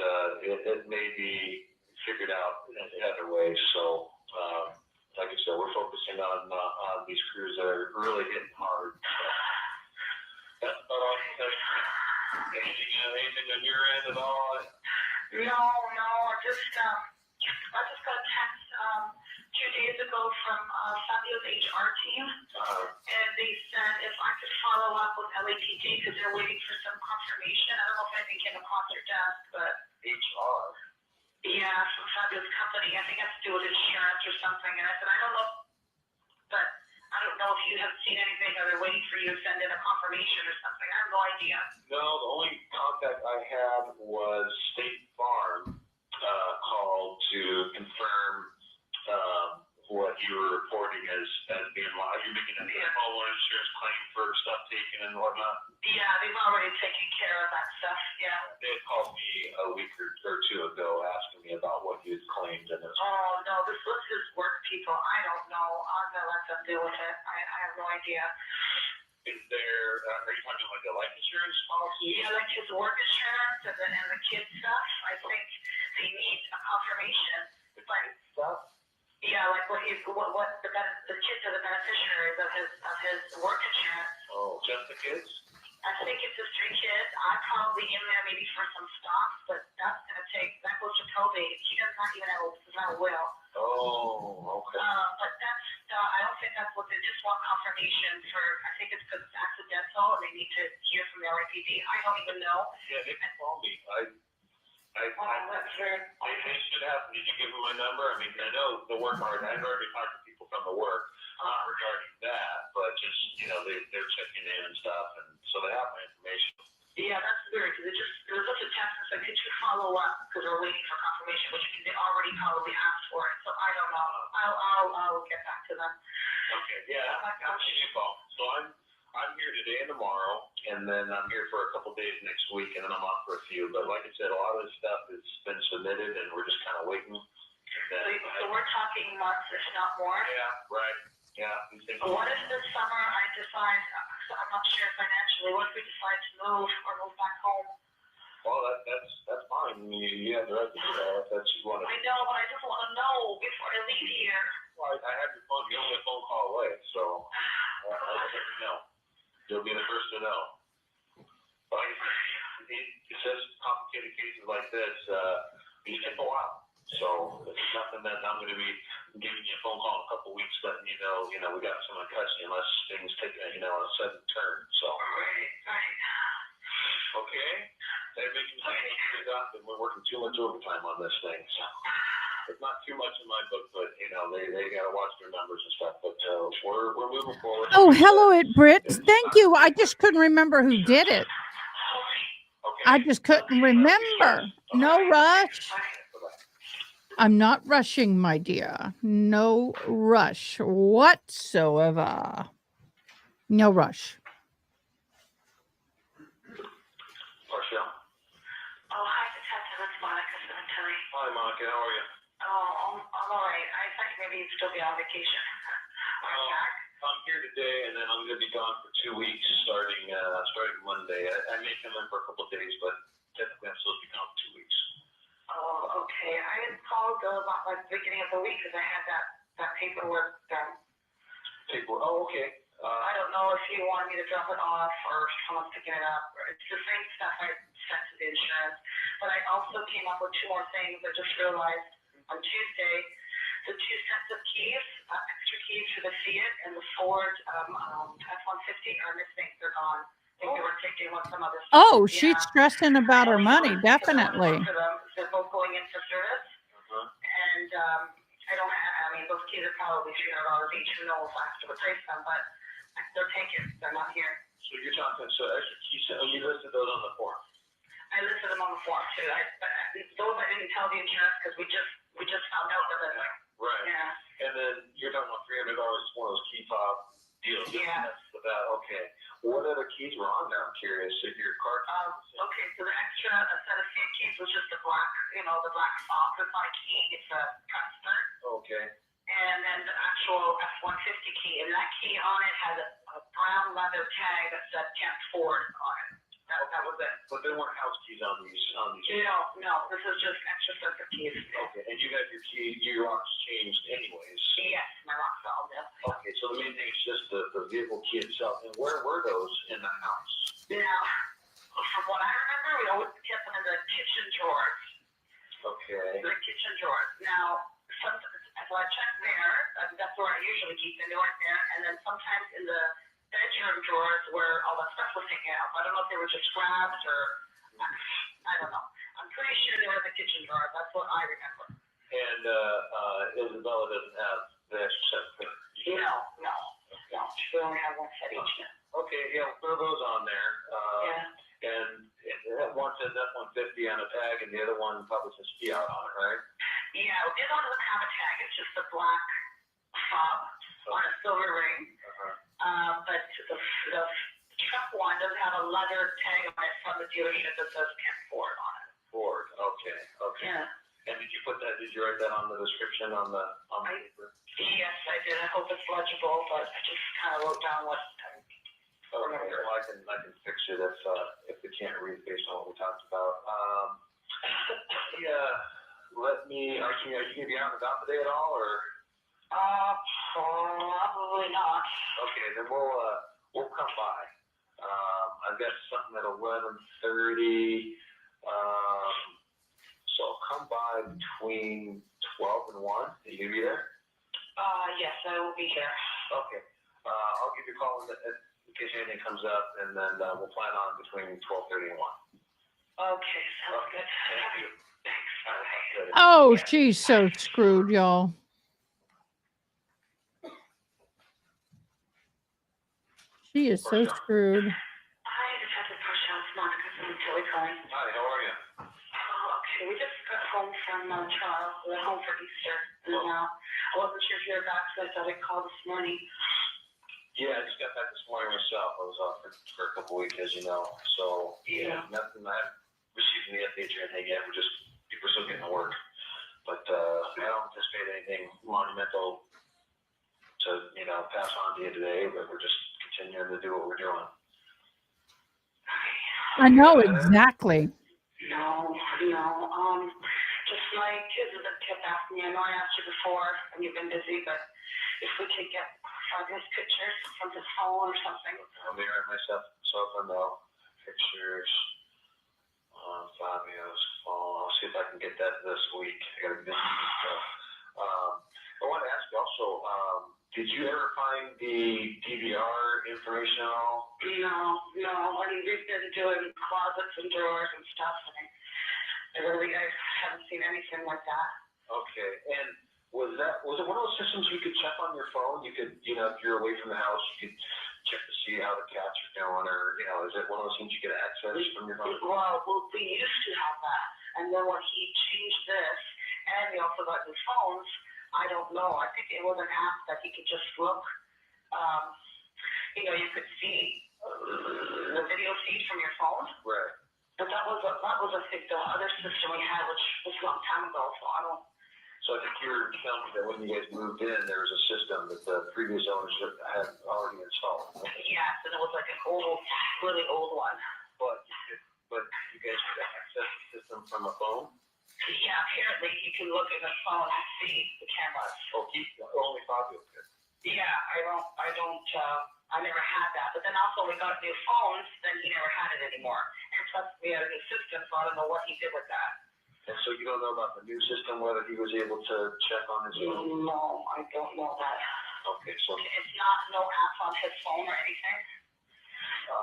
Speaker 4: it may be figured out in other ways. So, like I said, we're focusing on these crews that are really hitting hard. So that's about all I can tell you. Anything on your end at all?
Speaker 10: No, I just got a text 2 days ago from Fabio's HR team, and they said if I could follow up with LAPD because they're waiting for some confirmation. I don't know if anything came across their desk, but
Speaker 4: HR.
Speaker 10: Yeah, from Fabio's company. I think it has to do with insurance or something. And I said, I don't know, but I don't know if you have seen anything or they're waiting for you to send in a confirmation or something. I have no idea.
Speaker 4: No, the only contact I had was State Farm called to confirm what you were reporting as being live. You're making a homeowner insurance claim for stuff taken and whatnot.
Speaker 10: Yeah, they've already taken care of that stuff. Yeah.
Speaker 4: They had called me a week or two ago asking me about what you had claimed. And
Speaker 10: oh no, this was his work people. I don't know. I'm gonna let them deal with it. I have no idea.
Speaker 4: Is there? Are you talking like a life insurance policy?
Speaker 10: Yeah, like his work insurance and the kids stuff. I think they need a confirmation. Like
Speaker 4: stuff.
Speaker 10: Yeah, like what kids are the beneficiaries of his work insurance.
Speaker 4: Oh, just the kids?
Speaker 10: I think it's his 3 kids. I'm probably in there maybe for some stocks, but that goes to probate. He does not even have a will.
Speaker 4: Oh, okay.
Speaker 10: But I don't think that's what they just want confirmation for. I think it's because it's accidental and they need to hear from the LAPD. I don't even know.
Speaker 4: Yeah, they can call me.
Speaker 10: That's weird.
Speaker 4: They should have. Did you give them my number? I mean, I know the work hard. I've already talked to people from the work regarding that, but just they're checking in and stuff, and so they have my information.
Speaker 10: Yeah, that's weird because it was just a text and said, could you follow up because we're waiting for confirmation, which means they already probably asked for it. So I don't know. I'll get back to them.
Speaker 4: Okay. Yeah. So I'm here today and tomorrow, and then I'm here for a couple days next week, and then I'm off for a few. But like I said, a lot of this stuff has been submitted, and we're just kind of waiting.
Speaker 10: So we're talking months, if not more.
Speaker 4: Yeah. Right. Yeah.
Speaker 10: What if this summer I decide? I'm not sure financially. What if we decide to move or move back home?
Speaker 4: Well, that's fine. I mean, you have the right to do that if that's what you want to do.
Speaker 10: I know, but I just want to know before I leave here.
Speaker 4: Well, I have your phone. You're only a phone call away, so I'll let you know. You'll be the first to know. But it's just complicated cases like this. These take a while. So it's nothing that I'm going to be giving you a phone call in a couple of weeks, letting you know, we got someone custody unless things take a sudden turn. So.
Speaker 10: Right.
Speaker 4: Okay. Everything's up, and we're working too much overtime on this thing. So it's not too much in my book, but they got to watch their numbers and stuff. But we're moving forward.
Speaker 1: Oh, hello, it Brits. Thank you. I just couldn't remember who did it.
Speaker 4: Okay.
Speaker 1: I just couldn't remember. No rush. I'm not rushing, my dear. No rush whatsoever. No rush.
Speaker 4: Marshall.
Speaker 10: Oh, hi, Detective. It's Monica Sementilli.
Speaker 4: Hi, Monica. How are you?
Speaker 10: Oh, I'm all right. I thought maybe you'd still be on vacation.
Speaker 4: I'm here today, and then I'm going to be gone for 2 weeks, starting Monday. I may come in for a couple of days, but typically I'm supposed to be gone for 2 weeks.
Speaker 10: Oh, okay. I had called about the beginning of the week because I had that paperwork done.
Speaker 4: Oh, okay.
Speaker 10: I don't know if you wanted me to drop it off or someone's picking it up. It's the same stuff I sent to the insurance. But I also came up with 2 more things. I just realized on Tuesday, the 2 sets of keys, extra keys for the Fiat and the Ford F-150 are missing. They're gone. I think they were taking one some other stuff.
Speaker 1: Oh, she's stressing about her money, definitely.
Speaker 10: They're both going in for service. And those keys are probably $300 each. Who knows? I have to replace them, but they're taken. They're not here.
Speaker 4: So you're talking extra keys. You listed those on the form.
Speaker 10: I listed them on the form too. Those I didn't tell the insurance because we just found out that they're
Speaker 4: Right.
Speaker 10: yeah.
Speaker 4: And then you're talking about $300 one of those key fob deals.
Speaker 10: Yeah.
Speaker 4: With that, okay. What other keys were on there? I'm curious. If your card.
Speaker 10: Okay, so the extra set of safe keys was just the black, the black fob. It's not a key, it's a customer.
Speaker 4: Okay.
Speaker 10: And then the actual F-150 key, and that key on it had a brown leather tag that said Kent Ford on it. That was it.
Speaker 4: But there weren't house keys on these.
Speaker 10: No, this is just extra circuit keys.
Speaker 4: Okay, and you got your locks changed anyways.
Speaker 10: Yes, my lock's all there.
Speaker 4: Okay, so the main thing is just the vehicle key itself. And where were those in the house?
Speaker 10: Now, from what I remember, we always kept them in the kitchen drawers.
Speaker 4: Okay.
Speaker 10: The kitchen drawers. Now, so I checked there, that's where I usually keep them, they weren't there, and then sometimes in the bedroom drawers where all that stuff was taken out. I don't know if they were just grabbed or, I don't know. I'm pretty sure they were in the kitchen drawer, that's what I remember.
Speaker 4: And Isabella doesn't have the extra set of papers?
Speaker 10: No, we only have one set each.
Speaker 4: Okay, yeah, throw those on there.
Speaker 10: Yeah.
Speaker 4: And one says F-150 on a tag, and the other one probably says Fiat on it, right?
Speaker 10: Yeah, this one doesn't have a tag, it's just a black fob on a silver ring. But the truck one doesn't have a leather tag on it from the dealership that says Kent Ford on it.
Speaker 4: Ford, okay.
Speaker 10: Yeah.
Speaker 4: And did you write that on the description on the paper?
Speaker 10: Yes, I did. I hope it's legible, but I just kind of wrote down what.
Speaker 4: Okay, well, I can fix it if we can't read based on what we talked about. Are you gonna be out and about today at all, or?
Speaker 10: Probably not.
Speaker 4: Okay, then we'll come by. I've got something at 11:30. So I'll come by between 12 and 1. Are you gonna be there?
Speaker 10: Yes, I will be here.
Speaker 4: Okay. I'll give you a call in case anything comes up, and then we'll plan on between 12:30 and 1.
Speaker 10: Okay, sounds good.
Speaker 4: Thank you.
Speaker 10: Thanks.
Speaker 1: Oh, she's so screwed, y'all. She is so screwed.
Speaker 10: Hi, Detective Parshall. It's Monica Sementilli calling.
Speaker 4: Hi, how are you?
Speaker 10: Okay, we just got home from Charles. We went home for Easter. And I wasn't sure if you were back, so I thought I'd call this morning.
Speaker 4: Yeah, I just got back this morning myself. I was off for a couple weeks, as you know. So, yeah, nothing. I haven't received any updates or anything yet. We're still getting to work. But I don't anticipate anything monumental to, pass on to you today, but we're just continuing to do what we're doing.
Speaker 1: I know exactly.
Speaker 10: No. Just my kids have kept asking me. I know I asked you before, and you've been busy, but if we could get his pictures from his phone or something.
Speaker 4: I'll be right myself on the pictures on Fabio's phone. I'll see if I can get that this week. I gotta do stuff. I want to ask you also, did you ever find the DVR information at all?
Speaker 10: No. I mean, we've been doing closets and drawers and stuff, and I haven't seen anything like that.
Speaker 4: Okay, and was it one of those systems you could check on your phone? You could, if you're away from the house, you could check to see how the cats are doing, or, is it one of those things you could access from your phone?
Speaker 10: Well, we used to have that, and then when he changed this, and he also got new phones, I don't know. I think it was an app that he could just look. You could see the video feed from your phone.
Speaker 4: Right.
Speaker 10: But that was I think the other system we had, which was a long time ago. So I don't.
Speaker 4: So I think you were telling me that when you guys moved in, there was a system that the previous owners had already installed.
Speaker 10: Yes, and it was like an old, really old one.
Speaker 4: But you guys could access the system from a phone?
Speaker 10: Yeah, apparently you can look at the phone and see the cameras.
Speaker 4: Oh, only Fabio could.
Speaker 10: Yeah, I never had that. But then also we got new phones, then he never had it anymore. And plus we had a new system, so I don't know what he did with that.
Speaker 4: And so you don't know about the new system, whether he was able to check on his phone?
Speaker 10: No, I don't know that.
Speaker 4: Okay, so.
Speaker 10: It's not no apps on his phone or anything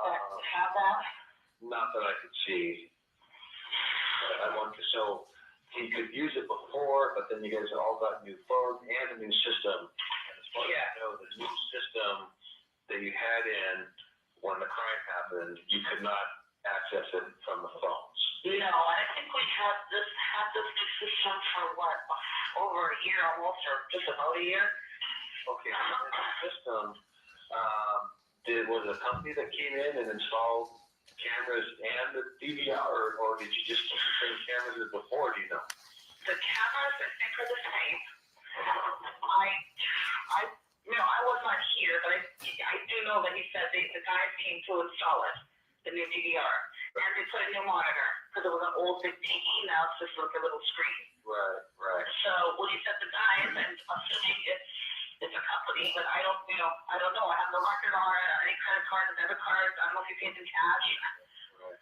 Speaker 10: that have that?
Speaker 4: Not that I could see. So he could use it before, but then you guys all got new phones and a new system. And as far as I know, the new system that you had in when the crime happened, you could not access it from the phones.
Speaker 10: No, and I think we had this new system for what, over a year almost, or just about a year.
Speaker 4: Okay, so this system, was it a company that came in and installed cameras and the DVR, or did you just keep the same cameras as before, do you know?
Speaker 10: The cameras, I think, are the same. I was not here, but I do know that he said the guys came to install it, the new DVR, and they put a new monitor, because it was an old big TV, now it's just like a little screen.
Speaker 4: Right.
Speaker 10: So when he said the guys, and assuming it's a company, but I don't know. I have no record on it, or any credit cards, debit cards. I don't know if he paid in cash.
Speaker 4: Right,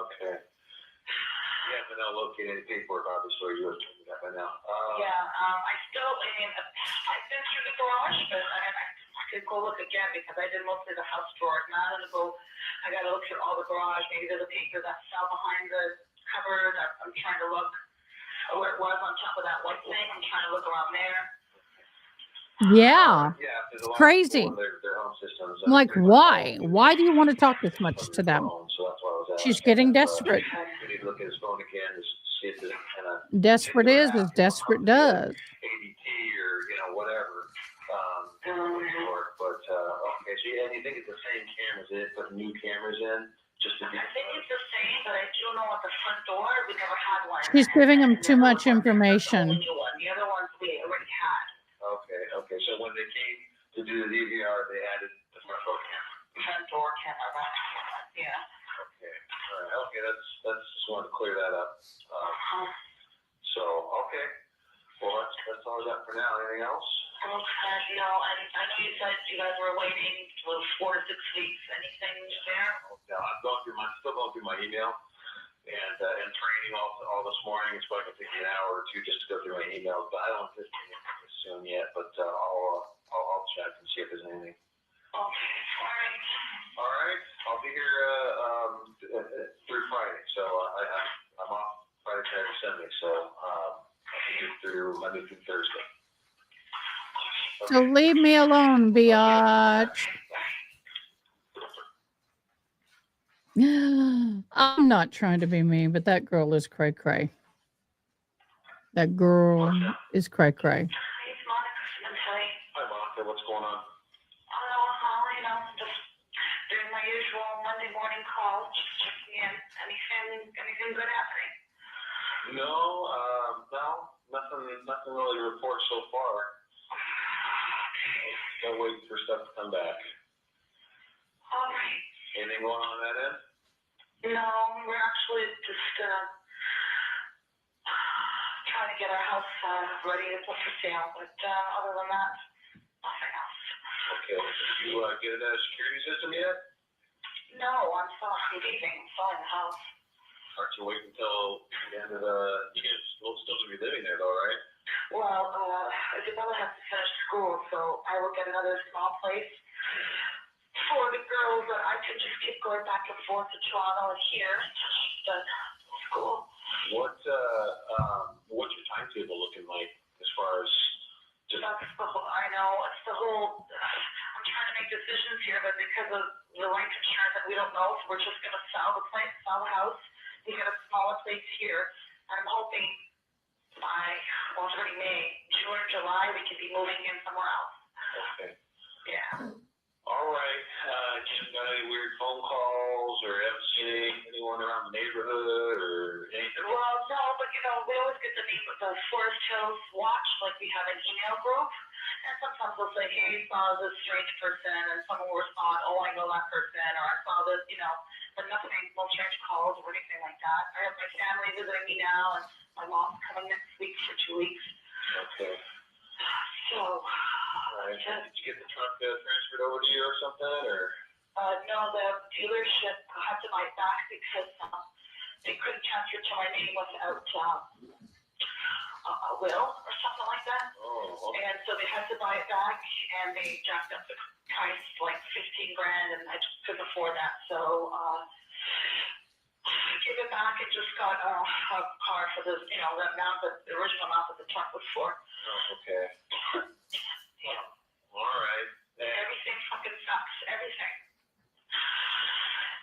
Speaker 4: okay. Yeah, but I'll locate any paperwork, obviously, you have told me that by now.
Speaker 10: I've been through the garage, but I could go look again, because I did mostly the house drawers. Now I gotta look through all the garage. Maybe there's a paper that fell behind the cupboard. I'm trying to look where it was on top of that white thing. I'm trying to look around there.
Speaker 1: Yeah.
Speaker 4: There's a lot of
Speaker 1: Crazy.
Speaker 4: people in their home systems.
Speaker 1: I'm like, why? Why do you want to talk this much to them?
Speaker 4: So that's why I was asking.
Speaker 1: She's getting desperate.
Speaker 4: We need to look at his phone again to see if there's any kind of
Speaker 1: Desperate is as desperate does.
Speaker 4: ADT or, whatever. But, okay, so and you think it's the same cameras, they put new cameras in?
Speaker 10: I think it's the same, but I do know at the front door, we never had one.
Speaker 1: She's giving him too much information.
Speaker 10: The other ones we already had.
Speaker 4: Okay, so when they came to do the DVR, they added the front door camera?
Speaker 10: Front door camera, yeah.
Speaker 4: Okay, all right, okay, that's just wanted to clear that up. So, okay, well, that's all I got for now. Anything else?
Speaker 10: Okay, no, and I know you said you guys were waiting for 4 to 6 weeks. Anything there?
Speaker 4: No, I'm still going through my email and training all this morning. It's probably gonna take me an hour or two just to go through my emails, but I don't anticipate it soon yet. But I'll check and see if there's anything.
Speaker 10: Okay,
Speaker 4: All right. I'll be here through Friday, so I'm off Friday, Saturday, Sunday, so I'll be here through Monday through Thursday.
Speaker 1: So leave me alone, biatch. I'm not trying to be mean, but that girl is cray cray. That girl is cray cray.
Speaker 10: It's Monica Sementilli.
Speaker 4: Hi, Monica. What's going on?
Speaker 10: Just doing my usual Monday morning call, just checking in. Anything good happening?
Speaker 4: No, nothing really to report so far. Still waiting for stuff to come back.
Speaker 10: All right.
Speaker 4: Anything going on that end?
Speaker 10: No, we're actually just trying to get our house ready to put for sale, but other than that, nothing else.
Speaker 4: Okay. Did you get it out of security system yet?
Speaker 10: No, I'm leaving. I'm selling the house.
Speaker 4: Aren't you waiting until the end of the? You're still to be living there, though, right?
Speaker 10: Well, Isabella has to finish school, so I will get another small place for the girls that I can just keep going back and forth to Toronto and here to school.
Speaker 4: What's your timetable looking like as far as just?
Speaker 10: I know, it's the whole, I'm trying to make decisions here, but because of the life insurance that we don't know, so we're just gonna sell the place, sell the house. We get a smaller place here. I'm hoping it's already May, June or July, we could be moving in somewhere else.
Speaker 4: Okay.
Speaker 10: Yeah.
Speaker 4: All right. You got any weird phone calls or haven't seen anyone around the neighborhood or anything?
Speaker 10: Well, no, but we always get the Forest Hills Watch, like we have an email group, and sometimes they'll say, hey, saw this strange person, and someone will respond, oh, I know that person, or I saw this, but nothing, no strange calls or anything like that. I have my family visiting me now, and my mom's coming next week for 2 weeks.
Speaker 4: Okay.
Speaker 10: So.
Speaker 4: All right. Did you get the truck transferred over to you or something, or?
Speaker 10: No, the dealership had to buy it back because they couldn't transfer to my name without a will or something like that.
Speaker 4: Oh, okay.
Speaker 10: And so they had to buy it back, and they jacked up the price like $15,000, and I just couldn't afford that. So I gave it back and just got a car for the the original amount that the truck was for.
Speaker 4: Oh, okay.
Speaker 10: Yeah.
Speaker 4: All right.
Speaker 10: Everything fucking sucks. Everything.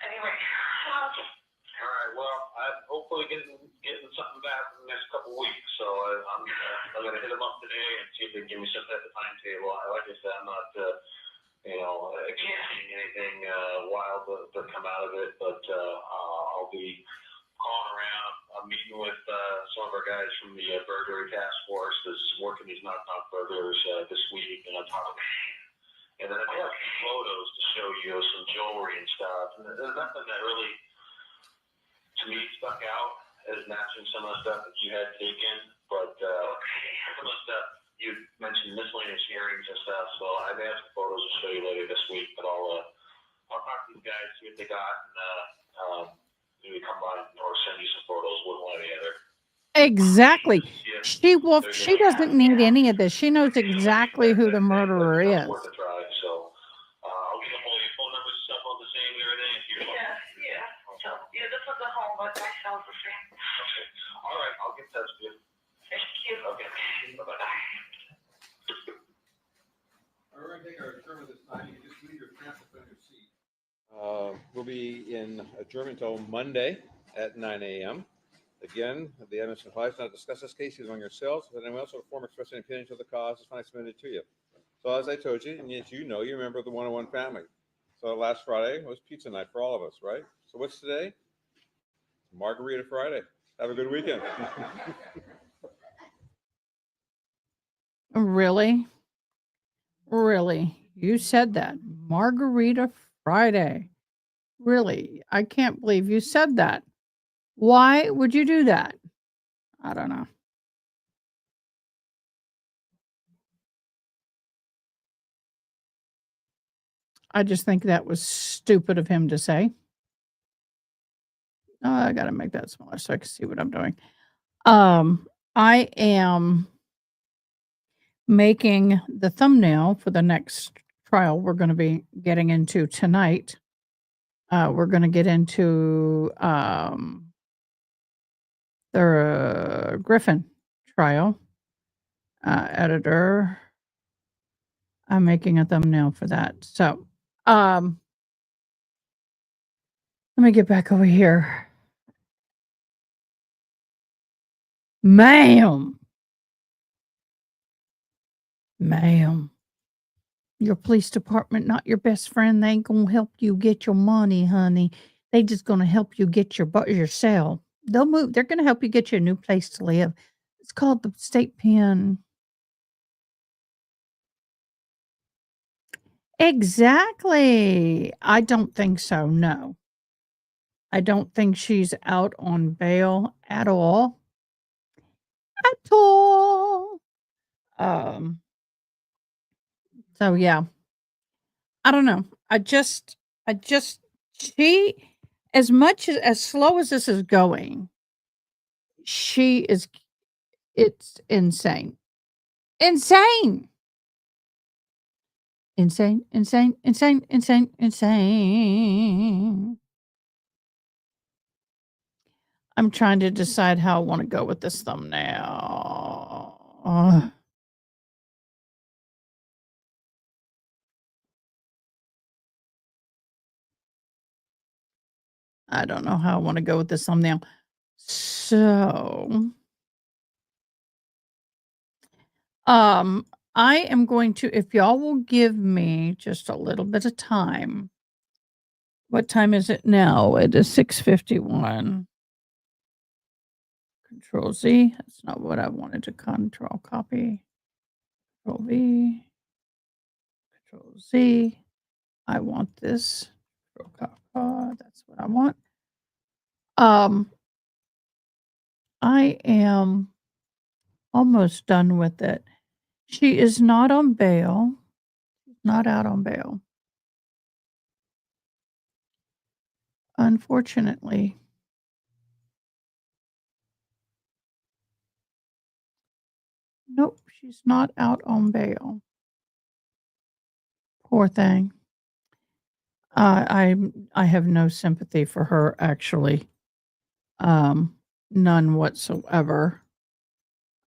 Speaker 10: Anyway,
Speaker 4: All right, well, I'm hopefully getting something back in the next couple weeks, so I'm gonna hit them up today and see if they can give me some type of timetable. Like I said, I'm not, expecting anything, wild to come out of it, but, I'll be calling around. I'm meeting with, some of our guys from the burglary task force that's working these knock-knock burglars, this week, and I'm talking. And then I have some photos to show you, some jewelry and stuff, and there's nothing that really, to me, stuck out as matching some of the stuff that you had taken, but some of the stuff you mentioned miscellaneous earrings and stuff, so I may have some photos to show you later this week, but I'll talk to these guys, see what they got, and maybe come by or send you some photos, one way or the other.
Speaker 1: Exactly. She doesn't need any of this. She knows exactly who the murderer is.
Speaker 4: Worth a try, so I'll give them all your phone numbers and stuff on the same and everything. Yeah. So, this was a home, but my cell's the same. Okay. All right, I'll get in touch with you. Thank you. Okay. Bye-bye.
Speaker 3: We're going to take our adjournment this time. You can just leave your transcript on your seat. We'll be in adjournment until Monday at 9 a.m. Again, the evidence applies not to discuss this case among yourselves, but anyone else with a form expressing opinions of the cause is finally submitted to you. So as I told you, and yet you're a member of the 101 family. So last Friday was pizza night for all of us, right? So what's today? Margarita Friday. Have a good weekend.
Speaker 1: Really? Really? You said that. Margarita Friday. Really? I can't believe you said that. Why would you do that? I don't know. I just think that was stupid of him to say. Oh, I got to make that smaller so I can see what I'm doing. I am making the thumbnail for the next trial we're going to be getting into tonight. We're going to get into the Griffin trial. Editor. I'm making a thumbnail for that. So, let me get back over here. Ma'am, your police department not your best friend. They ain't gonna help you get your money, honey. They just gonna help you get your cell. They'll move. They're gonna help you get you a new place to live. It's called the state pen. Exactly. I don't think so. No, I don't think she's out on bail at all. At all. So yeah. I don't know. She, as much as slow as this is going, it's insane. Insane. Insane, insane, insane, insane, insane. I'm trying to decide how I want to go with this thumbnail. I don't know how I want to go with this thumbnail. So, I am going to, if y'all will give me just a little bit of time. What time is it now? It is 6:51. Control Z. That's not what I wanted to control copy. Control V. Control Z. I want this. Control copy. That's what I want. I am almost done with it. She is not on bail. Not out on bail. Unfortunately. Nope, she's not out on bail. Poor thing. I have no sympathy for her, actually. None whatsoever.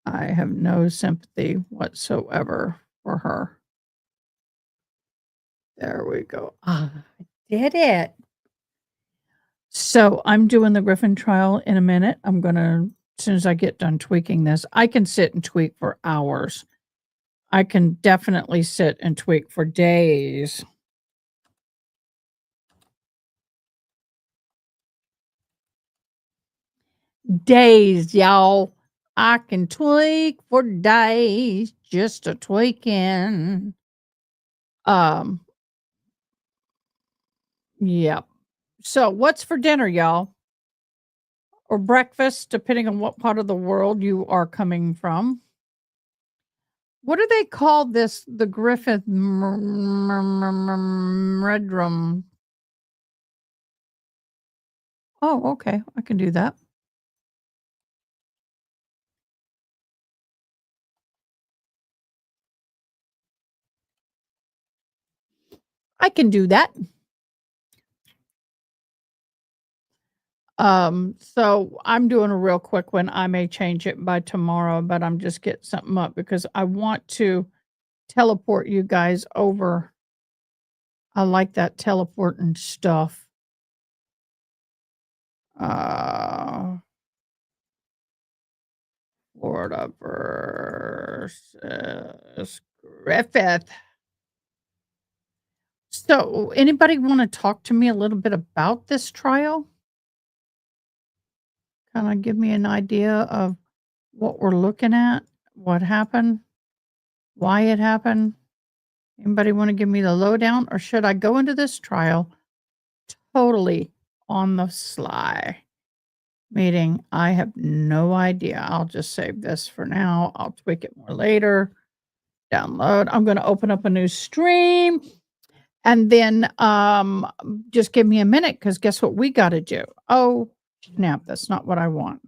Speaker 1: I have no sympathy whatsoever for her. There we go. I did it. So I'm doing the Griffin trial in a minute. I'm going to, as soon as I get done tweaking this, I can sit and tweak for hours. I can definitely sit and tweak for days. Days, y'all. I can tweak for days, just a tweaking. Yep. So what's for dinner, y'all? Or breakfast, depending on what part of the world you are coming from. What do they call this? The Griffith red drum. Oh, okay. I can do that. I can do that. So I'm doing a real quick one. I may change it by tomorrow, but I'm just getting something up because I want to teleport you guys over. I like that teleporting stuff. Florida versus Griffith. So, anybody want to talk to me a little bit about this trial? Kind of give me an idea of what we're looking at, what happened, why it happened. Anybody want to give me the lowdown, or should I go into this trial totally on the sly? Meaning, I have no idea. I'll just save this for now. I'll tweak it more later. Download. I'm going to open up a new stream. And then just give me a minute, because guess what we got to do? Oh, snap. That's not what I want.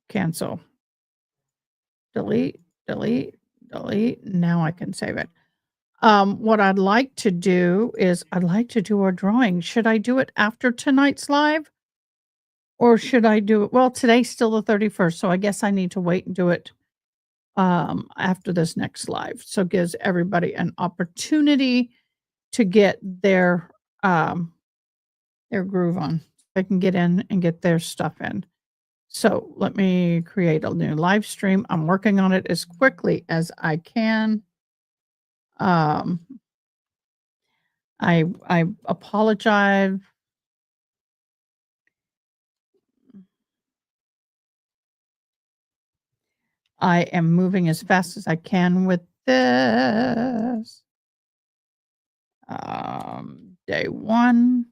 Speaker 1: Cancel. Delete, delete, delete. Now I can save it. What I'd like to do is I'd like to do our drawing. Should I do it after tonight's live? Or should I do it? Well, today's still the 31st, so I guess I need to wait and do it after this next live. So it gives everybody an opportunity to get their groove on. They can get in and get their stuff in. So let me create a new live stream. I'm working on it as quickly as I can. I apologize. I am moving as fast as I can with this. Day one.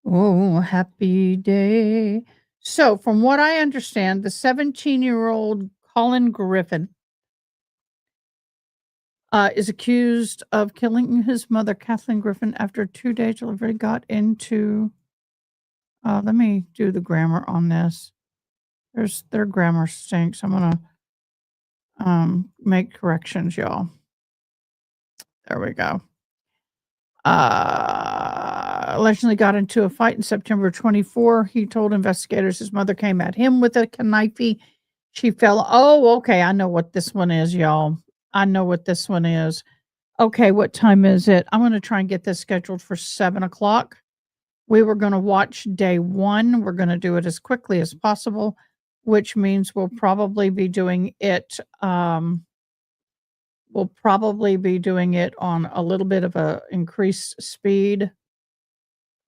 Speaker 1: Oh, happy day. So, from what I understand, the 17-year-old Colin Griffin is accused of killing his mother, Kathleen Griffin, after 2 days delivery. Got into. Let me do the grammar on this. Their grammar stinks. I'm gonna make corrections, y'all. There we go. Allegedly got into a fight in September 24. He told investigators his mother came at him with a knife. She fell. Oh, okay. I know what this one is, y'all. I know what this one is. Okay, what time is it? I'm going to try and get this scheduled for 7 o'clock. We were going to watch day one. We're going to do it as quickly as possible, which means we'll probably be doing it. We'll probably be doing it on a little bit of a increased speed.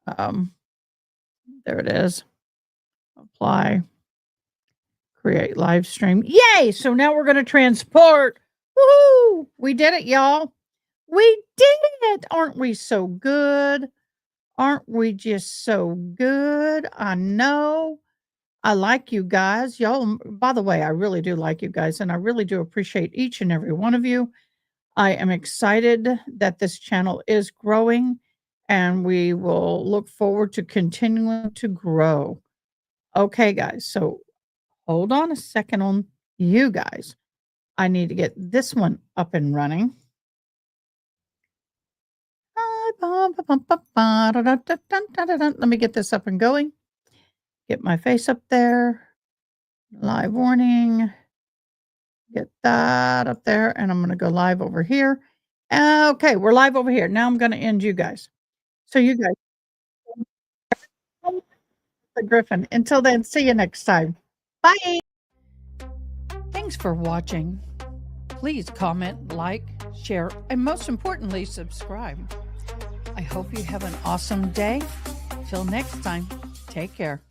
Speaker 1: There it is. Apply. Create live stream. Yay! So now we're going to transport. Woohoo! We did it, y'all. We did it. Aren't we so good? Aren't we just so good? I know. I like you guys. Y'all, by the way, I really do like you guys, and I really do appreciate each and every one of you. I am excited that this channel is growing, and we will look forward to continuing to grow. Okay, guys. So hold on a second on you guys. I need to get this one up and running. Let me get this up and going. Get my face up there. Live warning. Get that up there. And I'm going to go live over here. Okay, we're live over here. Now I'm going to end you guys. So you guys Melissa Griffin. Until then, see you next time. Bye. Thanks for watching. Please comment, like, share, and most importantly, subscribe. I hope you have an awesome day. Till next time, take care.